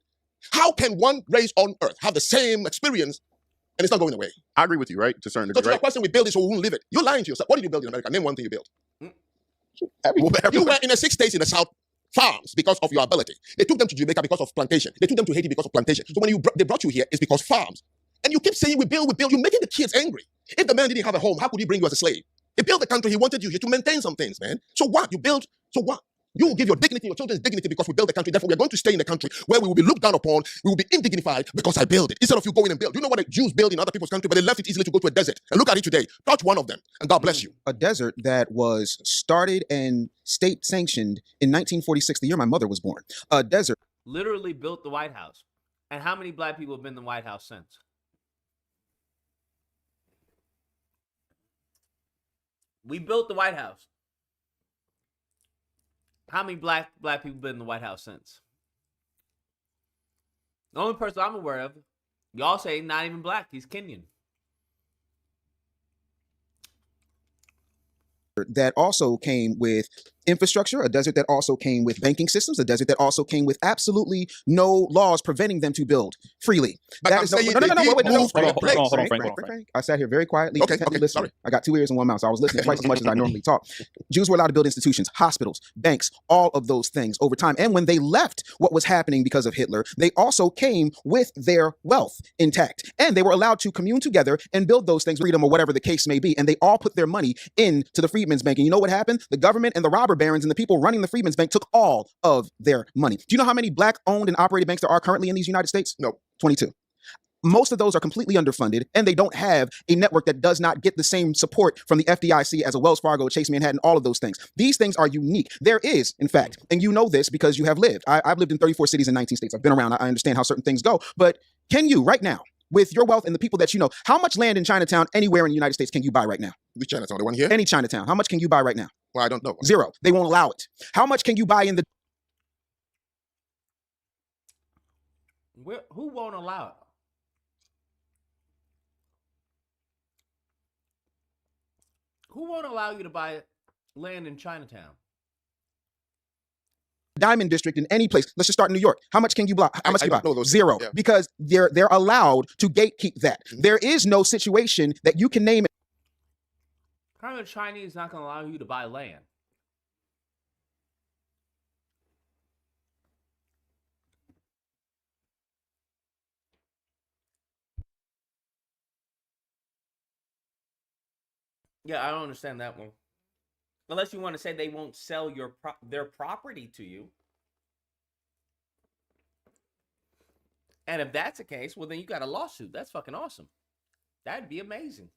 How can one race on earth have the same experience and it's not going away? I agree with you, right? To a certain degree. So to the question, we build it so we won't live it. You're lying to yourself. What did you build in America? Name one thing you built. You were in the 6 states in the South farms because of your ability. They took them to Jamaica because of plantation. They took them to Haiti because of plantation. So when they brought you here, it's because farms. And you keep saying we build. You're making the kids angry. If the man didn't have a home, how could he bring you as a slave? He built the country. He wanted you here to maintain some things, man. So what? You build. So what? You will give your dignity, your children's dignity, because we build the country. Therefore, we're going to stay in the country where we will be looked down upon. We will be indignified because I build it. Instead of you going and build. You know what the Jews build in other people's country, but they left it easily to go to a desert. And look at it today. Touch one of them, and God bless you. A desert that was started and state sanctioned in 1946, the year my mother was born. A desert. Literally built the White House. And how many black people have been in the White House since? We built the White House. How many black people been in the White House since? The only person I'm aware of, y'all say not even black, he's Kenyan. That also came with infrastructure, a desert that also came with banking systems, a desert that also came with absolutely no laws preventing them to build freely. But That I'm is saying no. Hold on, Frank. I sat here very quietly, Okay, intently okay, listening. sorry. I got 2 ears and 1 mouth, so I was listening twice as much as I normally talk. Jews were allowed to build institutions, hospitals, banks, all of those things over time. And when they left what was happening because of Hitler, they also came with their wealth intact. And they were allowed to commune together and build those things, freedom or whatever the case may be. And they all put their money into the Freedmen's Bank. And you know what happened? The government and the robber barons and the people running the Freedmen's Bank took all of their money. Do you know how many black owned and operated banks there are currently in these United States? No. 22. Most of those are completely underfunded, and they don't have a network that does not get the same support from the FDIC as a Wells Fargo, Chase Manhattan, all of those things. These things are unique. There is, in fact, and you know this because you have lived. I've lived in 34 cities in 19 states. I've been around. I understand how certain things go. But can you, right now, with your wealth and the people that you know, how much land in Chinatown anywhere in the United States can you buy right now? Which Chinatown? The one here? Any Chinatown. How much can you buy right now? Well, I don't know. 0. They won't allow it. How much can you buy in the... Who won't allow it? Who won't allow you to buy land in Chinatown? Diamond District in any place. Let's just start in New York. How much can you buy? How much can you buy? know those 0. yeah. Because they're allowed to gatekeep that. There is no situation that you can name it. How are the Chinese not going to allow you to buy land? Yeah, I don't understand that one. Unless you want to say they won't sell their property to you. And if that's the case, well, then you got a lawsuit. That's fucking awesome. That'd be amazing.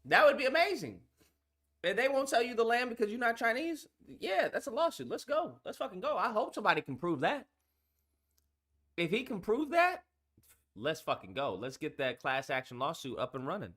That would be amazing. If they won't sell you the land because you're not Chinese, yeah, that's a lawsuit. Let's go. Let's fucking go. I hope somebody can prove that. If he can prove that, let's fucking go. Let's get that class action lawsuit up and running.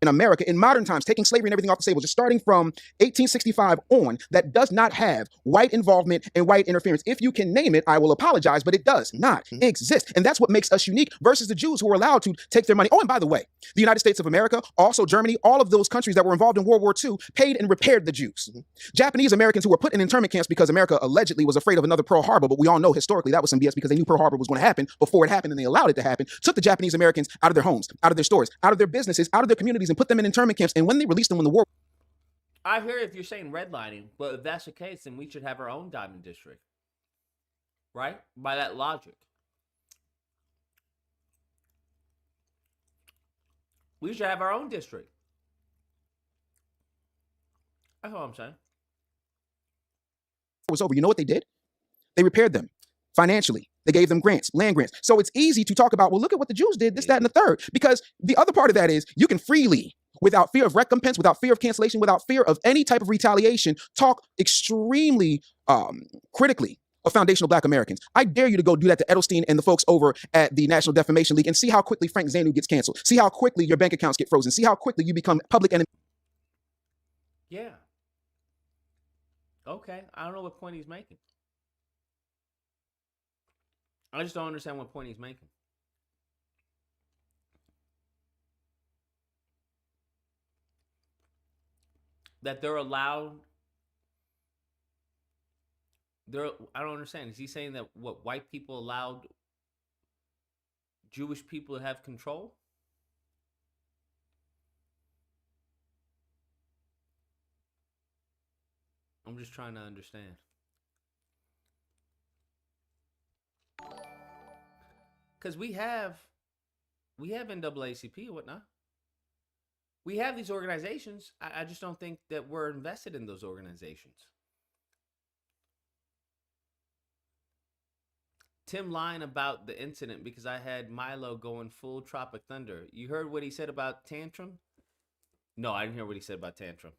In America, in modern times, taking slavery and everything off the table, just starting from 1865 on, that does not have white involvement and white interference. If you can name it, I will apologize, but it does not exist. And that's what makes us unique versus the Jews who were allowed to take their money. Oh, and by the way, the United States of America, also Germany, all of those countries that were involved in World War II paid and repaired the Jews. Japanese Americans who were put in internment camps because America allegedly was afraid of another Pearl Harbor, but we all know historically that was some BS because they knew Pearl Harbor was going to happen before it happened and they allowed it to happen, took the Japanese Americans out of their homes, out of their stores, out of their businesses, out of their communities, and put them in internment camps. And when they released them when the war... I hear if you're saying redlining, but if that's the case, then we should have our own diamond district. Right? By that logic. We should have our own district. That's what I'm saying. It was over. You know what they did? They repaired them financially. They gave them grants, land grants. So it's easy to talk about, well, look at what the Jews did, this, that, and the third. Because the other part of that is you can freely, without fear of recompense, without fear of cancellation, without fear of any type of retaliation, talk extremely critically of foundational Black Americans. I dare you to go do that to Edelstein and the folks over at the National Defamation League and see how quickly Frank Zanu gets canceled. See how quickly your bank accounts get frozen. See how quickly you become public enemy. Yeah. Okay. I don't know what point he's making. I just don't understand what point he's making. That they're allowed. I don't understand. Is he saying that what white people allowed Jewish people to have control? I'm just trying to understand. Because we have NAACP and whatnot. We have these organizations. I just don't think that we're invested in those organizations. Tim lying about the incident because I had Milo going full Tropic Thunder. You heard what he said about Tantrum? No, I didn't hear what he said about Tantrum.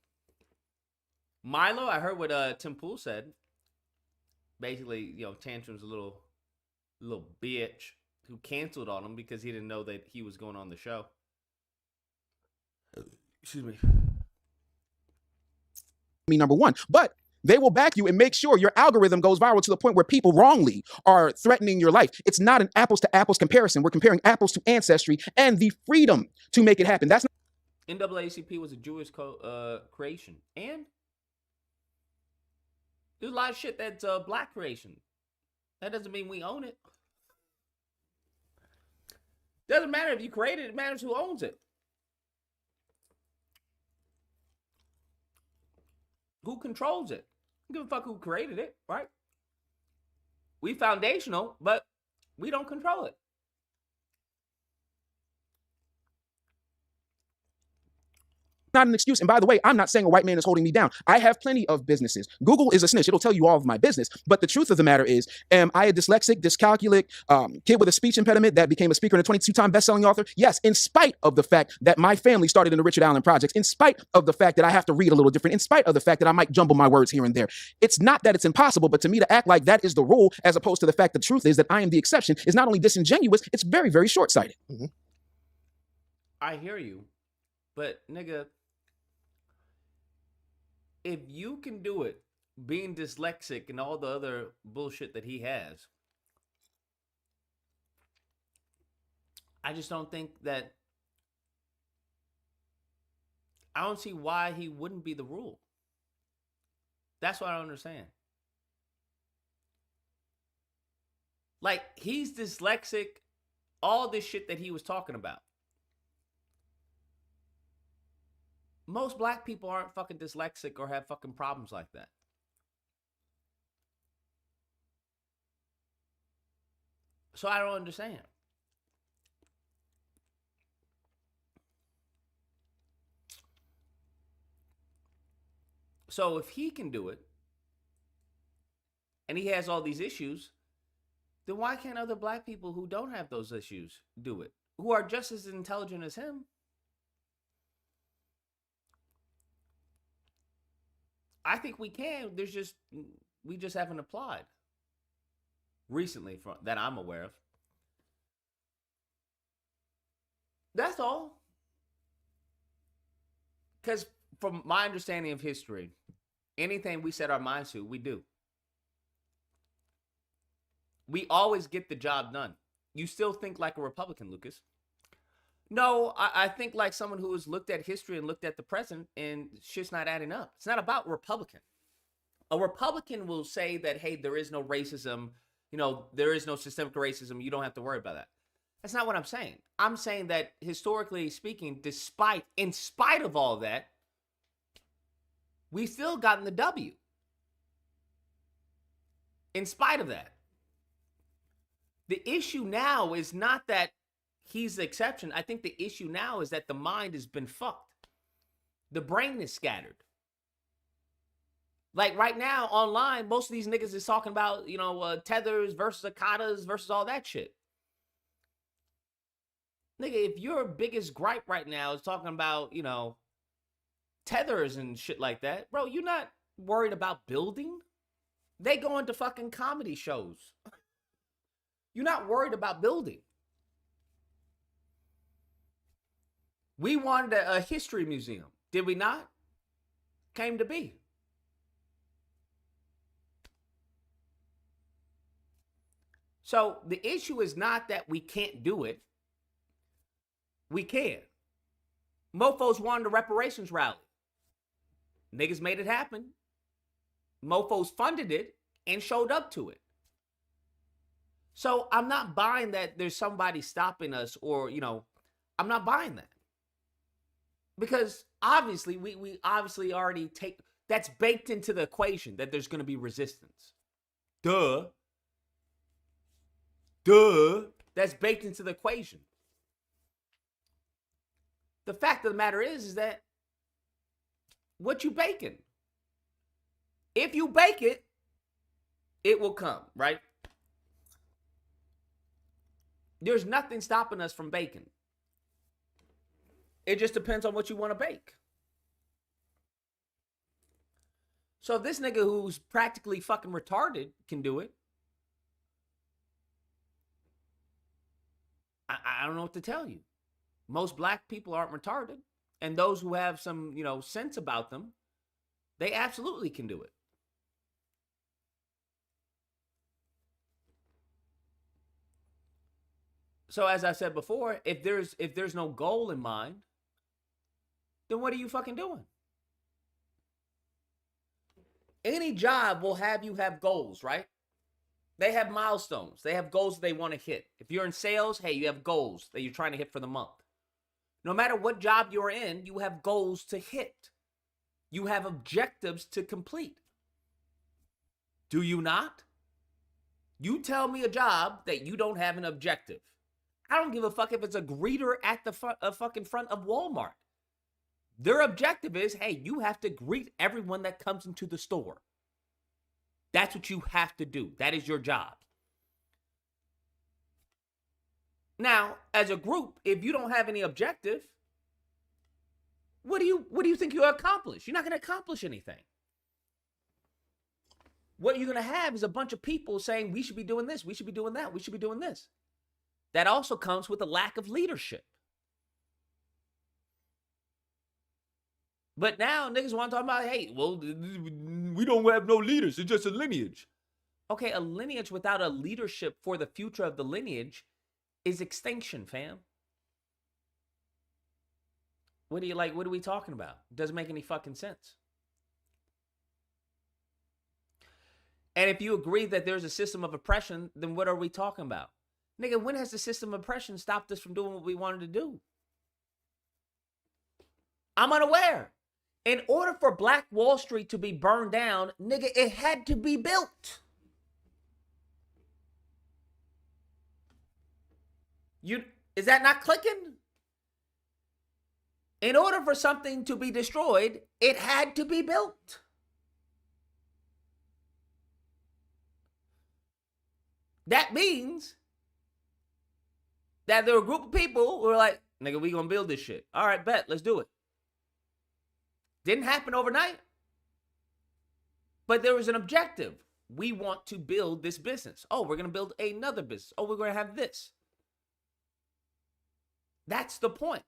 Milo, I heard what Tim Pool said. Basically, Tantrum's a little bitch who canceled on him because he didn't know that he was going on the show. Excuse me. Me, number one. But they will back you and make sure your algorithm goes viral to the point where people wrongly are threatening your life. It's not an apples to apples comparison. We're comparing apples to ancestry and the freedom to make it happen. That's not NAACP was a Jewish creation. And there's a lot of shit that's black creation. That doesn't mean we own it. Doesn't matter if you create it. It matters who owns it. Who controls it? I don't give a fuck who created it, right? We foundational, but we don't control it. not an excuse. And by the way, I'm not saying a white man is holding me down. I have plenty of businesses. Google is a snitch. It'll tell you all of my business. But the truth of the matter is, am I a dyslexic, dyscalculic kid with a speech impediment that became a speaker and a 22-time best-selling author? Yes, in spite of the fact that my family started in the Richard Allen Projects, in spite of the fact that I have to read a little different, in spite of the fact that I might jumble my words here and there. It's not that it's impossible, but to me to act like that is the rule as opposed to the fact the truth is that I am the exception is not only disingenuous, it's very, very short-sighted. Mm-hmm. I hear you, but nigga, if you can do it, being dyslexic and all the other bullshit that he has, I just don't think that, I don't see why he wouldn't be the rule. That's what I don't understand. Like, he's dyslexic, all this shit that he was talking about. Most black people aren't fucking dyslexic or have fucking problems like that. So I don't understand. So if he can do it, and he has all these issues, then why can't other black people who don't have those issues do it? Who are just as intelligent as him? I think we can. We just haven't applied recently that I'm aware of. That's all. Because from my understanding of history, anything we set our minds to, we do. We always get the job done. You still think like a Republican, Lucas. No, I think like someone who has looked at history and looked at the present and shit's not adding up. It's not about Republican. A Republican will say that, hey, there is no racism. You know, there is no systemic racism. You don't have to worry about that. That's not what I'm saying. I'm saying that historically speaking, in spite of all that, we still gotten the W. In spite of that. The issue now is not that he's the exception. I think the issue now is that the mind has been fucked. The brain is scattered. Like right now online, most of these niggas is talking about, tethers versus akatas versus all that shit. Nigga, if your biggest gripe right now is talking about, tethers and shit like that, bro, you're not worried about building. They go into fucking comedy shows. You're not worried about building. We wanted a history museum, did we not? Came to be. So the issue is not that we can't do it. We can. Mofos wanted a reparations rally. Niggas made it happen. Mofos funded it and showed up to it. So I'm not buying that there's somebody stopping us or, I'm not buying that. Because obviously, we obviously already That's baked into the equation that there's going to be resistance. Duh. That's baked into the equation. The fact of the matter is that what you baking? If you bake it, it will come, right? There's nothing stopping us from baking. It just depends on what you want to bake. So if this nigga who's practically fucking retarded can do it, I don't know what to tell you. Most black people aren't retarded. And those who have some, sense about them, they absolutely can do it. So as I said before, if there's no goal in mind, then what are you fucking doing? Any job will have you have goals, right? They have milestones. They have goals that they want to hit. If you're in sales, hey, you have goals that you're trying to hit for the month. No matter what job you're in, you have goals to hit. You have objectives to complete. Do you not? You tell me a job that you don't have an objective. I don't give a fuck if it's a greeter at the fucking front of Walmart. Their objective is, hey, you have to greet everyone that comes into the store. That's what you have to do. That is your job. Now, as a group, if you don't have any objective, what do you think you'll accomplish? You're not going to accomplish anything. What you're going to have is a bunch of people saying, we should be doing this, we should be doing that, we should be doing this. That also comes with a lack of leadership. But now niggas want to talk about, hey, well, we don't have no leaders. It's just a lineage. Okay, a lineage without a leadership for the future of the lineage is extinction, fam. What are we talking about? Doesn't make any fucking sense. And if you agree that there's a system of oppression, then what are we talking about? Nigga, when has the system of oppression stopped us from doing what we wanted to do? I'm unaware. In order for Black Wall Street to be burned down, nigga, it had to be built. Is that not clicking? In order for something to be destroyed, it had to be built. That means that there were a group of people who were like, nigga, we gonna build this shit. All right, bet, let's do it. Didn't happen overnight. But there was an objective. We want to build this business. Oh, we're gonna build another business. Oh, we're gonna have this. That's the point.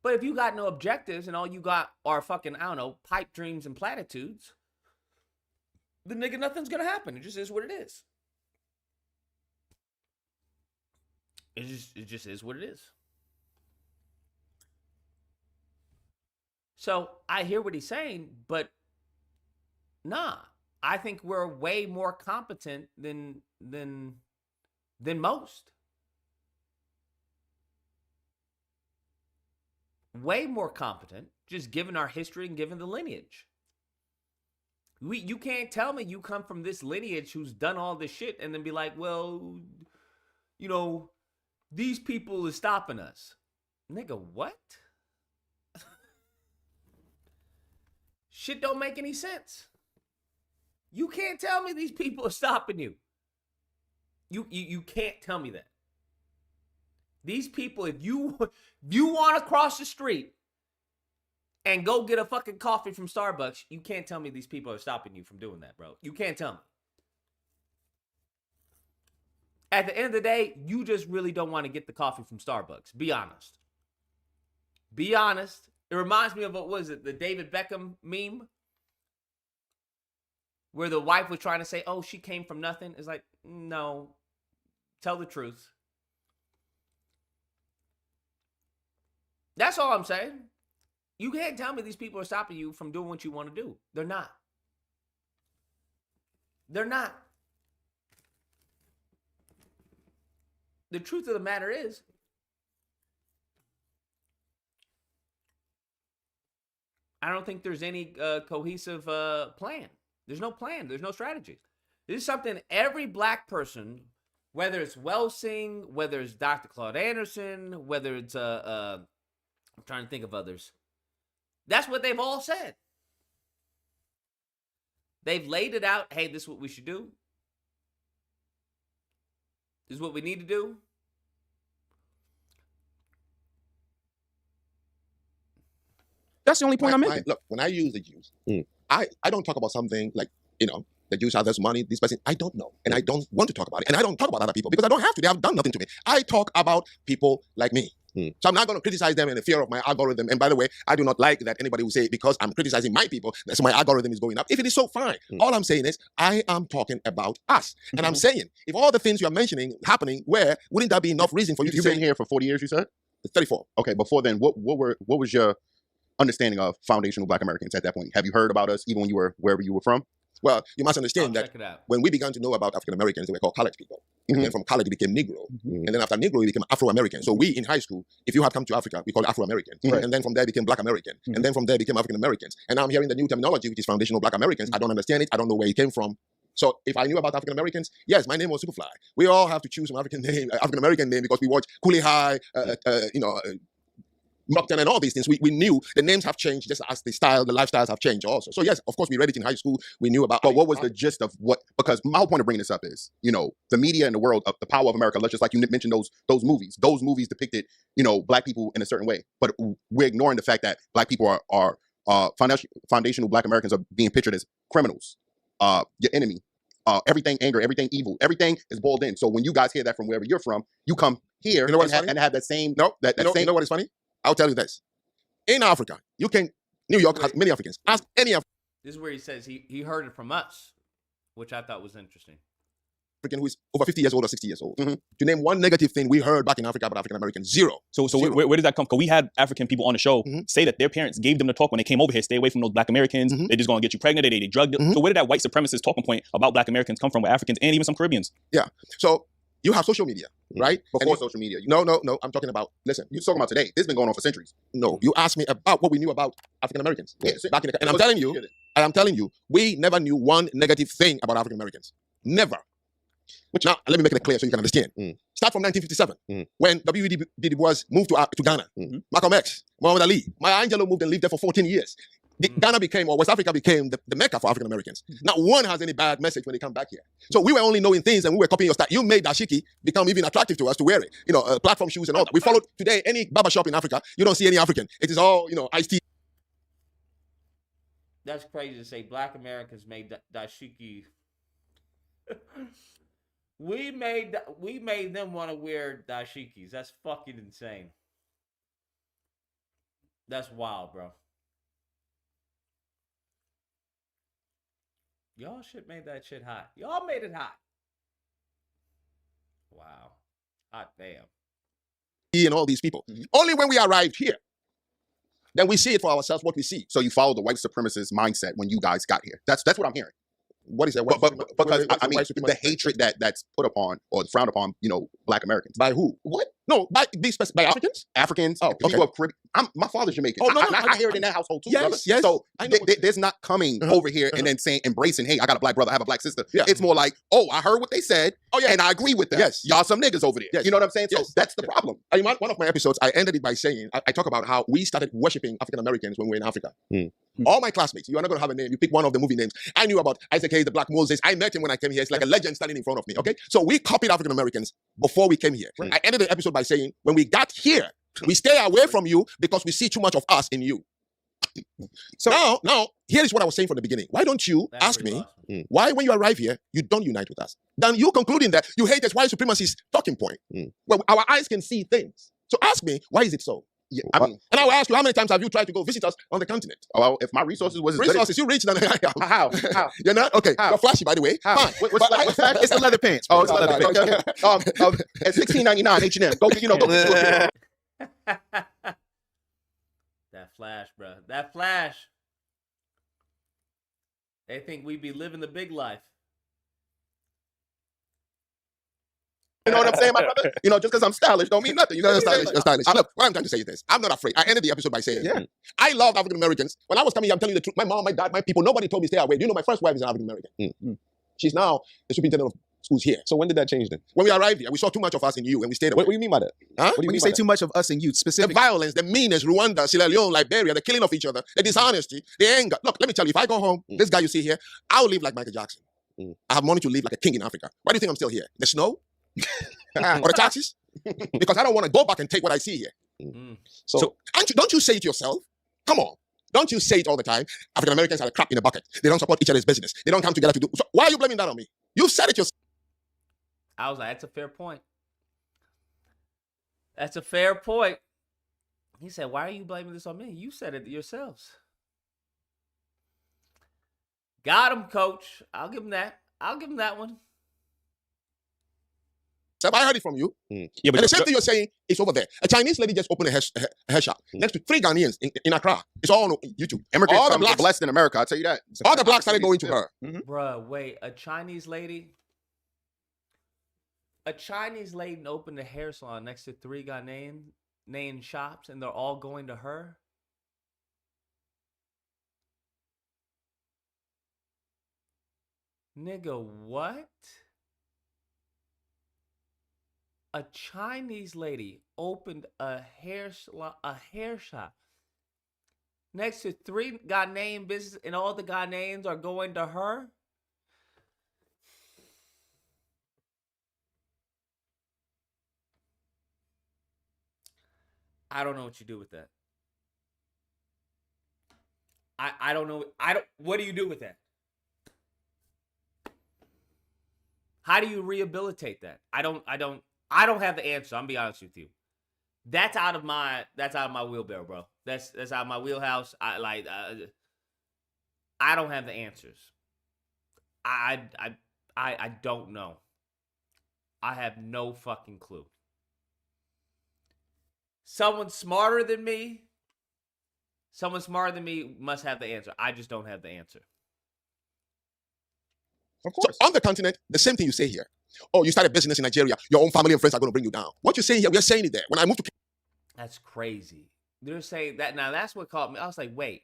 But if you got no objectives and all you got are fucking, I don't know, pipe dreams and platitudes, then nigga, nothing's gonna happen. It just is what it is. It just is what it is. So I hear what he's saying, but nah, I think we're way more competent than most. Way more competent, just given our history and given the lineage. You can't tell me you come from this lineage who's done all this shit and then be like, well, these people is stopping us. Nigga, what? Shit don't make any sense. You can't tell me these people are stopping you. You can't tell me that. These people, if you want to cross the street and go get a fucking coffee from Starbucks, you can't tell me these people are stopping you from doing that, bro. You can't tell me. At the end of the day, you just really don't want to get the coffee from Starbucks. Be honest. Be honest. It reminds me of, what was it, the David Beckham meme? Where the wife was trying to say, oh, she came from nothing. It's like, no. Tell the truth. That's all I'm saying. You can't tell me these people are stopping you from doing what you want to do. They're not. They're not. The truth of the matter is, I don't think there's any cohesive plan. There's no plan. There's no strategy. This is something every black person, whether it's Welsing, whether it's Dr. Claude Anderson, whether it's I'm trying to think of others. That's what they've all said. They've laid it out. Hey, this is what we should do. This is what we need to do. That's the only point I'm making. Look, when I use the Jews, I don't talk about something like, the Jews have this money, this person. I don't know. And I don't want to talk about it. And I don't talk about other people because I don't have to. They have done nothing to me. I talk about people like me. So I'm not going to criticize them in the fear of my algorithm. And by the way, I do not like that anybody will say because I'm criticizing my people, so my algorithm is going up. If it is so, fine. All I'm saying is I am talking about us. And I'm saying, if all the things you're mentioning happening, wouldn't that be enough reason for you to You've say? been here for 40 years, you said? 34. Okay, before then, what was your understanding of foundational Black Americans at that point? Have you heard about us even when you were wherever you were from? Well, you must understand Check that it out. when we began to know about African Americans, they were called colored people. And then from colored, they became Negro. And then after Negro, they became Afro-American. So we in high school, if you had come to Africa, we called Afro-American. Right. And then from there became Black American. And then from there became African Americans. And now I'm hearing the new terminology, which is foundational Black Americans. I don't understand it. I don't know where it came from. So if I knew about African Americans, yes, my name was Superfly. We all have to choose some African American name because we watch Cooley High, Meltdown and all these things. We knew the names have changed just as the lifestyles have changed also. So yes, of course, we read it in high school. We knew about. But what was the gist of what? Because my whole point of bringing this up is, the media and the world of the power of America. Let's just like you mentioned those movies. Those movies depicted, Black people in a certain way. But we're ignoring the fact that Black people are foundational Black Americans are being pictured as criminals, your enemy. Everything anger, everything evil, everything is boiled in. So when you guys hear that from wherever you're from, you come here and have that same. No, you know what is funny? I'll tell you this. In Africa, New York has many Africans. Ask any This is where he says he heard it from us, which I thought was interesting. African who is over 50 years old or 60 years old. To name one negative thing we heard back in Africa about African Americans, zero. So Zero. where does that come? Because we had African people on the show say that their parents gave them the talk when they came over here, stay away from those Black Americans. They're just going to get you pregnant. They drugged them. So where did that white supremacist talking point about Black Americans come from with Africans and even some Caribbeans? Yeah. So you have social media, right? Before social media. No. I'm talking about, listen. You're talking about today. This has been going on for centuries. No, you asked me about what we knew about African Americans. Back in the, and I'm telling you, we never knew one negative thing about African Americans. Never. Now, let me make it clear so you can understand. Start from 1957, when W.E.B. Du Bois moved to Ghana. Malcolm X, Muhammad Ali, Maya Angelou moved and lived there for 14 years. Ghana became, or West Africa became the Mecca for African Americans. Not one has any bad message when they come back here. So we were only knowing things and we were copying your style. You made dashiki become even attractive to us to wear it. Platform shoes and all. We followed today any barbershop in Africa. You don't see any African. It is all, iced tea. That's crazy to say. Black Americans made dashiki. We made them want to wear dashikis. That's fucking insane. That's wild, bro. Y'all shit made that shit hot. Y'all made it hot. Wow. Hot damn. And all these people. Only when we arrived here, then we see it for ourselves what we see. So you follow the white supremacist mindset when you guys got here. That's what I'm hearing. What is that? Because the hatred that's put upon or frowned upon, Black Americans. By who? What? No, by Africans? Africans. Oh, people of Caribbean. My father's Jamaican. Oh, no, I hear it in that household too. Yes, brother. yes. So I know there's not coming over here and then saying, embracing, hey, I got a Black brother, I have a Black sister. Yeah. It's more like, oh, I heard what they said. Oh, yeah. And I agree with them. Yes. Y'all some niggas over there. Yes. You know what I'm saying? So Yes. that's the problem. One of my episodes, I ended it by saying, I talk about how we started worshiping African Americans when we were in Africa. All my classmates, you are not going to have a name. You pick one of the movie names. I knew about Isaac Hayes, the Black Moses. I met him when I came here. It's like a legend standing in front of me, okay? So we copied African Americans before we came here. Right. I ended the episode by saying, when we got here, we stay away from you because we see too much of us in you. So now, here is what I was saying from the beginning. Why don't you ask me why, when you arrive here, you don't unite with us? Then you concluding that you hate us white supremacy's talking point. Well, our eyes can see things. So ask me, why is it so? Yeah, and I will ask you, how many times have you tried to go visit us on the continent? Well, if my resources was you rich than I am. How? You're not? Okay. How? You're flashy, by the way. How? Fine. What's that? It's the leather pants. Oh, it's the leather pants. Okay. At $16.99 H&M. Go That flash, bro. That flash. They think we be living the big life. You know what I'm saying, my brother? You know, just because I'm stylish don't mean nothing. You know You're what I'm stylish. saying? You're stylish. Look, what I'm trying to say is this. I'm not afraid. I ended the episode by saying, Yeah. I love African Americans. When I was coming here, I'm telling you the truth. My mom, my dad, my people, nobody told me stay away. Do you know my first wife is an African American? She's now the superintendent of schools here. So when did that change then? When we arrived here, we saw too much of us in you and we stayed away. What do you mean by that? Huh? What do When you mean say by too much of us and you The specifically, violence, the meanness, Rwanda, Sierra Leone, Liberia, the killing of each other, the dishonesty, the anger. Look, let me tell you, if I go home, this guy you see here, I'll live like Michael Jackson. I have money to live like a king in Africa. Why do you think I'm still here? The snow? Or the taxes? Because I don't want to go back and take what I see here. So Don't you say it yourself? Come on. Don't you say it all the time? African Americans are a crap in a bucket. They don't support each other's business. They don't come together to do. So why are you blaming that on me? You said it yourself. I was like, that's a fair point. That's a fair point. He said, why are you blaming this on me? You said it yourselves. Got him, coach. I'll give him that. I'll give him that one. I heard it from you. yeah, And but the same thing you're saying is over there. A Chinese lady just opened a hair shop next to 3 Ghanaians in Accra. It's all on YouTube. Immigrants all the come blacks, blessed in America, I'll tell you that. all the blacks started going to her. Bruh, wait. A Chinese lady opened a hair salon next to 3 Ghanaian shops, and they're all going to her? Nigga, what? A Chinese lady opened a hair shop next to 3 Ghanaian businesses, and all the Ghanaians are going to her? I don't know what you do with that. I don't know. What do you do with that? How do you rehabilitate that? I don't have the answer. I'm gonna be honest with you. That's out of my wheelbarrow, bro. That's out of my wheelhouse. I don't have the answers. I don't know. I have no fucking clue. Someone smarter than me must have the answer. I just don't have the answer. Of course. So on the continent, the same thing you say here. Oh, you started business in Nigeria. Your own family and friends are going to bring you down. What you're saying here, we're saying it there. When I moved to... That's crazy. They're saying that. Now, that's what caught me. I was like, wait.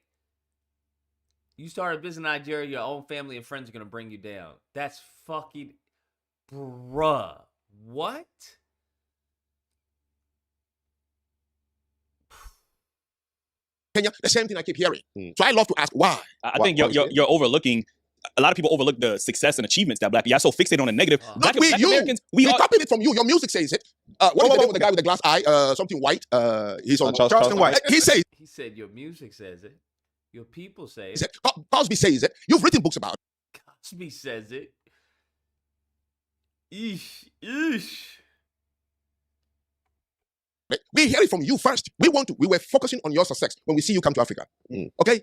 You started business in Nigeria, your own family and friends are going to bring you down. That's fucking... Bruh. What? Kenya, the same thing I keep hearing. So I love to ask why. I think you're overlooking. A lot of people overlook the success and achievements that black people are so fixated on the negative. Black Americans, we copied it from you. Your music says it. What is the name of the guy with the glass eye? Something white. He's on Charleston White. He says. He said your music says it. Your people say it. He said, Cosby says it. You've written books about it. Cosby says it. Eesh. We hear it from you first. We were focusing on your success when we see you come to Africa. Okay?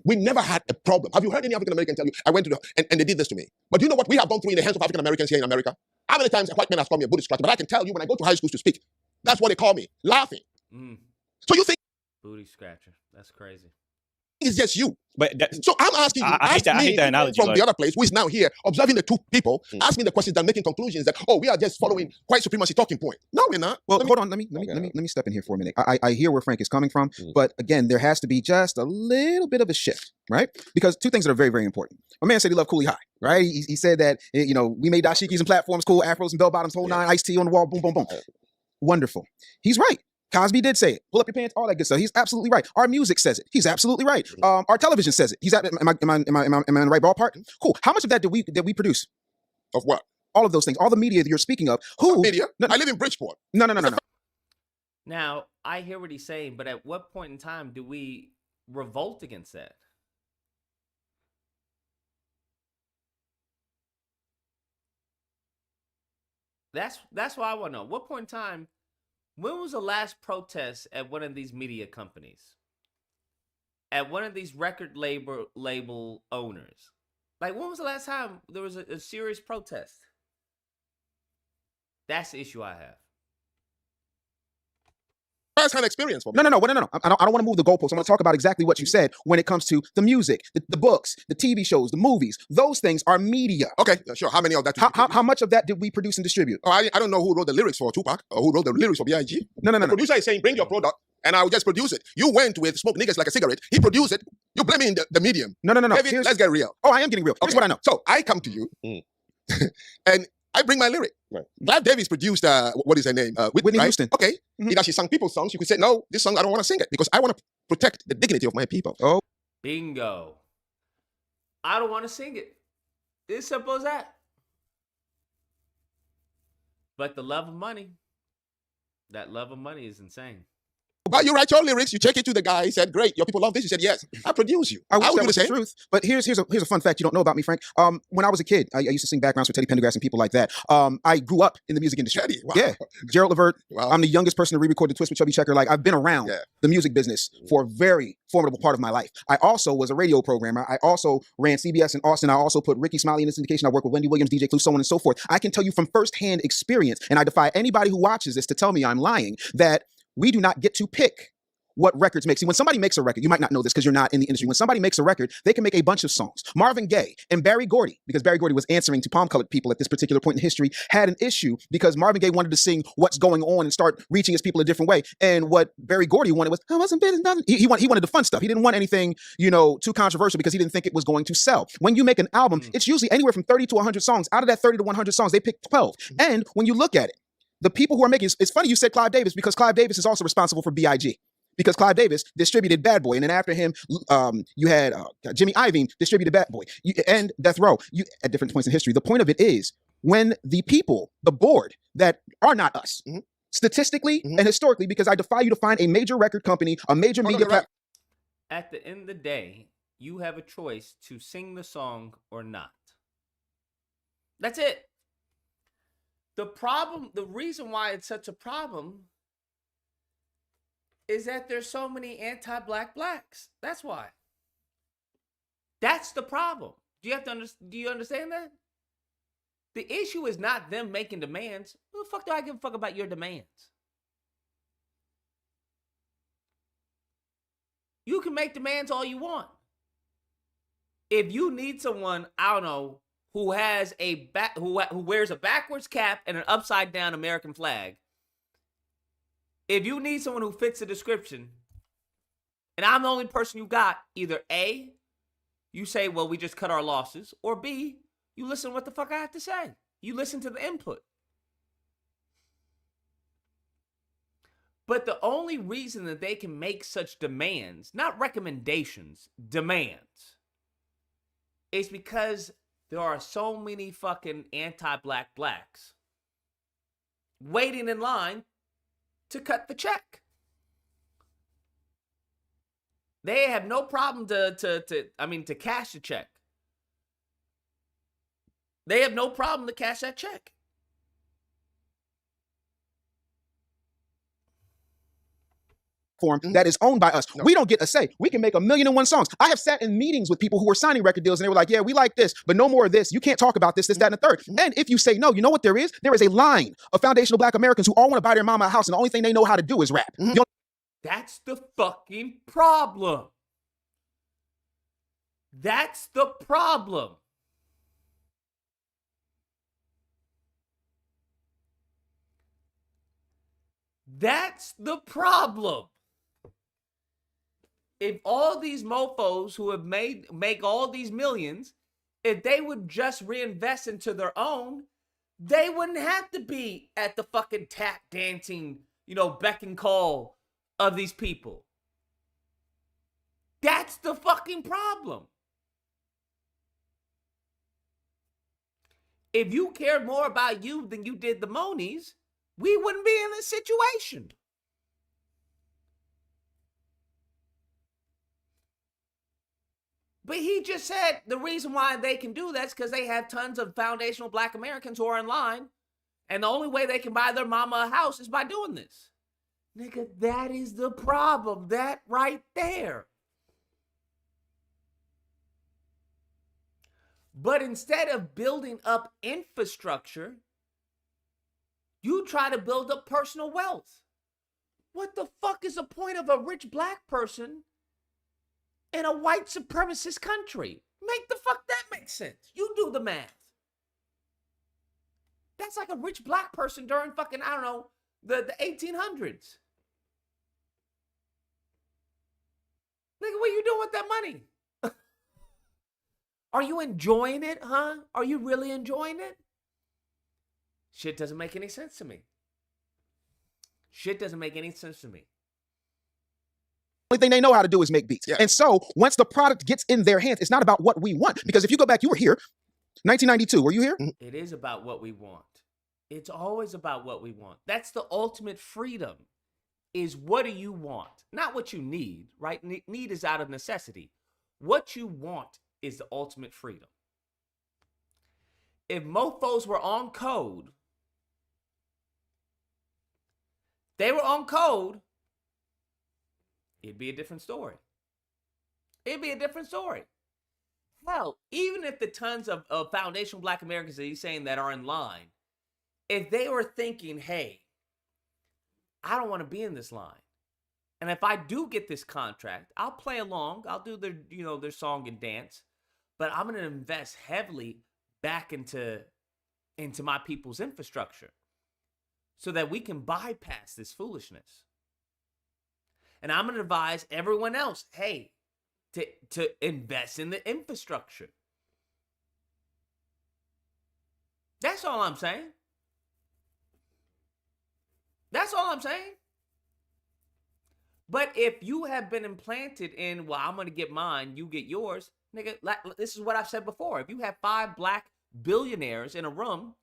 We never had a problem. Have you heard any African American tell you, I went to and they did this to me? But do you know what we have gone through in the hands of African Americans here in America? How many times a white man has called me a booty scratcher? But I can tell you when I go to high schools to speak, that's what they call me, laughing. So you think booty scratcher? That's crazy. It's just you. But so I'm asking you, I hate that analogy, from the other place, who is now here, observing the 2 people, ask me the questions and making conclusions that, we are just following white supremacy talking point. No, we're not. Well, hold on. Let me step in here for a minute. I hear where Frank is coming from, but again, there has to be just a little bit of a shift, right? Because 2 things that are very, very important. My man said he loved Cooley High, right? He said that, we made dashikis and platforms cool, afros and bell bottoms, whole 9, iced tea on the wall, boom, boom, boom. Wonderful. He's right. Cosby did say it. Pull up your pants, all that good stuff. He's absolutely right. Our music says it. He's absolutely right. Our television says it. Am I in the right ballpark? Cool. How much of that did we produce? Of what? All of those things. All the media that you're speaking of. Who? Media? No, I live in Bridgeport. No. Now, I hear what he's saying, but at what point in time do we revolt against that? That's what I want to know. What point in time? When was the last protest at one of these media companies? At one of these record label owners? Like, when was the last time there was a serious protest? That's the issue I have. first-hand experience for me. No. I don't want to move the goalposts. I'm going to talk about exactly what you said when it comes to the music, the books, the TV shows, the movies. Those things are media. Okay, sure. How many of that? How much of that did we produce and distribute? Oh, I don't know who wrote the lyrics for Tupac or who wrote the lyrics for B.I.G. No. The producer is saying, bring your product, and I'll just produce it. You went with smoke niggas like a cigarette. He produced it. You're blaming the medium. No. David, let's get real. Oh, I am getting real. Here's what I know. So I come to you, and I bring my lyric. Right. Clive Davis produced, what is her name? Whitney right? Houston. Okay. Either she sang people's songs, you could say, no, this song, I don't want to sing it because I want to protect the dignity of my people. Oh. Bingo. I don't want to sing it. It's simple as that. But the love of money, that love of money is insane. But you write your lyrics, you take it to the guy, he said, great, your people love this. He said, yes, I produce you. I wish would that do was the the same. truth. But here's a fun fact you don't know about me, Frank. When I was a kid, I used to sing backgrounds for Teddy Pendergrass and people like that. I grew up in the music industry. Teddy, wow. Yeah. Gerald Levert. Wow. I'm the youngest person to re-record the Twist with Chubby Checker. Like, I've been around the music business for a very formidable part of my life. I also was a radio programmer. I also ran CBS in Austin. I also put Ricky Smiley in the syndication. I worked with Wendy Williams, DJ Clue, so on and so forth. I can tell you from firsthand experience, and I defy anybody who watches this to tell me I'm lying, that we do not get to pick what records make. See, when somebody makes a record, you might not know this because you're not in the industry. When somebody makes a record, they can make a bunch of songs. Marvin Gaye and Barry Gordy, because Barry Gordy was answering to palm-colored people at this particular point in history, had an issue because Marvin Gaye wanted to sing What's Going On and start reaching his people a different way. And what Barry Gordy wanted was, I wasn't business, nothing. He wanted the fun stuff. He didn't want anything, too controversial because he didn't think it was going to sell. When you make an album, it's usually anywhere from 30 to 100 songs. Out of that 30 to 100 songs, they pick 12. And when you look at it, the people who are making, it's funny you said Clive Davis because Clive Davis is also responsible for B.I.G. Because Clive Davis distributed Bad Boy, and then after him, you had Jimmy Iovine distributed Bad Boy, and Death Row. At different points in history. The point of it is when the people, the board that are not us, statistically and historically, because I defy you to find a major record company, a major media platform. At the end of the day, you have a choice to sing the song or not. That's it. The problem, the reason why it's such a problem is that there's so many anti-black blacks. That's why. That's the problem. Do you understand that? The issue is not them making demands. Who the fuck do I give a fuck about your demands? You can make demands all you want. If you need someone, I don't know, who has who wears a backwards cap and an upside down American flag, if you need someone who fits the description, and I'm the only person you got, either A, you say, well, we just cut our losses, or B, you listen to what the fuck I have to say. You listen to the input. But the only reason that they can make such demands, not recommendations, demands, is because there are so many fucking anti-black blacks waiting in line to cut the check. They have no problem to cash the check. They have no problem to cash that check. That is owned by us. No. We don't get a say. We can make 1,000,001 songs. I have sat in meetings with people who were signing record deals and they were like, yeah, we like this, but no more of this. You can't talk about this, that, and the third. And if you say no, you know what there is? There is a line of foundational black Americans who all want to buy their mama a house and the only thing they know how to do is rap. That's the fucking problem. That's the problem. That's the problem. If all these mofos who have make all these millions, if they would just reinvest into their own, they wouldn't have to be at the fucking tap dancing, beck and call of these people. That's the fucking problem. If you cared more about you than you did the Monies, we wouldn't be in this situation. But he just said the reason why they can do that is because they have tons of foundational black Americans who are in line. And the only way they can buy their mama a house is by doing this. Nigga, that is the problem. That right there. But instead of building up infrastructure, you try to build up personal wealth. What the fuck is the point of a rich black person in a white supremacist country? Make the fuck that make sense. You do the math. That's like a rich black person during fucking, I don't know, the 1800s. Nigga, what are you doing with that money? Are you enjoying it, huh? Are you really enjoying it? Shit doesn't make any sense to me. Shit doesn't make any sense to me. Only thing they know how to do is make beats. Yeah. And so once the product gets in their hands, it's not about what we want. Because if you go back, you were here, 1992. Were you here? It is about what we want. It's always about what we want. That's the ultimate freedom, is what do you want? Not what you need, right? Need is out of necessity. What you want is the ultimate freedom. If mofos were on code, they were on code, it'd be a different story. It'd be a different story. Hell, even if the tons of foundational black Americans that he's saying that are in line, if they were thinking, hey, I don't want to be in this line, and if I do get this contract, I'll play along, I'll do their song and dance, but I'm going to invest heavily back into my people's infrastructure so that we can bypass this foolishness. And I'm going to advise everyone else, hey, to invest in the infrastructure. That's all I'm saying. That's all I'm saying. But if you have been implanted in, well, I'm going to get mine, you get yours, nigga, this is what I've said before. If you have 5 black billionaires in a room,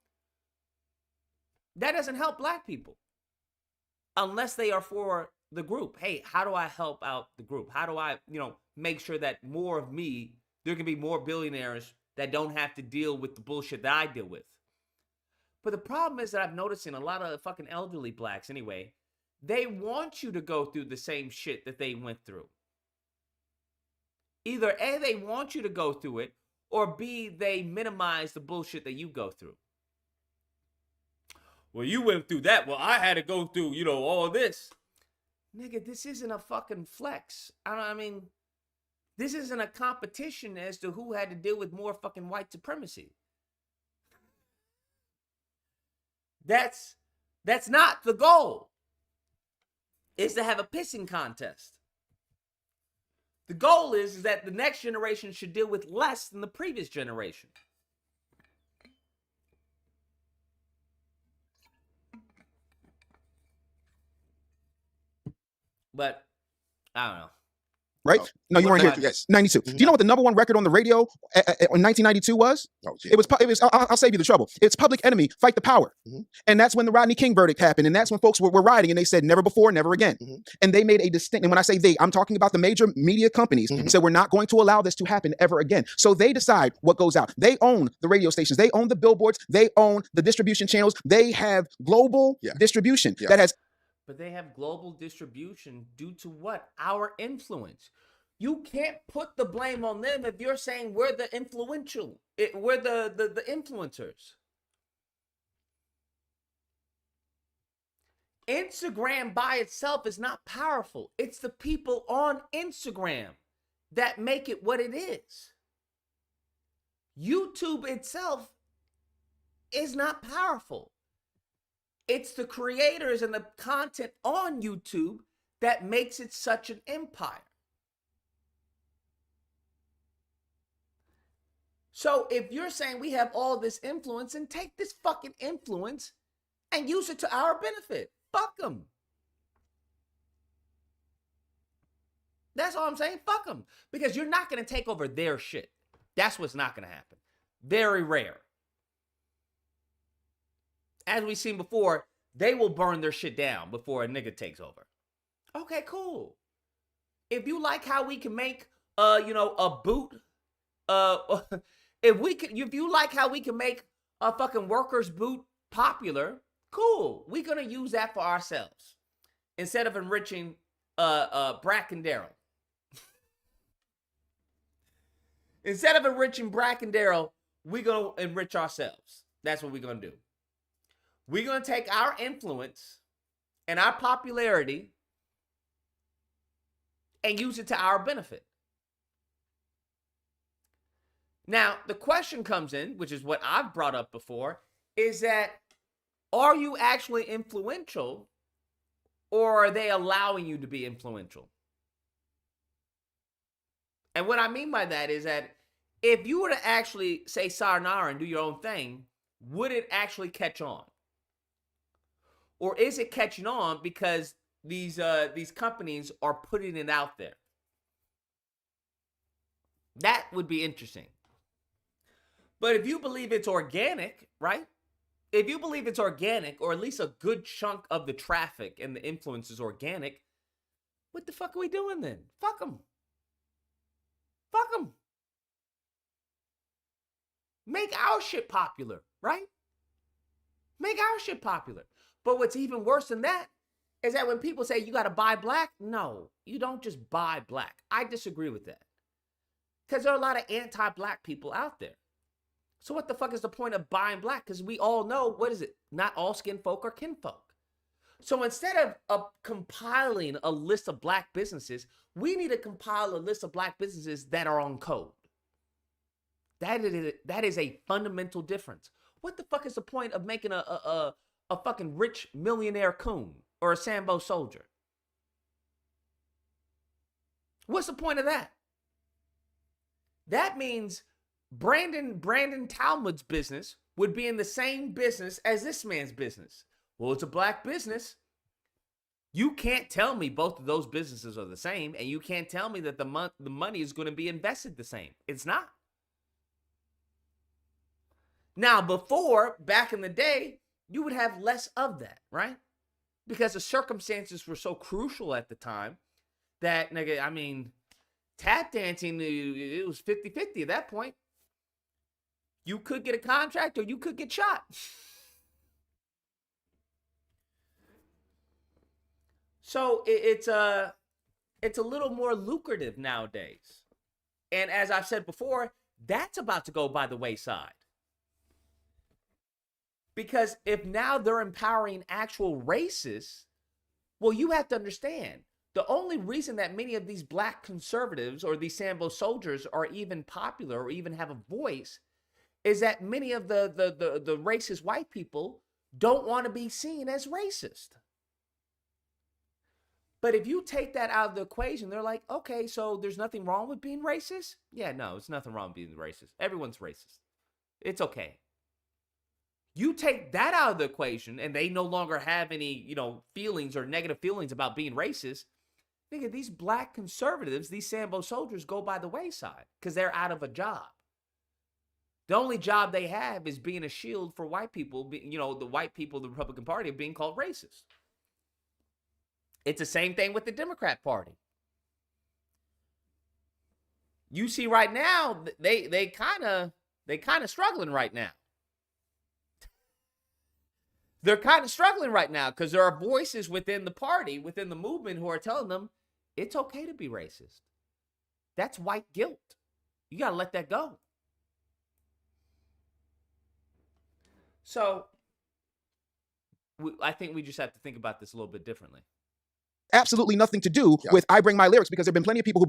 that doesn't help black people unless they are for the group. Hey, how do I help out the group? How do I, make sure that more of me, there can be more billionaires that don't have to deal with the bullshit that I deal with. But the problem is that I've noticed in a lot of fucking elderly blacks anyway, they want you to go through the same shit that they went through. Either A, they want you to go through it, or B, they minimize the bullshit that you go through. Well, you went through that. Well, I had to go through, all this. Nigga, this isn't a fucking flex. This isn't a competition as to who had to deal with more fucking white supremacy. That's not the goal. Is to have a pissing contest. The goal is that the next generation should deal with less than the previous generation. But I don't know. Right? No, you weren't here. Yes. 92. Do you know what the number one record on the radio in 1992 was? Oh, It was. I'll save you the trouble. It's Public Enemy, Fight the Power. And that's when the Rodney King verdict happened. And that's when folks were rioting and they said never before, never again. And they made a distinct, and when I say they, I'm talking about the major media companies, said we're not going to allow this to happen ever again. So they decide what goes out. They own the radio stations. They own the billboards. They own the distribution channels. They have global distribution that has. But they have global distribution due to what? Our influence. You can't put the blame on them if you're saying we're the influential. We're the influencers. Instagram by itself is not powerful. It's the people on Instagram that make it what it is. YouTube itself is not powerful. It's the creators and the content on YouTube that makes it such an empire. So if you're saying we have all this influence, and take this fucking influence and use it to our benefit. Fuck them. That's all I'm saying. Fuck them. Because you're not going to take over their shit. That's what's not going to happen. Very rare. As we've seen before, they will burn their shit down before a nigga takes over. Okay, cool. If you like how we can make, a boot, if you like how we can make a fucking worker's boot popular, cool. We're gonna use that for ourselves instead of enriching Brack and Daryl. Instead of enriching Brack and Daryl, we're gonna enrich ourselves. That's what we're gonna do. We're gonna take our influence and our popularity and use it to our benefit. Now, the question comes in, which is what I've brought up before, is that are you actually influential, or are they allowing you to be influential? And what I mean by that is that if you were to actually say sayonara and do your own thing, would it actually catch on? Or is it catching on because these companies are putting it out there? That would be interesting. But if you believe it's organic, right? If you believe it's organic, or at least a good chunk of the traffic and the influence is organic, what the fuck are we doing then? Fuck them. Fuck them. Make our shit popular, right? Make our shit popular. But what's even worse than that is that when people say you got to buy black, no, you don't just buy black. I disagree with that. Because there are a lot of anti-black people out there. So what the fuck is the point of buying black? Because we all know, what is it? Not all skin folk are kinfolk. So instead of compiling a list of black businesses, we need to compile a list of black businesses that are on code. That is a fundamental difference. What the fuck is the point of making a fucking rich millionaire coon or a Sambo soldier? What's the point of that? That means Brandon Talmad's business would be in the same business as this man's business. Well, it's a black business. You can't tell me both of those businesses are the same, and you can't tell me that the money is going to be invested the same. It's not. Now, before, back in the day, you would have less of that, right? Because the circumstances were so crucial at the time that, nigga, I mean, tap dancing, it was 50-50 at that point. You could get a contract or you could get shot. So it's a little more lucrative nowadays. And as I've said before, that's about to go by the wayside. Because if now they're empowering actual racists, well, you have to understand, the only reason that many of these black conservatives or these Sambo soldiers are even popular or even have a voice is that many of the racist white people don't want to be seen as racist. But if you take that out of the equation, they're like, okay, so there's nothing wrong with being racist? Yeah, no, it's nothing wrong with being racist. Everyone's racist. It's okay. You take that out of the equation and they no longer have any, feelings or negative feelings about being racist. Nigga, these black conservatives, these Sambo soldiers go by the wayside because they're out of a job. The only job they have is being a shield for white people, the white people of the Republican Party being called racist. It's the same thing with the Democrat Party. You see right now, they kind of struggling right now. They're kind of struggling right now because there are voices within the party, within the movement, who are telling them it's okay to be racist. That's white guilt. You got to let that go. So I think we just have to think about this a little bit differently. Absolutely nothing to do with I bring my lyrics, because there have been plenty of people who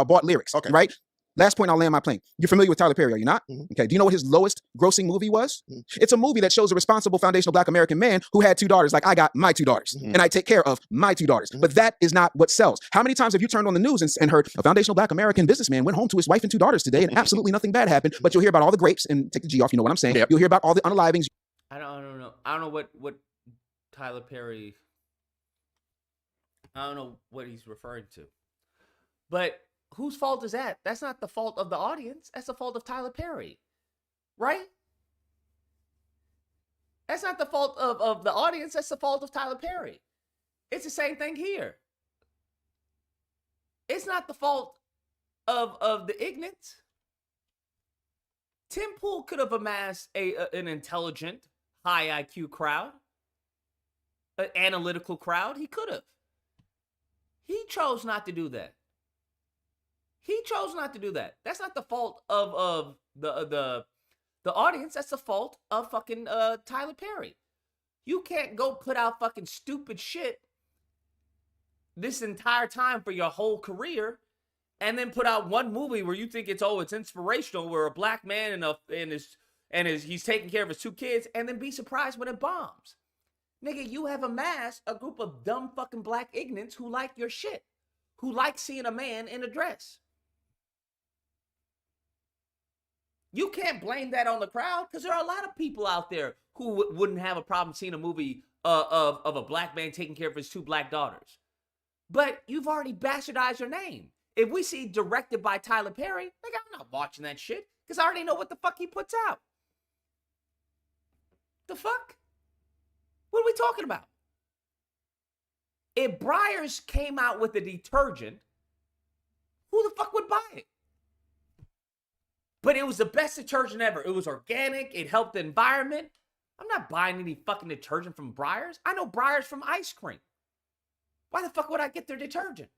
bought lyrics, right? Last point, I'll land my plane. You're familiar with Tyler Perry, are you not? Okay. Do you know what his lowest grossing movie was? It's a movie that shows a responsible foundational black American man who had 2 daughters, like I got my 2 daughters, and I take care of my 2 daughters. But that is not what sells. How many times have you turned on the news and heard a foundational black American businessman went home to his wife and 2 daughters today and absolutely nothing bad happened, but you'll hear about all the grapes, and take the G off, you know what I'm saying? You'll hear about all the unalivings. I don't know. I don't know what Tyler Perry, I don't know what he's referring to. But whose fault is that? That's not the fault of the audience. That's the fault of Tyler Perry. Right? That's not the fault of the audience. That's the fault of Tyler Perry. It's the same thing here. It's not the fault of the ignorant. Tim Pool could have amassed an intelligent, high IQ crowd. An analytical crowd. He could have. He chose not to do that. He chose not to do that. That's not the fault of the audience. That's the fault of fucking Tyler Perry. You can't go put out fucking stupid shit this entire time for your whole career, and then put out one movie where you think it's inspirational, where a black man he's taking care of his 2 kids, and then be surprised when it bombs. Nigga, you have amassed a group of dumb fucking black ignorants who like your shit, who like seeing a man in a dress. You can't blame that on the crowd, because there are a lot of people out there who wouldn't have a problem seeing a movie of a black man taking care of his 2 black daughters. But you've already bastardized your name. If we see directed by Tyler Perry, nigga, I'm not watching that shit, because I already know what the fuck he puts out. The fuck? What are we talking about? If Breyers came out with a detergent, who the fuck would buy it? But it was the best detergent ever. It was organic. It helped the environment. I'm not buying any fucking detergent from Breyers. I know Breyers from ice cream. Why the fuck would I get their detergent?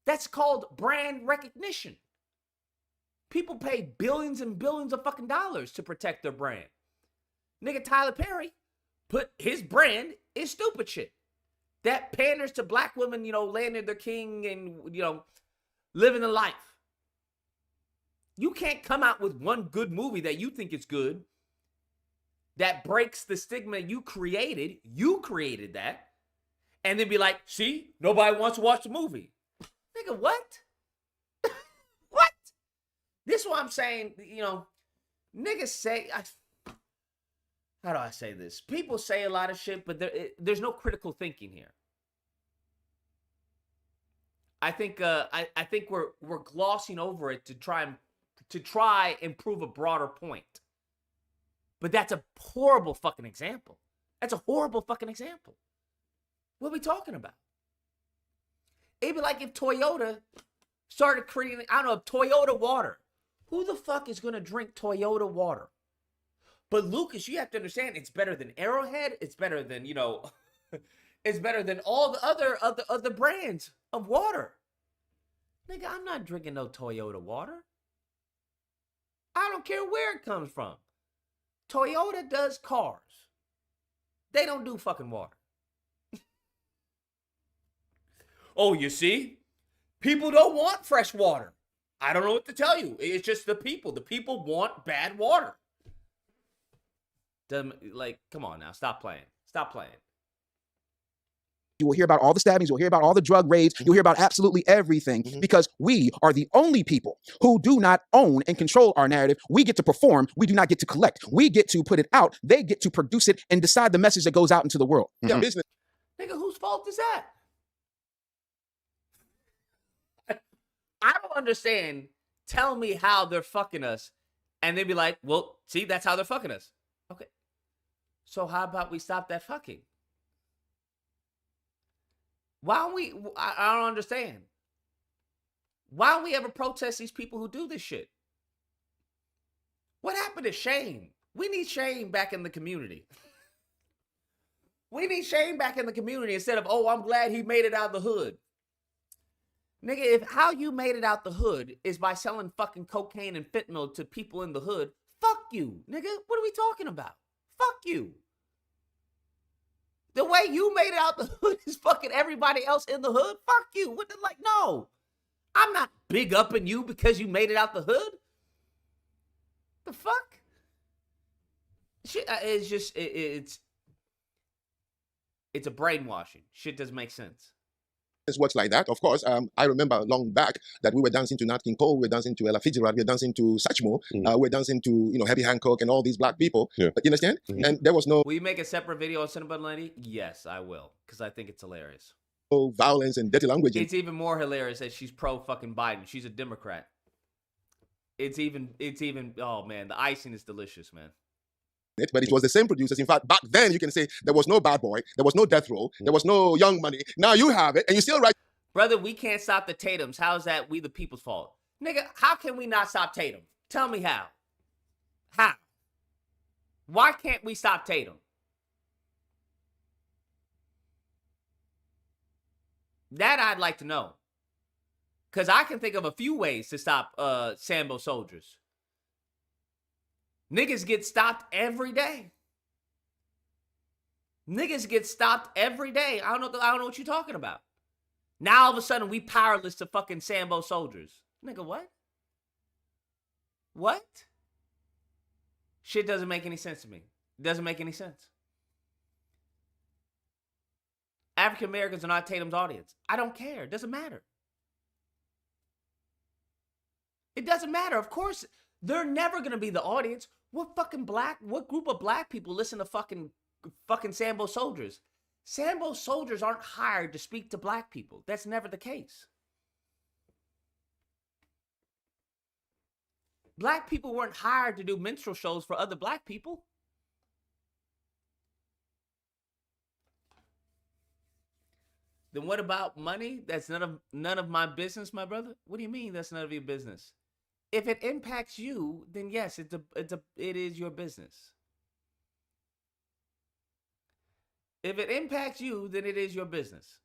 That's called brand recognition. People pay billions and billions of fucking dollars to protect their brand. Nigga, Tyler Perry put his brand is stupid shit. That panders to black women, landing their king and, living the life. You can't come out with one good movie that you think is good that breaks the stigma you created. You created that. And then be like, see, nobody wants to watch the movie. Nigga, what? What? This is what I'm saying, niggas say, how do I say this? People say a lot of shit, but there's no critical thinking here. I think we're glossing over it to try and prove a broader point. But that's a horrible fucking example. That's a horrible fucking example. What are we talking about? It'd be like if Toyota started creating, Toyota water. Who the fuck is going to drink Toyota water? But Lucas, you have to understand, it's better than Arrowhead. It's better than, it's better than all the other brands of water. Nigga, I'm not drinking no Toyota water. I don't care where it comes from. Toyota does cars. They don't do fucking water. Oh, you see? People don't want fresh water. I don't know what to tell you. It's just the people. The people want bad water. Come on now. Stop playing. Stop playing. You will hear about all the stabbings. You'll hear about all the drug raids. You'll hear about absolutely everything because we are the only people who do not own and control our narrative. We get to perform. We do not get to collect. We get to put it out. They get to produce it and decide the message that goes out into the world. Yeah, business. Nigga, whose fault is that? I don't understand. Tell me how they're fucking us. And they'd be like, well, see, that's how they're fucking us. Okay. So how about we stop that fucking? Why don't we, I don't understand. Why don't we ever protest these people who do this shit? What happened to shame? We need shame back in the community. We need shame back in the community instead of, oh, I'm glad he made it out of the hood. Nigga, if how you made it out the hood is by selling fucking cocaine and fentanyl to people in the hood, fuck you, nigga. What are we talking about? Fuck you. The way you made it out the hood is fucking everybody else in the hood. Fuck you. What the, no. I'm not big upping you because you made it out the hood. The fuck? Shit, it's just, it's a brainwashing. Shit doesn't make sense. Works like that. Of course, I remember long back that we were dancing to Nat King Cole, we were dancing to Ella Fitzgerald, we were dancing to Satchmo, we were dancing to Herbie Hancock and all these black people. Yeah. You understand? And there was no. Will you make a separate video on Cinnabon Lady? Yes, I will, because I think it's hilarious. No violence and dirty language. It's even more hilarious that she's pro fucking Biden. She's a Democrat. It's even. Oh man, the icing is delicious, man. But it was the same producers. In fact, back then you can say there was no Bad Boy, there was no Death Row, there was no Young Money. Now you have it, and you still write. Brother, we can't stop the Tatums. How is that we the people's fault? Nigga, how can we not stop Tatum? Tell me how. How? Why can't we stop Tatum? That I'd like to know. Because I can think of a few ways to stop Sambo soldiers. Niggas get stopped every day. Niggas get stopped every day. I don't know what you're talking about. Now all of a sudden we powerless to fucking Sambo soldiers. Nigga, what? What? Shit doesn't make any sense to me. It doesn't make any sense. African Americans are not Tatum's audience. I don't care. It doesn't matter. It doesn't matter. Of course, they're never going to be the audience. What group of black people listen to fucking Sambo soldiers? Sambo soldiers aren't hired to speak to black people. That's never the case. Black people weren't hired to do minstrel shows for other black people. Then what about money? That's none of my business, my brother. What do you mean that's none of your business? If it impacts you, then yes, it is your business. If it impacts you, then it is your business.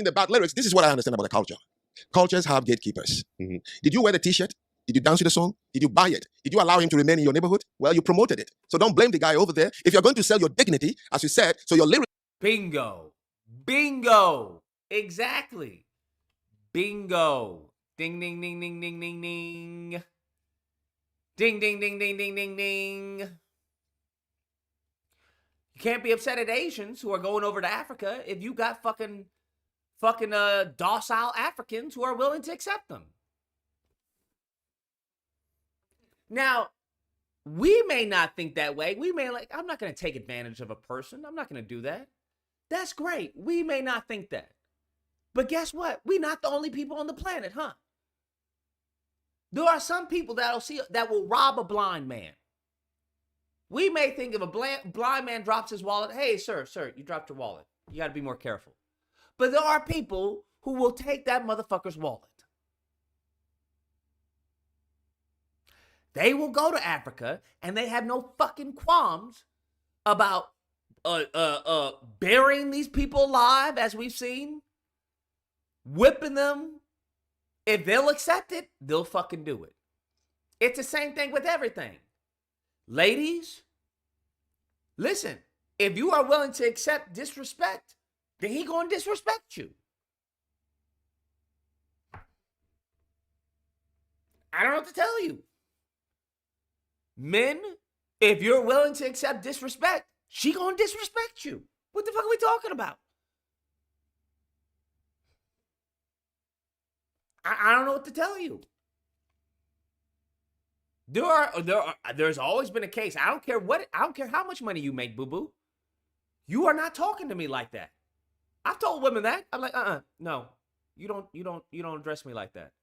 About lyrics, this is what I understand about the culture. Cultures have gatekeepers. Mm-hmm. Did you wear the t-shirt? Did you dance to the song? Did you buy it? Did you allow him to remain in your neighborhood? Well, you promoted it. So don't blame the guy over there. If you're going to sell your dignity, as you said, so your lyrics... Bingo. Bingo. Exactly. Bingo. Ding, ding, ding, ding, ding, ding, ding. Ding, ding, ding, ding, ding, ding, ding. You can't be upset at Asians who are going over to Africa if you got fucking docile Africans who are willing to accept them. Now, we may not think that way. We may I'm not going to take advantage of a person. I'm not going to do that. That's great. We may not think that. But guess what? We're not the only people on the planet, huh? There are some people that will rob a blind man. We may think if a blind man drops his wallet, hey, sir, you dropped your wallet. You got to be more careful. But there are people who will take that motherfucker's wallet. They will go to Africa and they have no fucking qualms about burying these people alive, as we've seen, whipping them. If they'll accept it, they'll fucking do it. It's the same thing with everything. Ladies, listen, if you are willing to accept disrespect, then he gonna disrespect you. I don't know what to tell you. Men, if you're willing to accept disrespect, she gonna disrespect you. What the fuck are we talking about? I don't know what to tell you. There's always been a case. I don't care how much money you make, boo-boo. You are not talking to me like that. I've told women that. I'm like, no. You don't address me like that.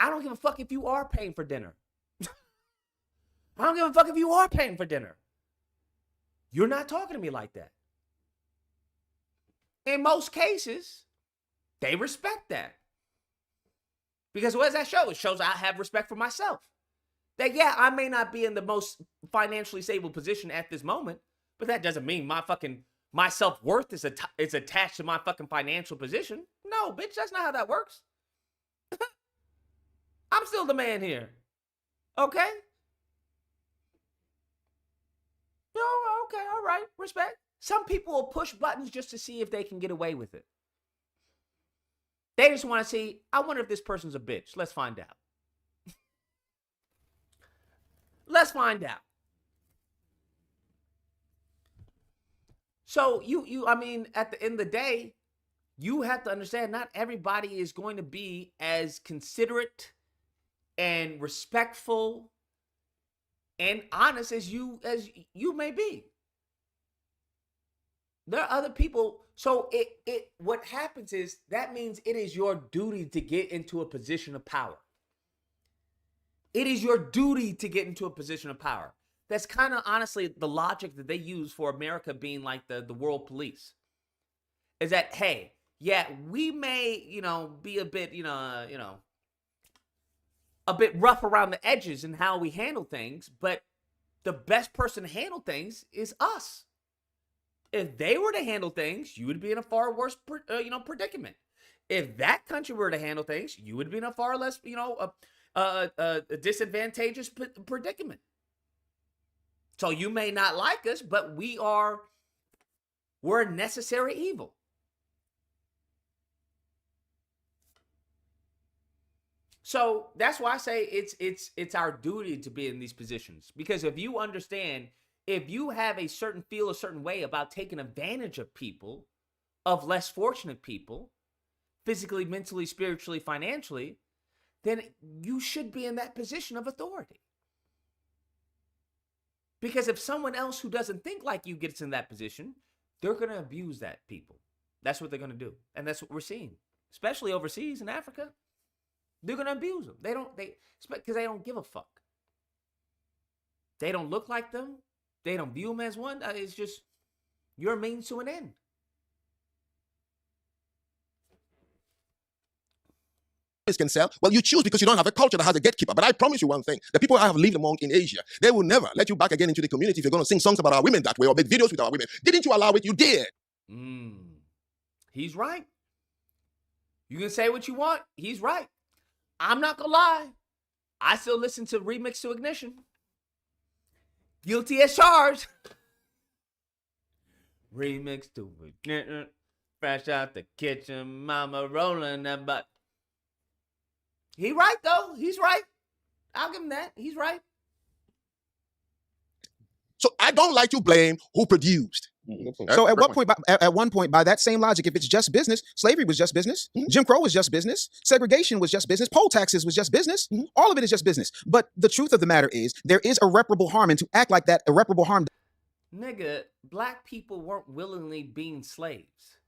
I don't give a fuck if you are paying for dinner. I don't give a fuck if you are paying for dinner. You're not talking to me like that. In most cases, they respect that. Because what does that show? It shows I have respect for myself. That, yeah, I may not be in the most financially stable position at this moment, but that doesn't mean my self-worth is attached to my fucking financial position. No, bitch, that's not how that works. I'm still the man here. Okay? Okay, all right, respect. Some people will push buttons just to see if they can get away with it. They just want to see, I wonder if this person's a bitch. Let's find out. Let's find out. So I mean, at the end of the day, you have to understand not everybody is going to be as considerate and respectful and honest as you may be. There are other people. So what happens is that means it is your duty to get into a position of power. It is your duty to get into a position of power. That's kind of honestly the logic that they use for America being like the world police. Is that, hey, yeah, we may, be a bit, a bit rough around the edges in how we handle things, but the best person to handle things is us. If they were to handle things, you would be in a far worse, predicament. If that country were to handle things, you would be in a far less, a disadvantageous predicament. So you may not like us, but we're a necessary evil. So that's why I say it's our duty to be in these positions. Because if you understand, if you have feel a certain way about taking advantage of people, of less fortunate people, physically, mentally, spiritually, financially, then you should be in that position of authority. Because if someone else who doesn't think like you gets in that position, they're going to abuse that people. That's what they're going to do. And that's what we're seeing, especially overseas in Africa. They're going to abuse them. Because they don't give a fuck. They don't look like them. They don't view them as one. It's just, you're a means to an end. Can sell. Well, you choose because you don't have a culture that has a gatekeeper. But I promise you one thing: the people I have lived among in Asia, they will never let you back again into the community if you're going to sing songs about our women that way or make videos with our women. Didn't you allow it? You did. He's right. You can say what you want. He's right. I'm not gonna lie. I still listen to Remix to Ignition. Guilty as charged. Remix to Ignition. Fresh out the kitchen, mama rolling that butt. He right though. He's right. I'll give him that. He's right. So I don't like to blame who produced. So at one point, by that same logic, if it's just business, slavery was just business, Jim Crow was just business, segregation was just business, poll taxes was just business, all of it is just business. But the truth of the matter is, there is irreparable harm, and to act like that irreparable harm. Nigga, black people weren't willingly being slaves.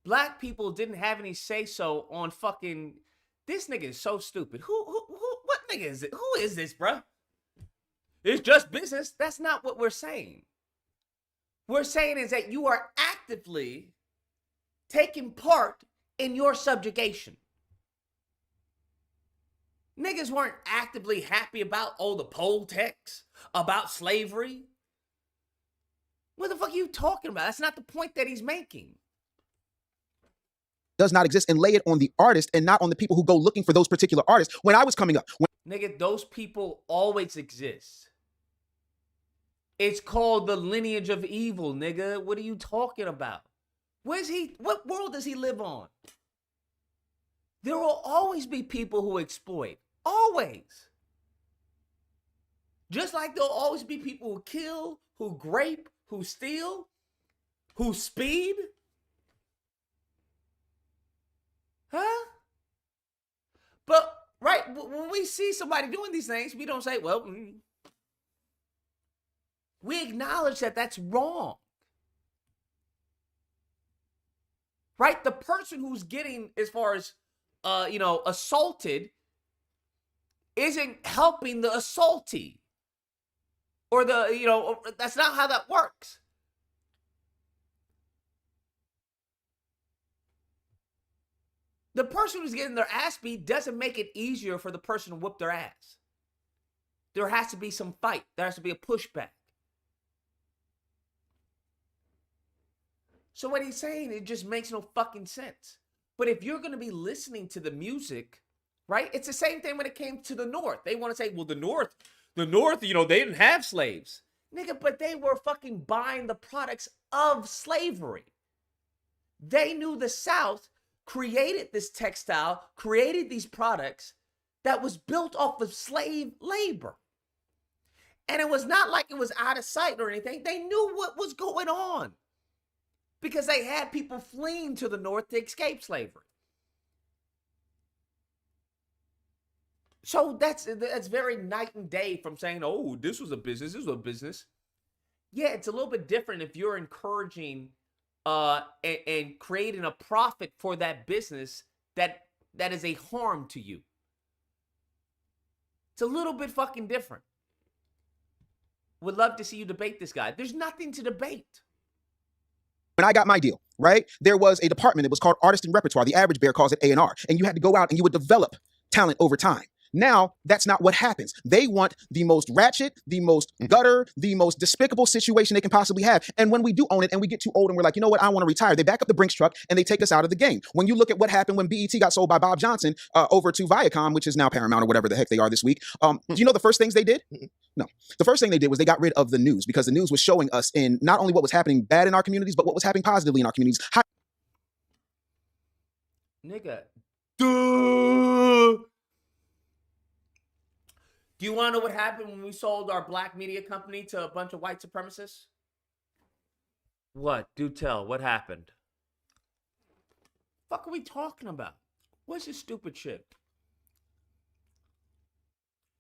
Black people didn't have any say-so on fucking... This nigga is so stupid. What nigga is it? Who is this, bruh? It's just business. That's not what we're saying. We're saying is that you are actively taking part in your subjugation. Niggas weren't actively happy about, the poll tax, about slavery. What the fuck are you talking about? That's not the point that he's making. Does not exist, and lay it on the artist and not on the people who go looking for those particular artists. When I was coming up... Nigga, those people always exist. It's called the lineage of evil, nigga. What are you talking about? What world does he live on? There will always be people who exploit. Always. Just like there'll always be people who kill, who grape, who steal, who speed. Huh? But, right, when we see somebody doing these things, we don't say, well, we acknowledge that that's wrong. Right? The person who's getting, as far as, assaulted, isn't helping the assaultee. Or that's not how that works. The person who's getting their ass beat doesn't make it easier for the person to whoop their ass. There has to be some fight. There has to be a pushback. So what he's saying, it just makes no fucking sense. But if you're going to be listening to the music, right? It's the same thing when it came to the North. They want to say, well, the North, they didn't have slaves. Nigga, but they were fucking buying the products of slavery. They knew the South created this textile, created these products that was built off of slave labor. And it was not like it was out of sight or anything. They knew what was going on because they had people fleeing to the North to escape slavery. So that's very night and day from saying, oh, this was a business. Yeah, it's a little bit different if you're encouraging and creating a profit for that business that is a harm to you. It's a little bit fucking different. Would love to see you debate this guy. There's nothing to debate. When I got my deal, right, there was a department that was called Artist and Repertoire. The average bear calls it A&R. And you had to go out and you would develop talent over time. Now, that's not what happens. They want the most ratchet, the most gutter, the most despicable situation they can possibly have. And when we do own it and we get too old and we're like, you know what, I want to retire, they back up the Brinks truck and they take us out of the game. When you look at what happened when BET got sold by Bob Johnson over to Viacom, which is now Paramount or whatever the heck they are this week, do you know the first things they did? No. The first thing they did was they got rid of the news, because the news was showing us in not only what was happening bad in our communities, but what was happening positively in our communities. Nigga. Duh. Do you want to know what happened when we sold our black media company to a bunch of white supremacists? What? Do tell. What happened? Fuck are we talking about? What's this stupid shit?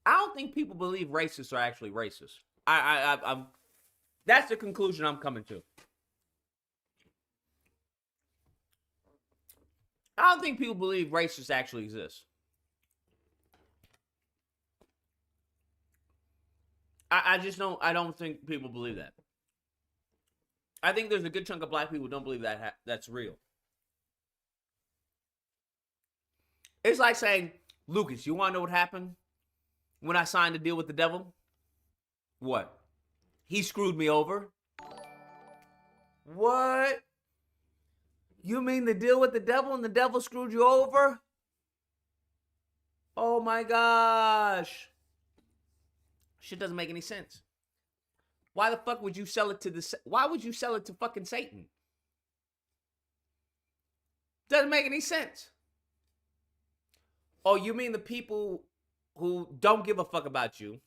I don't think people believe racists are actually racist. I'm. That's the conclusion I'm coming to. I don't think people believe racists actually exist. I just don't. I don't think people believe that. I think there's a good chunk of black people who don't believe that that's real. It's like saying, Lucas, you want to know what happened when I signed a deal with the devil? What? He screwed me over. What? You mean the deal with the devil and the devil screwed you over? Oh my gosh. Shit doesn't make any sense. Why the fuck would you sell it to why would you sell it to fucking Satan? Doesn't make any sense. Oh, you mean the people who don't give a fuck about you,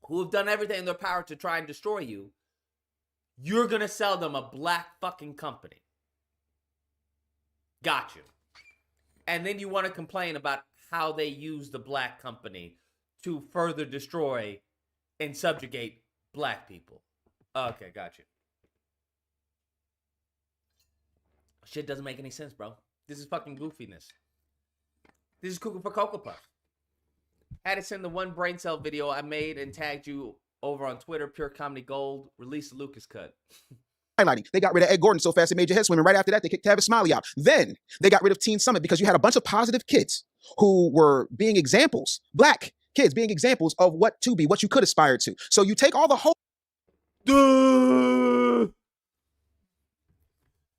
who have done everything in their power to try and destroy you, you're gonna sell them a black fucking company. Got you. And then you want to complain about how they use the black company to further destroy and subjugate black people. Okay, got you. Shit doesn't make any sense, bro. This is fucking goofiness. This is cuckoo for Cocoa Puff. Had to send the one brain cell video I made and tagged you over on Twitter, Pure Comedy Gold. Release the Lucas cut. Highlighting. They got rid of Ed Gordon so fast it made your head swim. And right after that, they kicked Tavis Smiley out. Then they got rid of Teen Summit because you had a bunch of positive kids who were being examples, black kids being examples of what to be, what you could aspire to. So you take all the whole. Do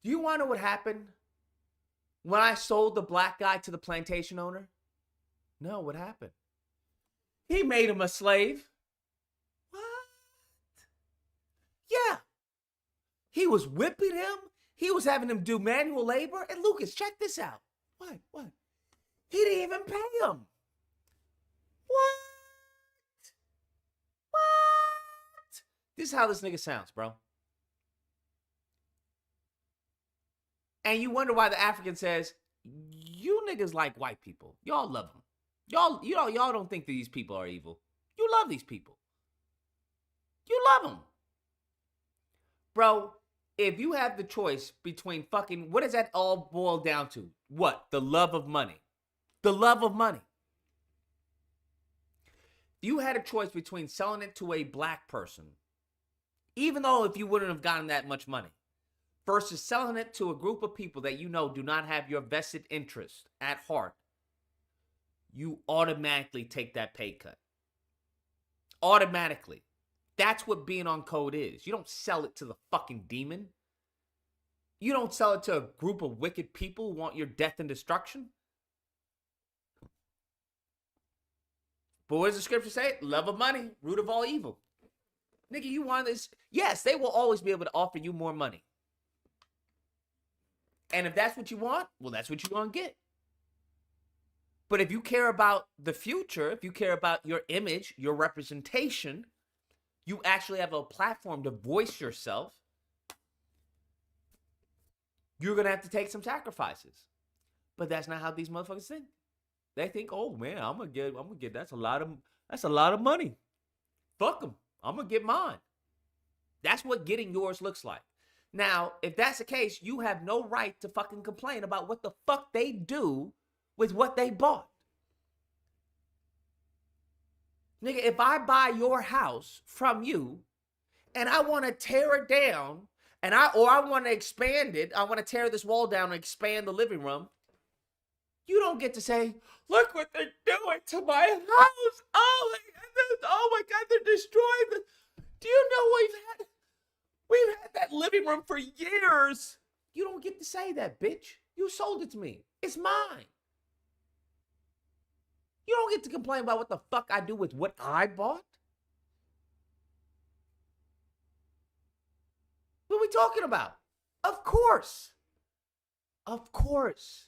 you want to know what happened when I sold the black guy to the plantation owner? No, what happened? He made him a slave. What? Yeah. He was whipping him. He was having him do manual labor. And Lucas, check this out. What? He didn't even pay him. What? This is how this nigga sounds, bro. And you wonder why the African says, you niggas like white people. Y'all love them. Y'all don't think these people are evil. You love these people. You love them. Bro, if you have the choice between fucking, what does that all boil down to? What? The love of money. The love of money. You had a choice between selling it to a black person, even though if you wouldn't have gotten that much money, versus selling it to a group of people that you know do not have your vested interest at heart, you automatically take that pay cut. Automatically. That's what being on code is. You don't sell it to the fucking demon. You don't sell it to a group of wicked people who want your death and destruction. But what does the scripture say? Love of money, root of all evil. Nigga, you want this? Yes, they will always be able to offer you more money. And if that's what you want, well, that's what you're going to get. But if you care about the future, if you care about your image, your representation, you actually have a platform to voice yourself, you're going to have to take some sacrifices. But that's not how these motherfuckers think. They think, oh man, I'm gonna get that's a lot of money. Fuck them. I'm gonna get mine. That's what getting yours looks like. Now, if that's the case, you have no right to fucking complain about what the fuck they do with what they bought. Nigga, if I buy your house from you and I want to tear it down and I want to expand it, I want to tear this wall down and expand the living room, you don't get to say, Look what they're doing to my house. Oh my God, they're destroying the. Do you know we've had that living room for years? You don't get to say that, bitch. You sold it to me. It's mine. You don't get to complain about what the fuck I do with what I bought. What are we talking about? Of course. Of course.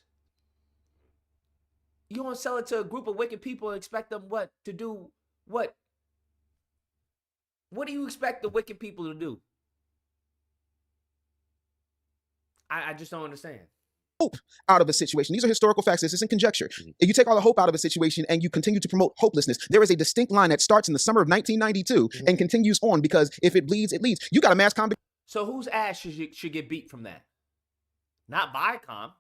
You want to sell it to a group of wicked people and expect them what? To do what? What do you expect the wicked people to do? I just don't understand. Hope out of a situation. These are historical facts. This isn't conjecture. If you take all the hope out of a situation and you continue to promote hopelessness, there is a distinct line that starts in the summer of 1992 and continues on, because if it bleeds, it leads. You got a mass convict. So whose ass should get beat from that? Not Viacom.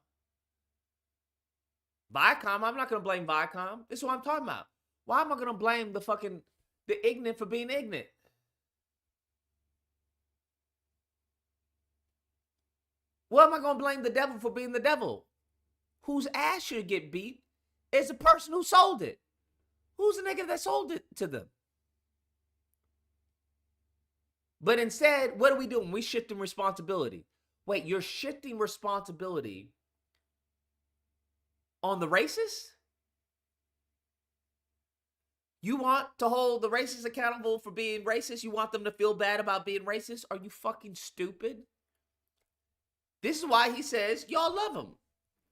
Viacom, I'm not going to blame Viacom. This is what I'm talking about. Why am I going to blame the ignorant for being ignorant? Why am I going to blame the devil for being the devil? Whose ass should get beat is the person who sold it. Who's the nigga that sold it to them? But instead, what are we doing? We shifting responsibility. Wait, you're shifting responsibility on the racists? You want to hold the racists accountable for being racist? You want them to feel bad about being racist? Are you fucking stupid? This is why he says y'all love him.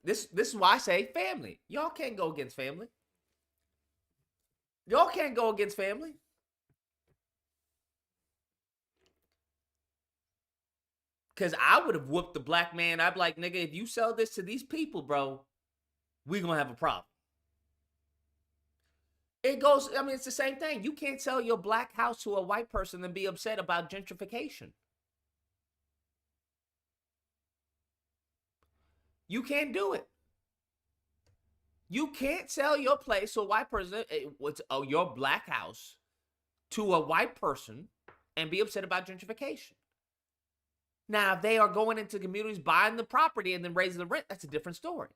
This is why I say family. Y'all can't go against family. Y'all can't go against family. Because I would have whooped the black man. I'd be like, nigga, if you sell this to these people, bro, we going to have a problem. It goes, I mean, it's the same thing. You can't sell your black house to a white person and be upset about gentrification. You can't do it. You can't sell your place to a white person, your black house, to a white person and be upset about gentrification. Now, if they are going into communities, buying the property and then raising the rent, that's a different story.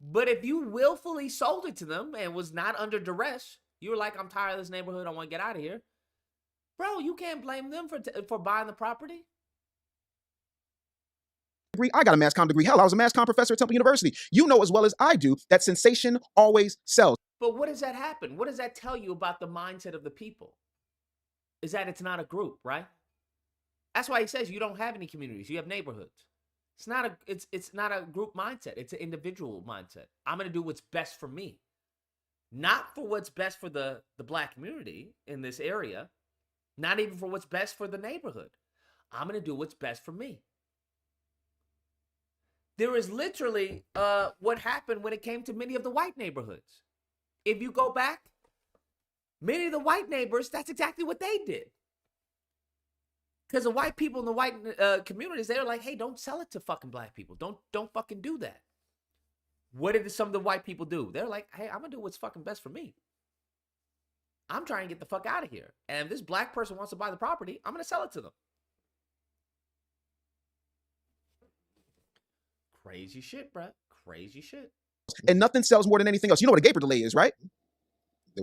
But if you willfully sold it to them and was not under duress, you were like, I'm tired of this neighborhood, I want to get out of here. Bro, you can't blame them for buying the property. I got a mass comm degree. Hell, I was a mass comm professor at Temple University. You know as well as I do that sensation always sells. But what does that happen? What does that tell you about the mindset of the people? Is that it's not a group, right? That's why he says you don't have any communities. You have neighborhoods. It's not a group mindset. It's an individual mindset. I'm going to do what's best for me. Not for what's best for the black community in this area. Not even for what's best for the neighborhood. I'm going to do what's best for me. There is literally what happened when it came to many of the white neighborhoods. If you go back, many of the white neighbors, that's exactly what they did. Because the white people in the white communities, they were like, hey, don't sell it to fucking black people. Don't fucking do that. What did some of the white people do? They're like, hey, I'm going to do what's fucking best for me. I'm trying to get the fuck out of here. And if this black person wants to buy the property, I'm going to sell it to them. Crazy shit, bro. Crazy shit. And nothing sells more than anything else. You know what a gaper delay is, right?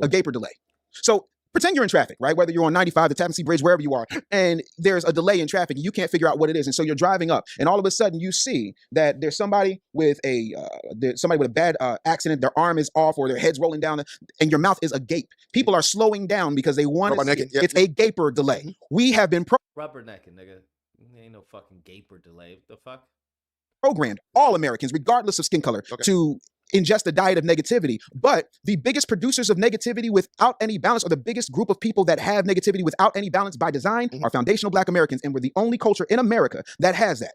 A gaper delay. So pretend you're in traffic, right? Whether you're on 95, the Tappan Zee Bridge, wherever you are, and there's a delay in traffic and you can't figure out what it is. And so you're driving up and all of a sudden you see that there's somebody with a bad accident. Their arm is off or their head's rolling down and your mouth is agape. People are slowing down because they want to see it. It's a gaper delay. We have been rubbernecking, nigga. Ain't no fucking gaper delay. What the fuck? Programmed all Americans, regardless of skin color, to ingest a diet of negativity. But the biggest producers of negativity without any balance, or the biggest group of people that have negativity without any balance by design, are foundational black Americans. And we're the only culture in America that has that.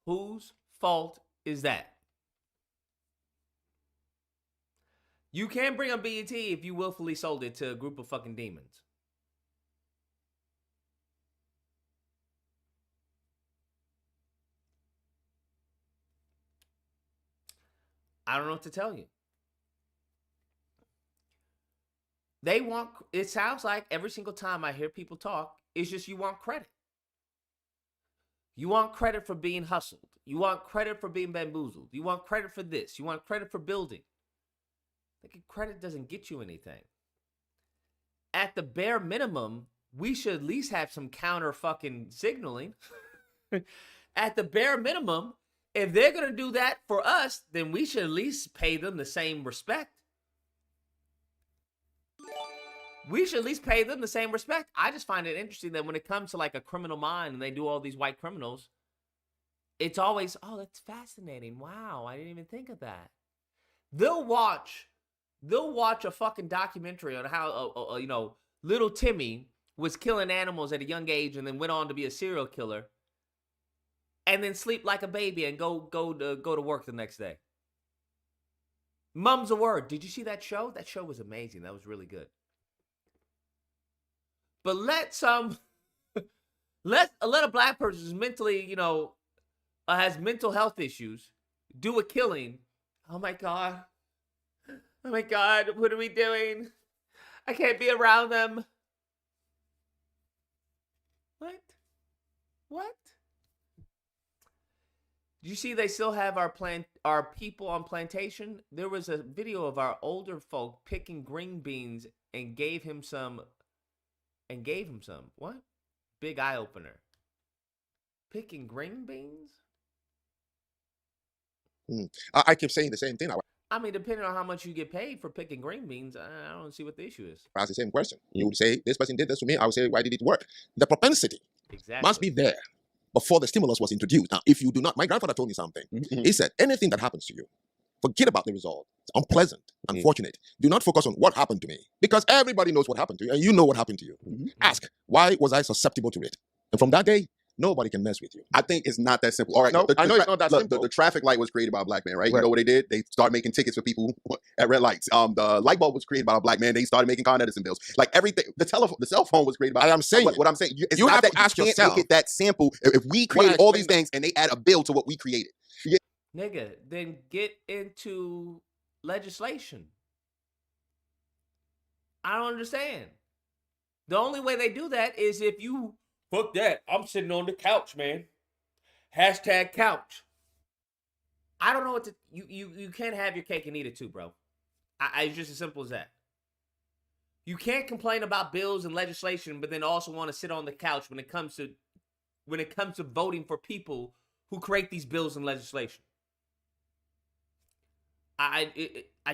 Whose fault is that? You can't bring up BET if you willfully sold it to a group of fucking demons. I don't know what to tell you. They want, it sounds like every single time I hear people talk, it's just you want credit. You want credit for being hustled. You want credit for being bamboozled. You want credit for this. You want credit for building. Credit doesn't get you anything. At the bare minimum, we should at least have some counter fucking signaling. At the bare minimum, if they're going to do that for us, then we should at least pay them the same respect. We should at least pay them the same respect. I just find it interesting that when it comes to like a criminal mind and they do all these white criminals, it's always, oh, that's fascinating. Wow, I didn't even think of that. They'll watch a fucking documentary on how, little Timmy was killing animals at a young age and then went on to be a serial killer, and then sleep like a baby and go to work the next day. Mum's a word. Did you see that show? That show was amazing. That was really good. But let a black person who's mentally, has mental health issues do a killing. Oh my God. Oh my God, what are we doing? I can't be around them. What? Did you see they still have our people on plantation? There was a video of our older folk picking green beans and gave him some. What? Big eye opener. Picking green beans? I keep saying the same thing. I mean, depending on how much you get paid for picking green beans, I don't see what the issue is. I ask the same question. You would say, this person did this to me. I would say, why did it work? The propensity must be there before the stimulus was introduced. Now, if you do not, my grandfather told me something. He said, anything that happens to you, forget about the result. It's unpleasant, unfortunate. Do not focus on what happened to me, because everybody knows what happened to you, and you know what happened to you. Ask, why was I susceptible to it? And from that day, nobody can mess with you. I think it's not that simple. All right, no, I know it's not that simple. The traffic light was created by a black man, right? You know what they did? They started making tickets for people at red lights. The light bulb was created by a black man. They started making Con Edison bills. Like everything, the cell phone was created by. I'm saying what I'm saying. It's you not have that to ask you can't yourself. make it that simple. If we created all these things and they add a bill to what we created, nigga, then get into legislation. I don't understand. The only way they do that is if you fuck that. I'm sitting on the couch, man. Hashtag couch. I don't know what to. You can't have your cake and eat it too, bro. It's just as simple as that. You can't complain about bills and legislation, but then also want to sit on the couch when it comes to voting for people who create these bills and legislation. I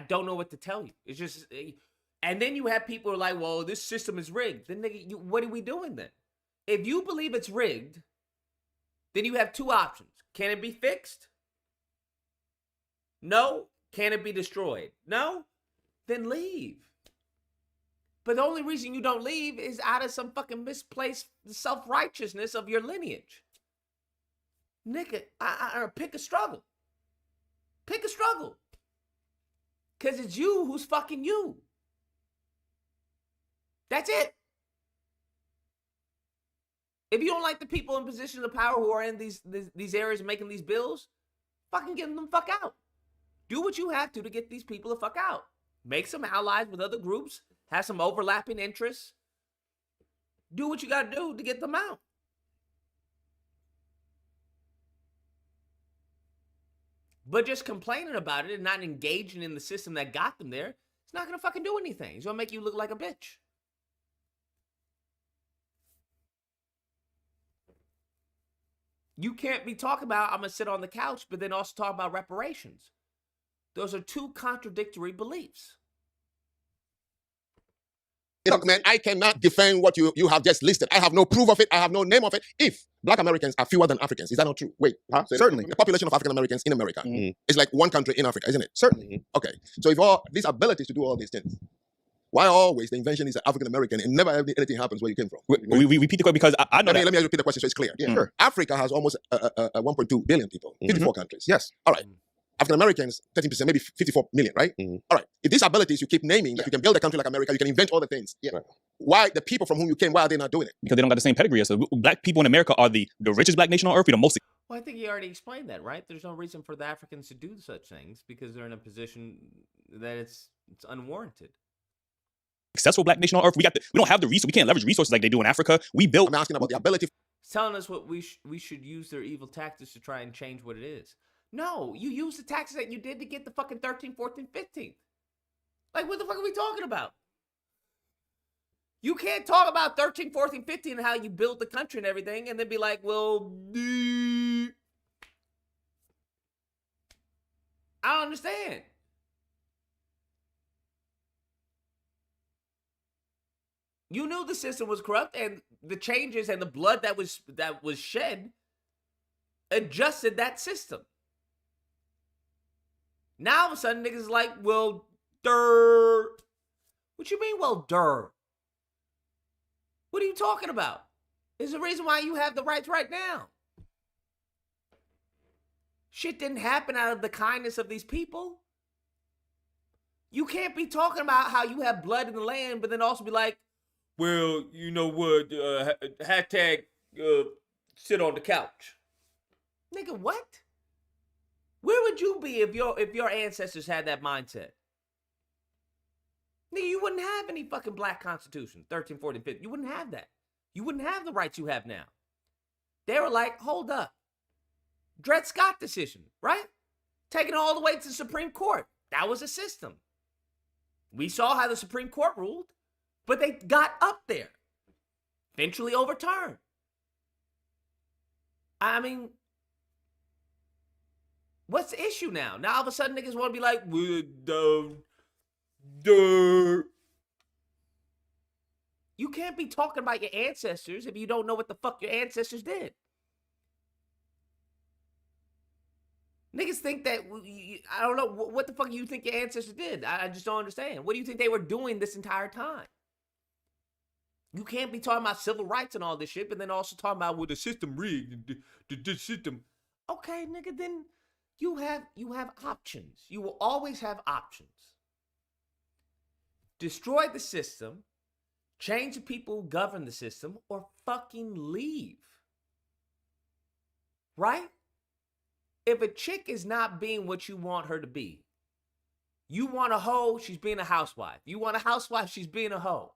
don't know what to tell you. It's just, and then you have people who are like, well, this system is rigged. Then nigga, what are we doing then? If you believe it's rigged, then you have two options. Can it be fixed? No. Can it be destroyed? No. Then leave. But the only reason you don't leave is out of some fucking misplaced self-righteousness of your lineage. Nigga, pick a struggle. Pick a struggle. Because it's you who's fucking you. That's it. If you don't like the people in positions of power who are in these areas making these bills, fucking get them the fuck out. Do what you have to get these people the fuck out. Make some allies with other groups. Have some overlapping interests. Do what you got to do to get them out. But just complaining about it and not engaging in the system that got them there, it's not going to fucking do anything. It's going to make you look like a bitch. You can't be talking about, I'm going to sit on the couch, but then also talk about reparations. Those are two contradictory beliefs. Look, man, I cannot defend what you have just listed. I have no proof of it. I have no name of it. If Black Americans are fewer than Africans, is that not true? Wait, huh? Certainly. The population of African Americans in America is like one country in Africa, isn't it? Certainly. Okay. So if all these abilities to do all these things, why always the invention is African American and never anything happens where you came from? We repeat the question because I know that. Let me repeat the question so it's clear. Yeah. Sure. Africa has almost 1.2 billion people, 54 countries. Yes. All right. African Americans, 13%, maybe 54 million, right? All right. If these abilities you keep naming, if you can build a country like America, you can invent all the things. Yeah. Right. Why the people from whom you came, why are they not doing it? Because they don't got the same pedigree. So black people in America are the richest black nation on earth. We're the most. Well, I think you already explained that, right? There's no reason for the Africans to do such things because they're in a position that it's unwarranted. Successful black nation on earth. We don't have the resources. We can't leverage resources like they do in Africa. We built. I'm asking about the ability. telling us what we should use their evil tactics to try and change what it is. No, you use the tactics that you did to get the fucking 13th, 14th, 15th. Like, what the fuck are we talking about? You can't talk about 13, 14, 15 and how you built the country and everything and then be like, well, I don't understand. You knew the system was corrupt and the changes and the blood that was shed adjusted that system. Now all of a sudden niggas like, well, what you mean, well, What are you talking about? There's a reason why you have the rights right now. Shit didn't happen out of the kindness of these people. You can't be talking about how you have blood in the land, but then also be like, well, you know what, hashtag sit on the couch. Nigga, what? Where would you be if your ancestors had that mindset? Nigga, you wouldn't have any fucking black constitution, 13, 14, 15. You wouldn't have that. You wouldn't have the rights you have now. They were like, hold up. Dred Scott decision, right? Taking it all the way to the Supreme Court. That was a system. We saw how the Supreme Court ruled, but they got up there. Eventually overturned. I mean, what's the issue now? Now all of a sudden niggas want to be like, you can't be talking about your ancestors if you don't know what the fuck your ancestors did. Niggas think that, I don't know, what the fuck you think your ancestors did? I just don't understand. What do you think they were doing this entire time? You can't be talking about civil rights and all this shit, but then also talking about, well, the system rigged, the system. Okay, nigga, then you have options. You will always have options. Destroy the system, change the people who govern the system, or fucking leave. Right? If a chick is not being what you want her to be, you want a hoe, she's being a housewife. You want a housewife, she's being a hoe.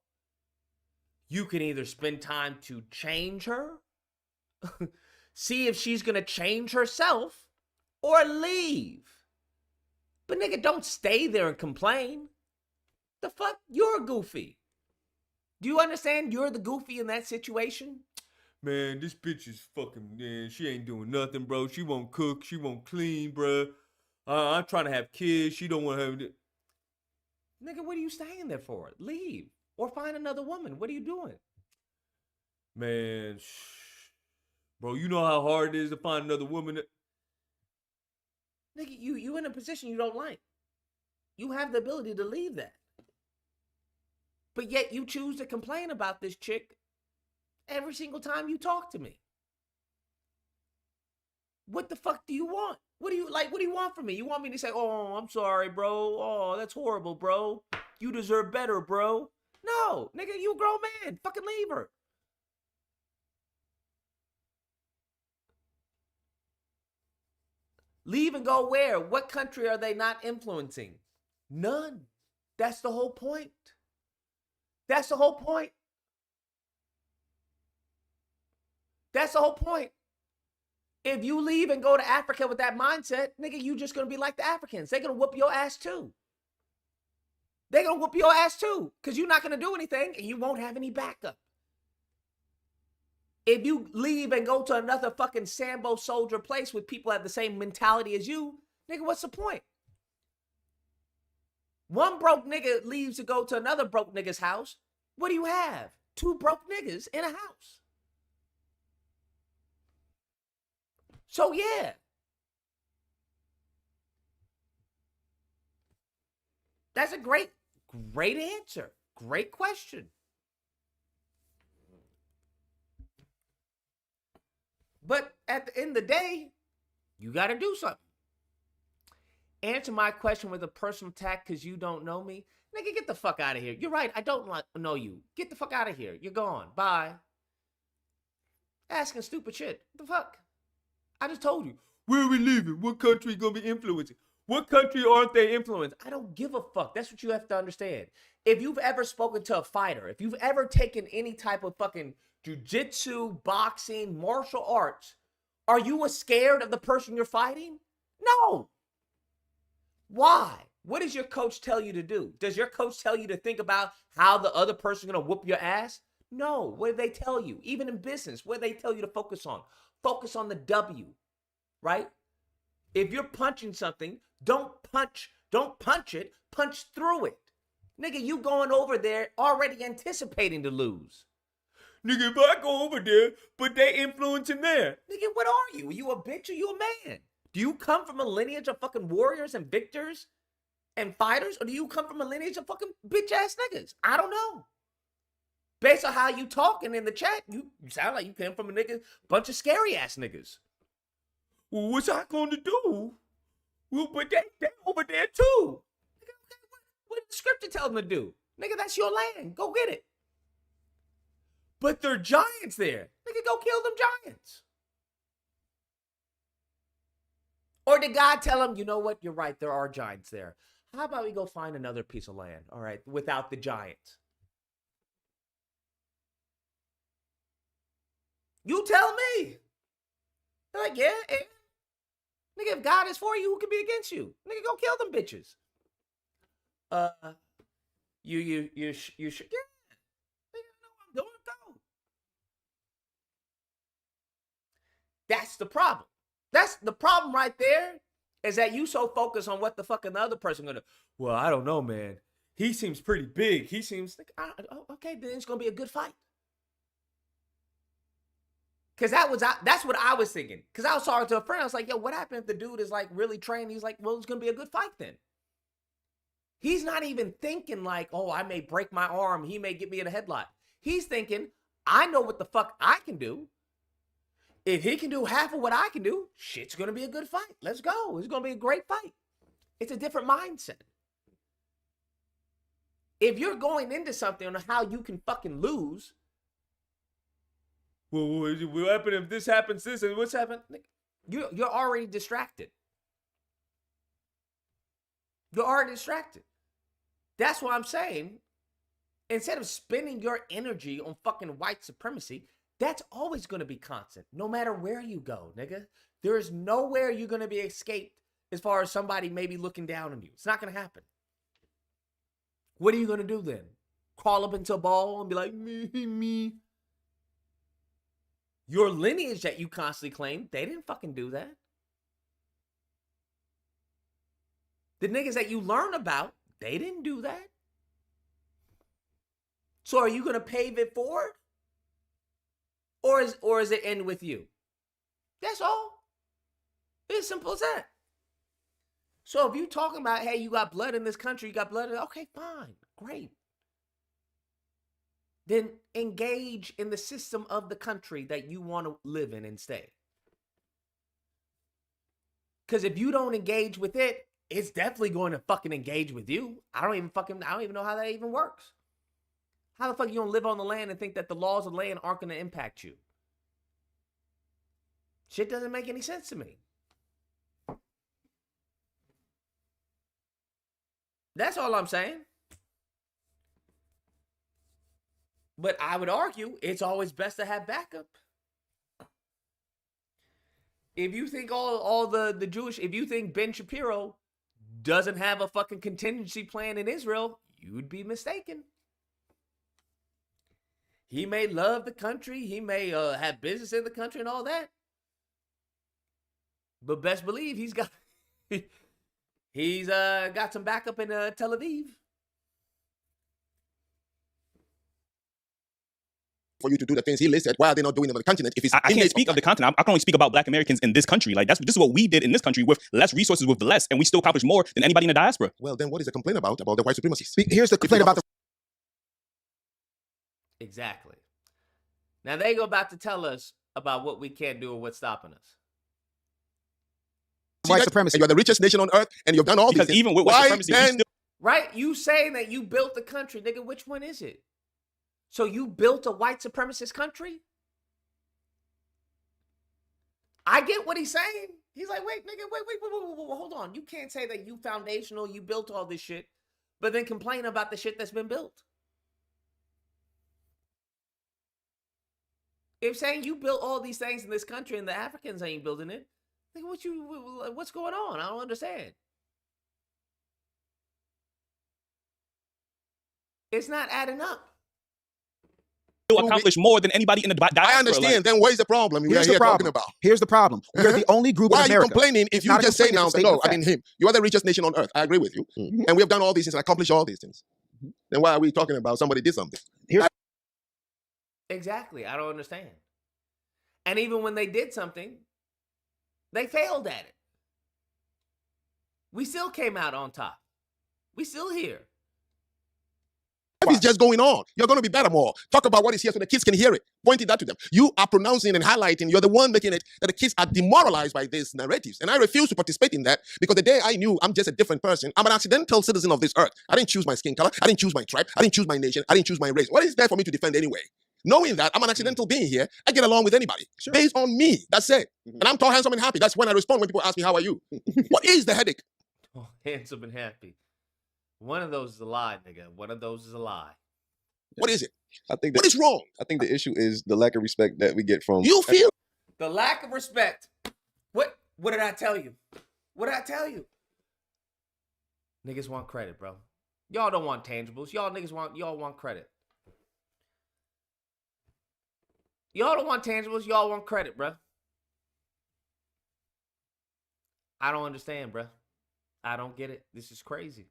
You can either spend time to change her, see if she's going to change herself, or leave. But nigga, don't stay there and complain. The fuck? You're goofy. Do you understand you're the goofy in that situation? Man, this bitch is fucking, man, she ain't doing nothing, bro. She won't cook. She won't clean, bro. I'm trying to have kids. She don't want to have it. Nigga, what are you staying there for? Leave. Or find another woman. What are you doing? Man, bro, you know how hard it is to find another woman. Nigga, you in a position you don't like. You have the ability to leave that. But yet you choose to complain about this chick every single time you talk to me. What the fuck do you want? What do you want from me? You want me to say, oh, I'm sorry, bro. Oh, that's horrible, bro. You deserve better, bro. No, nigga, you a grown man. Fucking leave her. Leave and go where? What country are they not influencing? None. That's the whole point. That's the whole point. That's the whole point. If you leave and go to Africa with that mindset, nigga, you just gonna be like the Africans. They're gonna whoop your ass too. They're gonna whoop your ass too, because you're not gonna do anything and you won't have any backup. If you leave and go to another fucking Sambo soldier place with people that have the same mentality as you, nigga, what's the point? One broke nigga leaves to go to another broke nigga's house. What do you have? Two broke niggas in a house. So yeah. That's a great answer. Great question. But at the end of the day, you got to do something. Answer my question with a personal attack because you don't know me. Nigga, get the fuck out of here. You're right. I don't know you. Get the fuck out of here. You're gone. Bye. Asking stupid shit. What the fuck? I just told you. Where are we leaving? What country gonna be influencing? What country aren't they influencing? I don't give a fuck. That's what you have to understand. if you've ever spoken to a fighter, if you've ever taken any type of fucking jiu-jitsu, boxing, martial arts, are you scared of the person you're fighting? No. Why? What does your coach tell you to do? Does your coach tell you to think about how the other person's going to whoop your ass? No. What do they tell you? Even in business, what do they tell you to focus on? Focus on the W, right? If you're punching something, don't punch it, punch through it. Nigga, you going over there already anticipating to lose. Nigga, if I go over there, but they influencing there. Nigga, what are you? Are you a bitch or you a man? Do you come from a lineage of fucking warriors and victors and fighters? Or do you come from a lineage of fucking bitch ass niggas? I don't know. Based on how you talking in the chat, you sound like you came from a bunch of scary ass niggas. Well, what's I going to do? Well, but they over there too. Nigga, what did the scripture tell them to do? Nigga, that's your land. Go get it. But there are giants there. Nigga, go kill them giants. Or did God tell him, you know what? You're right. There are giants there. How about we go find another piece of land, all right, without the giants? You tell me. They're like, yeah. Nigga, if God is for you, who can be against you? Nigga, go kill them bitches. You should. Yeah. Nigga, I know what I'm doing. Go. That's the problem. That's the problem right there, is that you so focused on what the fucking the other person gonna. Well, I don't know, man. He seems pretty big. He seems like, okay, then it's gonna be a good fight. Cause that's what I was thinking. Cause I was talking to a friend. I was like, yo, what happened if the dude is like really trained? He's like, well, it's gonna be a good fight then. He's not even thinking like, oh, I may break my arm. He may get me in a headlock. He's thinking, I know what the fuck I can do. If he can do half of what I can do, shit's going to be a good fight. Let's go. It's going to be a great fight. It's a different mindset. If you're going into something on how you can fucking lose, well, what happens if this happens, this, and what's happened? You're already distracted. You're already distracted. That's why I'm saying, instead of spending your energy on fucking white supremacy, that's always going to be constant, no matter where you go, nigga. There is nowhere you're going to be escaped as far as somebody maybe looking down on you. It's not going to happen. What are you going to do then? Crawl up into a ball and be like, me. Your lineage that you constantly claim, they didn't fucking do that. The niggas that you learn about, they didn't do that. So are you going to pave it forward? Or is it end with you? That's all. It's as simple as that. So if you're talking about, hey, you got blood in this country, you got blood in, okay, fine, great. Then engage in the system of the country that you want to live in and stay. Because if you don't engage with it, it's definitely going to fucking engage with you. I don't even know how that even works. How the fuck you gonna live on the land and think that the laws of the land aren't gonna impact you? Shit doesn't make any sense to me. That's all I'm saying. But I would argue it's always best to have backup. If you think all the Jewish, if you think Ben Shapiro doesn't have a fucking contingency plan in Israel, you'd be mistaken. He may love the country. He may have business in the country and all that. But best believe he's got some backup in Tel Aviv. For you to do the things he listed, why are they not doing them on the continent? If it's I can't speak of the continent. I can only speak about Black Americans in this country. Like this is what we did in this country with less resources, with less, and we still accomplished more than anybody in the diaspora. Well, then what is the complaint about the white supremacy? Here's the complaint about the. Exactly. Now they go back to tell us about what we can't do or what's stopping us. White supremacy. And you're the richest nation on earth, and you've done all because these even with white supremacy, then... Right? You saying that you built the country, nigga. Which one is it? So you built a white supremacist country? I get what he's saying. He's like, wait, nigga, wait, hold on. You can't say that you foundational, you built all this shit, but then complain about the shit that's been built. If saying you built all these things in this country and the Africans ain't building it, like what's going on? I don't understand. It's not adding up. Accomplish more than anybody in the diaspora. I understand. Then where's the problem? We are here talking about. Here's the problem. We're the only group in Why America. are you complaining if you just say now, no, I mean him. You are the richest nation on earth. I agree with you. And we have done all these things and accomplished all these things. Then why are we talking about somebody did something? Exactly. I don't understand. And even when they did something, they failed at it. We still came out on top. We still here. Life is just going on. You're going to be better more. Talk about what is here so the kids can hear it. Pointing that to them. You are pronouncing and highlighting. You're the one making it that the kids are demoralized by these narratives. And I refuse to participate in that because the day I knew I'm just a different person, I'm an accidental citizen of this earth. I didn't choose my skin color. I didn't choose my tribe. I didn't choose my nation. I didn't choose my race. What is there for me to defend anyway? Knowing that I'm an accidental being here, I get along with anybody. Sure. Based on me. That's it. And I'm tall, handsome, and happy. That's when I respond when people ask me, how are you? What is the headache? Oh, handsome and happy. One of those is a lie, nigga. One of those is a lie. What is it? I think what is wrong? I think the issue is the lack of respect that we get from. You feel the lack of respect. What did I tell you? What did I tell you? Niggas want credit, bro. Y'all don't want tangibles. Y'all want credit. Y'all don't want tangibles. Y'all want credit, bro. I don't understand, bro. I don't get it. This is crazy.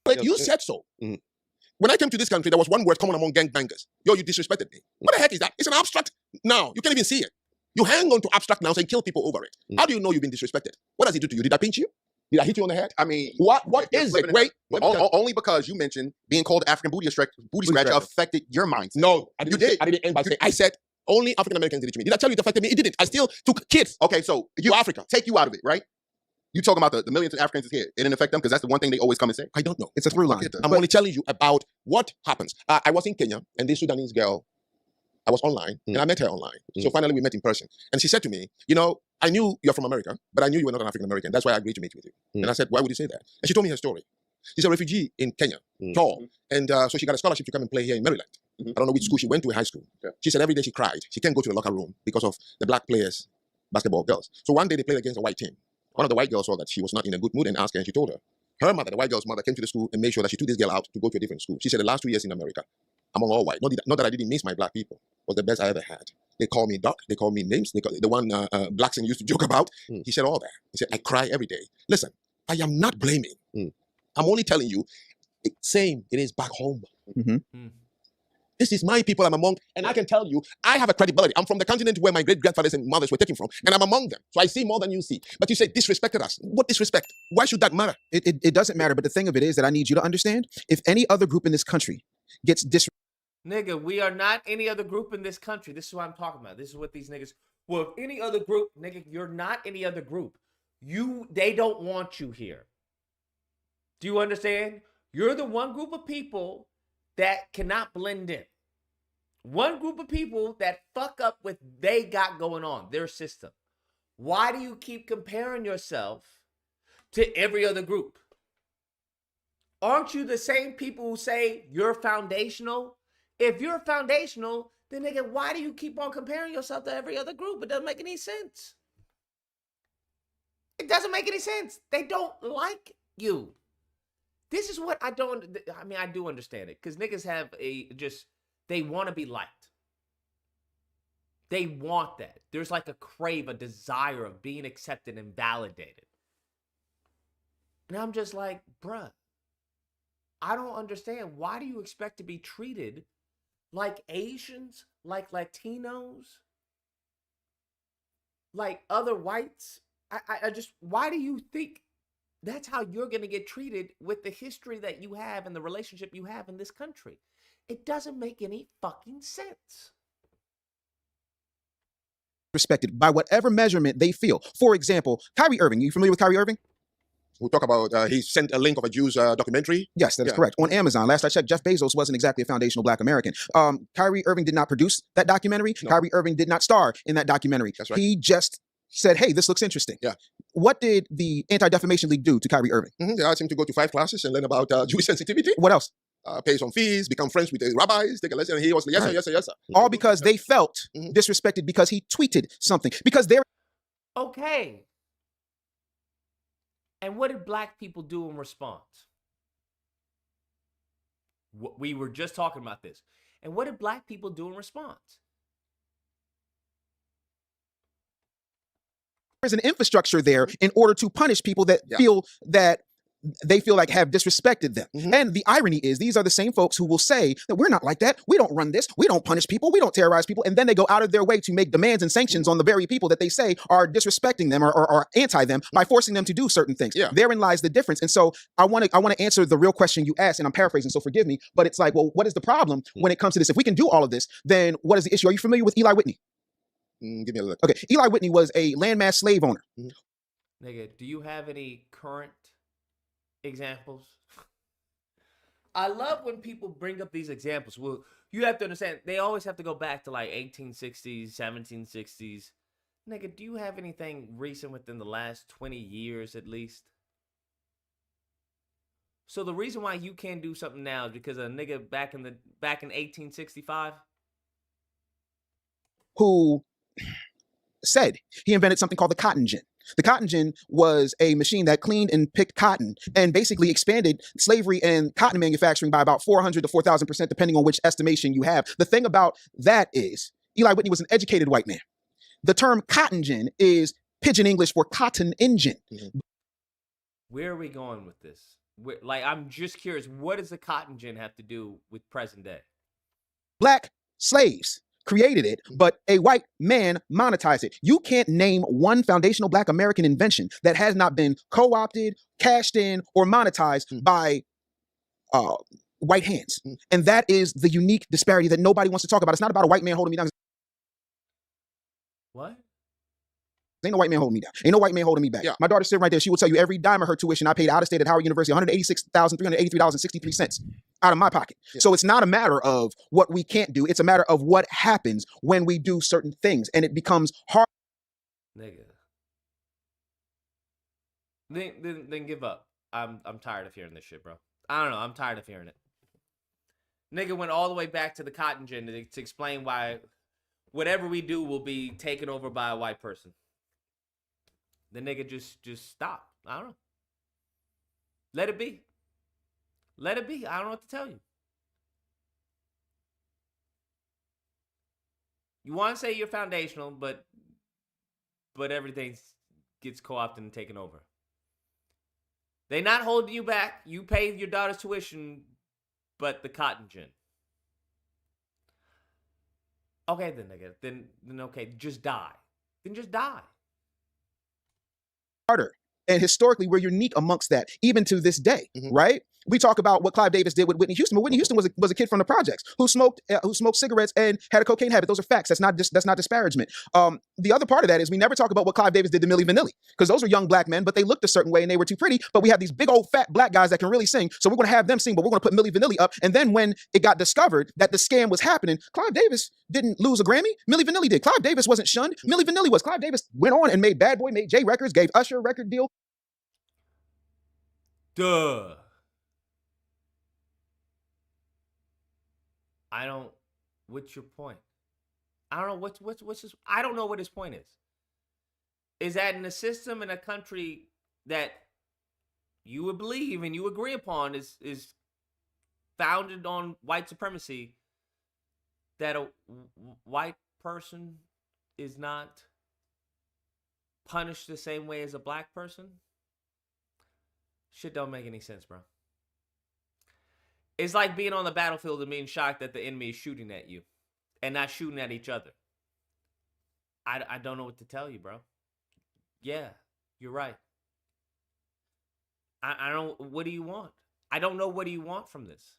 Like you said so. When I came to this country, there was one word common among gangbangers. Yo, you disrespected me. What the heck is that? It's an abstract noun. You can't even see it. You hang on to abstract nouns and kill people over it. How do you know you've been disrespected? What does it do to you? Did I pinch you? Did I hit you on the head? I mean, what is it? Wait. Only because you mentioned being called African booty scratcher affected your mind. No, you did. I didn't end by saying. I said only African Americans did it to me. Did I tell you it affected me? It didn't. I still took kids. Okay, so you Africa, take you out of it, right? You talking about the millions of Africans here. It didn't affect them because that's the one thing they always come and say. I don't know. It's a through line. I'm only telling you about what happens. I was in Kenya, and this Sudanese girl, I was online, and I met her online. So finally we met in person. And she said to me, you know, I knew you're from America, but I knew you were not an African American. That's why I agreed to meet with you. And I said, why would you say that? And she told me her story. She's a refugee in Kenya, tall. And so she got a scholarship to come and play here in Maryland. I don't know which school she went to in high school. She said every day she cried. She can't go to the locker room because of the black players, basketball girls. So one day they played against a white team. One of the white girls saw that she was not in a good mood and asked her, and she told her. Her mother, the white girl's mother, came to the school and made sure that she took this girl out to go to a different school. She said the last 2 years in America, among all white, not that I didn't miss my black people, was the best I ever had. They call me Doc, they call me names, they call, the one Blackson used to joke about. He said all that. He said, I cry every day. Listen, I am not blaming. I'm only telling you, same, it is back home. This is my people I'm among, and I can tell you, I have a credibility. I'm from the continent where my great-grandfathers and mothers were taken from, and I'm among them. So I see more than you see. But you say disrespected us. What disrespect? Why should that matter? It doesn't matter, but the thing of it is that I need you to understand, if any other group in this country gets disrespected. Nigga, we are not any other group in this country. This is what I'm talking about. This is what these niggas, well, if any other group, nigga, you're not any other group. They don't want you here. Do you understand? You're the one group of people that cannot blend in. One group of people that fuck up what they got going on, their system. Why do you keep comparing yourself to every other group? Aren't you the same people who say you're foundational? If you're foundational, then nigga, why do you keep on comparing yourself to every other group? It doesn't make any sense. It doesn't make any sense. They don't like you. This is what I do understand it. Because niggas have they want to be liked. They want that. There's like a crave, a desire of being accepted and validated. And I'm just like, bruh, I don't understand. Why do you expect to be treated like Asians, like Latinos, like other whites? Why do you think that's how you're going to get treated with the history that you have and the relationship you have in this country? It doesn't make any fucking sense. Respected by whatever measurement they feel. For example, Kyrie Irving. You familiar with Kyrie Irving? We talk about, he sent a link of a Jews documentary. Yes, that is correct. On Amazon. Last I checked, Jeff Bezos wasn't exactly a foundational black American. Kyrie Irving did not produce that documentary. No. Kyrie Irving did not star in that documentary. That's right. He just said, hey, this looks interesting. Yeah. what did the Anti-Defamation League do to Kyrie Irving? They asked him to go to 5 classes and learn about Jewish sensitivity. What else? Pay some fees, become friends with the rabbis, take a lesson, and he was like, yes, sir, yes, sir, yes, sir. All because they felt disrespected because he tweeted something. Because they're Okay. And what did black people do in response? We were just talking about this. And what did black people do in response? there's an infrastructure there in order to punish people that feel that they feel like have disrespected them. And the irony is these are the same folks who will say that we're not like that. We don't run this. We don't punish people. We don't terrorize people. And then they go out of their way to make demands and sanctions on the very people that they say are disrespecting them or anti them by forcing them to do certain things. Therein lies the difference. And so I want to answer the real question you asked, and I'm paraphrasing, so forgive me, but it's like, well, what is the problem when it comes to this? If we can do all of this, then what is the issue? Are you familiar with Eli Whitney? Give me a look. Okay, Eli Whitney was a landmass slave owner. Nigga, do you have any current examples? I love when people bring up these examples. Well, you have to understand, they always have to go back to like 1860s, 1760s. Nigga, do you have anything recent within the last 20 years at least? So the reason why you can't do something now is because a nigga back in 1865 who said he invented something called the cotton gin. The cotton gin was a machine that cleaned and picked cotton and basically expanded slavery and cotton manufacturing by about 400 to 4,000%, depending on which estimation you have. The thing about that is Eli Whitney was an educated white man. The term cotton gin is pidgin English for cotton engine. Where are we going with this? I'm just curious, what does the cotton gin have to do with present day? Black slaves created it, but a white man monetized it. You can't name one foundational Black American invention that has not been co-opted, cashed in, or monetized by white hands. And that is the unique disparity that nobody wants to talk about. It's not about a white man holding me down. What? Ain't no white man holding me down. Ain't no white man holding me back. My daughter's sitting right there. She will tell you every dime of her tuition I paid out of state at Howard University, $186,383.63 out of my pocket. So it's not a matter of what we can't do. It's a matter of what happens when we do certain things, and it becomes hard. Nigga. Then give up. I'm tired of hearing this shit, bro. I don't know. I'm tired of hearing it. Nigga went all the way back to the cotton gin to explain why whatever we do will be taken over by a white person. The nigga just stop. I don't know. Let it be. Let it be. I don't know what to tell you. You want to say you're foundational, but everything gets co-opted and taken over. They not holding you back. You pay your daughter's tuition, but the cotton gin. Okay, then, nigga. Then okay, just die. Then just die. Harder. And historically, we're unique amongst that, even to this day, right? We talk about what Clive Davis did with Whitney Houston, but Whitney Houston was a kid from the projects who smoked cigarettes and had a cocaine habit. Those are facts. That's not disparagement. The other part of that is we never talk about what Clive Davis did to Milli Vanilli, because those were young Black men, but they looked a certain way and they were too pretty. But we have these big old fat Black guys that can really sing, so we're going to have them sing, but we're going to put Milli Vanilli up. And then when it got discovered that the scam was happening, Clive Davis didn't lose a Grammy. Milli Vanilli did. Clive Davis wasn't shunned. Milli Vanilli was. Clive Davis went on and made Bad Boy, made J Records, gave Usher a record deal. Duh. What's your point? I don't know what's his, I don't know what his point is. Is that in a system in a country that you would believe and you agree upon is founded on white supremacy, that a white person is not punished the same way as a Black person? Shit don't make any sense, bro. It's like being on the battlefield and being shocked that the enemy is shooting at you and not shooting at each other. I don't know what to tell you, bro. Yeah, you're right. I don't, what do you want? I don't know, what do you want from this?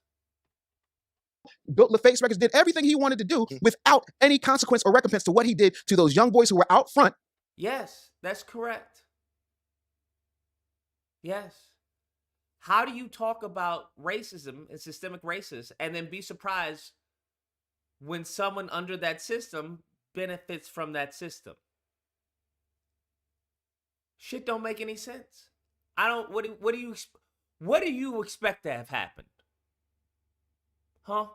Built LaFace Records, did everything he wanted to do without any consequence or recompense to what he did to those young boys who were out front. Yes, that's correct. Yes. How do you talk about racism and systemic racism and then be surprised when someone under that system benefits from that system? Shit don't make any sense. I don't. What do you expect to have happened? Huh?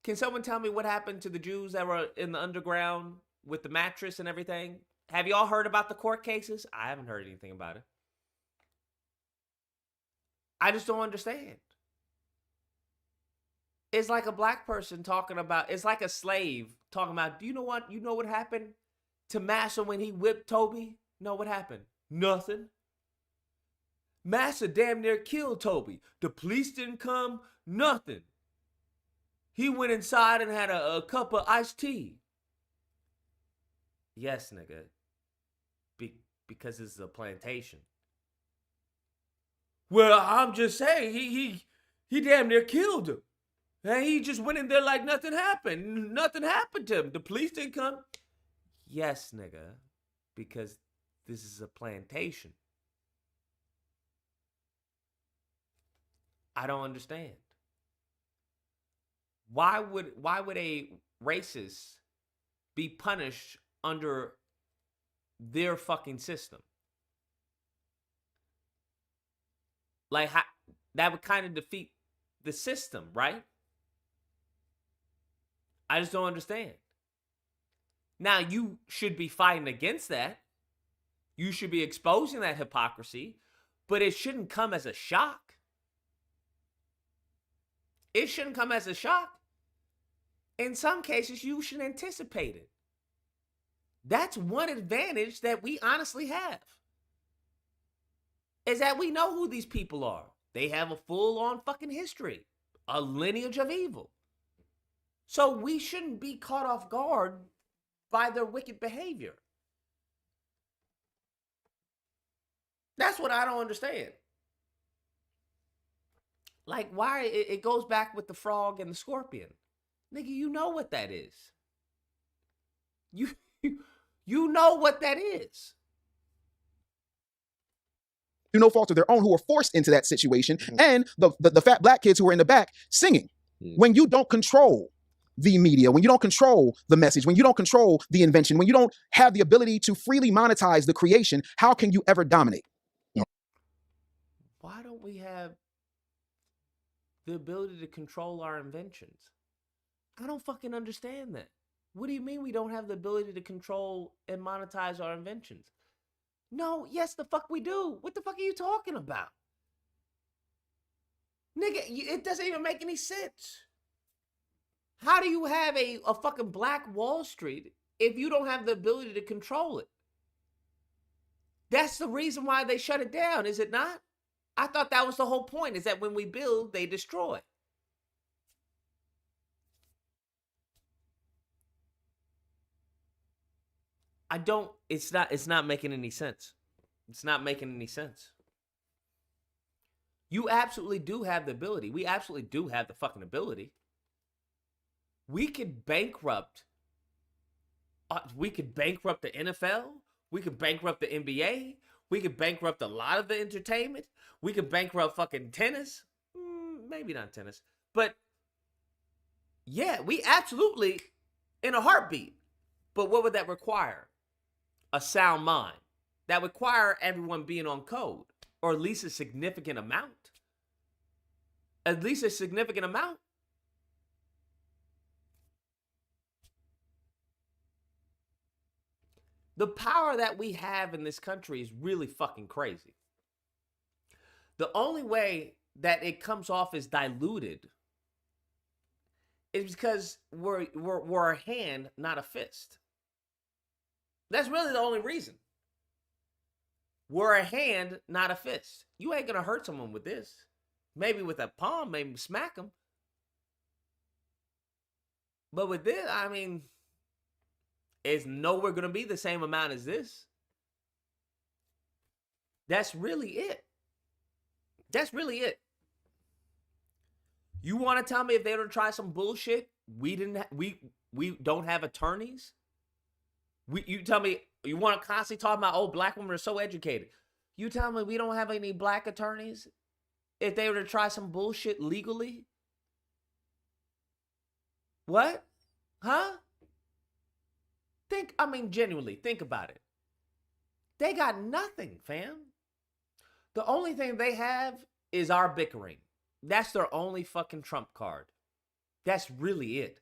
Can someone tell me what happened to the Jews that were in the underground with the mattress and everything? Have y'all heard about the court cases? I haven't heard anything about it. I just don't understand. It's like a black person talking about, it's like a slave talking about, do you know what? You know what happened to Massa when he whipped Toby? No, what happened? Nothing. Massa damn near killed Toby. The police didn't come. Nothing. He went inside and had a cup of iced tea. Yes, nigga. Because this is a plantation. Well, I'm just saying, he damn near killed him. And he just went in there like nothing happened. Nothing happened to him. The police didn't come. Yes, nigga. Because this is a plantation. I don't understand. Why would a racist be punished under their fucking system? Like, that would kind of defeat the system, right? I just don't understand. Now, you should be fighting against that. You should be exposing that hypocrisy, but it shouldn't come as a shock. It shouldn't come as a shock. In some cases, you should anticipate it. That's one advantage that we honestly have. Is that we know who these people are. They have a full-on fucking history. A lineage of evil. So we shouldn't be caught off guard by their wicked behavior. That's what I don't understand. Like, why? It goes back with the frog and the scorpion. Nigga, you know what that is. You know what that is. Through no fault of their own, who were forced into that situation, and the fat black kids who were in the back singing. When you don't control the media, when you don't control the message, when you don't control the invention, when you don't have the ability to freely monetize the creation, how can you ever dominate? Why don't we have the ability to control our inventions? I don't fucking understand that. What do you mean we don't have the ability to control and monetize our inventions? No, yes, the fuck we do. What the fuck are you talking about? Nigga, it doesn't even make any sense. How do you have a fucking Black Wall Street if you don't have the ability to control it? That's the reason why they shut it down, is it not? I thought that was the whole point, is that when we build, they destroy. It's not making any sense. It's not making any sense. You absolutely do have the ability. We absolutely do have the fucking ability. We could bankrupt the NFL. We could bankrupt the NBA. We could bankrupt a lot of the entertainment. We could bankrupt fucking tennis. Maybe not tennis. But yeah, we absolutely, in a heartbeat. But what would that require? A sound mind. That would require everyone being on code. Or at least a significant amount. At least a significant amount. The power that we have in this country is really fucking crazy. The only way that it comes off as diluted is because we're a hand, not a fist. That's really the only reason. We're a hand, not a fist. You ain't gonna hurt someone with this. Maybe with a palm, maybe smack them. But with this, I mean, it's nowhere gonna be the same amount as this. That's really it. That's really it. You want to tell me if they were to try some bullshit, we don't have attorneys? You tell me, you want to constantly talk about, oh, black women are so educated. You tell me we don't have any black attorneys if they were to try some bullshit legally? What? Huh? Genuinely, think about it. They got nothing, fam. The only thing they have is our bickering. That's their only fucking trump card. That's really it.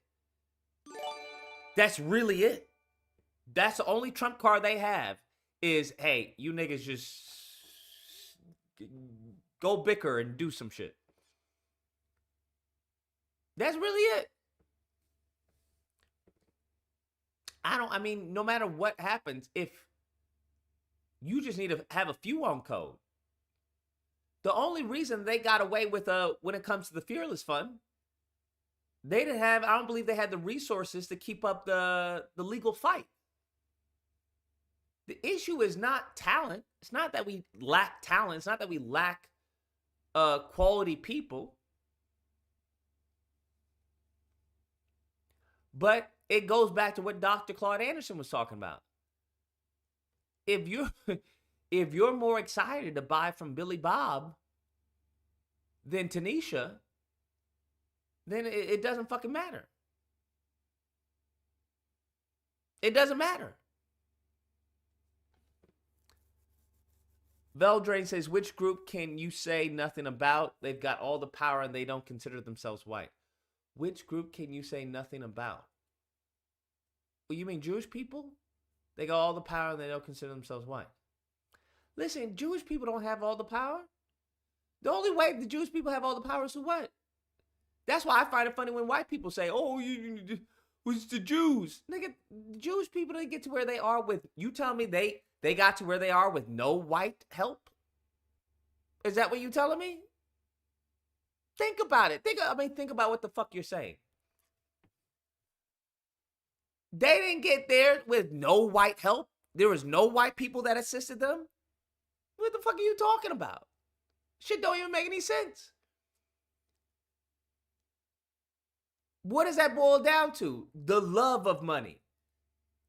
That's really it. That's the only trump card they have is, hey, you niggas just go bicker and do some shit. That's really it. I mean, no matter what happens, if you just need to have a few on code. The only reason they got away with when it comes to the Fearless Fund, they didn't have, I don't believe they had the resources to keep up the legal fight. The issue is not talent. It's not that we lack talent. It's not that we lack quality people. But it goes back to what Dr. Claude Anderson was talking about. If you're more excited to buy from Billy Bob than Tanisha, then it doesn't fucking matter. It doesn't matter. Veldrain says, which group can you say nothing about? They've got all the power and they don't consider themselves white. Which group can you say nothing about? Well, you mean Jewish people? They got all the power and they don't consider themselves white. Listen, Jewish people don't have all the power. The only way the Jewish people have all the power is to what? That's why I find it funny when white people say, oh, it's the Jews. Nigga, the Jewish people didn't get to where they are with, you tell me they got to where they are with no white help? Is that what you telling me? Think about it. Think about what the fuck you're saying. They didn't get there with no white help. There was no white people that assisted them. What the fuck are you talking about? Shit don't even make any sense. What does that boil down to? The love of money.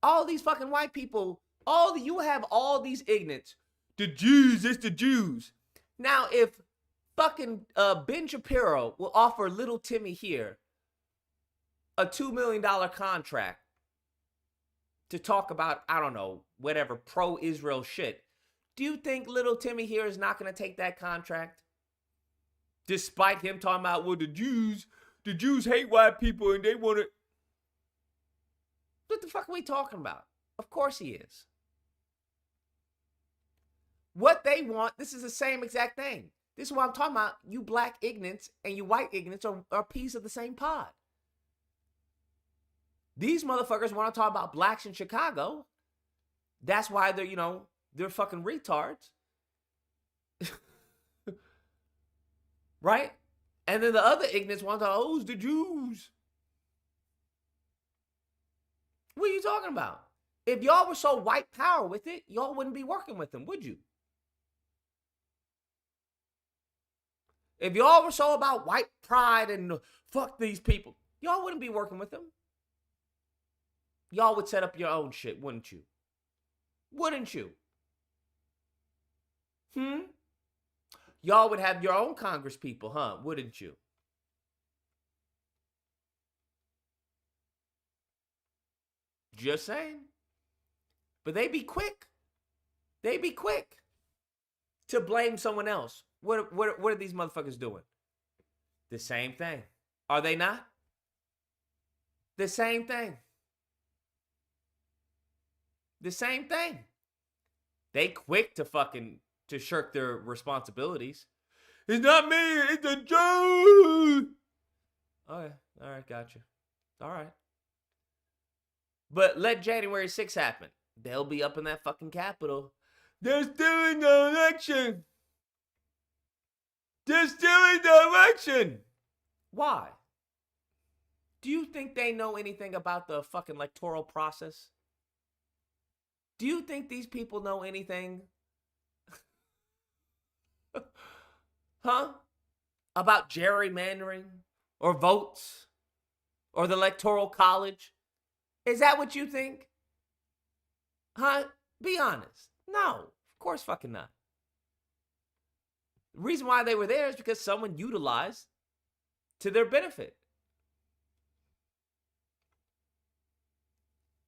All these fucking white people, you have all these ignorants. The Jews, it's the Jews. Now, if fucking Ben Shapiro will offer little Timmy here a $2 million contract to talk about, I don't know, whatever, pro-Israel shit, do you think little Timmy here is not going to take that contract? Despite him talking about, well, the Jews hate white people and they want to. What the fuck are we talking about? Of course he is. What they want, this is the same exact thing. This is what I'm talking about. You black ignorants and you white ignorants are peas of the same pod. These motherfuckers want to talk about blacks in Chicago. That's why they're fucking retards. Right? And then the other ignorants want to talk, oh, it's the Jews. What are you talking about? If y'all were so white power with it, y'all wouldn't be working with them, would you? If y'all were so about white pride and fuck these people, y'all wouldn't be working with them. Y'all would set up your own shit, wouldn't you? Wouldn't you? Y'all would have your own Congress people, huh? Wouldn't you? Just saying. But they be quick. They be quick to blame someone else. What are these motherfuckers doing? The same thing. Are they not? The same thing. The same thing. They quick to shirk their responsibilities. It's not me, it's the Jews. Okay, all right, gotcha. All right. But let January 6th happen. They'll be up in that fucking Capitol. They're stealing the election. They're stealing the election. Why? Do you think they know anything about the fucking electoral process? Do you think these people know anything? Huh? About gerrymandering or votes or the electoral college? Is that what you think? Huh? Be honest. No, of course fucking not. The reason why they were there is because someone utilized to their benefit.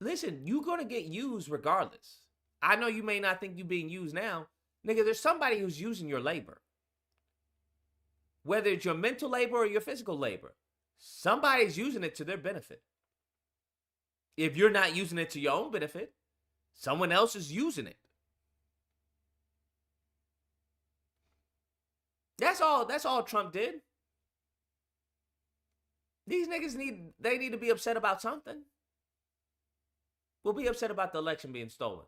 Listen, you're going to get used regardless. I know you may not think you're being used now. Nigga, there's somebody who's using your labor. Whether it's your mental labor or your physical labor, somebody's using it to their benefit. If you're not using it to your own benefit, someone else is using it. That's all Trump did. These niggas need to be upset about something. We'll be upset about the election being stolen.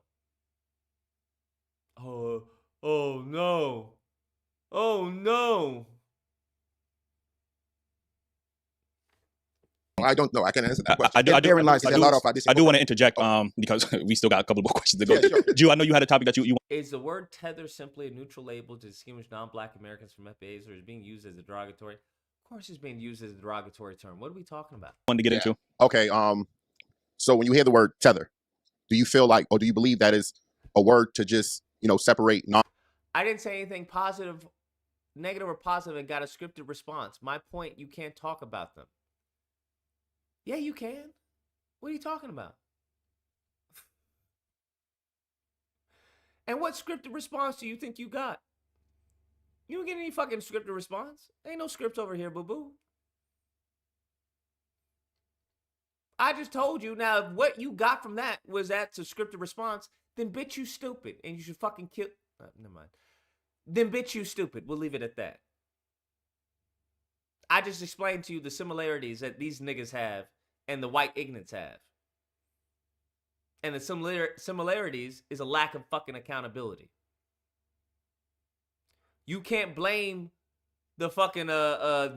Oh no. Oh no. I don't know. I can answer that question. I do want to interject because we still got a couple more questions to go. Yeah, sure. Jew, I know you had a topic that you Is the word tether simply a neutral label to distinguish non-black Americans from FBAs, or is being used as a derogatory? Of course it's being used as a derogatory term. What are we talking about? wanted to get into. Okay. So when you hear the word tether, do you feel like, or do you believe that is a word to just, separate I didn't say anything positive, negative or positive, and got a scripted response. My point, you can't talk about them. Yeah, you can. What are you talking about? And what scripted response do you think you got? You don't get any fucking scripted response. Ain't no script over here, boo-boo. I just told you. Now, if what you got from that was that's a scripted response, then bitch, you stupid. And you should fucking kill... never mind. Then bitch, you stupid. We'll leave it at that. I just explained to you the similarities that these niggas have and the white ignorants have. And the similarities is a lack of fucking accountability. You can't blame the fucking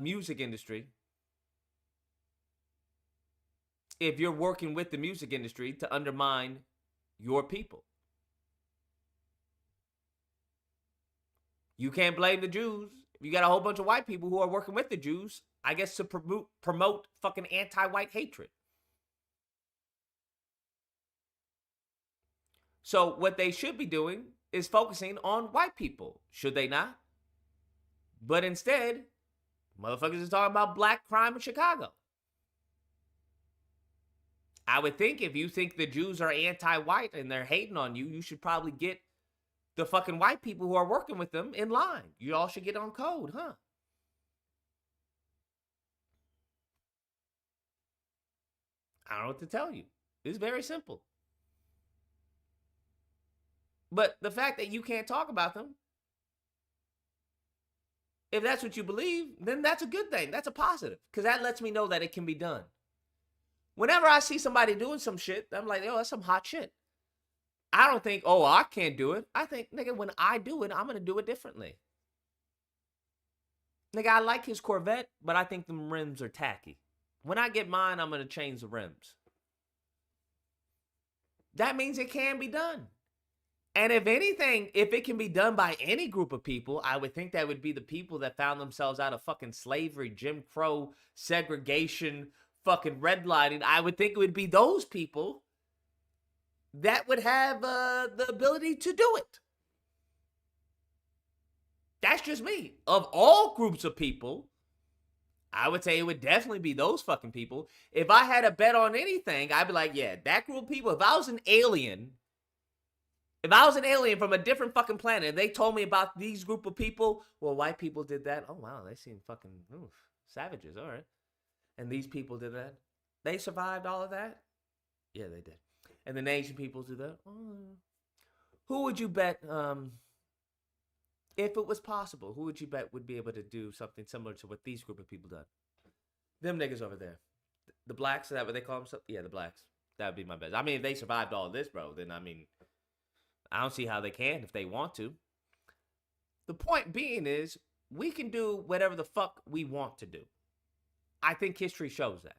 music industry if you're working with the music industry to undermine your people. You can't blame the Jews. If you got a whole bunch of white people who are working with the Jews, I guess to promote fucking anti-white hatred. So what they should be doing is focusing on white people, should they not? But instead, motherfuckers is talking about black crime in Chicago. I would think if you think the Jews are anti-white and they're hating on you, you should probably get the fucking white people who are working with them in line. You all should get on code, huh? I don't know what to tell you. It's very simple. But the fact that you can't talk about them, if that's what you believe, then that's a good thing. That's a positive. Because that lets me know that it can be done. Whenever I see somebody doing some shit, I'm like, yo, that's some hot shit. I don't think, oh, I can't do it. I think, nigga, when I do it, I'm going to do it differently. Nigga, I like his Corvette, but I think the rims are tacky. When I get mine, I'm going to change the rims. That means it can be done. And if anything, if it can be done by any group of people, I would think that would be the people that found themselves out of fucking slavery, Jim Crow, segregation, fucking redlining. I would think it would be those people that would have the ability to do it. That's just me. Of all groups of people, I would say it would definitely be those fucking people. If I had a bet on anything, I'd be like, yeah, that group of people, if I was an alien from a different fucking planet and they told me about these group of people, well, white people did that. Oh, wow, they seem fucking savages, all right. And these people did that. They survived all of that? Yeah, they did. And the Asian people do that? Oh. Who would you bet, if it was possible, who would you bet would be able to do something similar to what these group of people done? Them niggas over there. The blacks, is that what they call themselves? Yeah, the blacks. That would be my bet. I mean, if they survived all of this, bro, then, I mean, I don't see how they can if they want to. The point being is, we can do whatever the fuck we want to do. I think history shows that.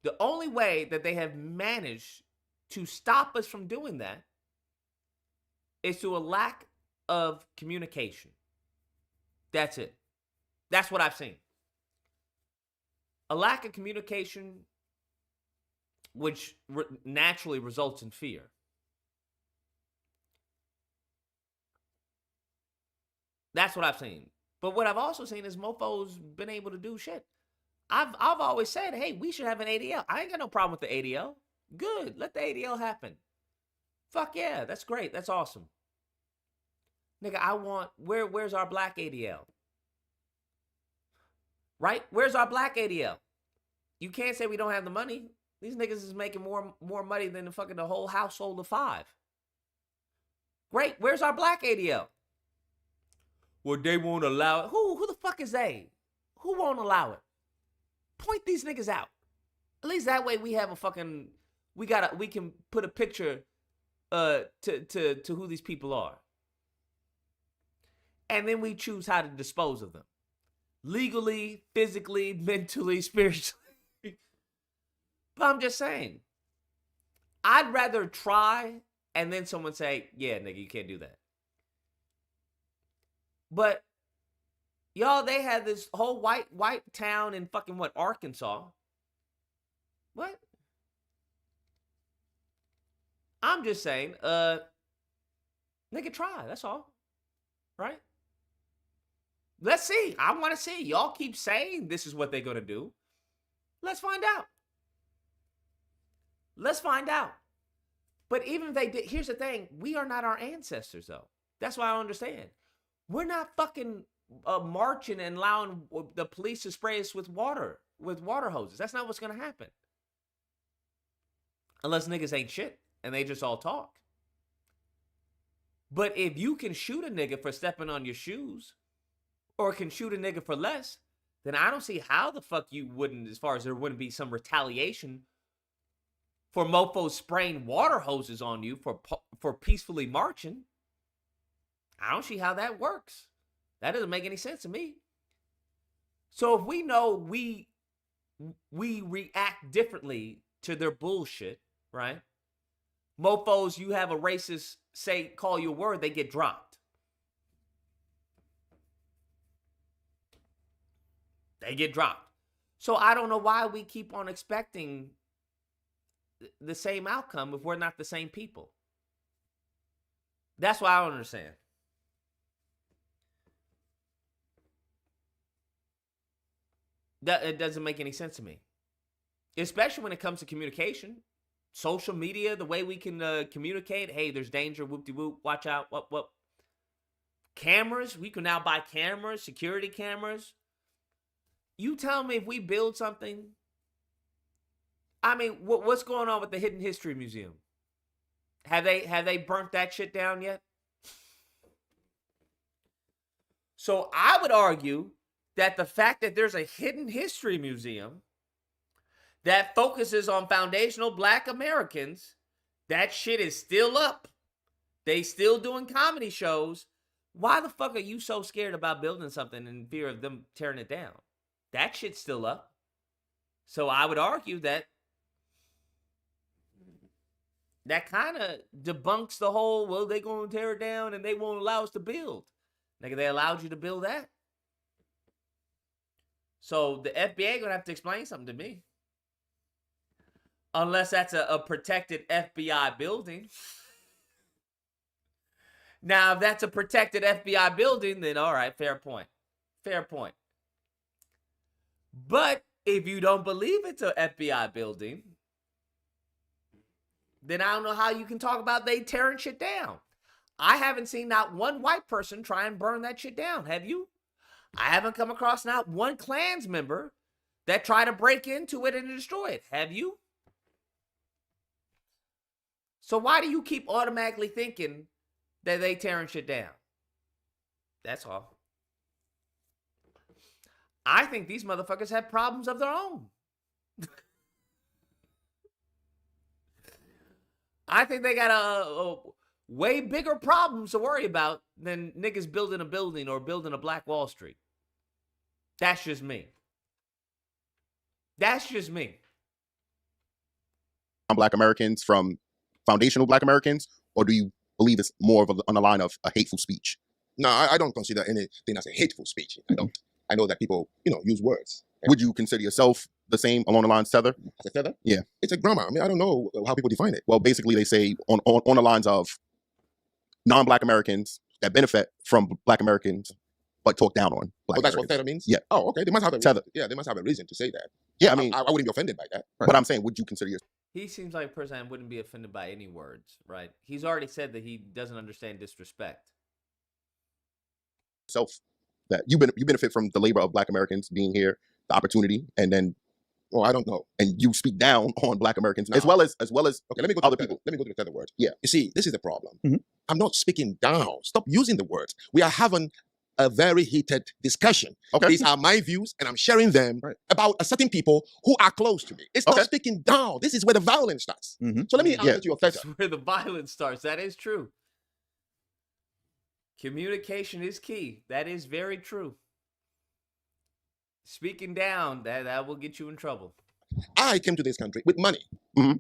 The only way that they have managed to stop us from doing that is through a lack of communication. That's it. That's what I've seen. A lack of communication, which naturally results in fear. That's what I've seen. But what I've also seen is mofos been able to do shit. I've always said, hey, we should have an ADL. I ain't got no problem with the ADL. Good. Let the ADL happen. Fuck yeah, that's great. That's awesome. Nigga, I want, where's our black ADL? Right? Where's our black ADL? You can't say we don't have the money. These niggas is making more money than the whole household of 5. Great. Where's our black ADL? Well, they won't allow it. Who the fuck is they? Who won't allow it? Point these niggas out. At least that way we have we can put a picture to who these people are. And then we choose how to dispose of them. Legally, physically, mentally, spiritually. But I'm just saying, I'd rather try and then someone say, yeah, nigga, you can't do that. But y'all, they had this whole white town in fucking what, Arkansas? What? I'm just saying, nigga, try. That's all. Right? Let's see. I want to see. Y'all keep saying this is what they're going to do. Let's find out. Let's find out. But even if they did, here's the thing. We are not our ancestors, though. That's why I don't understand. We're not fucking marching and allowing the police to spray us with water hoses. That's not what's going to happen. Unless niggas ain't shit and they just all talk. But if you can shoot a nigga for stepping on your shoes or can shoot a nigga for less, then I don't see how the fuck you wouldn't, as far as there wouldn't be some retaliation for mofos spraying water hoses on you for peacefully marching. I don't see how that works. That doesn't make any sense to me. So if we know we react differently to their bullshit, right? Mofos, you have a racist call you a word, they get dropped. They get dropped. So I don't know why we keep on expecting the same outcome if we're not the same people. That's what I don't understand. It doesn't make any sense to me. Especially when it comes to communication. Social media, the way we can communicate. Hey, there's danger, whoop-de-whoop, watch out, what. Cameras, we can now buy cameras, security cameras. You tell me if we build something. I mean, what's going on with the Hidden History Museum? Have they burnt that shit down yet? So I would argue that the fact that there's a Hidden History Museum that focuses on foundational Black Americans, that shit is still up. They still doing comedy shows. Why the fuck are you so scared about building something in fear of them tearing it down? That shit's still up. So I would argue that kind of debunks the whole, well, they going to tear it down and they won't allow us to build. Nigga, they allowed you to build that. So the FBA going to have to explain something to me. Unless that's a protected FBI building. Now, if that's a protected FBI building, then all right, fair point. Fair point. But if you don't believe it's an FBI building, then I don't know how you can talk about they tearing shit down. I haven't seen not one white person try and burn that shit down. Have you? I haven't come across not one Klans member that tried to break into it and destroy it. Have you? So why do you keep automatically thinking that they tearing shit down? That's all. I think these motherfuckers have problems of their own. I think they got a way bigger problems to worry about than niggas building a building or building a Black Wall Street. That's just me. That's just me. Black Americans from foundational Black Americans, or do you believe it's more of on the line of a hateful speech? No, I don't consider anything as a hateful speech. I don't. I know that people, use words. Would you consider yourself the same along the lines Tether? As a tether? Yeah. It's a grammar. I mean, I don't know how people define it. Well, basically they say on the lines of non-Black Americans that benefit from Black Americans but talk down on Black that's Americans. what tether means? Yeah. Oh, okay. They must have a tether. Yeah, they must have a reason to say that. Yeah, I mean, I wouldn't be offended by that. But I'm saying, would you consider yourself He seems like a person that wouldn't be offended by any words, right? He's already said that he doesn't understand disrespect. Self that you benefit from the labor of Black Americans being here, the opportunity, and then I don't know. and you speak down on Black Americans No. as well as Okay, let me go to other the people. Let me go to the tether word. Yeah. You see, this is the problem. Mhm. I'm not speaking down. Stop using the words. We are having a very heated discussion. Okay. These are my views, and I'm sharing them Right. about a certain people who are close to me. It's Okay. not speaking down. This is where the violence starts. Mhm. So let me Yeah. answer to your tether. That's where the violence starts. That is true. Communication is key. That is very true. Speaking down, that will get you in trouble. I came to this country with money. Mhm.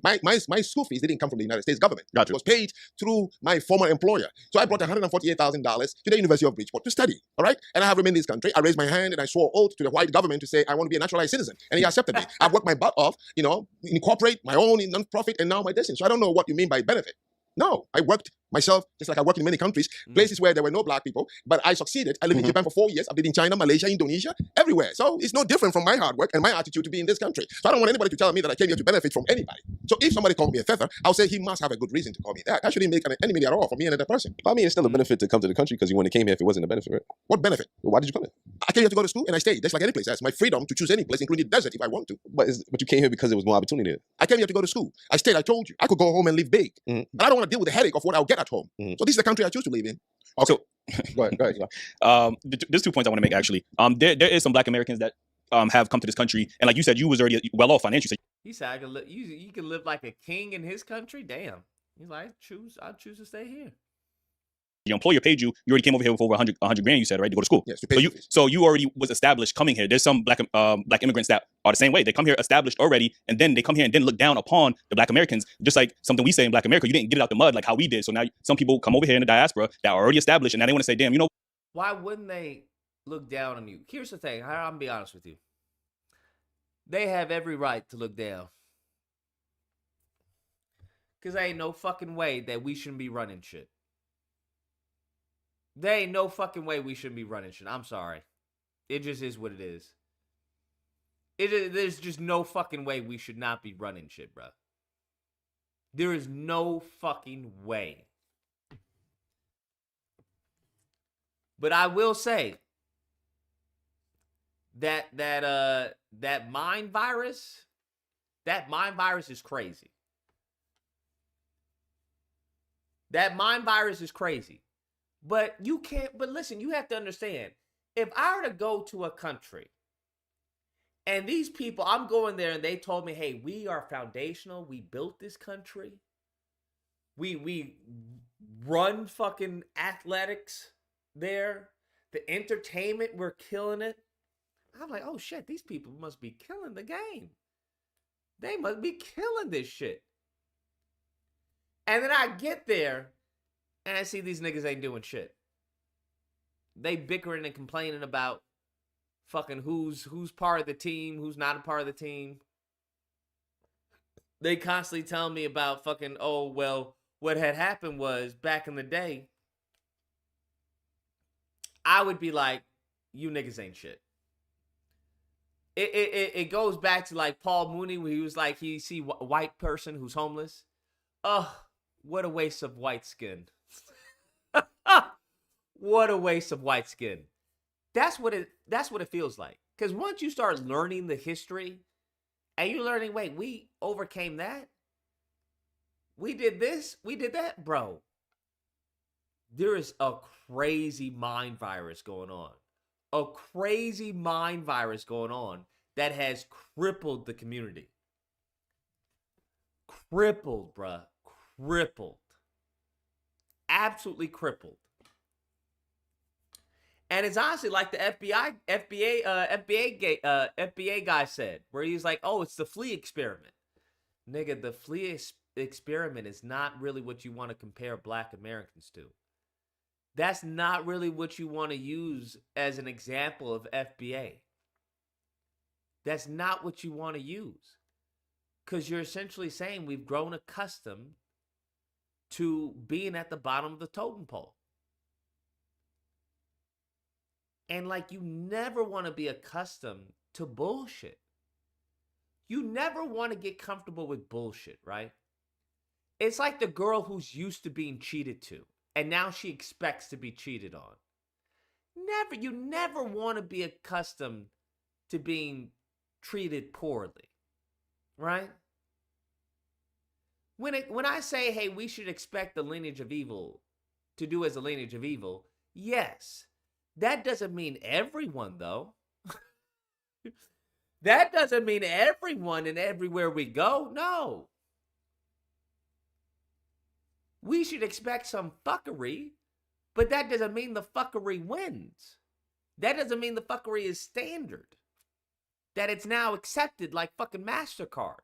My school fees didn't come from the United States government. Gotcha. It was paid through my former employer. So I brought $148,000 to the University of Bridgeport to study. All right? And I have remained in this country. I raised my hand and I swore oath to the white government to say I want to be a naturalized citizen. And he accepted me. I've worked my butt off, in corporate, my own non-profit, and now my destiny. So I don't know what you mean by benefit. No, I worked myself, just like I worked in many countries, places where there were no Black people, but I succeeded. I lived in Japan for 4 years. I've been in China, Malaysia, Indonesia, everywhere. So it's no different from my hard work and my attitude to be in this country. So I don't want anybody to tell me that I came here to benefit from anybody. So if somebody called me a feather, I'll say he must have a good reason to call me that. I shouldn't make an enemy at all for me and another person. I mean, it's still a benefit to come to the country because you wouldn't have came here if it wasn't a benefit, right? What benefit? Why did you come here? I came here to go to school and I stayed. Just like any place. That's my freedom to choose any place, including the desert if I want to. But you came here because there was more opportunity there. I came here to go to school. I stayed. I told you. I could go home and live big. Mhm. But I don't want to deal with the headache of what I'll get at home. Mhm. So this is the country I choose to live in. Okay. So, Go ahead. there's 2 points I want to make actually. There is some Black Americans that have come to this country, and like you said, you was already well off financially. So He said, you can live like a king in his country? Damn. He's like, I choose to stay here. your employer paid you. You already came over here with over 100 grand. You said, right, to go to school. Yes, to pay So you already was established coming here. There's some black immigrants that are the same way. They come here established already, and then they come here and then look down upon the Black Americans, just like something we say in Black America. You didn't get it out the mud like how we did. So now some people come over here in the diaspora that are already established, and now they want to say, damn, Why wouldn't they look down on you? Here's the thing. I'm gonna be honest with you. They have every right to look down. Because there ain't no fucking way that we shouldn't be running shit. There ain't no fucking way we shouldn't be running shit. I'm sorry. It just is what it is. There's just no fucking way we should not be running shit, bro. There is no fucking way. But I will say that mind virus is crazy. That mind virus is crazy. But listen, you have to understand, if I were to go to a country and these people, I'm going there and they told me, hey, we are foundational. We built this country. We run fucking athletics there. The entertainment, we're killing it. I'm like, oh shit, these people must be killing the game. They must be killing this shit. And then I get there and I see these niggas ain't doing shit. They bickering and complaining about fucking who's part of the team, who's not a part of the team. They constantly tell me about fucking, oh, well, what had happened was back in the day, I would be like, you niggas ain't shit. It goes back to like Paul Mooney when he was like, he see a white person who's homeless. Oh, what a waste of white skin. What a waste of white skin. That's what it feels like. Because once you start learning the history and you're learning, wait, we overcame that. We did this. We did that, bro. There is a crazy mind virus going on. A crazy mind virus going on that has crippled the community. Crippled, bruh. Crippled. Absolutely crippled. And it's honestly like the FBA guy said, where he's like, oh, it's the flea experiment. Nigga, the flea experiment is not really what you want to compare Black Americans to. That's not really what you want to use as an example of FBA. That's not what you want to use. Because you're essentially saying we've grown accustomed to being at the bottom of the totem pole. And like, you never want to be accustomed to bullshit. You never want to get comfortable with bullshit, right? It's like the girl who's used to being cheated to, and now she expects to be cheated on. You never want to be accustomed to being treated poorly, right? When I say, hey, we should expect the lineage of evil to do as a lineage of evil, yes. That doesn't mean everyone, though. That doesn't mean everyone and everywhere we go. No. We should expect some fuckery, but that doesn't mean the fuckery wins. That doesn't mean the fuckery is standard. That it's now accepted like fucking MasterCard.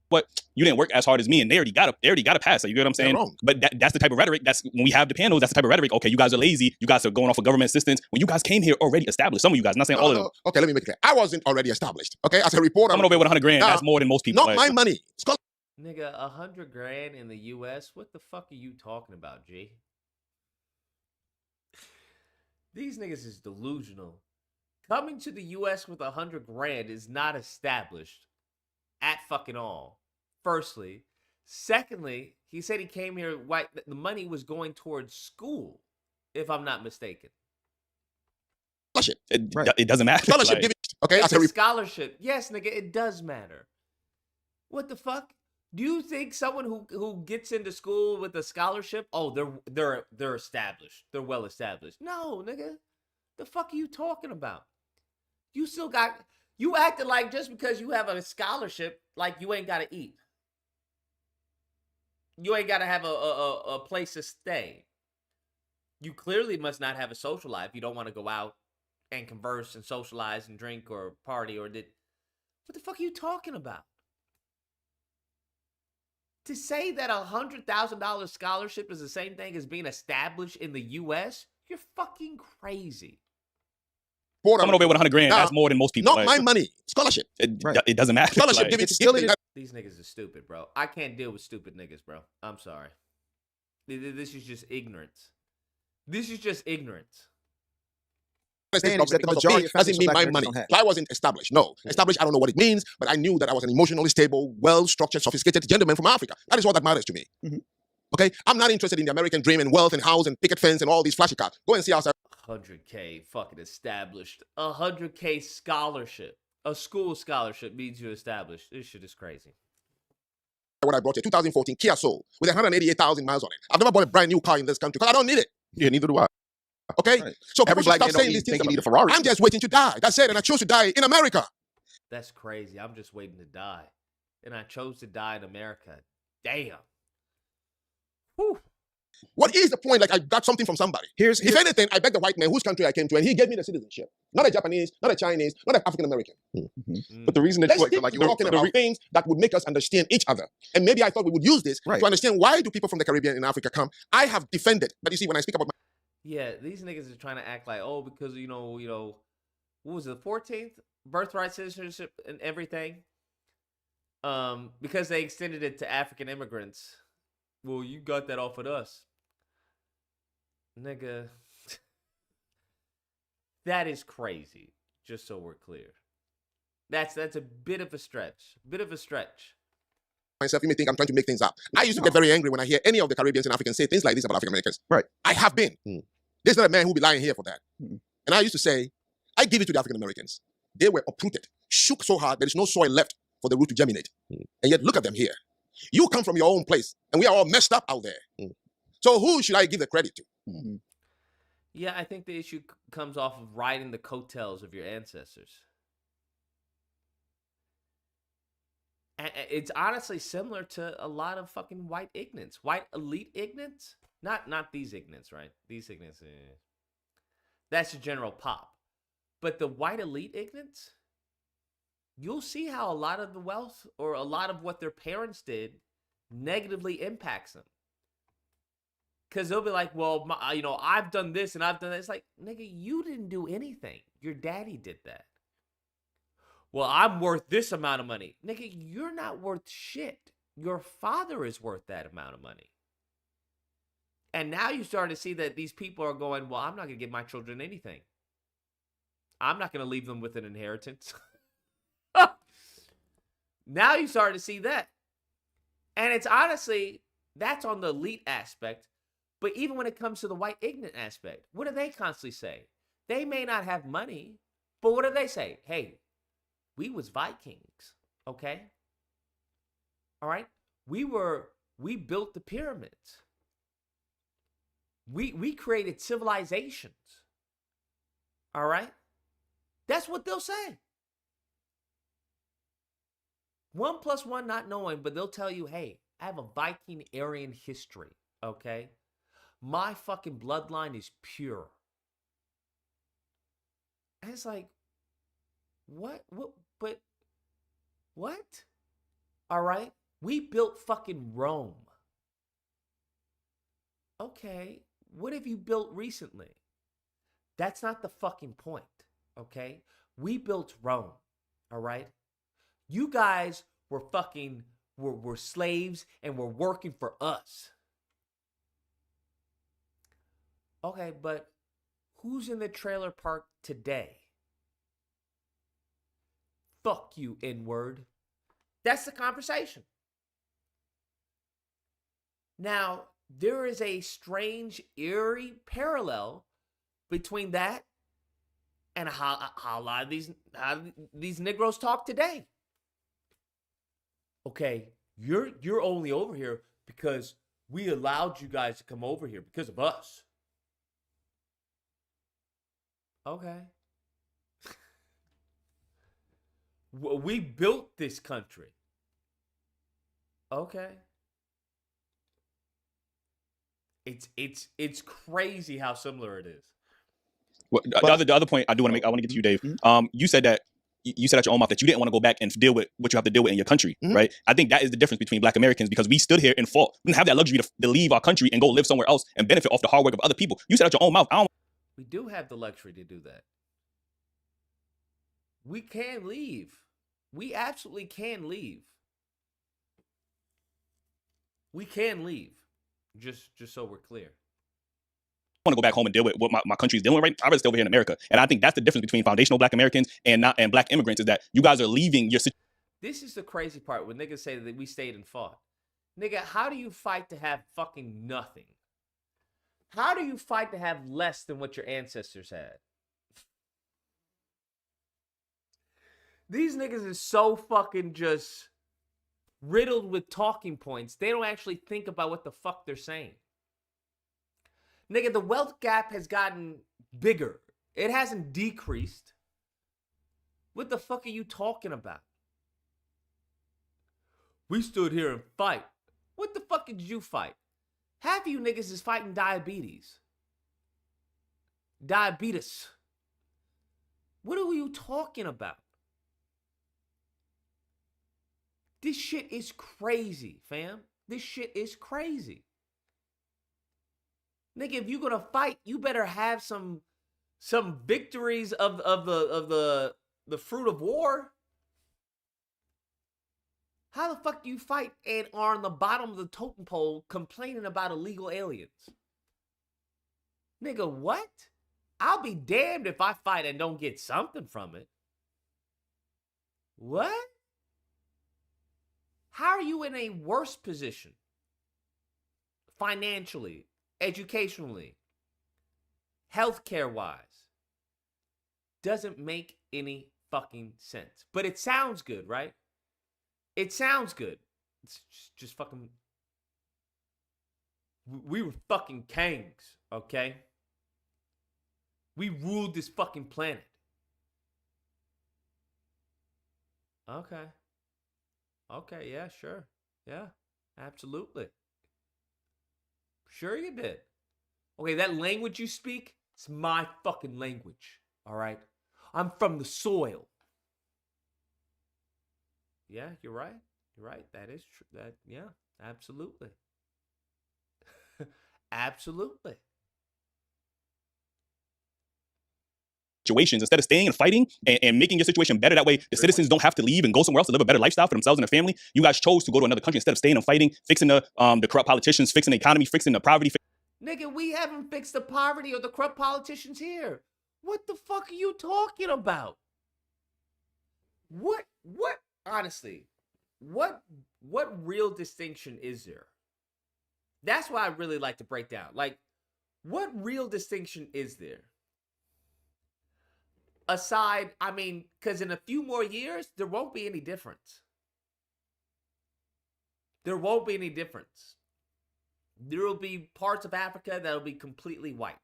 But you didn't work as hard as me, and they already got a pass. You get what I'm saying? Wrong. But that's the type of rhetoric. That's when we have the panels. That's the type of rhetoric. Okay, you guys are lazy. You guys are going off of government assistance. When you guys came here already established, some of you guys, not saying all of them. Okay, let me make it clear. I wasn't already established. Okay, as a reporter, Coming over here with 100 grand. Nah, That's more than most people. not my money. Nigga, 100 grand in the U.S. What the fuck are you talking about, G? These niggas is delusional. Coming to the U.S. with 100 grand is not established at fucking all. Firstly. Secondly, he said he came here, the money was going towards school, if I'm not mistaken. Scholarship. It doesn't matter. Scholarship. Okay, it's a scholarship. Yes, nigga, it does matter. What the fuck? Do you think someone who gets into school with a scholarship, oh, they're established. They're well established. No, nigga. The fuck are you talking about? You acted like just because you have a scholarship, like you ain't got to eat. You ain't got to have a place to stay. You clearly must not have a social life. You don't want to go out and converse and socialize and drink or party what the fuck are you talking about? To say that $100,000 scholarship is the same thing as being established in the U.S., you're fucking crazy. Coming over here with 100 grand, that's more than most people. Not my money. Scholarship. It doesn't matter. Scholarship. These niggas are stupid, bro. I can't deal with stupid niggas, bro. I'm sorry. This is just ignorance. This is just ignorance. Doesn't mean my money. So I wasn't established. No. Established, I don't know what it means, but I knew that I was an emotionally stable, well-structured, sophisticated gentleman from Africa. That is what that matters to me. Mm-hmm. Okay? I'm not interested in the American dream and wealth and house and picket fence and all these flashy cars. Go and see outside. 100K fucking established. 100K scholarship. A school scholarship means you're established. This shit is crazy. What I brought here, 2014 Kia Soul with 188,000 miles on it. I've never bought a brand new car in this country because I don't need it. Yeah, neither do I. Okay? Right. So every black man saying these things think you need a about Ferrari. I'm just waiting to die. That's it. And I chose to die in America. That's crazy. I'm just waiting to die. And I chose to die in America. Damn. Whew. What is the point? Like, I got something from somebody. If anything, I beg the white man whose country I came to, and he gave me the citizenship. Not a Japanese, not a Chinese, not an African American. Mm-hmm. But the reason that Let's keep talking about things that would make us understand each other. And maybe I thought we would use this to understand why do people from the Caribbean and Africa come. I have defended. But you see, when I speak about yeah, these niggas are trying to act like, oh, because, you know, what was it, the 14th? Birthright citizenship and everything. Because they extended it to African immigrants. Well, you got that off of us. Nigga. That is crazy, just so we're clear. That's a bit of a stretch. myself, you may think I'm trying to make things up. I used to get very angry when I hear any of the Caribbeans and Africans say things like this about African Americans. Right. I have been. There's not a man who'll be lying here for that. And I used to say, I give it to the African Americans. They were uprooted, shook so hard, there is no soil left for the root to germinate. And yet, look at them here. You come from your own place, and we are all messed up out there. So who should I give the credit to? Yeah, I think the issue comes off of riding the coattails of your ancestors. And it's honestly similar to a lot of fucking white ignorance. White elite ignorance? Not these ignorance, right? These ignorance. That's the general pop. But the white elite ignorance, you'll see how a lot of the wealth or a lot of what their parents did negatively impacts them. Because they'll be like, well, I've done this and I've done that. It's like, nigga, you didn't do anything. Your daddy did that. Well, I'm worth this amount of money. Nigga, you're not worth shit. Your father is worth that amount of money. And now you start to see that these people are going, well, I'm not going to give my children anything. I'm not going to leave them with an inheritance. Now you start to see that. And it's honestly, that's on the elite aspect. But even when it comes to the white ignorant aspect, what do they constantly say? They may not have money, but what do they say? Hey, we was Vikings, okay? All right? We built the pyramids. We created civilizations. All right? That's what they'll say. 1 + 1 not knowing, but they'll tell you, hey, I have a Viking Aryan history, okay? My fucking bloodline is pure. And it's like, what? But what? All right? We built fucking Rome. Okay, what have you built recently? That's not the fucking point, okay? We built Rome, all right? You guys were were slaves and were working for us. Okay, but who's in the trailer park today? Fuck you, N-word. That's the conversation. Now, there is a strange, eerie parallel between that and how a lot of these Negroes talk today. Okay, you're only over here because we allowed you guys to come over here because of us. Okay. We built this country. Okay. It's crazy how similar it is. Well, the other point I want to get to you, Dave. You said that you said out your own mouth that you didn't want to go back and deal with what you have to deal with in your country, right? I think that is the difference between Black Americans, because we stood here and fought. We didn't have that luxury to leave our country and go live somewhere else and benefit off the hard work of other people. You said out your own mouth, We do have the luxury to do that. We can leave. We absolutely can leave. We can leave. Just so we're clear. want to go back home and deal with what my country is dealing with right now. I'd rather stay over here in America. And I think that's the difference between foundational Black Americans and Black immigrants, is that you guys are leaving your situation. This is the crazy part when niggas say that we stayed and fought. Nigga, how do you fight to have fucking nothing? How do you fight to have less than what your ancestors had? These niggas is so fucking just riddled with talking points. They don't actually think about what the fuck they're saying. Nigga, the wealth gap has gotten bigger. It hasn't decreased. What the fuck are you talking about? We stood here and fight. What the fuck did you fight? Half of you niggas is fighting diabetes. Diabetes. What are you talking about? This shit is crazy, fam. This shit is crazy. Nigga, if you're gonna fight, you better have some victories of the fruit of war. How the fuck do you fight and are on the bottom of the totem pole complaining about illegal aliens? Nigga, what? I'll be damned if I fight and don't get something from it. What? How are you in a worse position? Financially, educationally, healthcare-wise. Doesn't make any fucking sense. But it sounds good, right? It sounds good. It's just fucking... We were fucking kings, okay? We ruled this fucking planet. Okay. Okay, yeah, sure. Yeah, absolutely. Sure you did. Okay, that language you speak, it's my fucking language, all right? I'm from the soil. Yeah, you're right. You're right. That is true. That, yeah, absolutely. Absolutely. Situations, instead of staying and fighting and making your situation better, that way the citizens don't have to leave and go somewhere else to live a better lifestyle for themselves and their family. You guys chose to go to another country instead of staying and fighting, fixing the corrupt politicians, fixing the economy, fixing the poverty. Nigga, we haven't fixed the poverty or the corrupt politicians here. What the fuck are you talking about? What honestly, what real distinction is there? That's why I really like to break down. Like, what real distinction is there? Aside, I mean, because in a few more years, there won't be any difference. There won't be any difference. There will be parts of Africa that will be completely white.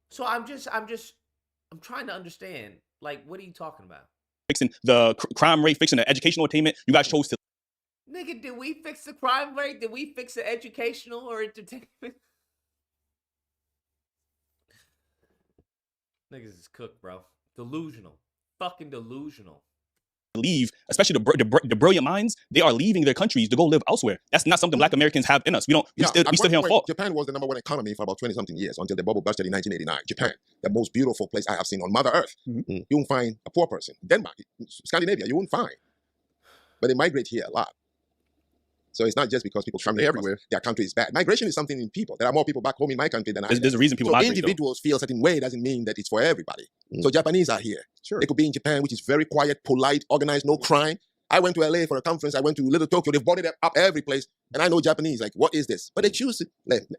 So I'm trying to understand, like, what are you talking about? Fixing the crime rate, fixing the educational attainment. You guys chose to. Nigga, did we fix the crime rate? Did we fix the educational or entertainment? Niggas is cooked, bro. Delusional. Fucking delusional. Leave, especially the brilliant minds, they are leaving their countries to go live elsewhere. That's not something Black Americans have in us. We still here on fault. Japan was the number one economy for about 20-something years until the bubble busted in 1989. Japan, the most beautiful place I have seen on Mother Earth. You won't find a poor person. Denmark, Scandinavia, you won't find. But they migrate here a lot. So it's not just because people come everywhere, their country is bad. Migration is something in people. There are more people back home in my country than I. There's a reason people migrate. So individuals feel a certain way doesn't mean that it's for everybody. So Japanese are here. Sure. They could be in Japan, which is very quiet, polite, organized, no crime. I went to LA for a conference. I went to Little Tokyo. They've brought it up every place. And I know Japanese, like, what is this? But they choose it.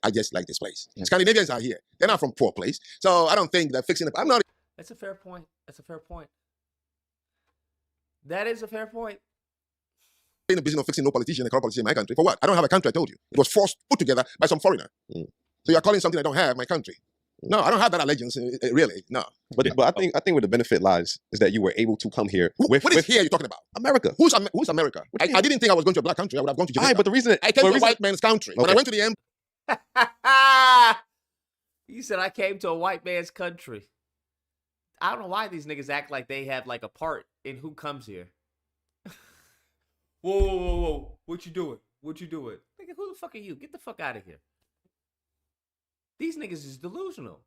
I just like this place. Scandinavians are here. They're not from poor place. So I don't think that fixing it. I'm not. That's a fair point. That's a fair point. That is a fair point. In the business of fixing no politician and corrupt politician in my country. For what? I don't have a country, I told you. It was put together by some foreigner. So you're calling something I don't have my country. No, I don't have that allegiance, really. No. But I think where the benefit lies is that you were able to come here. What is here you're talking about? America. Who's America? I didn't think I was going to a black country. I would have gone to Jamaica. But the reason I came to a white man's country. Okay. When I went to the You said I came to a white man's country. I don't know why these niggas act like they have like a part in who comes here. Whoa. What you doing? Nigga, who the fuck are you? Get the fuck out of here. These niggas is delusional.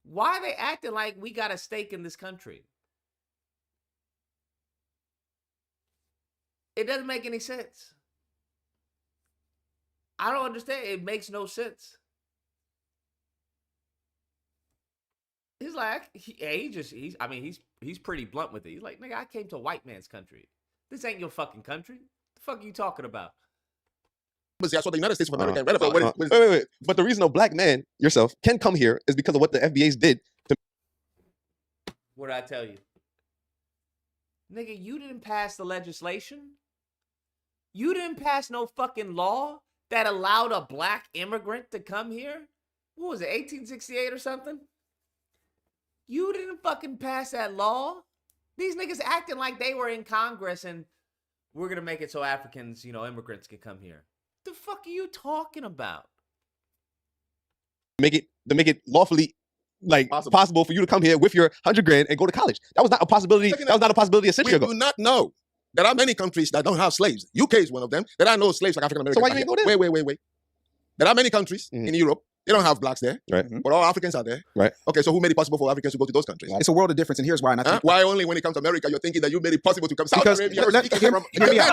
Why are they acting like we got a stake in this country? It doesn't make any sense. I don't understand. It makes no sense. He's like, he's pretty blunt with it. He's like, nigga, I came to a white man's country. This ain't your fucking country. The fuck are you talking about? I saw the United States of America. Wait. But the reason a black man, yourself, can come here is because of what the FBA's did. What did I tell you? Nigga, you didn't pass the legislation. You didn't pass no fucking law that allowed a black immigrant to come here. What was it, 1868 or something? You didn't fucking pass that law. These niggas acting like they were in Congress and we're gonna make it so Africans, immigrants can come here. The fuck are you talking about? Make it lawfully possible for you to come here with your $100,000 and go to college. That was not a possibility. That was not a possibility a century ago. We do not know. There are many countries that don't have slaves. UK is one of them. There are no slaves like African Americans. So why you ain't go there? Wait. There are many countries in Europe. They don't have blacks there, right? But all Africans are there, right? Okay, so who made it possible for Africans to go to those countries? It's a world of difference, and here's why. And I think why only when it comes to America you're thinking that you made it possible to come? Saudi Arabia.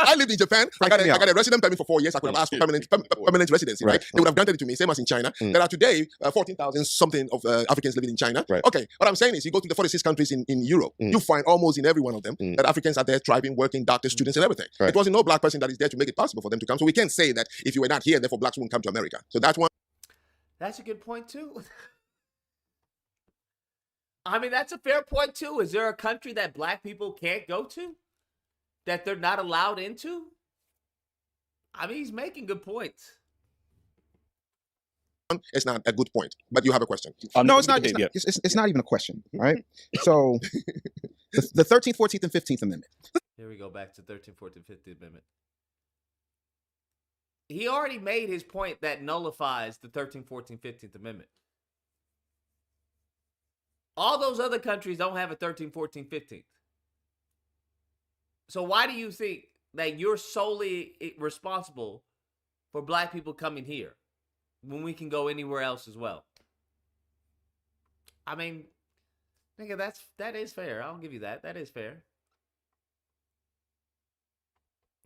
I lived in Japan. I got a resident permit for 4 years. I could have asked for permanent residency, right? They would have granted it to me. Same as in China. There are today 14,000 something of Africans living in China. Right. Okay, what I'm saying is, you go to the 46 countries in Europe, you find almost in every one of them that Africans are there, thriving, working, doctors, students, and everything. Right. It wasn't no black person that is there to make it possible for them to come. So we can't say that if you were not here, therefore blacks wouldn't come to America. So that's one. That's a good point, too. I mean, that's a fair point, too. Is there a country that black people can't go to? That they're not allowed into? I mean, he's making good points. It's not a good point, but you have a question. No, it's not. It's not even a question, right? So, the 13th, 14th, and 15th Amendment. Here we go back to 13th, 14th, 15th Amendment. He already made his point that nullifies the 13th, 14th, 15th Amendment. All those other countries don't have a 13th, 14th, 15th. So why do you think that you're solely responsible for black people coming here when we can go anywhere else as well? I mean, nigga, that is fair. I'll give you that. That is fair.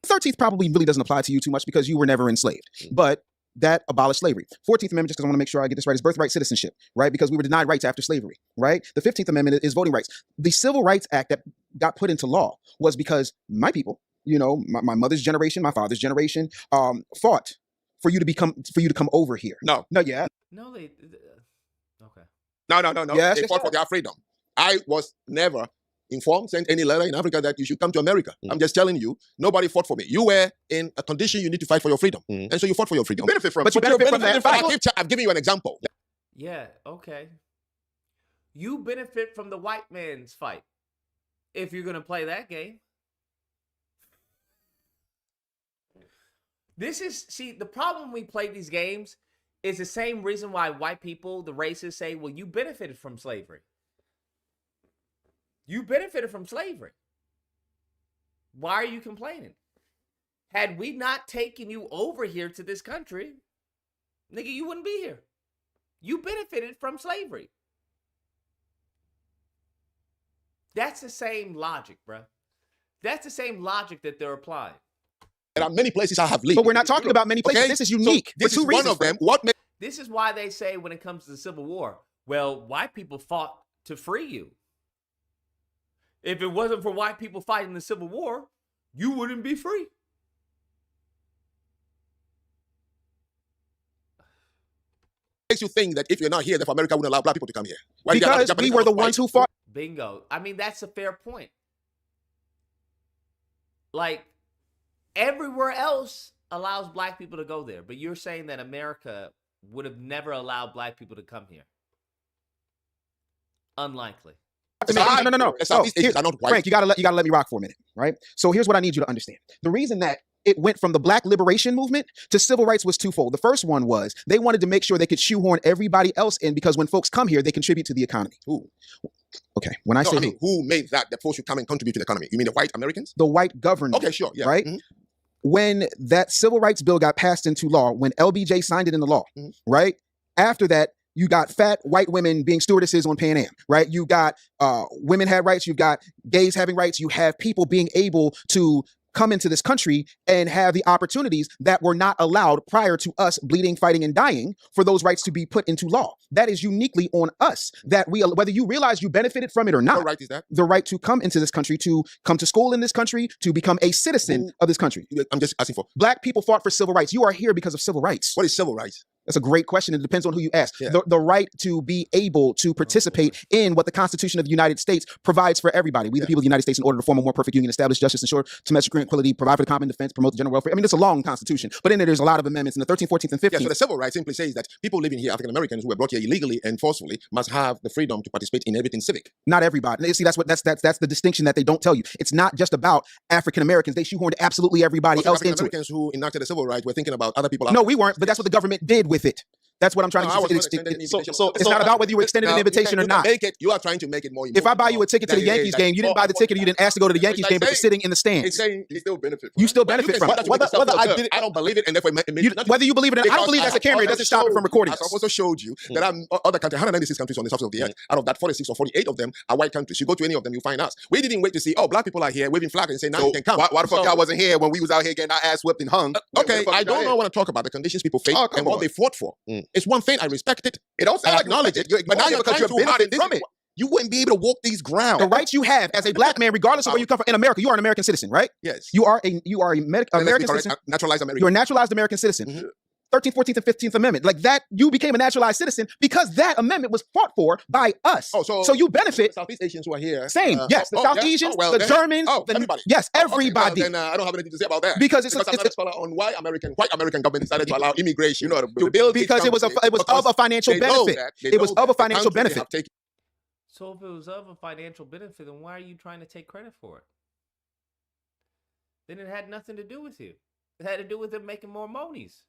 13th probably really doesn't apply to you too much because you were never enslaved. But that abolished slavery. 14th Amendment, just because I want to make sure I get this right, is birthright citizenship, right? Because we were denied rights after slavery, right? The 15th Amendment is voting rights. The Civil Rights Act that got put into law was because my people, my mother's generation, my father's generation, fought for you to come over here. No, yeah. No, they. Okay. No. Yes, They fought for their freedom. I was never informed, sent any letter in Africa that you should come to America. I'm just telling you, nobody fought for me. You were in a condition you need to fight for your freedom. And so you fought for your freedom. You benefit from But you benefit from that fight. I've given you an example. Yeah, okay. You benefit from the white man's fight if you're going to play that game. The problem when we play these games is the same reason why white people, the racists, say, well, you benefited from slavery. You benefited from slavery. Why are you complaining? Had we not taken you over here to this country, nigga, you wouldn't be here. You benefited from slavery. That's the same logic, bro. That's the same logic that they're applying. There are many places I have lived. But we're not talking about many places. Okay? This is unique. So this is one of them. This is why they say when it comes to the Civil War, well, white people fought to free you. If it wasn't for white people fighting the Civil War, you wouldn't be free. Makes you think that if you're not here, that America wouldn't allow black people to come here. Why because we were the ones who fought. Bingo. I mean, that's a fair point. Like, everywhere else allows black people to go there, but you're saying that America would have never allowed black people to come here. Unlikely. No. Frank, you gotta let me rock for a minute, right? So here's what I need you to understand. The reason that it went from the black liberation movement to civil rights was twofold. The first one was they wanted to make sure they could shoehorn everybody else in because when folks come here, they contribute to the economy. Who? Okay, when I say who made that folks should come and contribute to the economy? You mean the white Americans? The white government. Okay, sure, yeah. Right? Mm-hmm. When that civil rights bill got passed into law, when LBJ signed it into law, right? After that, you got fat white women being stewardesses on Pan Am, right? You got women had rights. You've got gays having rights. You have people being able to come into this country and have the opportunities that were not allowed prior to us bleeding, fighting, and dying for those rights to be put into law. That is uniquely on us, that we, whether you realize you benefited from it or not. What right is that? The right to come into this country, to come to school in this country, to become a citizen of this country. I'm just asking for. Black people fought for civil rights. You are here because of civil rights. What is civil rights? That's a great question. It depends on who you ask. Yeah. The right to be able to participate in what the Constitution of the United States provides for everybody. We, the people of the United States, in order to form a more perfect union, establish justice, ensure domestic equality, provide for the common defense, promote the general welfare. I mean, it's a long Constitution, but in it, there's a lot of amendments in the 13th, 14th, and 15th. Yeah, so the civil rights simply says that people living here, African Americans who were brought here illegally and forcefully, must have the freedom to participate in everything civic. Not everybody. See, that's the distinction that they don't tell you. It's not just about African Americans. They shoehorned absolutely everybody else into it. African Americans who enacted the civil rights were thinking about other people. No, we weren't, but that's what the government did with it. That's what I'm trying to say. So it's not about whether you were extended an invitation or not. You are trying to make it more. If I buy you a ticket to the Yankees game, you didn't buy the ticket, or you didn't ask to go to the Yankees game, but you're sitting in the stands. It's saying you still benefit. You still benefit from it. Whether I did it, I don't believe it, and therefore whether you believe it or not, I don't believe that's a camera. It doesn't stop it from recording us. I also showed you that other countries, 196 countries on the surface of the earth. Out of that, 46 or 48 of them are white countries. You go to any of them, you find us. We didn't wait to see, black people are here waving flags and saying, now you can come. Why the fuck y'all wasn't here when we was out here getting our ass whipped and hung? Okay, I don't want to talk about the conditions people face and what they fought for. It's one thing, I respect it. It don't sound I acknowledge it, but now you're because trying you're too hard. benefiting from it. You wouldn't be able to walk these grounds. The rights you have as a black man, regardless of where you come from, in America, you are an American citizen, right? Yes. You are a American citizen. Naturalized American. You're a naturalized American citizen. 13th, 14th, and 15th Amendment. Like that, you became a naturalized citizen because that amendment was fought for by us. So you benefit. Southeast Asians who are here. Same. Yes. The South Asians, the Germans. Everybody. Yes, everybody. Then I don't have anything to say about that. Because I'm not a scholar on why white American government decided to allow immigration. To build because it was of a financial benefit. It was of a financial benefit. So if it was of a financial benefit, then why are you trying to take credit for it? Then it had nothing to do with you. It had to do with them making more monies.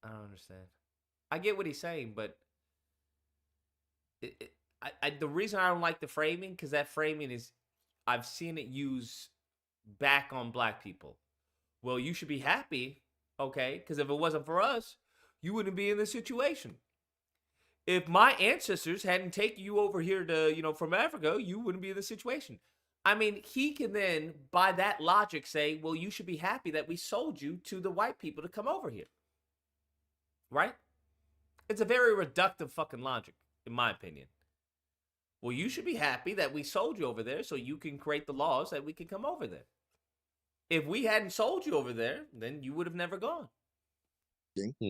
I don't understand. I get what he's saying, but the reason I don't like the framing, because that framing is, I've seen it used back on black people. Well, you should be happy, okay? Because if it wasn't for us, you wouldn't be in this situation. If my ancestors hadn't taken you over here to, from Africa, you wouldn't be in this situation. I mean, he can then, by that logic, say, well, you should be happy that we sold you to the white people to come over here. Right? It's a very reductive fucking logic, in my opinion. Well, you should be happy that we sold you over there so you can create the laws that we can come over there. If we hadn't sold you over there, then you would have never gone.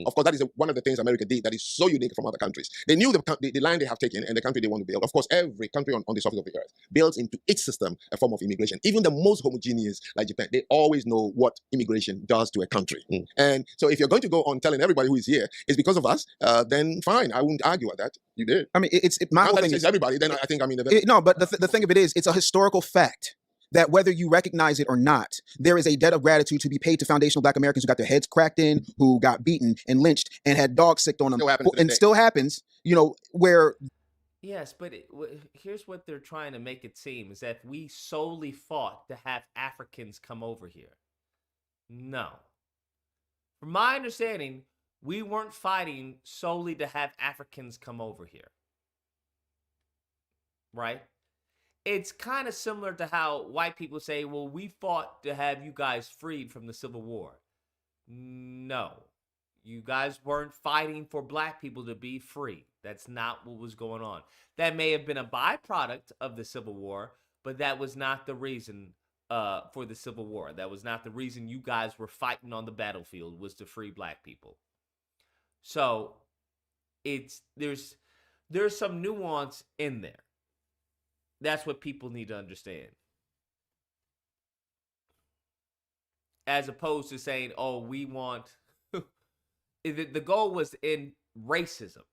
Of course, that is one of the things America did that is so unique from other countries. They knew the line they have taken and the country they want to build. Of course, every country on the surface of the earth builds into its system a form of immigration. Even the most homogeneous, like Japan, they always know what immigration does to a country. And so if you're going to go on telling everybody who is here it's because of us, then fine. I wouldn't argue at that. You did. I mean, my whole thing is everybody. Then I think no, but the thing of it is, it's a historical fact that whether you recognize it or not, there is a debt of gratitude to be paid to foundational Black Americans who got their heads cracked in, who got beaten and lynched and had dogs sicked on them. Still happens, you know, where... Yes, but here's what they're trying to make it seem, is that we solely fought to have Africans come over here. No. From my understanding, we weren't fighting solely to have Africans come over here. Right? It's kind of similar to how white people say, well, we fought to have you guys freed from the Civil War. No. You guys weren't fighting for Black people to be free. That's not what was going on. That may have been a byproduct of the Civil War, but that was not the reason for the Civil War. That was not the reason you guys were fighting on the battlefield, was to free Black people. So there's some nuance in there. That's what people need to understand. As opposed to saying, oh, we want... the goal was in racism,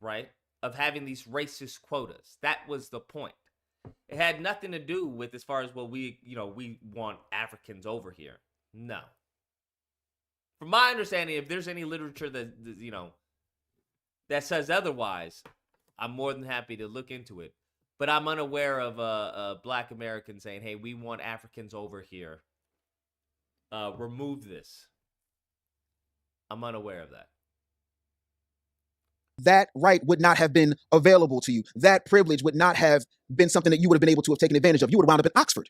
right? Of having these racist quotas. That was the point. It had nothing to do with as far as, well, we want Africans over here. No. From my understanding, if there's any literature that says otherwise, I'm more than happy to look into it. But I'm unaware of Black Americans saying, hey, we want Africans over here. Remove this. I'm unaware of that. That right would not have been available to you. That privilege would not have been something that you would have been able to have taken advantage of. You would have wound up in Oxford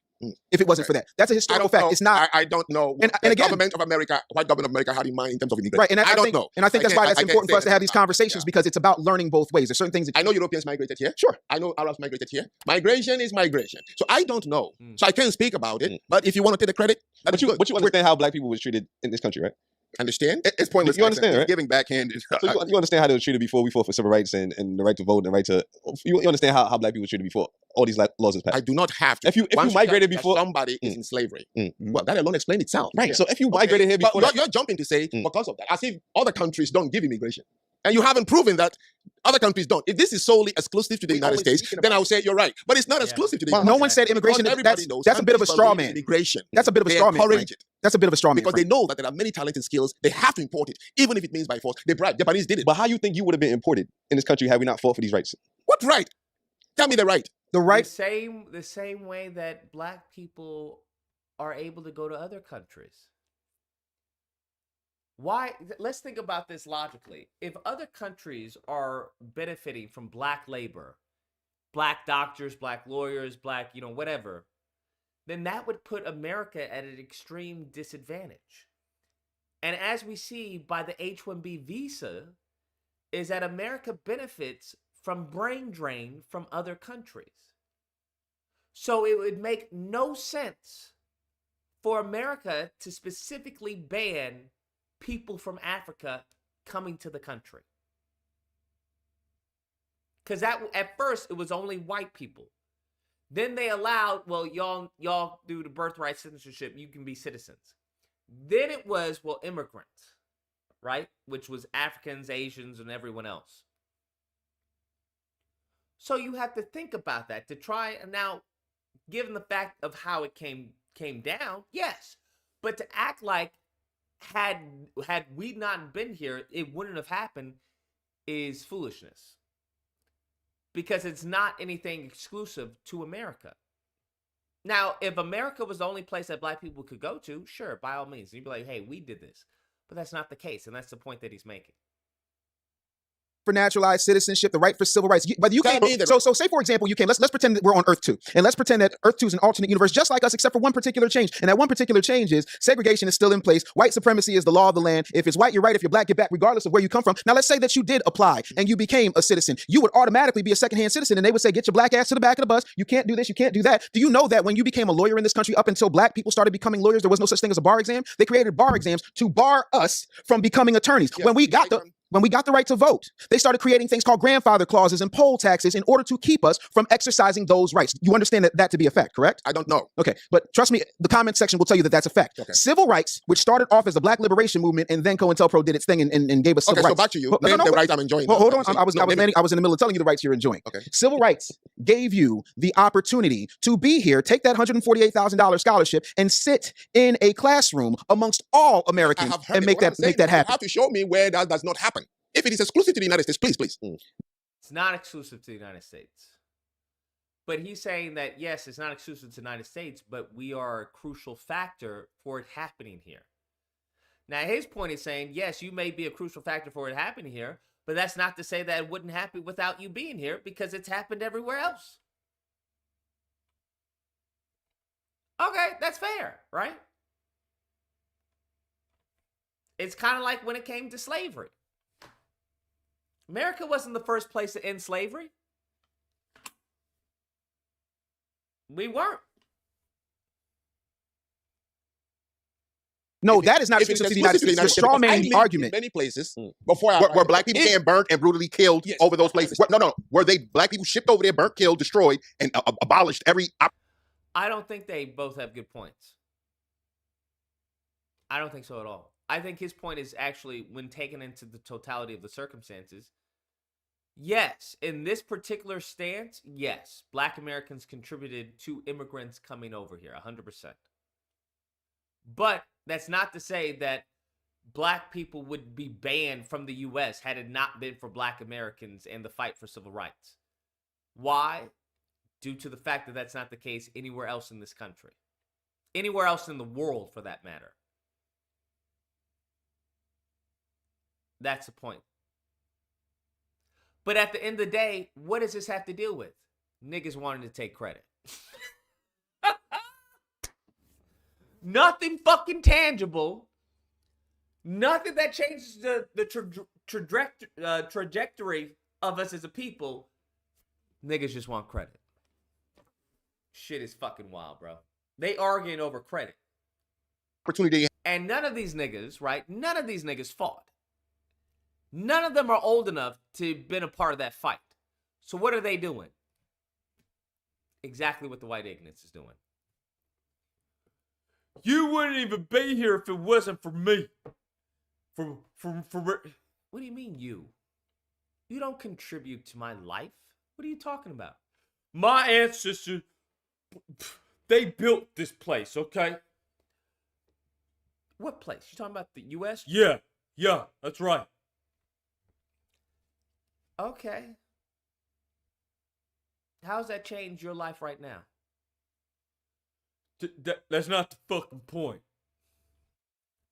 if it wasn't for that. That's a historical fact. It's not. I don't know. And again, government of America, white government of America had in mind in terms of immigration. Right, and I don't know. And I think that's why that's important for us to have these conversations, yeah. because it's about learning both ways. There's certain things that I know Europeans migrated here. Sure. I know Arabs migrated here. Migration is migration. So I don't know. So I can't speak about it. But if you want to take the credit, but you understand how Black people was treated in this country, right? Understand? It's pointless. You understand, right? Giving backhanded. So you understand how they were treated before we fought for civil rights and the right to vote and the right to... You understand how Black people were treated before all these laws was passed? I do not have to. If you migrated before... Somebody is in slavery. Well, that alone explains itself. Right. Yeah. So if you migrated here before... But you're jumping to say because of that. As if other countries don't give immigration. And you haven't proven that other countries don't. If this is solely exclusive to the United States, then I would say you're right. But it's not exclusive to the United States. No one said immigration. That's a bit of a straw man. Immigration. That's a bit of a straw man. Encourage it. That's a bit of a straw man. Because they know that there are many talents and skills. They have to import it, even if it means by force. They bribe. Japanese did it. But how you think you would have been imported in this country had we not fought for these rights? What right? Tell me the right. The right. The same way that Black people are able to go to other countries. Why? Let's think about this logically. If other countries are benefiting from Black labor, Black doctors, Black lawyers, Black, whatever, then that would put America at an extreme disadvantage. And as we see by the H-1B visa, is that America benefits from brain drain from other countries. So it would make no sense for America to specifically ban people from Africa coming to the country. Because at first it was only white people. Then they allowed, well, y'all do the birthright citizenship, you can be citizens. Then it was, well, immigrants, right? Which was Africans, Asians, and everyone else. So you have to think about that to try, and now, given the fact of how it came down, yes. But to act like had we not been here, it wouldn't have happened is foolishness. Because it's not anything exclusive to America. Now, if America was the only place that Black people could go to, sure, by all means. You'd be like, hey, we did this. But that's not the case, and that's the point that he's making. for naturalized citizenship, the right for civil rights. Whether you Tell came, me that- so say for example, you came. Let's pretend that we're on Earth 2, and let's pretend that Earth 2 is an alternate universe, just like us, except for one particular change. And that one particular change is segregation is still in place. White supremacy is the law of the land. If it's white, you're right. If you're black, get back, regardless of where you come from. Now, let's say that you did apply and you became a citizen. You would automatically be a secondhand citizen, and they would say, "Get your black ass to the back of the bus. You can't do this. You can't do that." Do you know that when you became a lawyer in this country, up until black people started becoming lawyers, there was no such thing as a bar exam? They created bar exams to bar us from becoming attorneys. Yeah, When we got the right to vote, they started creating things called grandfather clauses and poll taxes in order to keep us from exercising those rights. You understand that to be a fact, correct? I don't know. Okay, but trust me, the comment section will tell you that that's a fact. Okay. Civil rights, which started off as the Black Liberation Movement, and then COINTELPRO did its thing and gave us civil Okay, rights. so back to you. But- Name the rights I'm enjoying. Well, hold on. I was in the middle of telling you the rights you're enjoying. Okay. Civil rights gave you the opportunity to be here, take that $148,000 scholarship, and sit in a classroom amongst all Americans and make that You happen. have to show me where that does not happen. If it is exclusive to the United States, please. It's not exclusive to the United States. But he's saying that, yes, it's not exclusive to the United States, but we are a crucial factor for it happening here. Now, his point is saying, yes, you may be a crucial factor for it happening here, but that's not to say that it wouldn't happen without you being here, because it's happened everywhere else. Okay, that's fair, right? It's kind of like when it came to slavery. America wasn't the first place to end slavery. We weren't. No, that is not If it's exclusive to the United States. You're straw manning the argument. Many places before where black people getting burnt and brutally killed over those places. No. Were they black people shipped over there, burnt, killed, destroyed, and abolished every. I don't think they both have good points. I don't think so at all. I think his point is actually, when taken into the totality of the circumstances, yes, in this particular stance, yes, black Americans contributed to immigrants coming over here, 100%. But that's not to say that black people would be banned from the U.S. had it not been for black Americans and the fight for civil rights. Why? Due to the fact that that's not the case anywhere else in this country. Anywhere else in the world, for that matter. That's the point. But at the end of the day, what does this have to deal with? Niggas wanting to take credit. Nothing fucking tangible. Nothing that changes the trajectory of us as a people. Niggas just want credit. Shit is fucking wild, bro. They arguing over credit. Opportunity. And none of these niggas, right? None of these niggas fought. None of them are old enough to have been a part of that fight. So what are they doing? Exactly what the white ignorance is doing. You wouldn't even be here if it wasn't for me. For what do you mean you? You don't contribute to my life. What are you talking about? My ancestors, they built this place, okay? What place? You talking about the U.S.? Yeah, that's right. Okay. How's that changed your life right now? That's not the fucking point.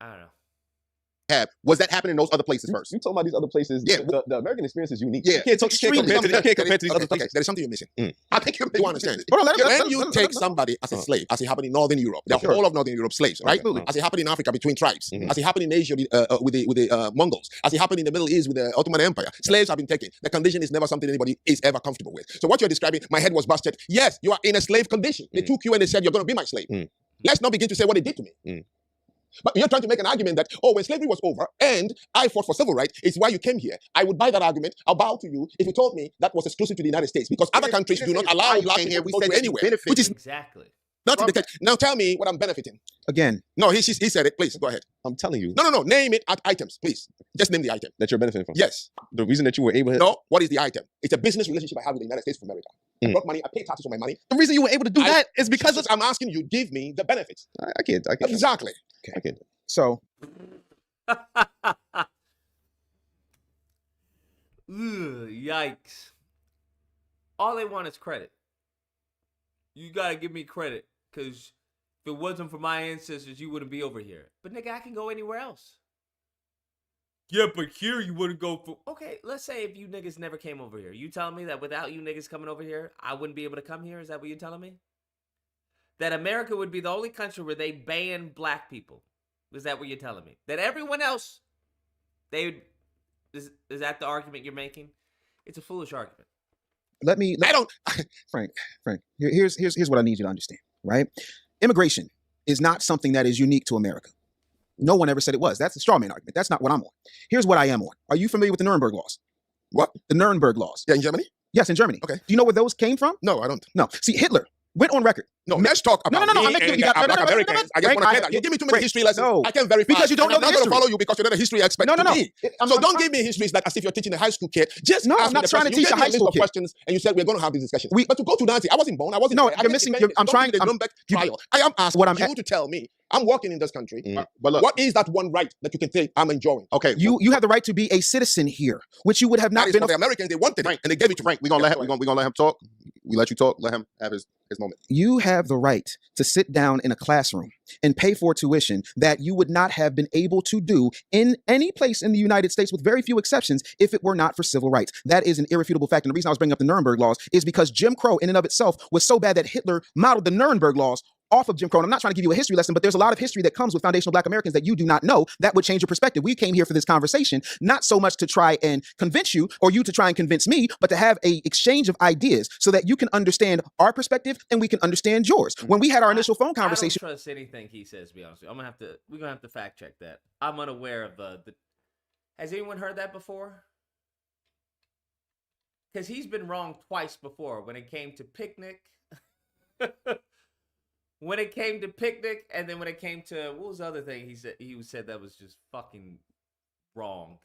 I don't know. Was that happening in those other places first? You talking about these other places? Yeah. The American experience is unique. Yeah. You can't compare to these other places. Okay, there is something you're missing. I think you understand. When you take somebody as a slave, as it happened in Northern Europe, the Sure. whole of Northern Europe slaves, right? Absolutely. As it happened in Africa between tribes, as it happened in Asia with the Mongols, as it happened in the Middle East with the Ottoman Empire, slaves have been taken. The condition is never something anybody is ever comfortable with. So what you're describing, my head was busted. Yes, you are in a slave condition. They took you and they said, you're going to be my slave. Let's not begin to say what they did to me. But you're trying to make an argument that, when slavery was over and I fought for civil rights, it's why you came here. I would buy that argument. I'll bow to you if you told me that was exclusive to the United States, because other countries do not allow black people to go anywhere. Which is Exactly. not in the case. Now tell me what I'm benefiting. Again. No, he said it. Please, go ahead. I'm telling you. No. Name it at items, please. Just name the item. That you're benefiting from. Yes. The reason that you were able to. No, what is the item? It's a business relationship I have with the United States of America. I brought money, I pay taxes on my money. The reason you were able to do that is because I'm asking you, give me the benefits. I can't. Exactly. Okay. I can't. So. Yikes. All they want is credit. You gotta give me credit, because if it wasn't for my ancestors, you wouldn't be over here. But nigga, I can go anywhere else. Yeah, but here you wouldn't go for. Okay, let's say if you niggas never came over here. You telling me that without you niggas coming over here, I wouldn't be able to come here? Is that what you're telling me? That America would be the only country where they ban black people. Is that what you're telling me? That everyone else, they is that the argument you're making? It's a foolish argument. I don't. Frank. Here's what I need you to understand. Right? Immigration is not something that is unique to America. No one ever said it was. That's a straw man argument. That's not what I'm on. Here's what I am on. Are you familiar with the Nuremberg laws? What? The Nuremberg laws. Yeah, in Germany? Yes, in Germany. Okay. Do you know where those came from? No, I don't. No. See, Hitler went on record. No, let's talk about No. I'm making you got black Americans. I just want to say that. You give me too many history lessons. No. I can verify. Because you don't know the I'm not history. going to follow you because you're not a history expert. No. So don't give me history like as if you're teaching a high school kid. Just no, ask I'm not me the trying to question. teach a high school kid. Questions, and you said we're going to have these discussions. But to go to Nancy, I wasn't born. I wasn't. No, there. you're missing. I'm trying. The Nuremberg trial. I am asking what I'm you to tell me. I'm working in this country. But look, what is that one right that you can say I'm enjoying? Okay, you have the right to be a citizen here, which you would have not that is been. for the Americans, they wanted it, and they gave it to Frank. We're gonna let him talk. We let you talk. Let him have his moment. You have the right to sit down in a classroom and pay for tuition that you would not have been able to do in any place in the United States, with very few exceptions, if it were not for civil rights. That is an irrefutable fact. And the reason I was bringing up the Nuremberg laws is because Jim Crow in and of itself was so bad that Hitler modeled the Nuremberg laws off of Jim Crow. And I'm not trying to give you a history lesson, but there's a lot of history that comes with foundational black Americans that you do not know that would change your perspective. We came here for this conversation, not so much to try and convince you or you to try and convince me, but to have a exchange of ideas so that you can understand our perspective and we can understand yours. When we had our initial phone conversation. I don't trust anything he says, to be honest with you. We're gonna have to fact check that. I'm unaware of the has anyone heard that before? Because he's been wrong twice before when it came to picnic. When it came to picnic, and then when it came to what was the other thing he said that was just fucking wrong.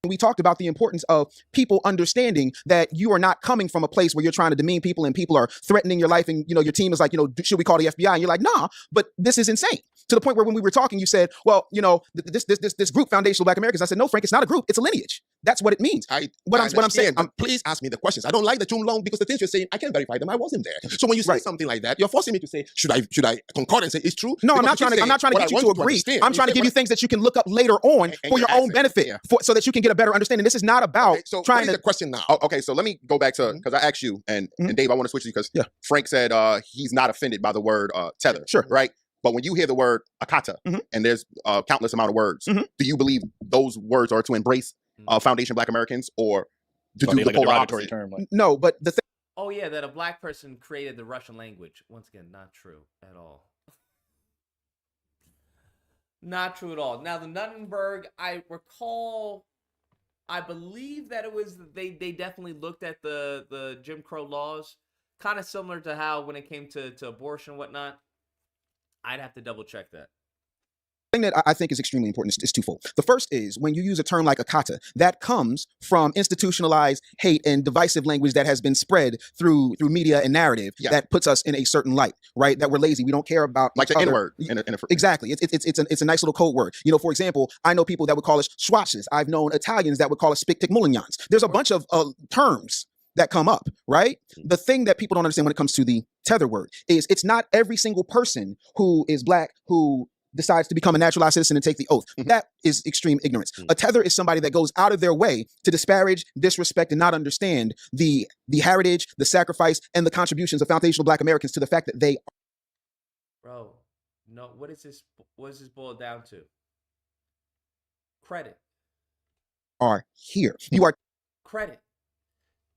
We talked about the importance of people understanding that you are not coming from a place where you're trying to demean people and people are threatening your life, and your team is like, should we call the FBI? And you're like, nah, but this is insane. To the point where when we were talking, you said, well, this group, Foundational Black Americans. I said, no, Frank, it's not a group, it's a lineage. That's what it means. What I'm saying. Please ask me the questions. I don't like the too long because the things you're saying, I can't verify them. I wasn't there. So when you say something like that, you're forcing me to say, should I concord and say it's true? No, because I'm not trying to get you to agree. I'm trying to give you things that you can look up later on for your own benefit, so that you can get a better understanding. This is not about trying to. The question now. Okay, so let me go back to because I asked you and Dave, I want to switch you because Frank said he's not offended by the word tether. Sure. Right. But when you hear the word akata, and there's a countless amount of words, do you believe those words are to embrace Foundation Black Americans or to do the like a polar derogatory opposite? term? Like. No, but the thing. Oh yeah, that a black person created the Russian language. Once again, not true at all. Not true at all. Now the Nuremberg, I believe that it was they definitely looked at the Jim Crow laws, kind of similar to how when it came to abortion and whatnot. I'd have to double check that. Thing that I think is extremely important is twofold. The first is when you use a term like akata, that comes from institutionalized hate and divisive language that has been spread through media and narrative that puts us in a certain light, right? That we're lazy, we don't care about like the N-word. Exactly, it's a nice little code word. For example, I know people that would call us swatches. I've known Italians that would call us spictic mullignans. There's a bunch of terms that come up, right? The thing that people don't understand when it comes to the tether word is it's not every single person who is black who decides to become a naturalized citizen and take the oath. That is extreme ignorance. A tether is somebody that goes out of their way to disparage, disrespect, and not understand the heritage, the sacrifice, and the contributions of foundational Black Americans to the fact that they. Bro, no, what is this? What does this boil down to? Credit. Are here. You are credit.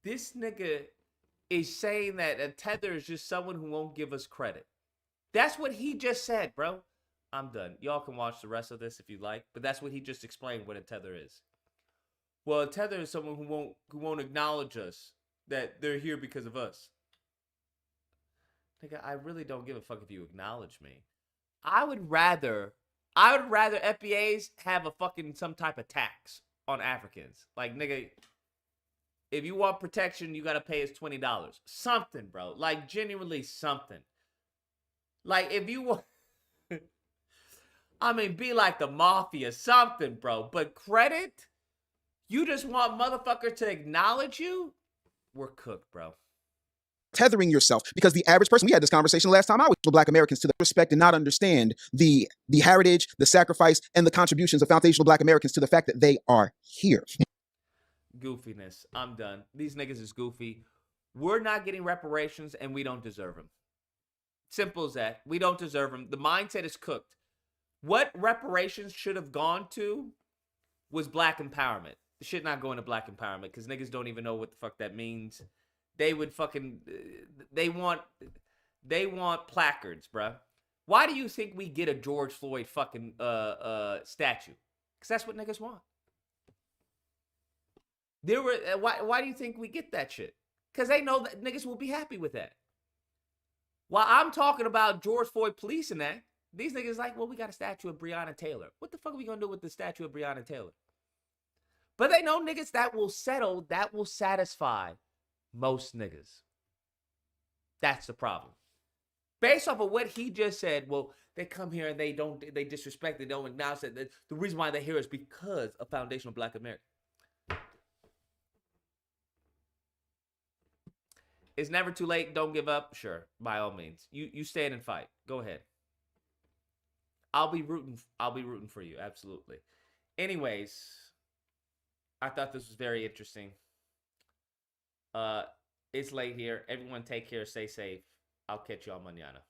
This nigga is saying that a tether is just someone who won't give us credit. That's what he just said, bro. I'm done. Y'all can watch the rest of this if you like, but that's what he just explained what a tether is. Well, a tether is someone who won't acknowledge us, that they're here because of us. Nigga, I really don't give a fuck if you acknowledge me. I would rather FBAs have a fucking some type of tax on Africans. Like, nigga, if you want protection, you gotta pay us $20. Something, bro. Like, genuinely something. Like, if you want... be like the mafia, something, bro. But credit? You just want motherfucker to acknowledge you? We're cooked, bro. tethering yourself, because the average person, we had this conversation last time I was with Black Americans, to the respect and not understand the heritage, the sacrifice, and the contributions of foundational Black Americans to the fact that they are here. Goofiness. I'm done. These niggas is goofy. We're not getting reparations and we don't deserve them. Simple as that. We don't deserve them. The mindset is cooked. What reparations should have gone to was Black empowerment. It should not go into Black empowerment because niggas don't even know what the fuck that means. They would fucking, they want placards, bruh. Why do you think we get a George Floyd fucking statue? Because that's what niggas want. Why do you think we get that shit? Because they know that niggas will be happy with that. While I'm talking about George Floyd policing that, these niggas like, well, we got a statue of Breonna Taylor. What the fuck are we gonna do with the statue of Breonna Taylor? But they know niggas that will settle, that will satisfy most niggas. That's the problem. Based off of what he just said, well, they come here and they disrespect, they don't acknowledge that the reason why they're here is because of foundational Black America. It's never too late. Don't give up. Sure, by all means. You stand and fight. Go ahead. I'll be rooting for you. Absolutely. Anyways, I thought this was very interesting. It's late here. Everyone take care. Stay safe. I'll catch you all mañana.